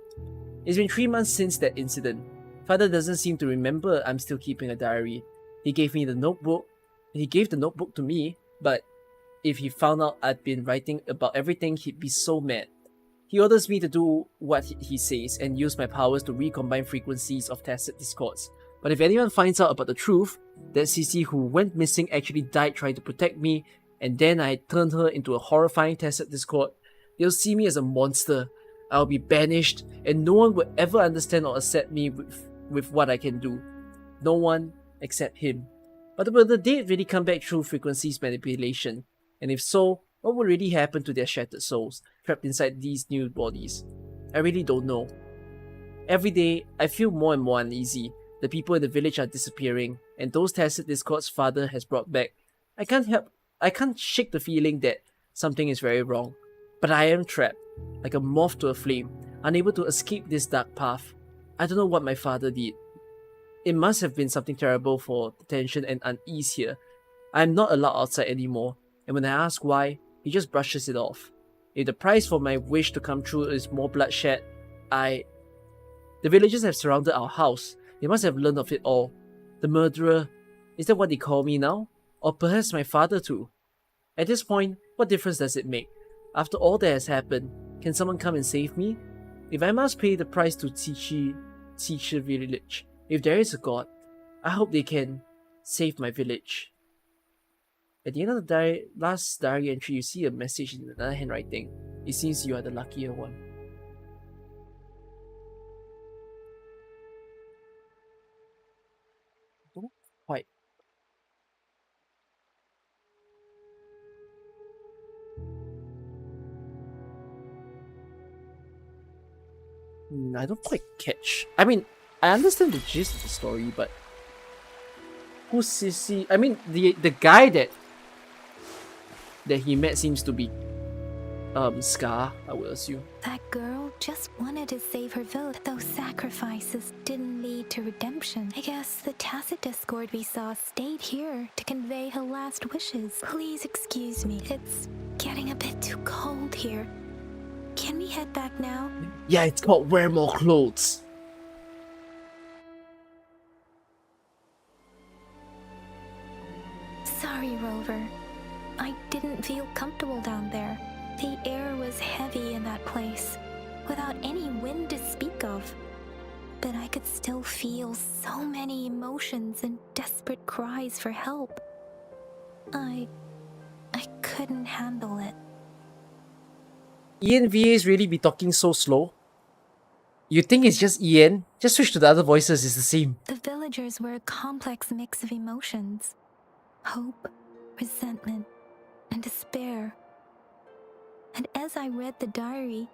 It's been 3 months since that incident. Father doesn't seem to remember I'm still keeping a diary. He gave me the notebook. He gave the notebook to me, but if he found out I'd been writing about everything, he'd be so mad. He orders me to do what he says and use my powers to recombine frequencies of tacit discords. But if anyone finds out about the truth, that Sissy who went missing actually died trying to protect me, and then I turned her into a horrifying tacit discord, they'll see me as a monster. I'll be banished, and no one will ever understand or accept me with what I can do. No one except him. But will the dead really come back through frequencies manipulation? And if so, what will really happen to their shattered souls, trapped inside these new bodies? I really don't know. Every day, I feel more and more uneasy. The people in the village are disappearing, and those tacit discords father has brought back. I can't shake the feeling that something is very wrong. But I am trapped, like a moth to a flame, unable to escape this dark path. I don't know what my father did. It must have been something terrible for the tension and unease here. I am not allowed outside anymore, and when I ask why, he just brushes it off. If the price for my wish to come true is more bloodshed, The villagers have surrounded our house. They must have learned of it all. The murderer, is that what they call me now? Or perhaps my father too? At this point, what difference does it make? After all that has happened, can someone come and save me? If I must pay the price to Tichi village, if there is a god, I hope they can save my village. At the end of the last diary entry, you see a message in another handwriting. It seems you are the luckier one. Don't quite. I don't quite catch. I mean, I understand the gist of the story, but who's Sissy? I mean, the guy that he met seems to be Scar, I would assume. That girl just wanted to save her village. Those sacrifices didn't lead to redemption. I guess the tacit discord we saw stayed here to convey her last wishes. Please excuse me. It's getting a bit too cold here. Can we head back now? Yeah, it's called Wear More Clothes. Sorry, Rover. I didn't feel comfortable down there. The air was heavy in that place, without any wind to speak of. But I could still feel so many emotions and desperate cries for help. I couldn't handle it. Ian VAs really be talking so slow? You think it's just Ian? Just switch to the other voices, it's the same. The villagers were a complex mix of emotions. Hope, resentment, and despair. And as I read the diary,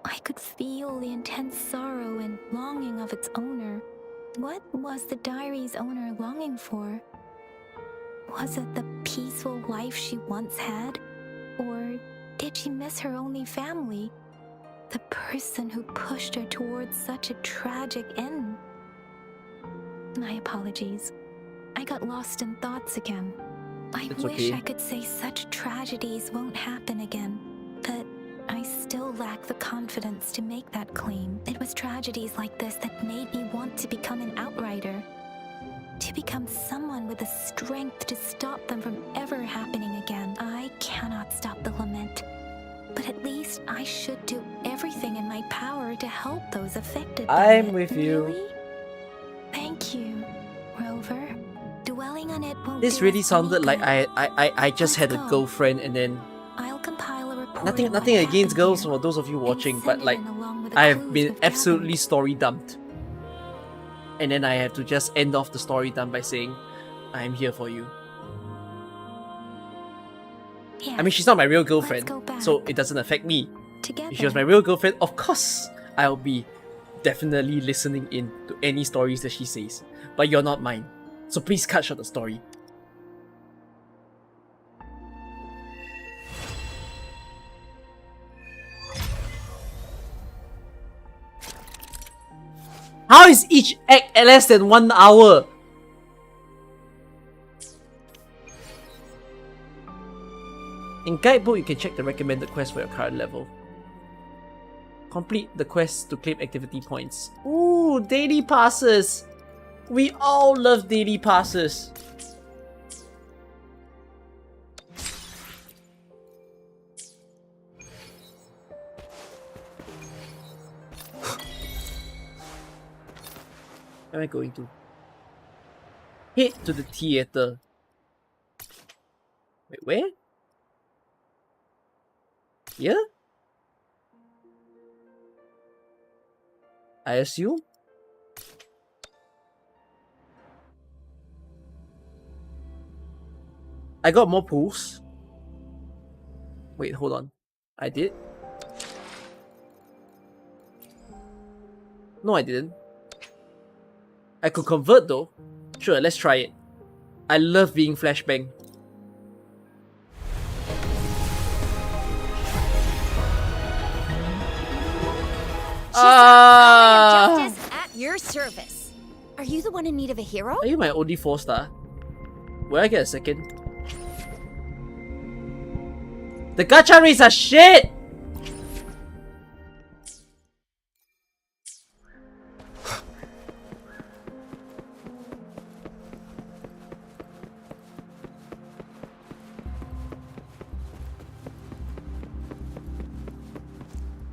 I could feel the intense sorrow and longing of its owner. What was the diary's owner longing for? Was it the peaceful life she once had? Or did she miss her only family? The person who pushed her towards such a tragic end? My apologies. I got lost in thoughts again. I It's wish okay. I could say such tragedies won't happen again, but I still lack the confidence to make that claim. It was tragedies like this that made me want to become an outrider. To become someone with the strength to stop them from ever happening again. I cannot stop the lament, but at least I should do everything in my power to help those affected by I'm it. with you. Really? Thank you, Rover. Dwelling on it won't This do really us sounded any like good. I just had a Let's go. girlfriend and then I'll compile a report nothing on what against happened girls here for those of you watching, and but send it like in along with the I have clues been we've absolutely gathered. story dumped. And then I have to just end off the story dump by saying, I'm here for you. I mean, she's not my real girlfriend, go back. so it doesn't affect me. Together. If she was my real girlfriend, of course, I'll be definitely listening in to any stories that she says. But you're not mine, so please cut short the story. How is each act less than 1 hour? In Guidebook, you can check the recommended quest for your current level. Complete the quest to claim activity points. Ooh, daily passes! We all love daily passes. Where am I going to? Head to the theater. Wait, where? Here? I assume? I got more pools. Wait, hold on. I did? No, I didn't. I could convert though. Sure, let's try it. I love being flashbang. Justice at your service. Are you the one in need of a hero? Are you my only 4-star? Will I get a second? The gacha rates are shit!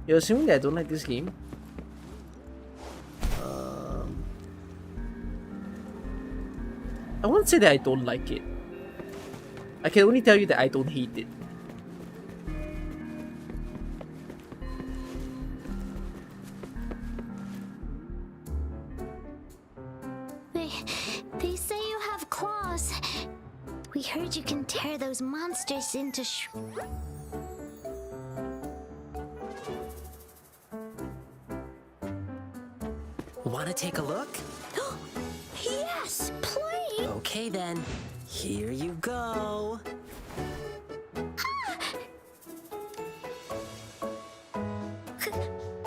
You're assuming that I don't like this game? I won't say that I don't like it. I can only tell you that I don't hate it. They say you have claws. We heard you can tear those monsters into Want to take a look? Yes, please. Okay then, here you go.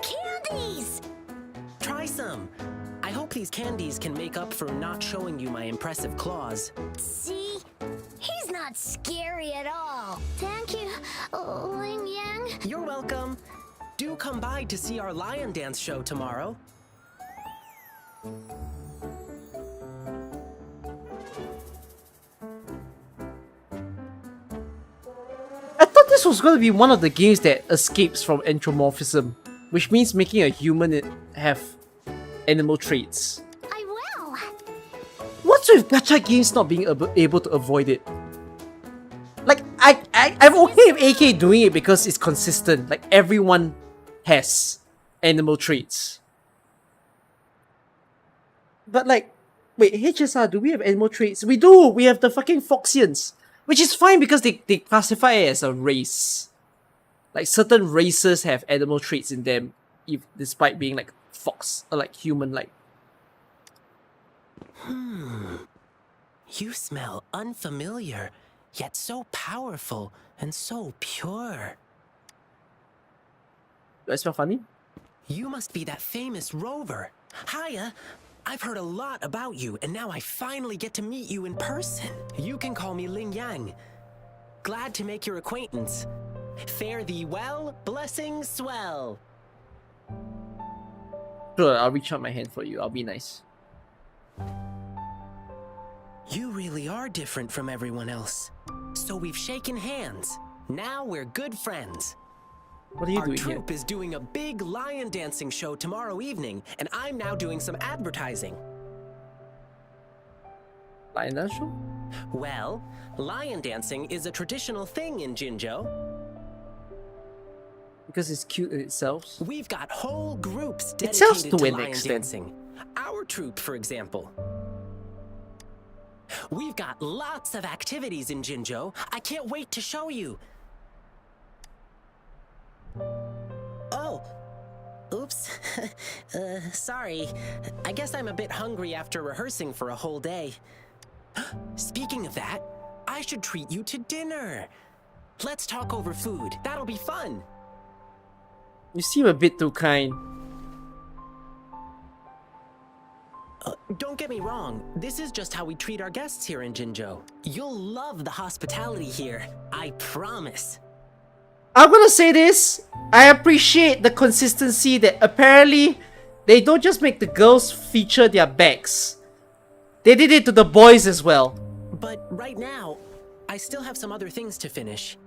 Candies! Try some. I hope these candies can make up for not showing you my impressive claws. See? He's not scary at all. Thank you, Ling Yang. You're welcome. Do come by to see our lion dance show tomorrow. I thought this was going to be one of the games that escapes from anthropomorphism, which means making a human have animal traits. I will. What's with gacha games not being able to avoid it? Like, I'm okay with AK doing it because it's consistent. Like, everyone has animal traits. But like, wait, HSR, do we have animal traits? We do! We have the fucking Foxians. Which is fine because they classify it as a race. Like, certain races have animal traits in them, despite being like fox, or like human-like. You smell unfamiliar, yet so powerful and so pure. Do I smell funny? You must be that famous rover. Hiya, I've heard a lot about you, and now I finally get to meet you in person. You can call me Ling Yang. Glad to make your acquaintance. Fare thee well, blessings swell. Sure, I'll reach out my hand for you. I'll be nice. You really are different from everyone else. So we've shaken hands. Now we're good friends. What are you Our doing here? troupe is doing a big lion dancing show tomorrow evening, and I'm now doing some advertising. Lion dance show? Well, lion dancing is a traditional thing in Jinzhou. Because it's cute in itself. We've got whole groups It sells dedicated to to an lion extent. dancing. Our troupe, for example. We've got lots of activities in Jinzhou. I can't wait to show you. Oh. Oops. Sorry. I guess I'm a bit hungry after rehearsing for a whole day. Speaking of that, I should treat you to dinner. Let's talk over food. That'll be fun. You seem a bit too kind. Don't get me wrong, this is just how we treat our guests here in Jinzhou. You'll love the hospitality here, I promise. I'm gonna say this. I appreciate the consistency that apparently they don't just make the girls feature their backs. They did it to the boys as well. But right now, I still have some other things to finish.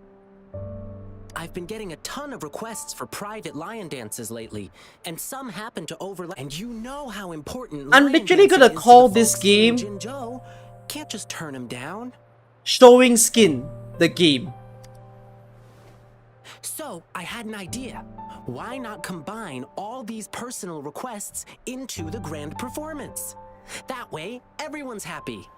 I've been getting a ton of requests for private lion dances lately, and some happen to overlap. And you know how important I'm lion literally dancing gonna is to call the this folks here in game Jinzhou. Can't just turn them down. Showing Skin, the game. So, I had an idea. Why not combine all these personal requests into the grand performance? That way, everyone's happy.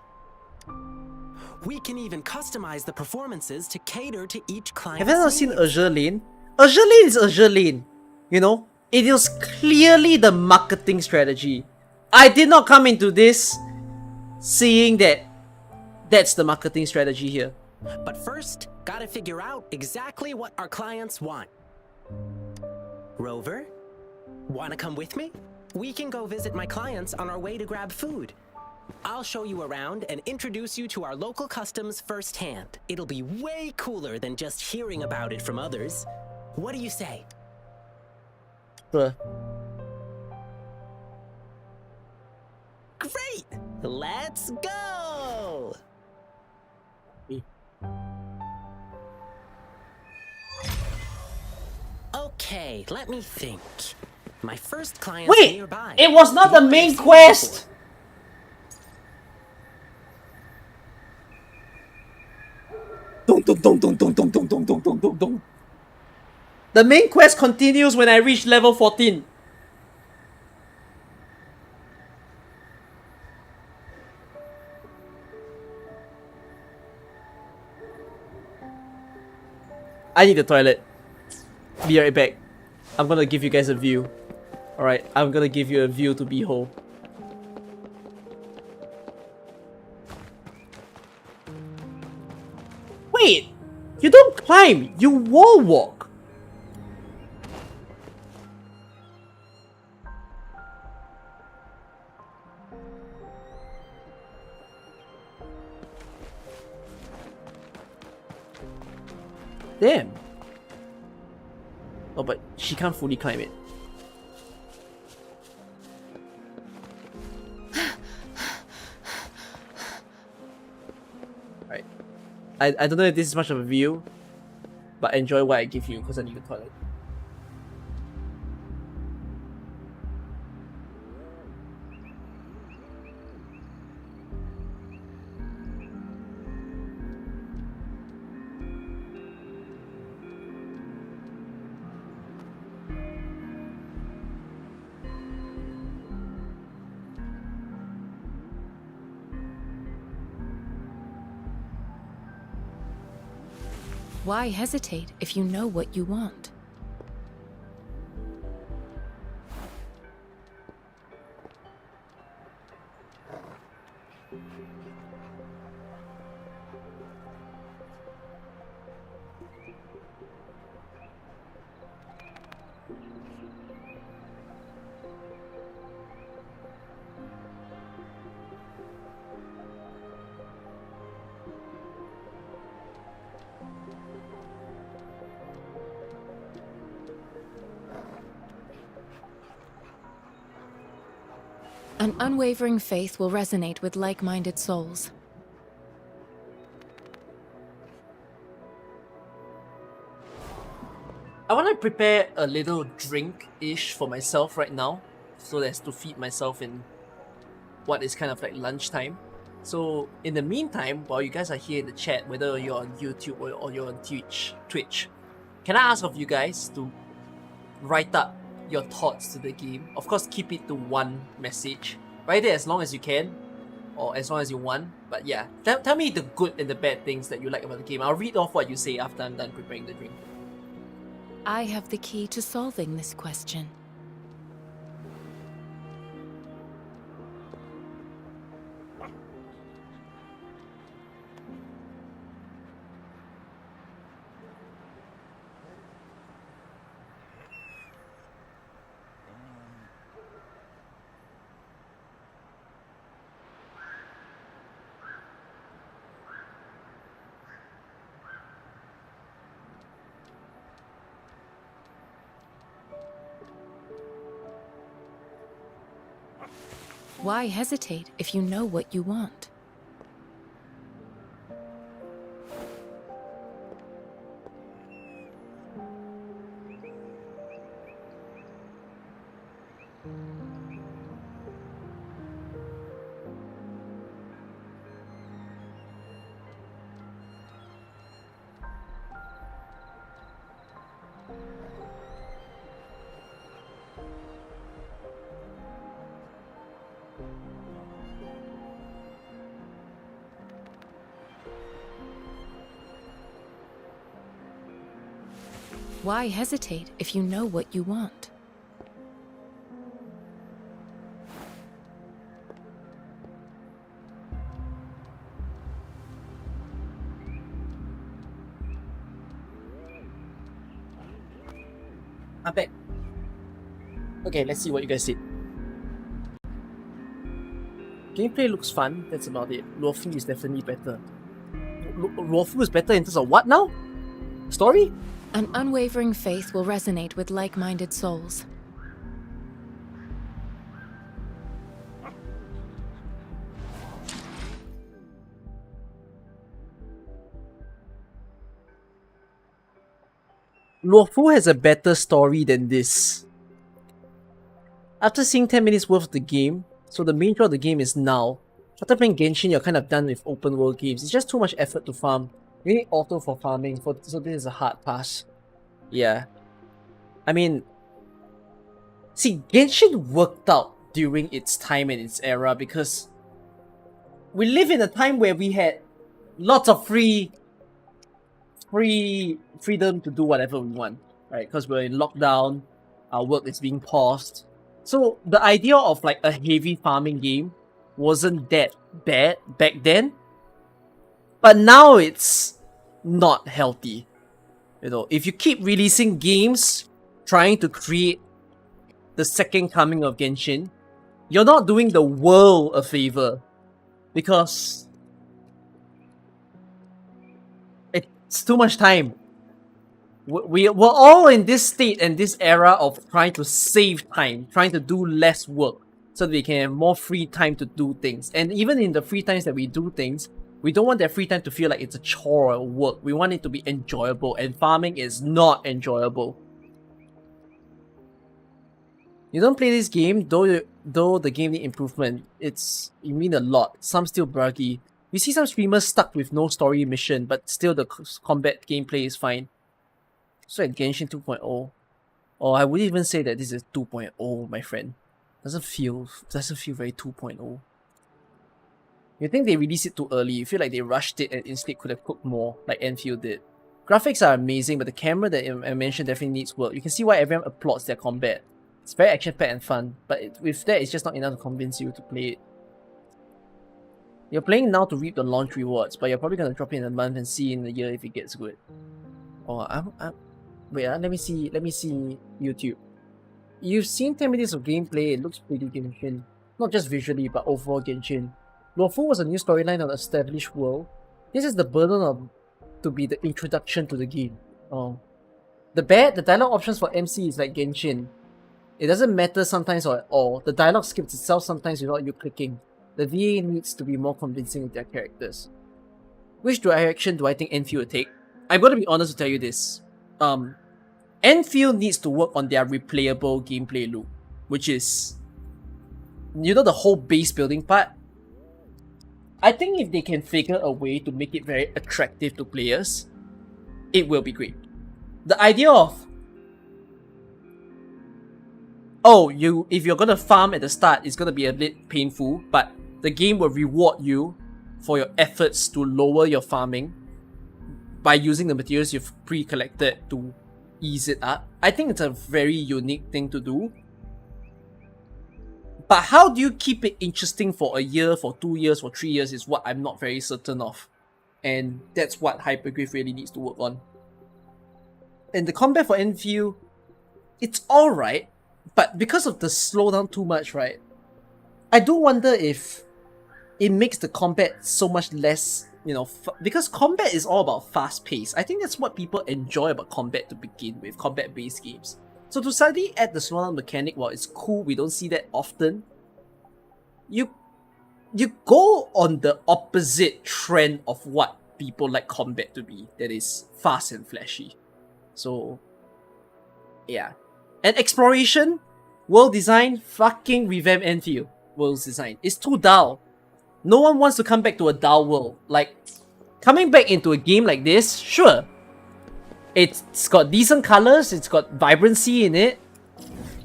We can even customize the performances to cater to each client. Have you ever seen Azure Lane? Azure Lane is Azure Lane. You know, it is clearly the marketing strategy. I did not come into this seeing that that's the marketing strategy here. But first, gotta figure out exactly what our clients want. Rover, wanna come with me? We can go visit my clients on our way to grab food. I'll show you around and introduce you to our local customs firsthand. It'll be way cooler than just hearing about it from others. What do you say? Sure. Great! Let's go! Okay, let me think. My first client's Wait! nearby. It was not the main quest! The main quest continues when I reach level 14. I need the toilet. Be right back. I'm gonna give you guys a view. Alright, I'm gonna give you a view to behold. Wait! You don't climb, you wall walk! Damn! Oh, but she can't fully climb it. Alright. I don't know if this is much of a view, but enjoy what I give you because I need the toilet. Why hesitate if you know what you want? An unwavering faith will resonate with like-minded souls. I want to prepare a little drink-ish for myself right now, so as to feed myself in what is kind of like lunchtime. So in the meantime, while you guys are here in the chat, whether you're on YouTube or you're on Twitch, can I ask of you guys to write up your thoughts to the game? Of course, keep it to one message. Write it as long as you can, or as long as you want. But yeah, tell me the good and the bad things that you like about the game. I'll read off what you say after I'm done preparing the drink. I have the key to solving this question. Why hesitate if you know what you want? Why hesitate if you know what you want? I'm back. Okay, let's see what you guys did. Gameplay looks fun, that's about it. Luofu is definitely better. Luofu is better in terms of what now? Story? An unwavering faith will resonate with like-minded souls. Luofu has a better story than this. After seeing 10 minutes worth of the game, so the main draw of the game is now. After playing Genshin, you're kind of done with open world games. It's just too much effort to farm. You need auto for farming, so this is a hard pass. Yeah. I mean, see, Genshin worked out during its time and its era because we live in a time where we had lots of freedom to do whatever we want, right? Because we're in lockdown, our work is being paused. So the idea of like a heavy farming game wasn't that bad back then, but now it's not healthy. You know, if you keep releasing games trying to create the second coming of Genshin, you're not doing the world a favor, because it's too much time. We're all in this state and this era of trying to save time, trying to do less work so that we can have more free time to do things. And even in the free times that we do things, we don't want that free time to feel like it's a chore or work. We want it to be enjoyable, and farming is not enjoyable. You don't play this game, though the game need improvement. It mean a lot. Some still braggy. We see some streamers stuck with no story mission, but still the combat gameplay is fine. So at Genshin 2.0, or I would even say that this is 2.0, my friend. Doesn't feel very 2.0. You think they released it too early, you feel like they rushed it and instead could have cooked more, like Enfield did. Graphics are amazing, but the camera that I mentioned definitely needs work. You can see why everyone applauds their combat. It's very action-packed and fun, but with that, it's just not enough to convince you to play it. You're playing now to reap the launch rewards, but you're probably gonna drop it in a month and see in a year if it gets good. Oh, wait, let me see YouTube. You've seen 10 minutes of gameplay, it looks pretty Genshin. Not just visually, but overall Genshin. Luofu was a new storyline on an established world. This is the burden to be the introduction to the game. Oh. The dialogue options for MC is like Genshin. It doesn't matter sometimes or at all. The dialogue skips itself sometimes without you clicking. The VA needs to be more convincing with their characters. Which direction do I think Enfield will take? I'm going to be honest to tell you this. Enfield needs to work on their replayable gameplay loop, which is, you know, the whole base building part. I think if they can figure a way to make it very attractive to players, it will be great. The idea of, oh, if you're gonna farm at the start, it's gonna be a bit painful, but the game will reward you for your efforts to lower your farming by using the materials you've pre-collected to ease it up. I think it's a very unique thing to do. But how do you keep it interesting for a year, for 2 years, for 3 years is what I'm not very certain of. And that's what Hypergraph really needs to work on. And the combat for Enfield, it's alright, but because of the slowdown too much, right? I do wonder if it makes the combat so much less, you know, because combat is all about fast pace. I think that's what people enjoy about combat to begin with, combat-based games. So to suddenly add the slowdown mechanic, while it's cool, we don't see that often, you go on the opposite trend of what people like combat to be, that is fast and flashy. So, yeah. And exploration, world design, fucking revamp Enfield. World design. It's too dull. No one wants to come back to a dull world. Like, coming back into a game like this, sure. It's got decent colors, it's got vibrancy in it.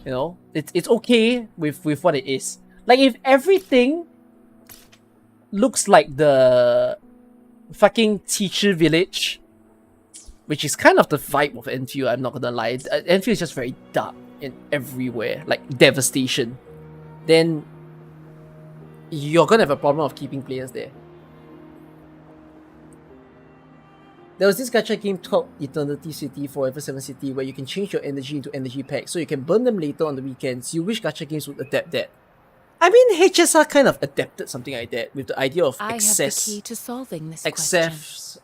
You know, it's okay with what it is. Like, if everything looks like the fucking teacher village, which is kind of the vibe of Enfield, I'm not gonna lie. Enfield is just very dark and everywhere, like devastation. Then you're gonna have a problem of keeping players there. There was this gacha game called Eternity City, Forever 7 City, where you can change your energy into energy packs, so you can burn them later on the weekends. You wish gacha games would adapt that. I mean, HSR kind of adapted something like that with the idea of excess. I have the key to solving this excess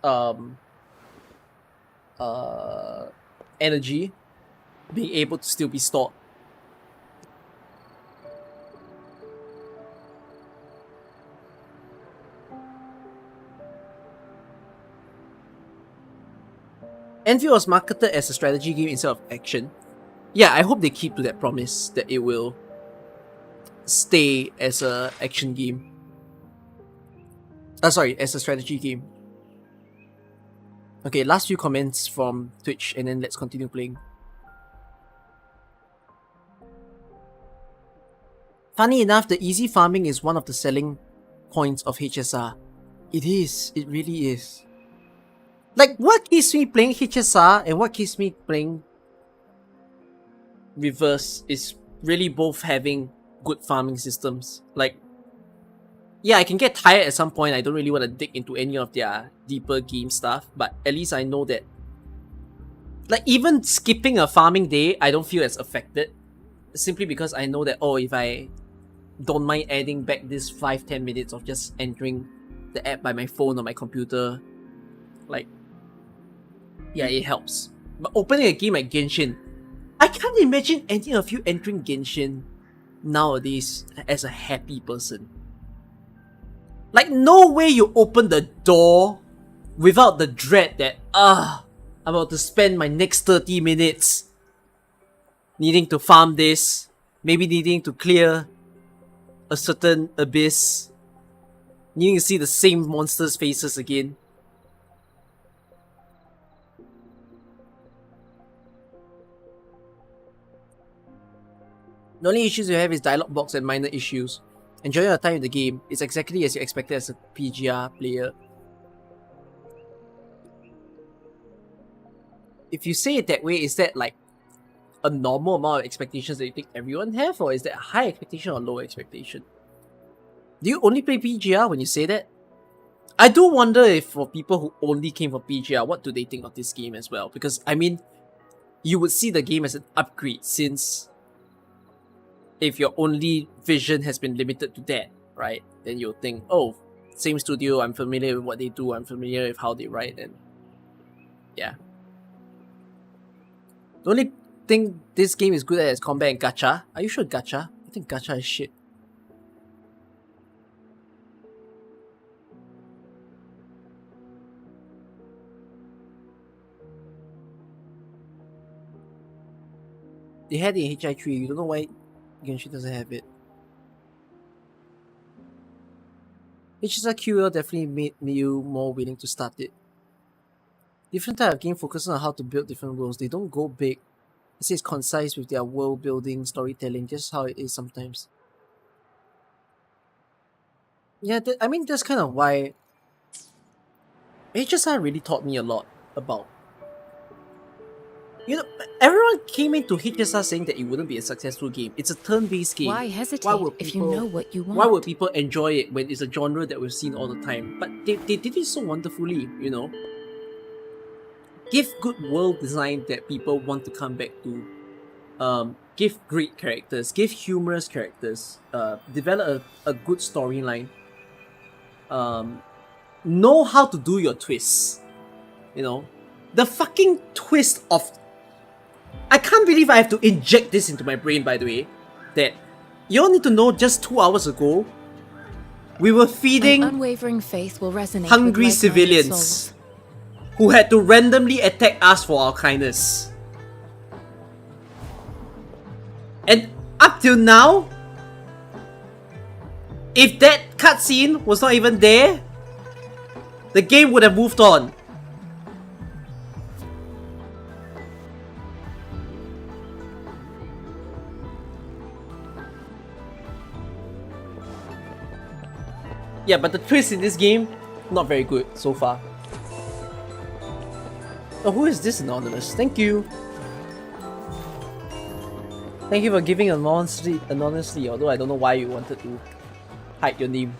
energy being able to still be stored. Enfield was marketed as a strategy game instead of action. Yeah, I hope they keep to that promise that it will stay as a action game. As a strategy game. Okay, last few comments from Twitch and then let's continue playing. Funny enough, the easy farming is one of the selling points of HSR. It is, it really is. Like, what keeps me playing HSR and what keeps me playing Reverse is really both having good farming systems. Like, yeah, I can get tired at some point. I don't really want to dig into any of their deeper game stuff, but at least I know that, like, even skipping a farming day, I don't feel as affected. Simply because I know that, oh, if I don't mind adding back this 5-10 minutes of just entering the app by my phone or my computer, like, yeah, it helps. But opening a game like Genshin, I can't imagine any of you entering Genshin nowadays as a happy person. Like, no way you open the door without the dread that, I'm about to spend my next 30 minutes needing to farm this, maybe needing to clear a certain abyss, needing to see the same monsters' faces again. The only issues you have is dialogue box and minor issues. Enjoying your time with the game is exactly as you expected as a PGR player. If you say it that way, is that like a normal amount of expectations that you think everyone have, or is that a high expectation or low expectation? Do you only play PGR when you say that? I do wonder if for people who only came for PGR, what do they think of this game as well? Because, I mean, you would see the game as an upgrade since if your only vision has been limited to that, right? Then you'll think, oh, same studio, I'm familiar with what they do, I'm familiar with how they write, and yeah. The only think this game is good at its combat and gacha. Are you sure gacha? I think gacha is shit. They had it in HI3, you don't know why Genshin doesn't have it. HSRQL definitely made you more willing to start it. Different type of game focuses on how to build different worlds. They don't go big. It says concise with their world building, storytelling, just how it is sometimes. Yeah, I mean that's kind of why HSR really taught me a lot about. You know, everyone came into HSR saying that it wouldn't be a successful game. It's a turn-based game. Why hesitate if you know what you want? Why would people enjoy it when it's a genre that we've seen all the time? But they did it so wonderfully, you know. Give good world design that people want to come back to. Give great characters. Give humorous characters. Develop a good storyline. Know how to do your twists. You know, the fucking twist of. I can't believe I have to inject this into my brain, by the way, that you all need to know just 2 hours ago, we were feeding An unwavering faith will resonate hungry with civilians souls. who had to randomly attack us for our kindness. And up till now, if that cutscene was not even there, the game would have moved on. Yeah, but the twist in this game, not very good so far. Oh, who is this anonymous? Thank you. Thank you for giving anonymously, although I don't know why you wanted to hide your name.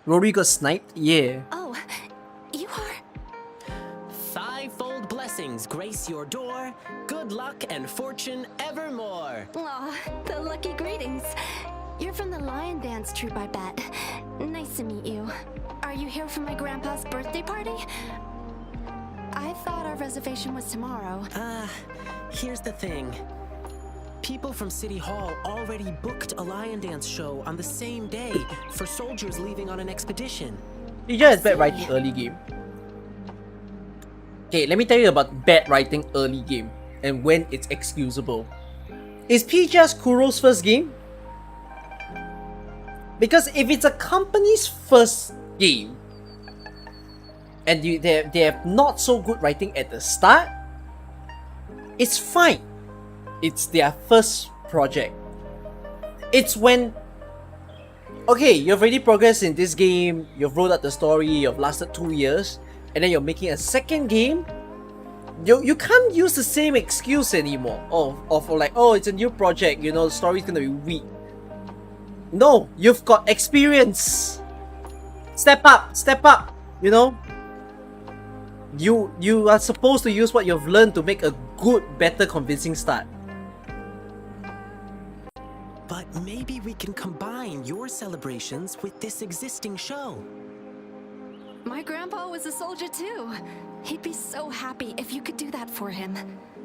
Rory got sniped? Yeah. Oh, you are... Fivefold blessings grace your door. Good luck and fortune evermore. Aw, the lucky greetings. You're from the Lion Dance troupe, I bet. Nice to meet you. Are you here for my grandpa's birthday party? I thought our reservation was tomorrow. Here's the thing. People from City Hall already booked a Lion Dance show on the same day for soldiers leaving on an expedition. You just bad writing early game. Okay, let me tell you about bad writing early game and when it's excusable. Is PGS Kuro's first game? Because if it's a company's first game and they have not so good writing at the start, it's fine. It's their first project. It's when, okay, you've already progressed in this game, you've rolled out the story, you've lasted 2 years, and then you're making a second game. You can't use the same excuse anymore. For like, oh, it's a new project, you know, the story's gonna be weak. No, you've got experience. Step up, you know. You are supposed to use what you've learned to make a good, better, convincing start. But maybe we can combine your celebrations with this existing show. My grandpa was a soldier too. He'd be so happy if you could do that for him.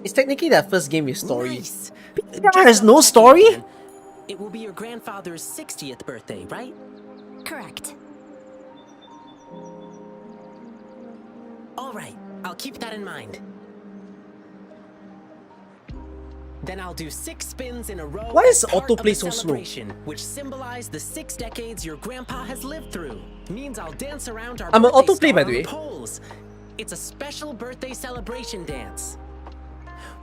It's technically their first game with story. Nice. There is no story? It will be your grandfather's 60th birthday, right? Correct. All right, I'll keep that in mind. Then I'll do 6 spins in a row. Why is as part autoplay of so the slow? celebration, which symbolize the 6 decades your grandpa has lived through. Means I'll dance around our I'm an birthday autoplay, star by the on way. poles. It's a special birthday celebration dance.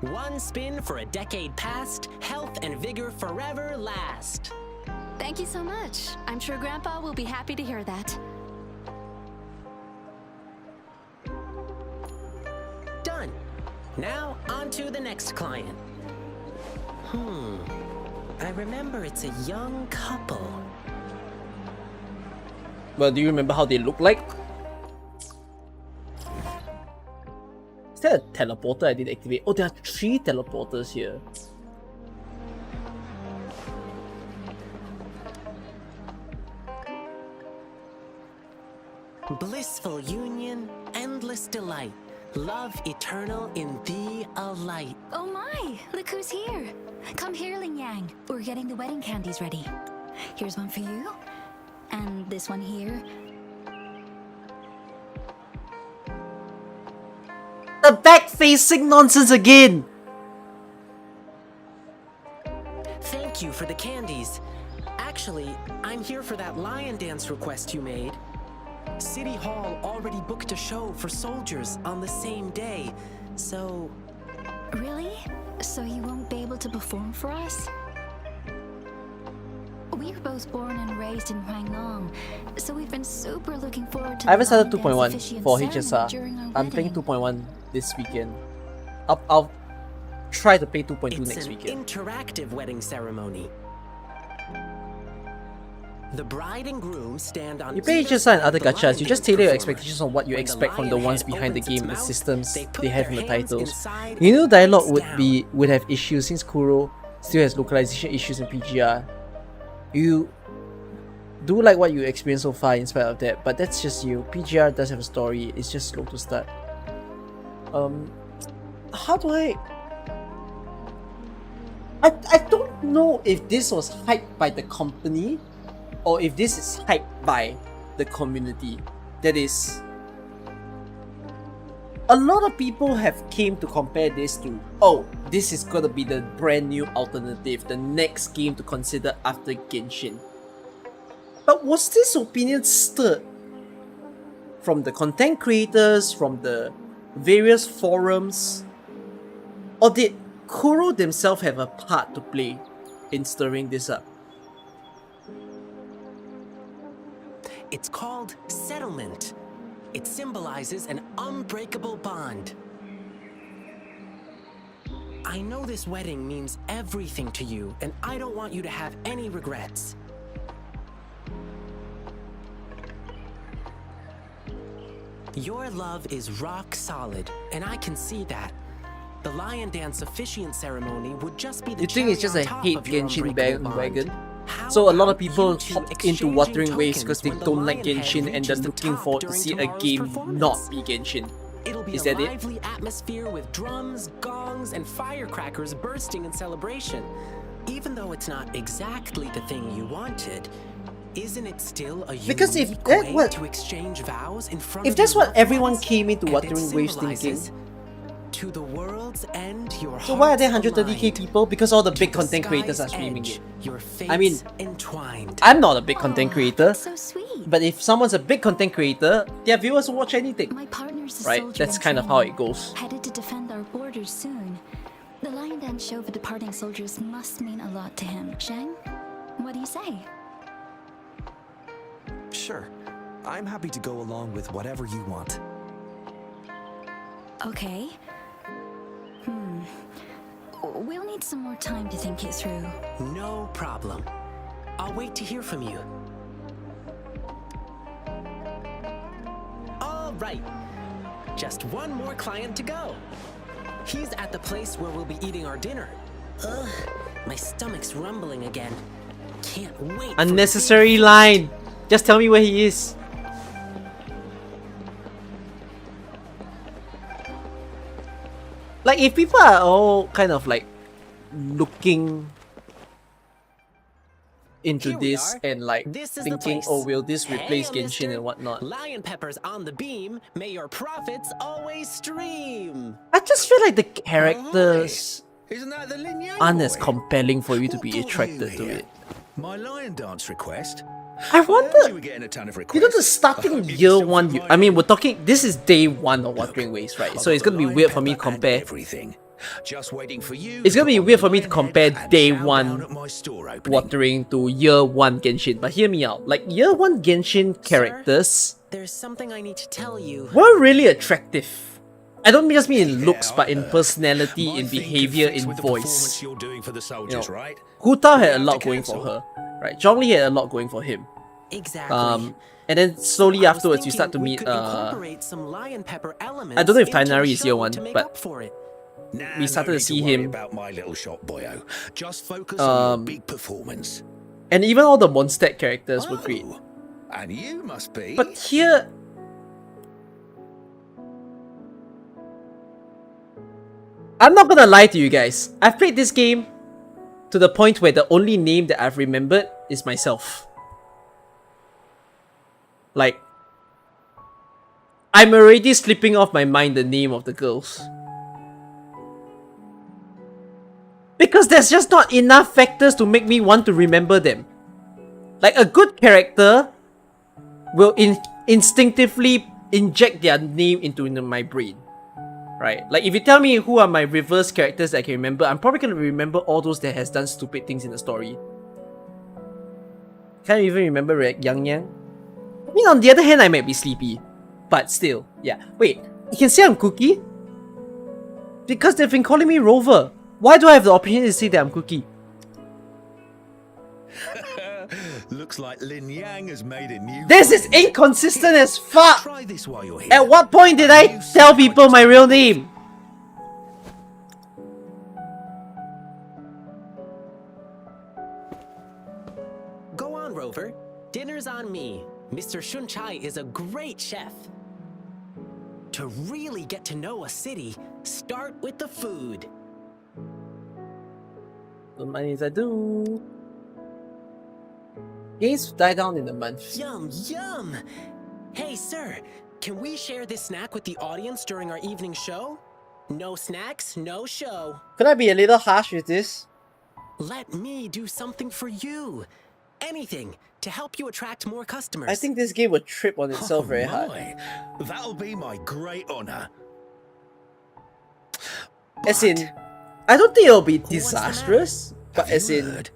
1 spin for a decade past, health and vigor forever last. Thank you so much. I'm sure Grandpa will be happy to hear that. Done. Now, on to the next client. I remember it's a young couple. Well, do you remember how they look like? Is there a teleporter I did activate? Oh, there are 3 teleporters here. Blissful union, endless delight. Love eternal in thee a light. Oh my, look who's here. Come here, Ling Yang. We're getting the wedding candies ready. Here's one for you. And this one here. The back-facing nonsense again! Thank you for the candies. Actually, I'm here for that lion dance request you made. City Hall already booked a show for soldiers on the same day, so... Really? So you won't be able to perform for us? We were both born and raised in Huanglong, so we've been super looking forward to I haven't started the lion dance 2.1 for officiant ceremony during HSR. our I'm playing wedding. 2.1 this weekend. I'll try to play 2.2 It's next an weekend. interactive wedding ceremony. The bride and groom stand on You play either HSR and side other of the gachas, lion you just dance tailor your performer. expectations on what you When the expect from the lion ones head behind the opens its game, the mouth, systems they put they have their in the hands titles. inside You know and dialogue press would have issues since Kuro still has localization issues in PGR. You do like what you experienced so far in spite of that, but that's just you. PGR does have a story, it's just slow to start. How do I don't know if this was hyped by the company or if this is hyped by the community. That is, a lot of people have came to compare this to, oh, this is gonna be the brand new alternative, the next game to consider after Genshin. But was this opinion stirred from the content creators, from the various forums, or did Kuro themselves have a part to play in stirring this up? It's called settlement. It symbolizes an unbreakable bond. I know this wedding means everything to you, and I don't want you to have any regrets. Your love is rock solid, and I can see that. The lion dance officiant ceremony would just be the You think it's just cherry a on top hate of your Genshin unbreakable bandwagon? bond. How So a lot of about people you two hopped into exchanging Wuthering Waves because tokens they when the don't like lion head Genshin and they're reaches the looking top forward to during see a tomorrow's game performance? not be Genshin. It'll be Is a that it? lively atmosphere with drums, gongs, and firecrackers bursting in celebration. Even though it's not exactly the thing you wanted, isn't it still a Because if unique that way what- to exchange vows in front If of that's your what loved everyone ones? came into And it Wuthering Waves thinking, symbolizes, to the world's end, your so why are there hearts 130k aligned. people? Because all the big To the content creators are sky's streaming edge, it. your I mean, fates entwined. I'm not a big content creator, So sweet. but if someone's a big content creator, their viewers will watch anything. My partner's a Right? soldier That's in kind of how training, it goes. headed to defend our borders soon. The lion dance show for departing soldiers must mean a lot to him. Shang, what do you say? Sure. I'm happy to go along with whatever you want. Okay. We'll need some more time to think it through. No problem. I'll wait to hear from you. All right. Just one more client to go. He's at the place where we'll be eating our dinner. Ugh, my stomach's rumbling again. Can't wait. for Unnecessary line. Just tell me where he is. Like, if people are all kind of like looking into Here we this are. and like This is the thinking, place. oh, will this replace Hey, Genshin mister. and whatnot? Lion peppers on the beam. May your profits always stream. I just feel like the characters Isn't that the Lin Yang aren't as boy? compelling for you to be brought attracted you to here? it. My lion dance request. I You wonder, were getting a ton of requests. you know, the starting year one, I mean, we're talking, this is day one of Wuthering Waves, right? So it's gonna be weird for me to compare. Everything. Just waiting for you. It's gonna be weird for me to compare day down one at my store opening. Wuthering to year one Genshin. But hear me out, like year one Genshin characters There's something I need to tell you. were really attractive. I don't just mean in looks, but in personality, in behavior, in voice. You're doing for the You soldiers, know, right? Hu Tao had a lot going for her, right? Zhongli had a lot going for him. Exactly. And then slowly I was afterwards you start to thinking we meet could incorporate some lion pepper elements I don't know if into the Tainari is year show one, to make but up for it. we started to see him. About my little shop, boyo. Just focus on your big performance. And even all the Mondstadt characters were great. And you must be. But here, I'm not gonna lie to you guys. I've played this game to the point where the only name that I've remembered is myself. Like, I'm already slipping off my mind the name of the girls. Because there's just not enough factors to make me want to remember them. Like, a good character will instinctively inject their name into my brain. Right? Like, if you tell me who are my reverse characters that I can remember, I'm probably going to remember all those that has done stupid things in the story. Can't even remember Yang Yang. I mean, on the other hand, I might be sleepy. But still, yeah. Wait, you can say I'm Cookie? Because they've been calling me Rover. Why do I have the opportunity to say that I'm Cookie? Looks like Lin Yang has made a new... This is inconsistent as fuck! Try this while you're here. At what point did I tell people my real name? Go on, Rover. Dinner's on me. Mr. Shunchai is a great chef. To really get to know a city, start with the food. The money I do. Games die down in a month. Yum, yum! Hey, sir, can we share this snack with the audience during our evening show? No snacks, no show. Could I be a little harsh with this? Let me do something for you. Anything to help you attract more customers. I think this game would trip on itself very hard. That'll be my great honor. As in, I don't think it'll be disastrous, but as in...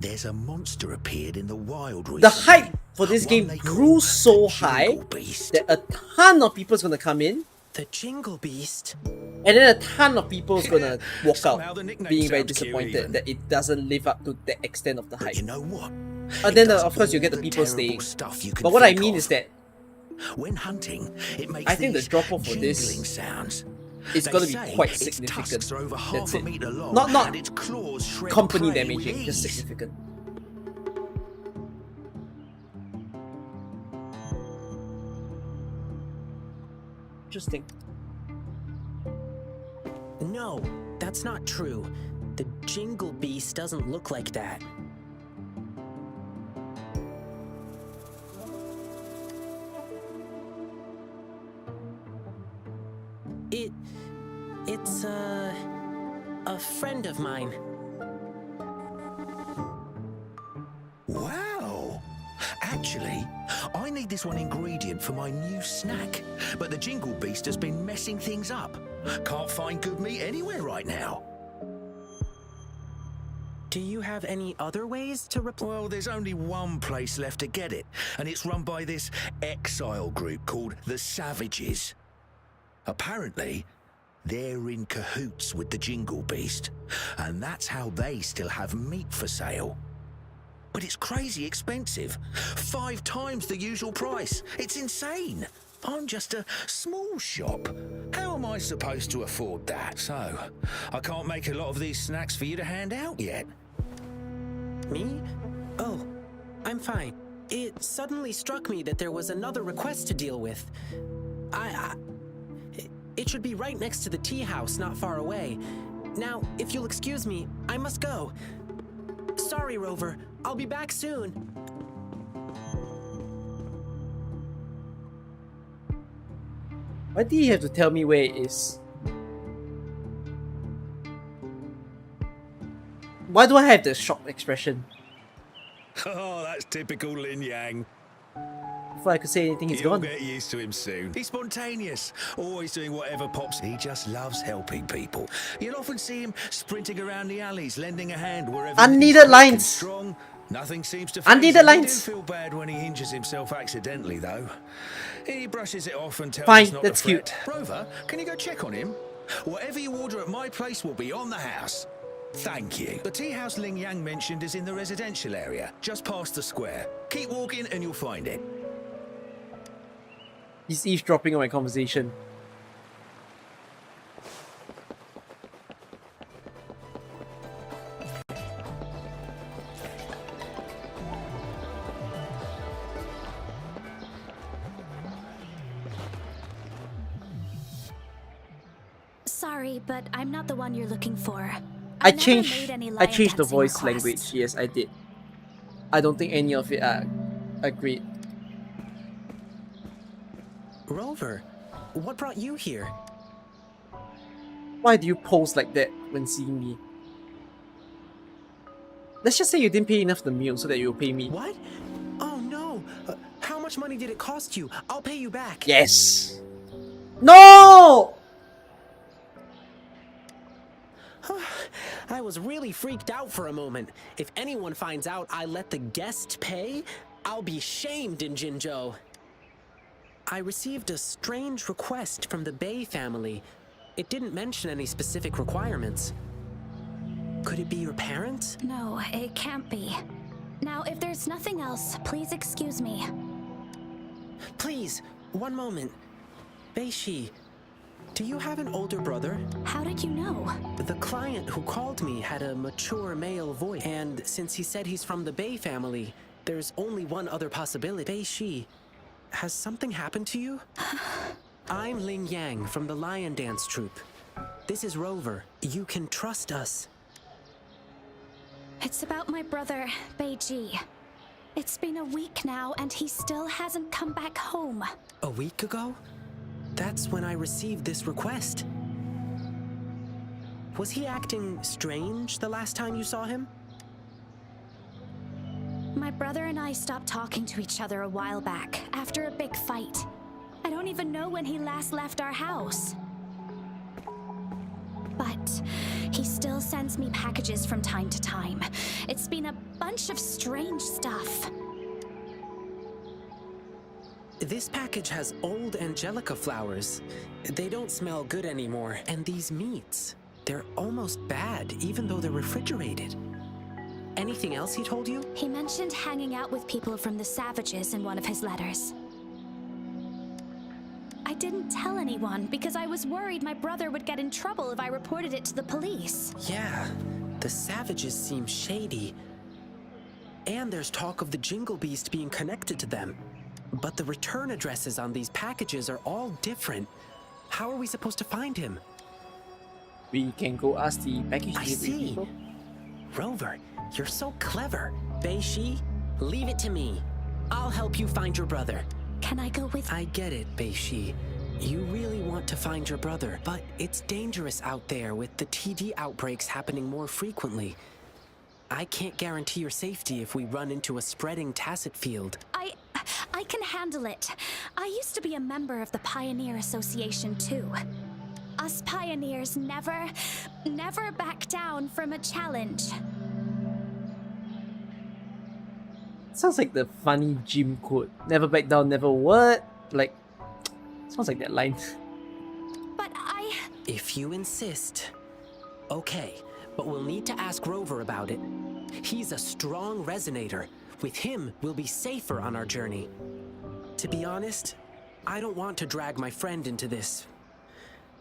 There's a monster appeared in the wild recently. The hype for this game grew so high that a ton of people's gonna come in. The Jingle Beast. And then a ton of people's gonna walk out being very disappointed that it doesn't live up to the extent of the hype. You know what? And then of course you get the people staying. But what I mean is that when hunting, it makes I think the drop off for this sounds. It's gonna be quite significant. That's it. Not company damaging, just significant. Interesting. No, that's not true. The Jingle Beast doesn't look like that. It's a friend of mine. Wow! Actually, I need this one ingredient for my new snack, but the Jingle Beast has been messing things up. Can't find good meat anywhere right now. Do you have any other ways to reply? Well, there's only one place left to get it, and it's run by this exile group called the Savages. Apparently, they're in cahoots with the Jingle Beast, and that's how they still have meat for sale. But it's crazy expensive. 5 times the usual price. It's insane. I'm just a small shop. How am I supposed to afford that? So, I can't make a lot of these snacks for you to hand out yet. Me? Oh, I'm fine. It suddenly struck me that there was another request to deal with. It should be right next to the tea house, not far away. Now, if you'll excuse me, I must go. Sorry, Rover. I'll be back soon. Why do you have to tell me where it is? Why do I have the shocked expression? Oh, that's typical Lin Yang. Before I could say anything, he's You'll gone. get used to him soon. He's spontaneous, always doing whatever pops. He just loves helping people. You'll often see him sprinting around the alleys, lending a hand wherever. Unneeded lines. Strong. Nothing seems to. Unneeded lines. I do feel bad when he injures himself accidentally, though. He brushes it off and tells Fine, us not that's to fret. cute. Rover, can you go check on him? Whatever you order at my place will be on the house. Thank you. The tea house Ling Yang mentioned is in the residential area, just past the square. Keep walking and you'll find it. He's eavesdropping on my conversation. Sorry. sorry, but I'm not the one you're looking for. I never changed made any I lion changed the dancing voice requests. language. Yes, I did. I don't think any of it are great. Rover, what brought you here? Why do you pose like that when seeing me? Let's just say you didn't pay enough for the meal so that you'll pay me. What? Oh no! How much money did it cost you? I'll pay you back. Yes! No! I was really freaked out for a moment. If anyone finds out I let the guest pay, I'll be shamed in Jinzhou. I received a strange request from the Bei family. It didn't mention any specific requirements. Could it be your parents? No, it can't be. Now, if there's nothing else, please excuse me. Please, one moment. Bei-shi, do you have an older brother? How did you know? The client who called me had a mature male voice, and since he said he's from the Bei family, there's only one other possibility. Bei-shi, has something happened to you? I'm Ling Yang from the Lion Dance Troupe. This is Rover. You can trust us. It's about my brother, Beiji. It's been a week now, and he still hasn't come back home. A week ago? That's when I received this request. Was he acting strange the last time you saw him? My brother and I stopped talking to each other a while back, after a big fight. I don't even know when he last left our house. But he still sends me packages from time to time. It's been a bunch of strange stuff. This package has old angelica flowers. They don't smell good anymore. And these meats, they're almost bad, even though they're refrigerated. Anything else he told you? He mentioned hanging out with people from the Savages in one of his letters. I didn't tell anyone because I was worried my brother would get in trouble if I reported it to the police. Yeah, the Savages seem shady. And there's talk of the Jingle Beast being connected to them. But the return addresses on these packages are all different. How are we supposed to find him? We can go ask the package I delivery see. people. Rover, you're so clever. Bei-shi, leave it to me. I'll help you find your brother. Can I go with... I get it, Bei-shi. You really want to find your brother, but it's dangerous out there with the TD outbreaks happening more frequently. I can't guarantee your safety if we run into a spreading tacit field. I can handle it. I used to be a member of the Pioneer Association too. Us pioneers never back down from a challenge. Sounds like the funny gym quote. Never back down, never what? Like, sounds like that line. But If you insist. Okay, but we'll need to ask Rover about it. He's a strong resonator. With him, we'll be safer on our journey. To be honest, I don't want to drag my friend into this.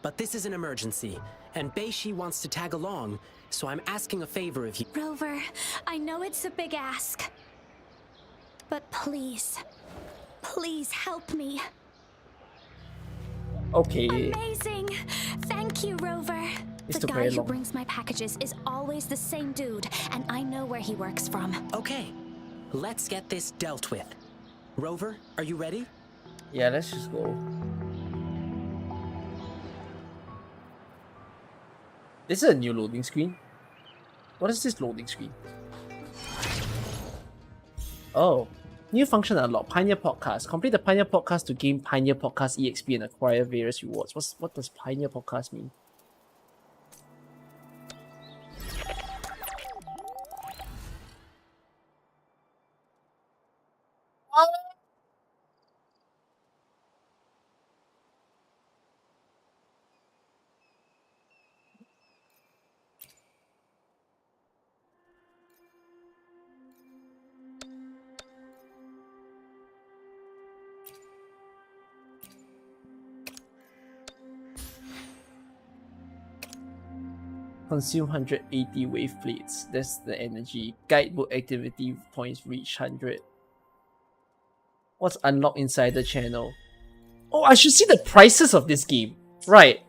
But this is an emergency, and Bei-shi wants to tag along, so I'm asking a favor of you. Rover, I know it's a big ask. But please help me. Okay. Amazing! Thank you, Rover. It's The too guy very who long. brings my packages is always the same dude, and I know where he works from. Okay, let's get this dealt with. Rover, are you ready? Yeah, let's just go. This is a new loading screen. What is this loading screen? Oh, new function unlocked. Pioneer Podcast. Complete the Pioneer Podcast to gain Pioneer Podcast EXP and acquire various rewards. What does Pioneer Podcast mean? Consume 180 wave plates. That's the energy. Guidebook activity points reach 100. What's unlocked inside the channel? Oh, I should see the prices of this game. Right.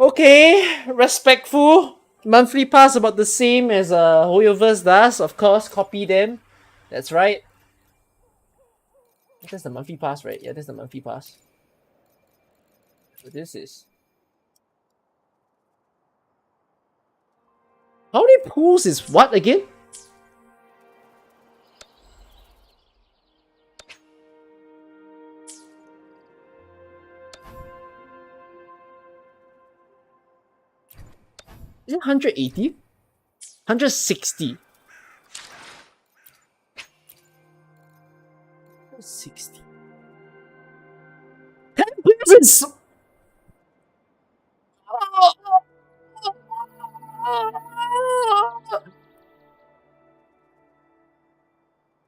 Okay, respectful. Monthly pass about the same as Hoyoverse does. Of course, copy them. That's right. That's the monthly pass, right? Yeah, that's the monthly pass. So this is... How many pools is what again? Is it 180? 160. 160. 10 pools!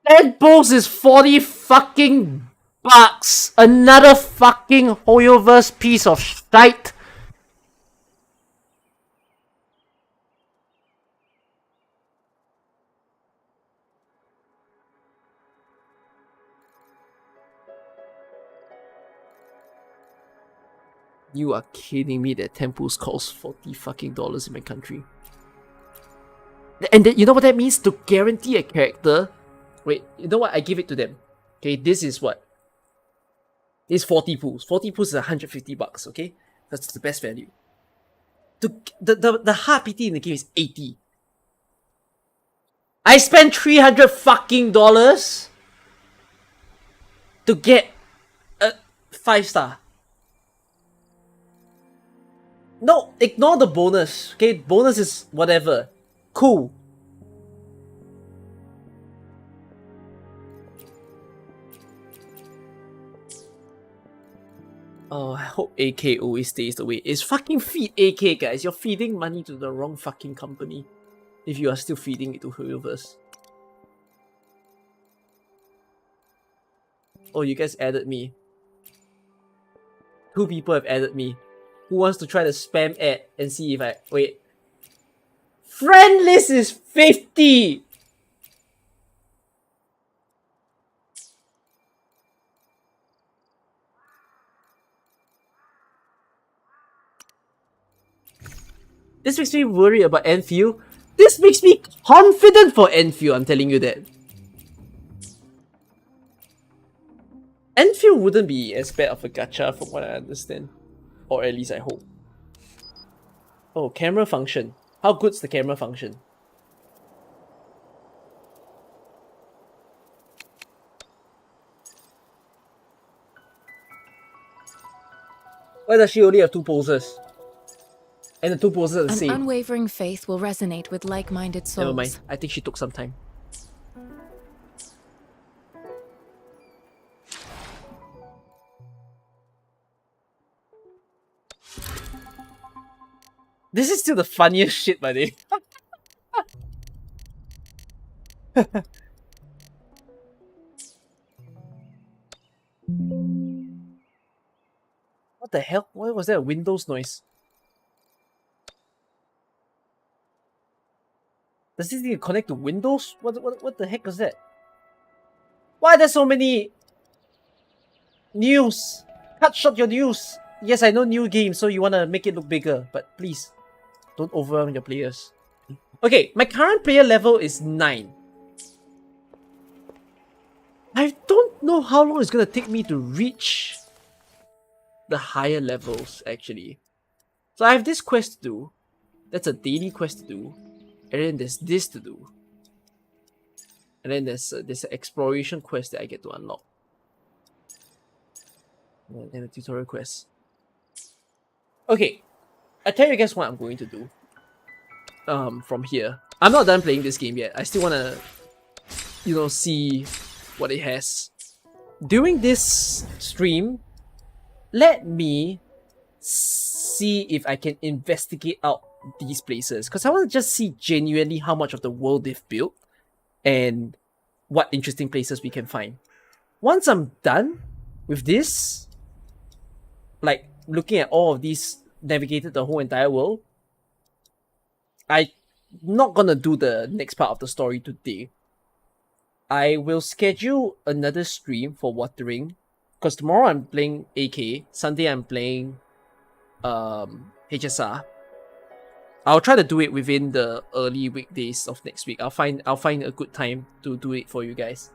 That pools is 40 fucking bucks. Another fucking Hoyoverse piece of shite. You are kidding me that temples cost 40 fucking dollars in my country. And then, you know what that means? To guarantee a character... Wait, you know what? I give it to them. Okay, this is what? This is 40 pools. 40 pools is 150 bucks, okay? That's the best value. The hard PT in the game is 80. I spent 300 fucking dollars to get a 5-star. No, ignore the bonus. Okay, bonus is whatever. Cool. Oh, I hope AK always stays the way. It's fucking feed AK, guys. You're feeding money to the wrong fucking company. If you are still feeding it to Hoyoverse. Oh, you guys added me. 2 people have added me. Who wants to try the spam ad and see if I... Wait. Friend list is 50! This makes me worry about Enfield. This makes me confident for Enfield, I'm telling you that. Enfield wouldn't be as bad of a gacha from what I understand. Or at least I hope. Oh, camera function. How good's the camera function? Why does she only have 2 poses? And the 2 poses are the same. An unwavering faith will resonate with like-minded souls. Never mind. I think she took some time. This is still the funniest shit, by the way. What the hell? Why was that a Windows noise? Does this thing connect to Windows? What the heck was that? Why are there so many news? Cut short your news. Yes, I know new games, so you want to make it look bigger, but please don't overwhelm your players. Okay, my current player level is 9. I don't know how long it's gonna take me to reach the higher levels, actually. So I have this quest to do. That's a daily quest to do. And then there's this to do. And then there's an exploration quest that I get to unlock. And then a tutorial quest. Okay, I tell you guys what I'm going to do. From here. I'm not done playing this game yet. I still wanna, see what it has. During this stream, let me see if I can investigate out these places. Because I want to just see genuinely how much of the world they've built and what interesting places we can find. Once I'm done with this, like looking at all of these, navigated the whole entire world, I'm not gonna do the next part of the story today. I will schedule another stream for Wuthering, because tomorrow I'm playing AK, Sunday I'm playing HSR. I'll try to do it within the early weekdays of next week. I'll find a good time to do it for you guys.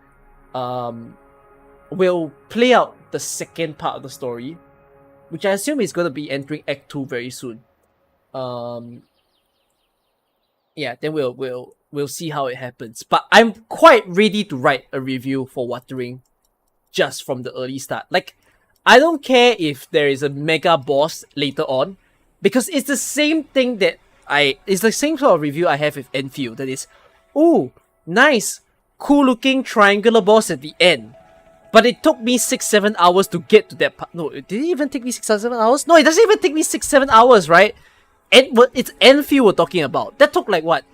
We'll play out the second part of the story, which I assume is going to be entering Act 2 very soon. Yeah, then we'll see how it happens. But I'm quite ready to write a review for Wuthering just from the early start. Like, I don't care if there is a mega boss later on, because it's the same thing that it's the same sort of review I have with Enfield. That is, ooh, nice, cool looking triangular boss at the end. But it took me 6-7 hours to get to that part. No, did it even take me 6-7 hours? No, it doesn't even take me 6-7 hours, right? And it's Enfield we're talking about. That took like what?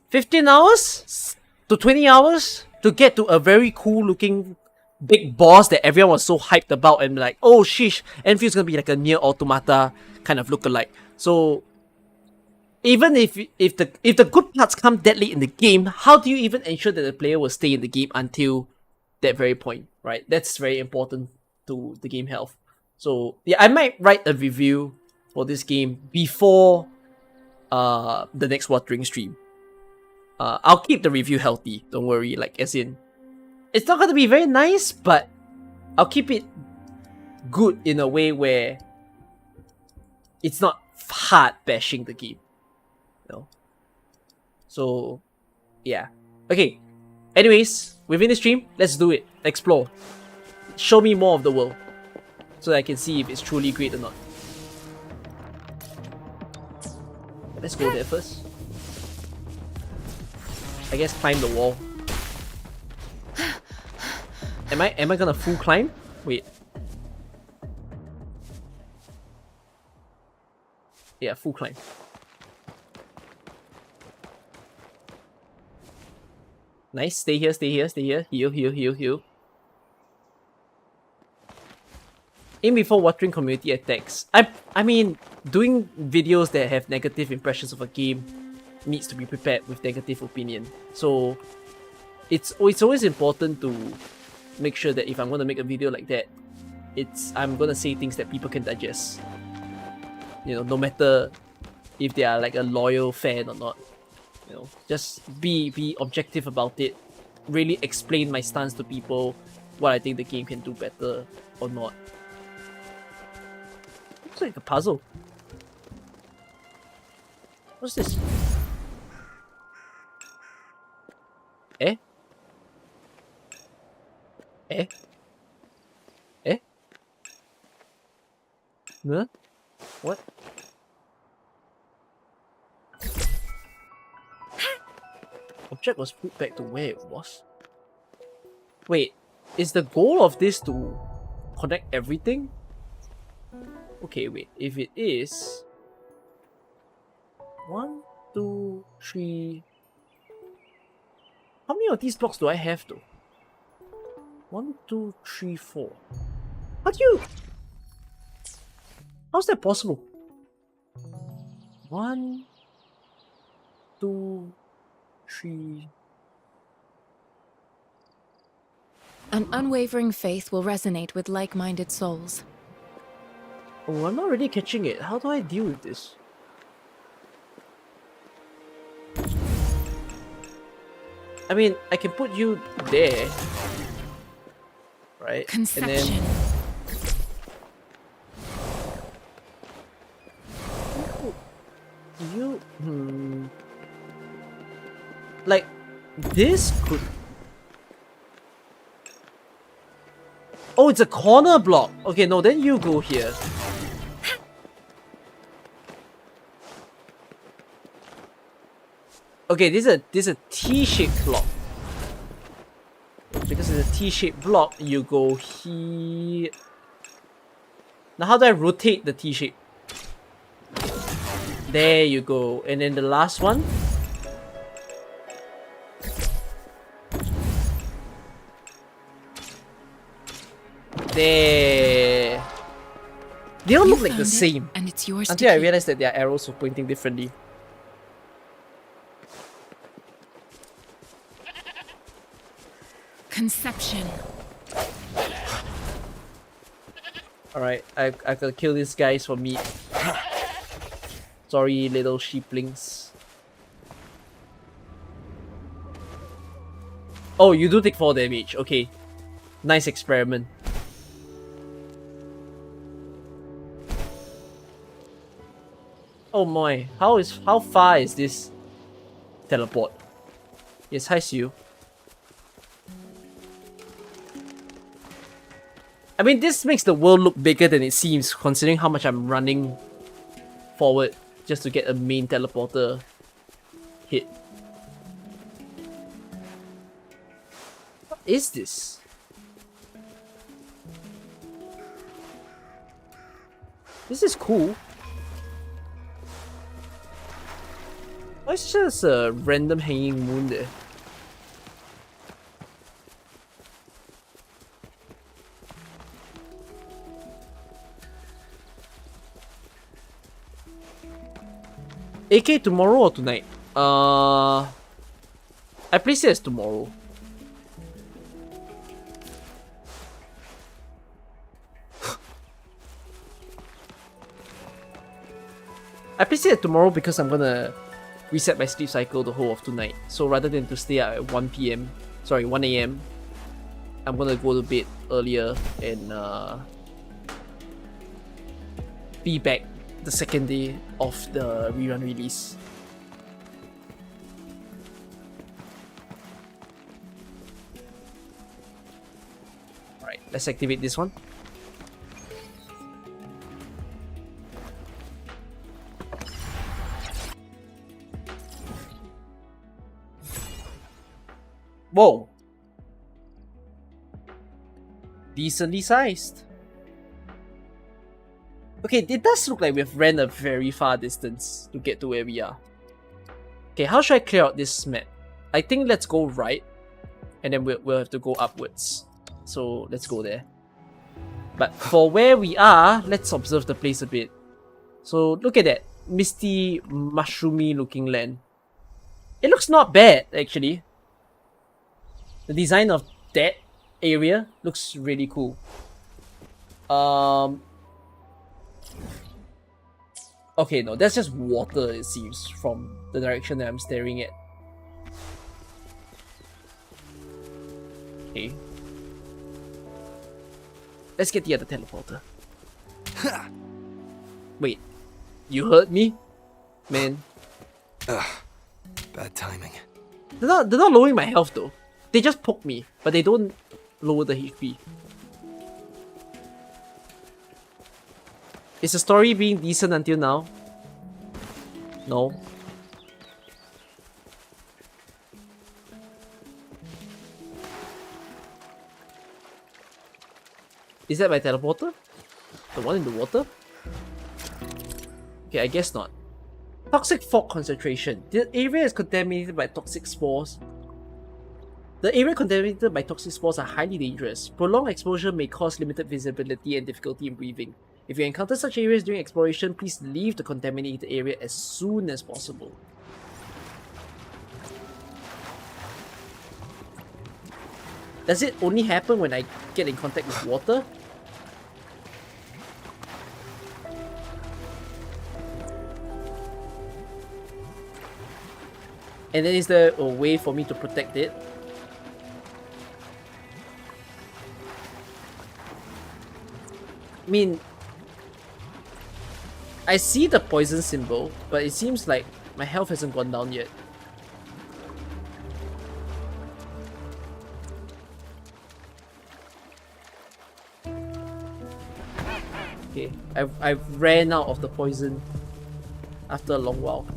15 hours to 20 hours to get to a very cool looking big boss that everyone was so hyped about and like, oh sheesh, Enfield's gonna be like a near automata kind of lookalike. So even if the good parts come that late in the game, how do you even ensure that the player will stay in the game until that very point, right? That's very important to the game health. So yeah, I might write a review for this game before the next Wuthering stream. I'll keep the review healthy, don't worry, like as in, it's not gonna be very nice, but I'll keep it good in a way where it's not hard bashing the game. You know? So yeah. Okay. Anyways, within the stream, let's do it. Explore. Show me more of the world, so that I can see if it's truly great or not. Let's go there first. I guess climb the wall. Am I gonna full climb? Wait. Yeah, full climb. Nice, stay here, stay here, stay here. Heal, heal, heal, heal. In before Wuthering community attacks. I mean, doing videos that have negative impressions of a game needs to be prepared with negative opinion. So it's always important to make sure that if I'm gonna make a video like that, I'm gonna say things that people can digest. You know, no matter if they are like a loyal fan or not. You know, just be objective about it. Really explain my stance to people, what I think the game can do better or not. Looks like a puzzle. What's this? Eh? Eh? Eh? Huh? What? Object was put back to where it was. Wait, is the goal of this to connect everything? Okay, wait, if it is... 1, 2, 3... How many of these blocks do I have though? 1, 2, 3, 4. How do you... How's that possible? 1, 2, 3... An unwavering faith will resonate with like-minded souls. Oh, I'm not really catching it. How do I deal with this? I mean, I can put you there, right? Conception. And then... Like, this could... Oh, it's a corner block. Okay, no, then you go here. Okay, this is a T-shaped block. Because it's a T-shaped block, you go here. Now, how do I rotate the T-shape? There you go. And then the last one. There. They all look like the same. And it's yours until I realized that their arrows were pointing differently. Conception. Alright, I gotta kill these guys for meat. Sorry, little sheeplings. Oh, you do take 4 damage. Okay. Nice experiment. Oh my, how far is this teleport? Yes, hi Sue. I mean, this makes the world look bigger than it seems, considering how much I'm running forward just to get a main teleporter hit. What is this? This is cool. Why is just a random hanging moon there? AK tomorrow or tonight? I place it as tomorrow. I place it as tomorrow because I'm gonna reset my sleep cycle the whole of tonight. So rather than to stay at 1 PM, sorry, 1 AM, I'm gonna go to bed earlier and be back the second day of the rerun release. Alright, let's activate this one. Whoa! Decently sized. Okay, it does look like we've ran a very far distance to get to where we are. Okay, how should I clear out this map? I think let's go right, and then we'll have to go upwards. So let's go there. But for where we are, let's observe the place a bit. So look at that misty, mushroomy looking land. It looks not bad actually. The design of that area looks really cool. Okay, no, that's just water, it seems, from the direction that I'm staring at. Okay. Let's get the other teleporter. Wait, you heard me? Man. Ugh, bad timing. They're not lowering my health though. They just poke me, but they don't lower the HP. Is the story being decent until now? No. Is that my teleporter? The one in the water? Okay, I guess not. Toxic fog concentration. The area is contaminated by toxic spores. The area contaminated by toxic spores are highly dangerous. Prolonged exposure may cause limited visibility and difficulty in breathing. If you encounter such areas during exploration, please leave the contaminated area as soon as possible. Does it only happen when I get in contact with water? And then is there a way for me to protect it? I mean, I see the poison symbol, but it seems like my health hasn't gone down yet. Okay, I've ran out of the poison after a long while.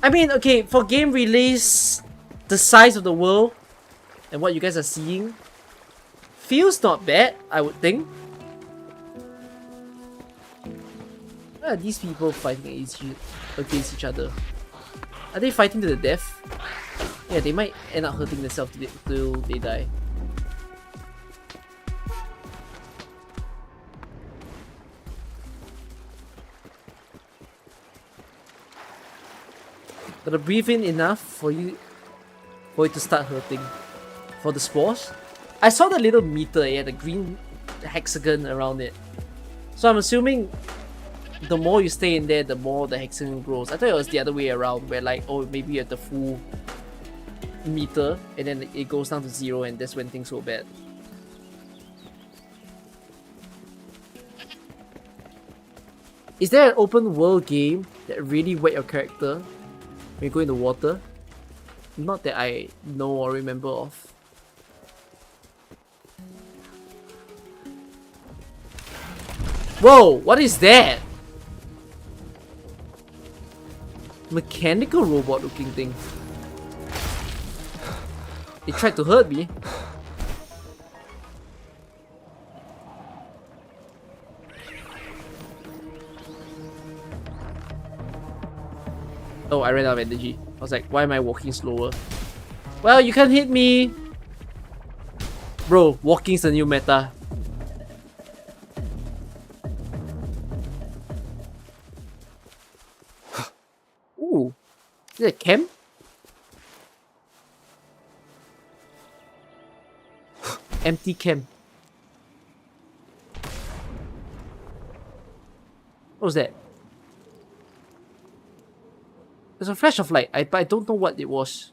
I mean, okay, for game release, the size of the world and what you guys are seeing feels not bad, I would think. Why are these people fighting against each other? Are they fighting to the death? Yeah, they might end up hurting themselves till they die. Gotta breathe in enough for it to start hurting. For the spores. I saw the little meter, yeah, the green hexagon around it. So I'm assuming the more you stay in there, the more the hexagon grows. I thought it was the other way around, where like, oh, maybe you have the full meter and then it goes down to 0 and that's when things go bad. Is there an open world game that really wet your character when you go in the water? Not that I know or remember of. Whoa, what is that? Mechanical robot looking thing. It tried to hurt me. Oh, I ran out of energy. I was like, why am I walking slower? Well, you can't hit me! Bro, walking's the new meta. Ooh. Is it a chem? Empty chem. What was that? There's a flash of light, but I don't know what it was.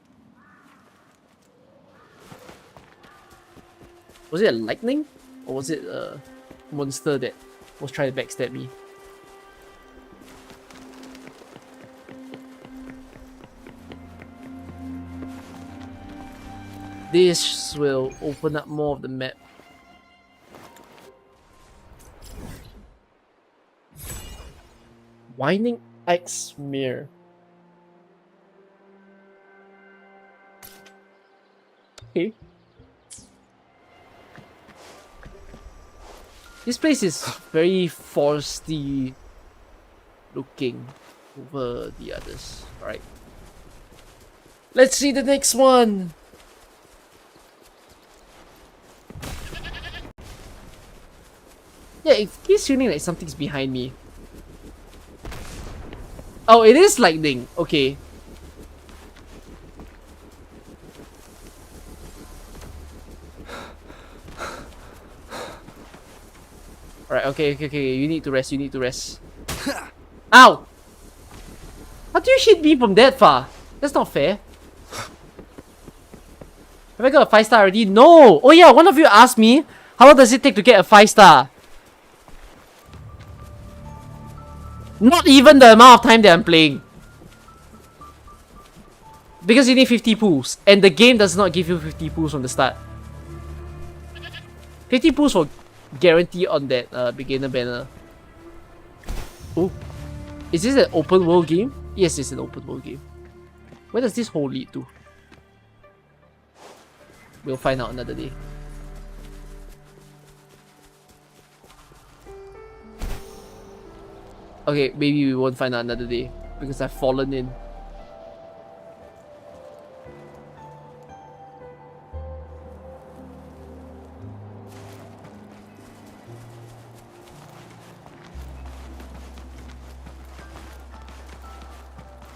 Was it a lightning? Or was it a monster that was trying to backstab me? This will open up more of the map. Winding Axe Mirror. Okay. This place is very foresty looking over the others. Alright. Let's see the next one! Yeah, it keeps feeling like something's behind me. Oh, it is lightning. Okay. Alright, okay. You need to rest. Ow! How do you hit me from that far? That's not fair. Have I got a 5-star already? No! Oh yeah, one of you asked me, how long does it take to get a 5-star? Not even the amount of time that I'm playing. Because you need 50 pools. And the game does not give you 50 pools from the start. 50 pools for guarantee on that beginner banner. Oh. Is this an open world game? Yes, it's an open world game. Where does this hole lead to? We'll find out another day. Okay, maybe we won't find out another day because I've fallen in.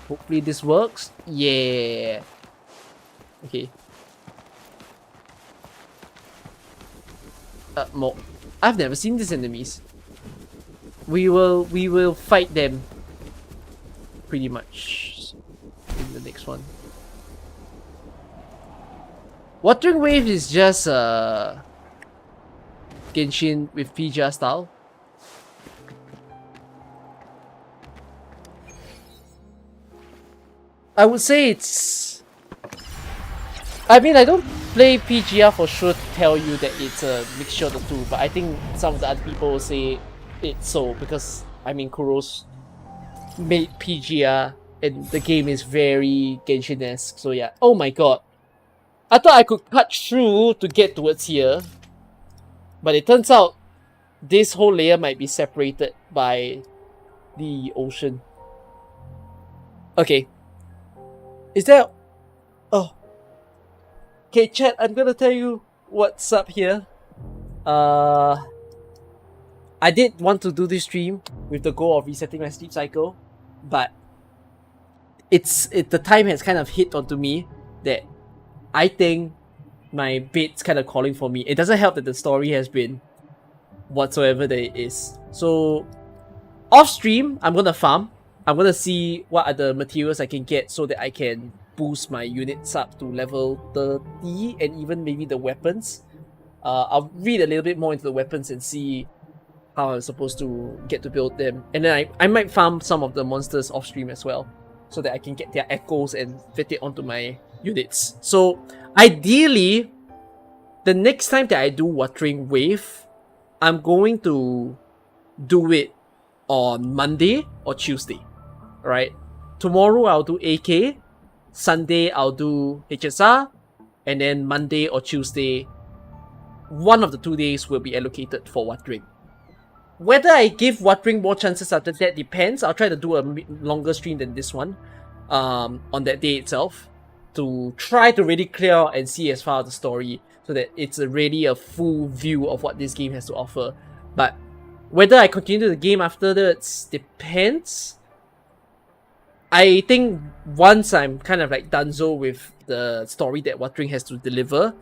Hopefully this works. Yeah. Okay. More. I've never seen these enemies. We will fight them pretty much in the next one. Wuthering Wave is just Genshin with PGR style. I would say it's... I mean, I don't play PGR for sure to tell you that it's a mixture of the two, but I think some of the other people will say it's so, because I mean Kuros made PGR and the game is very Genshin-esque, so yeah. Oh my god. I thought I could cut through to get towards here, but it turns out this whole layer might be separated by the ocean. Okay. Is there... Oh. Okay, chat, I'm gonna tell you what's up here. I did want to do this stream with the goal of resetting my sleep cycle, but the time has kind of hit onto me that I think my bed's kind of calling for me. It doesn't help that the story has been whatsoever there is. So off stream, I'm gonna farm. I'm gonna see what are the materials I can get so that I can boost my units up to level 30 and even maybe the weapons. I'll read a little bit more into the weapons and see how I'm supposed to get to build them. And then I might farm some of the monsters off stream as well so that I can get their echoes and fit it onto my units. So ideally, the next time that I do Wuthering Wave, I'm going to do it on Monday or Tuesday. Alright? Tomorrow I'll do AK, Sunday I'll do HSR, and then Monday or Tuesday, one of the 2 days will be allocated for Wuthering. Whether I give Wuthering more chances after that depends. I'll try to do a longer stream than this one on that day itself to try to really clear out and see as far as the story so that it's really a full view of what this game has to offer. But whether I continue the game after that depends. I think once I'm kind of like donezo with the story that Wuthering has to deliver,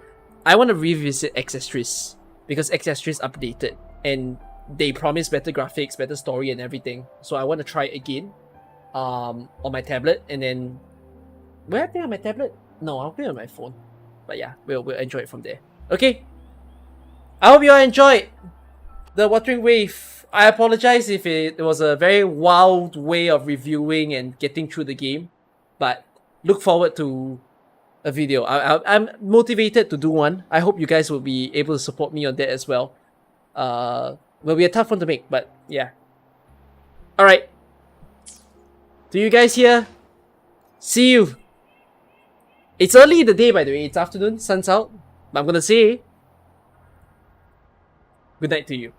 I want to revisit Exestris because Exestris updated and they promise better graphics, better story and everything. So I want to try it again on my tablet, and then will I play on my tablet? No, I'll play on my phone. But yeah, we'll enjoy it from there. Okay. I hope you all enjoyed the Wuthering Wave. I apologize if it was a very wild way of reviewing and getting through the game, but look forward to a video. I'm motivated to do one. I hope you guys will be able to support me on that as well. Will be a tough one to make, but yeah. Alright. Do you guys here? See you. It's early in the day, by the way. It's afternoon, sun's out. But I'm gonna say good night to you.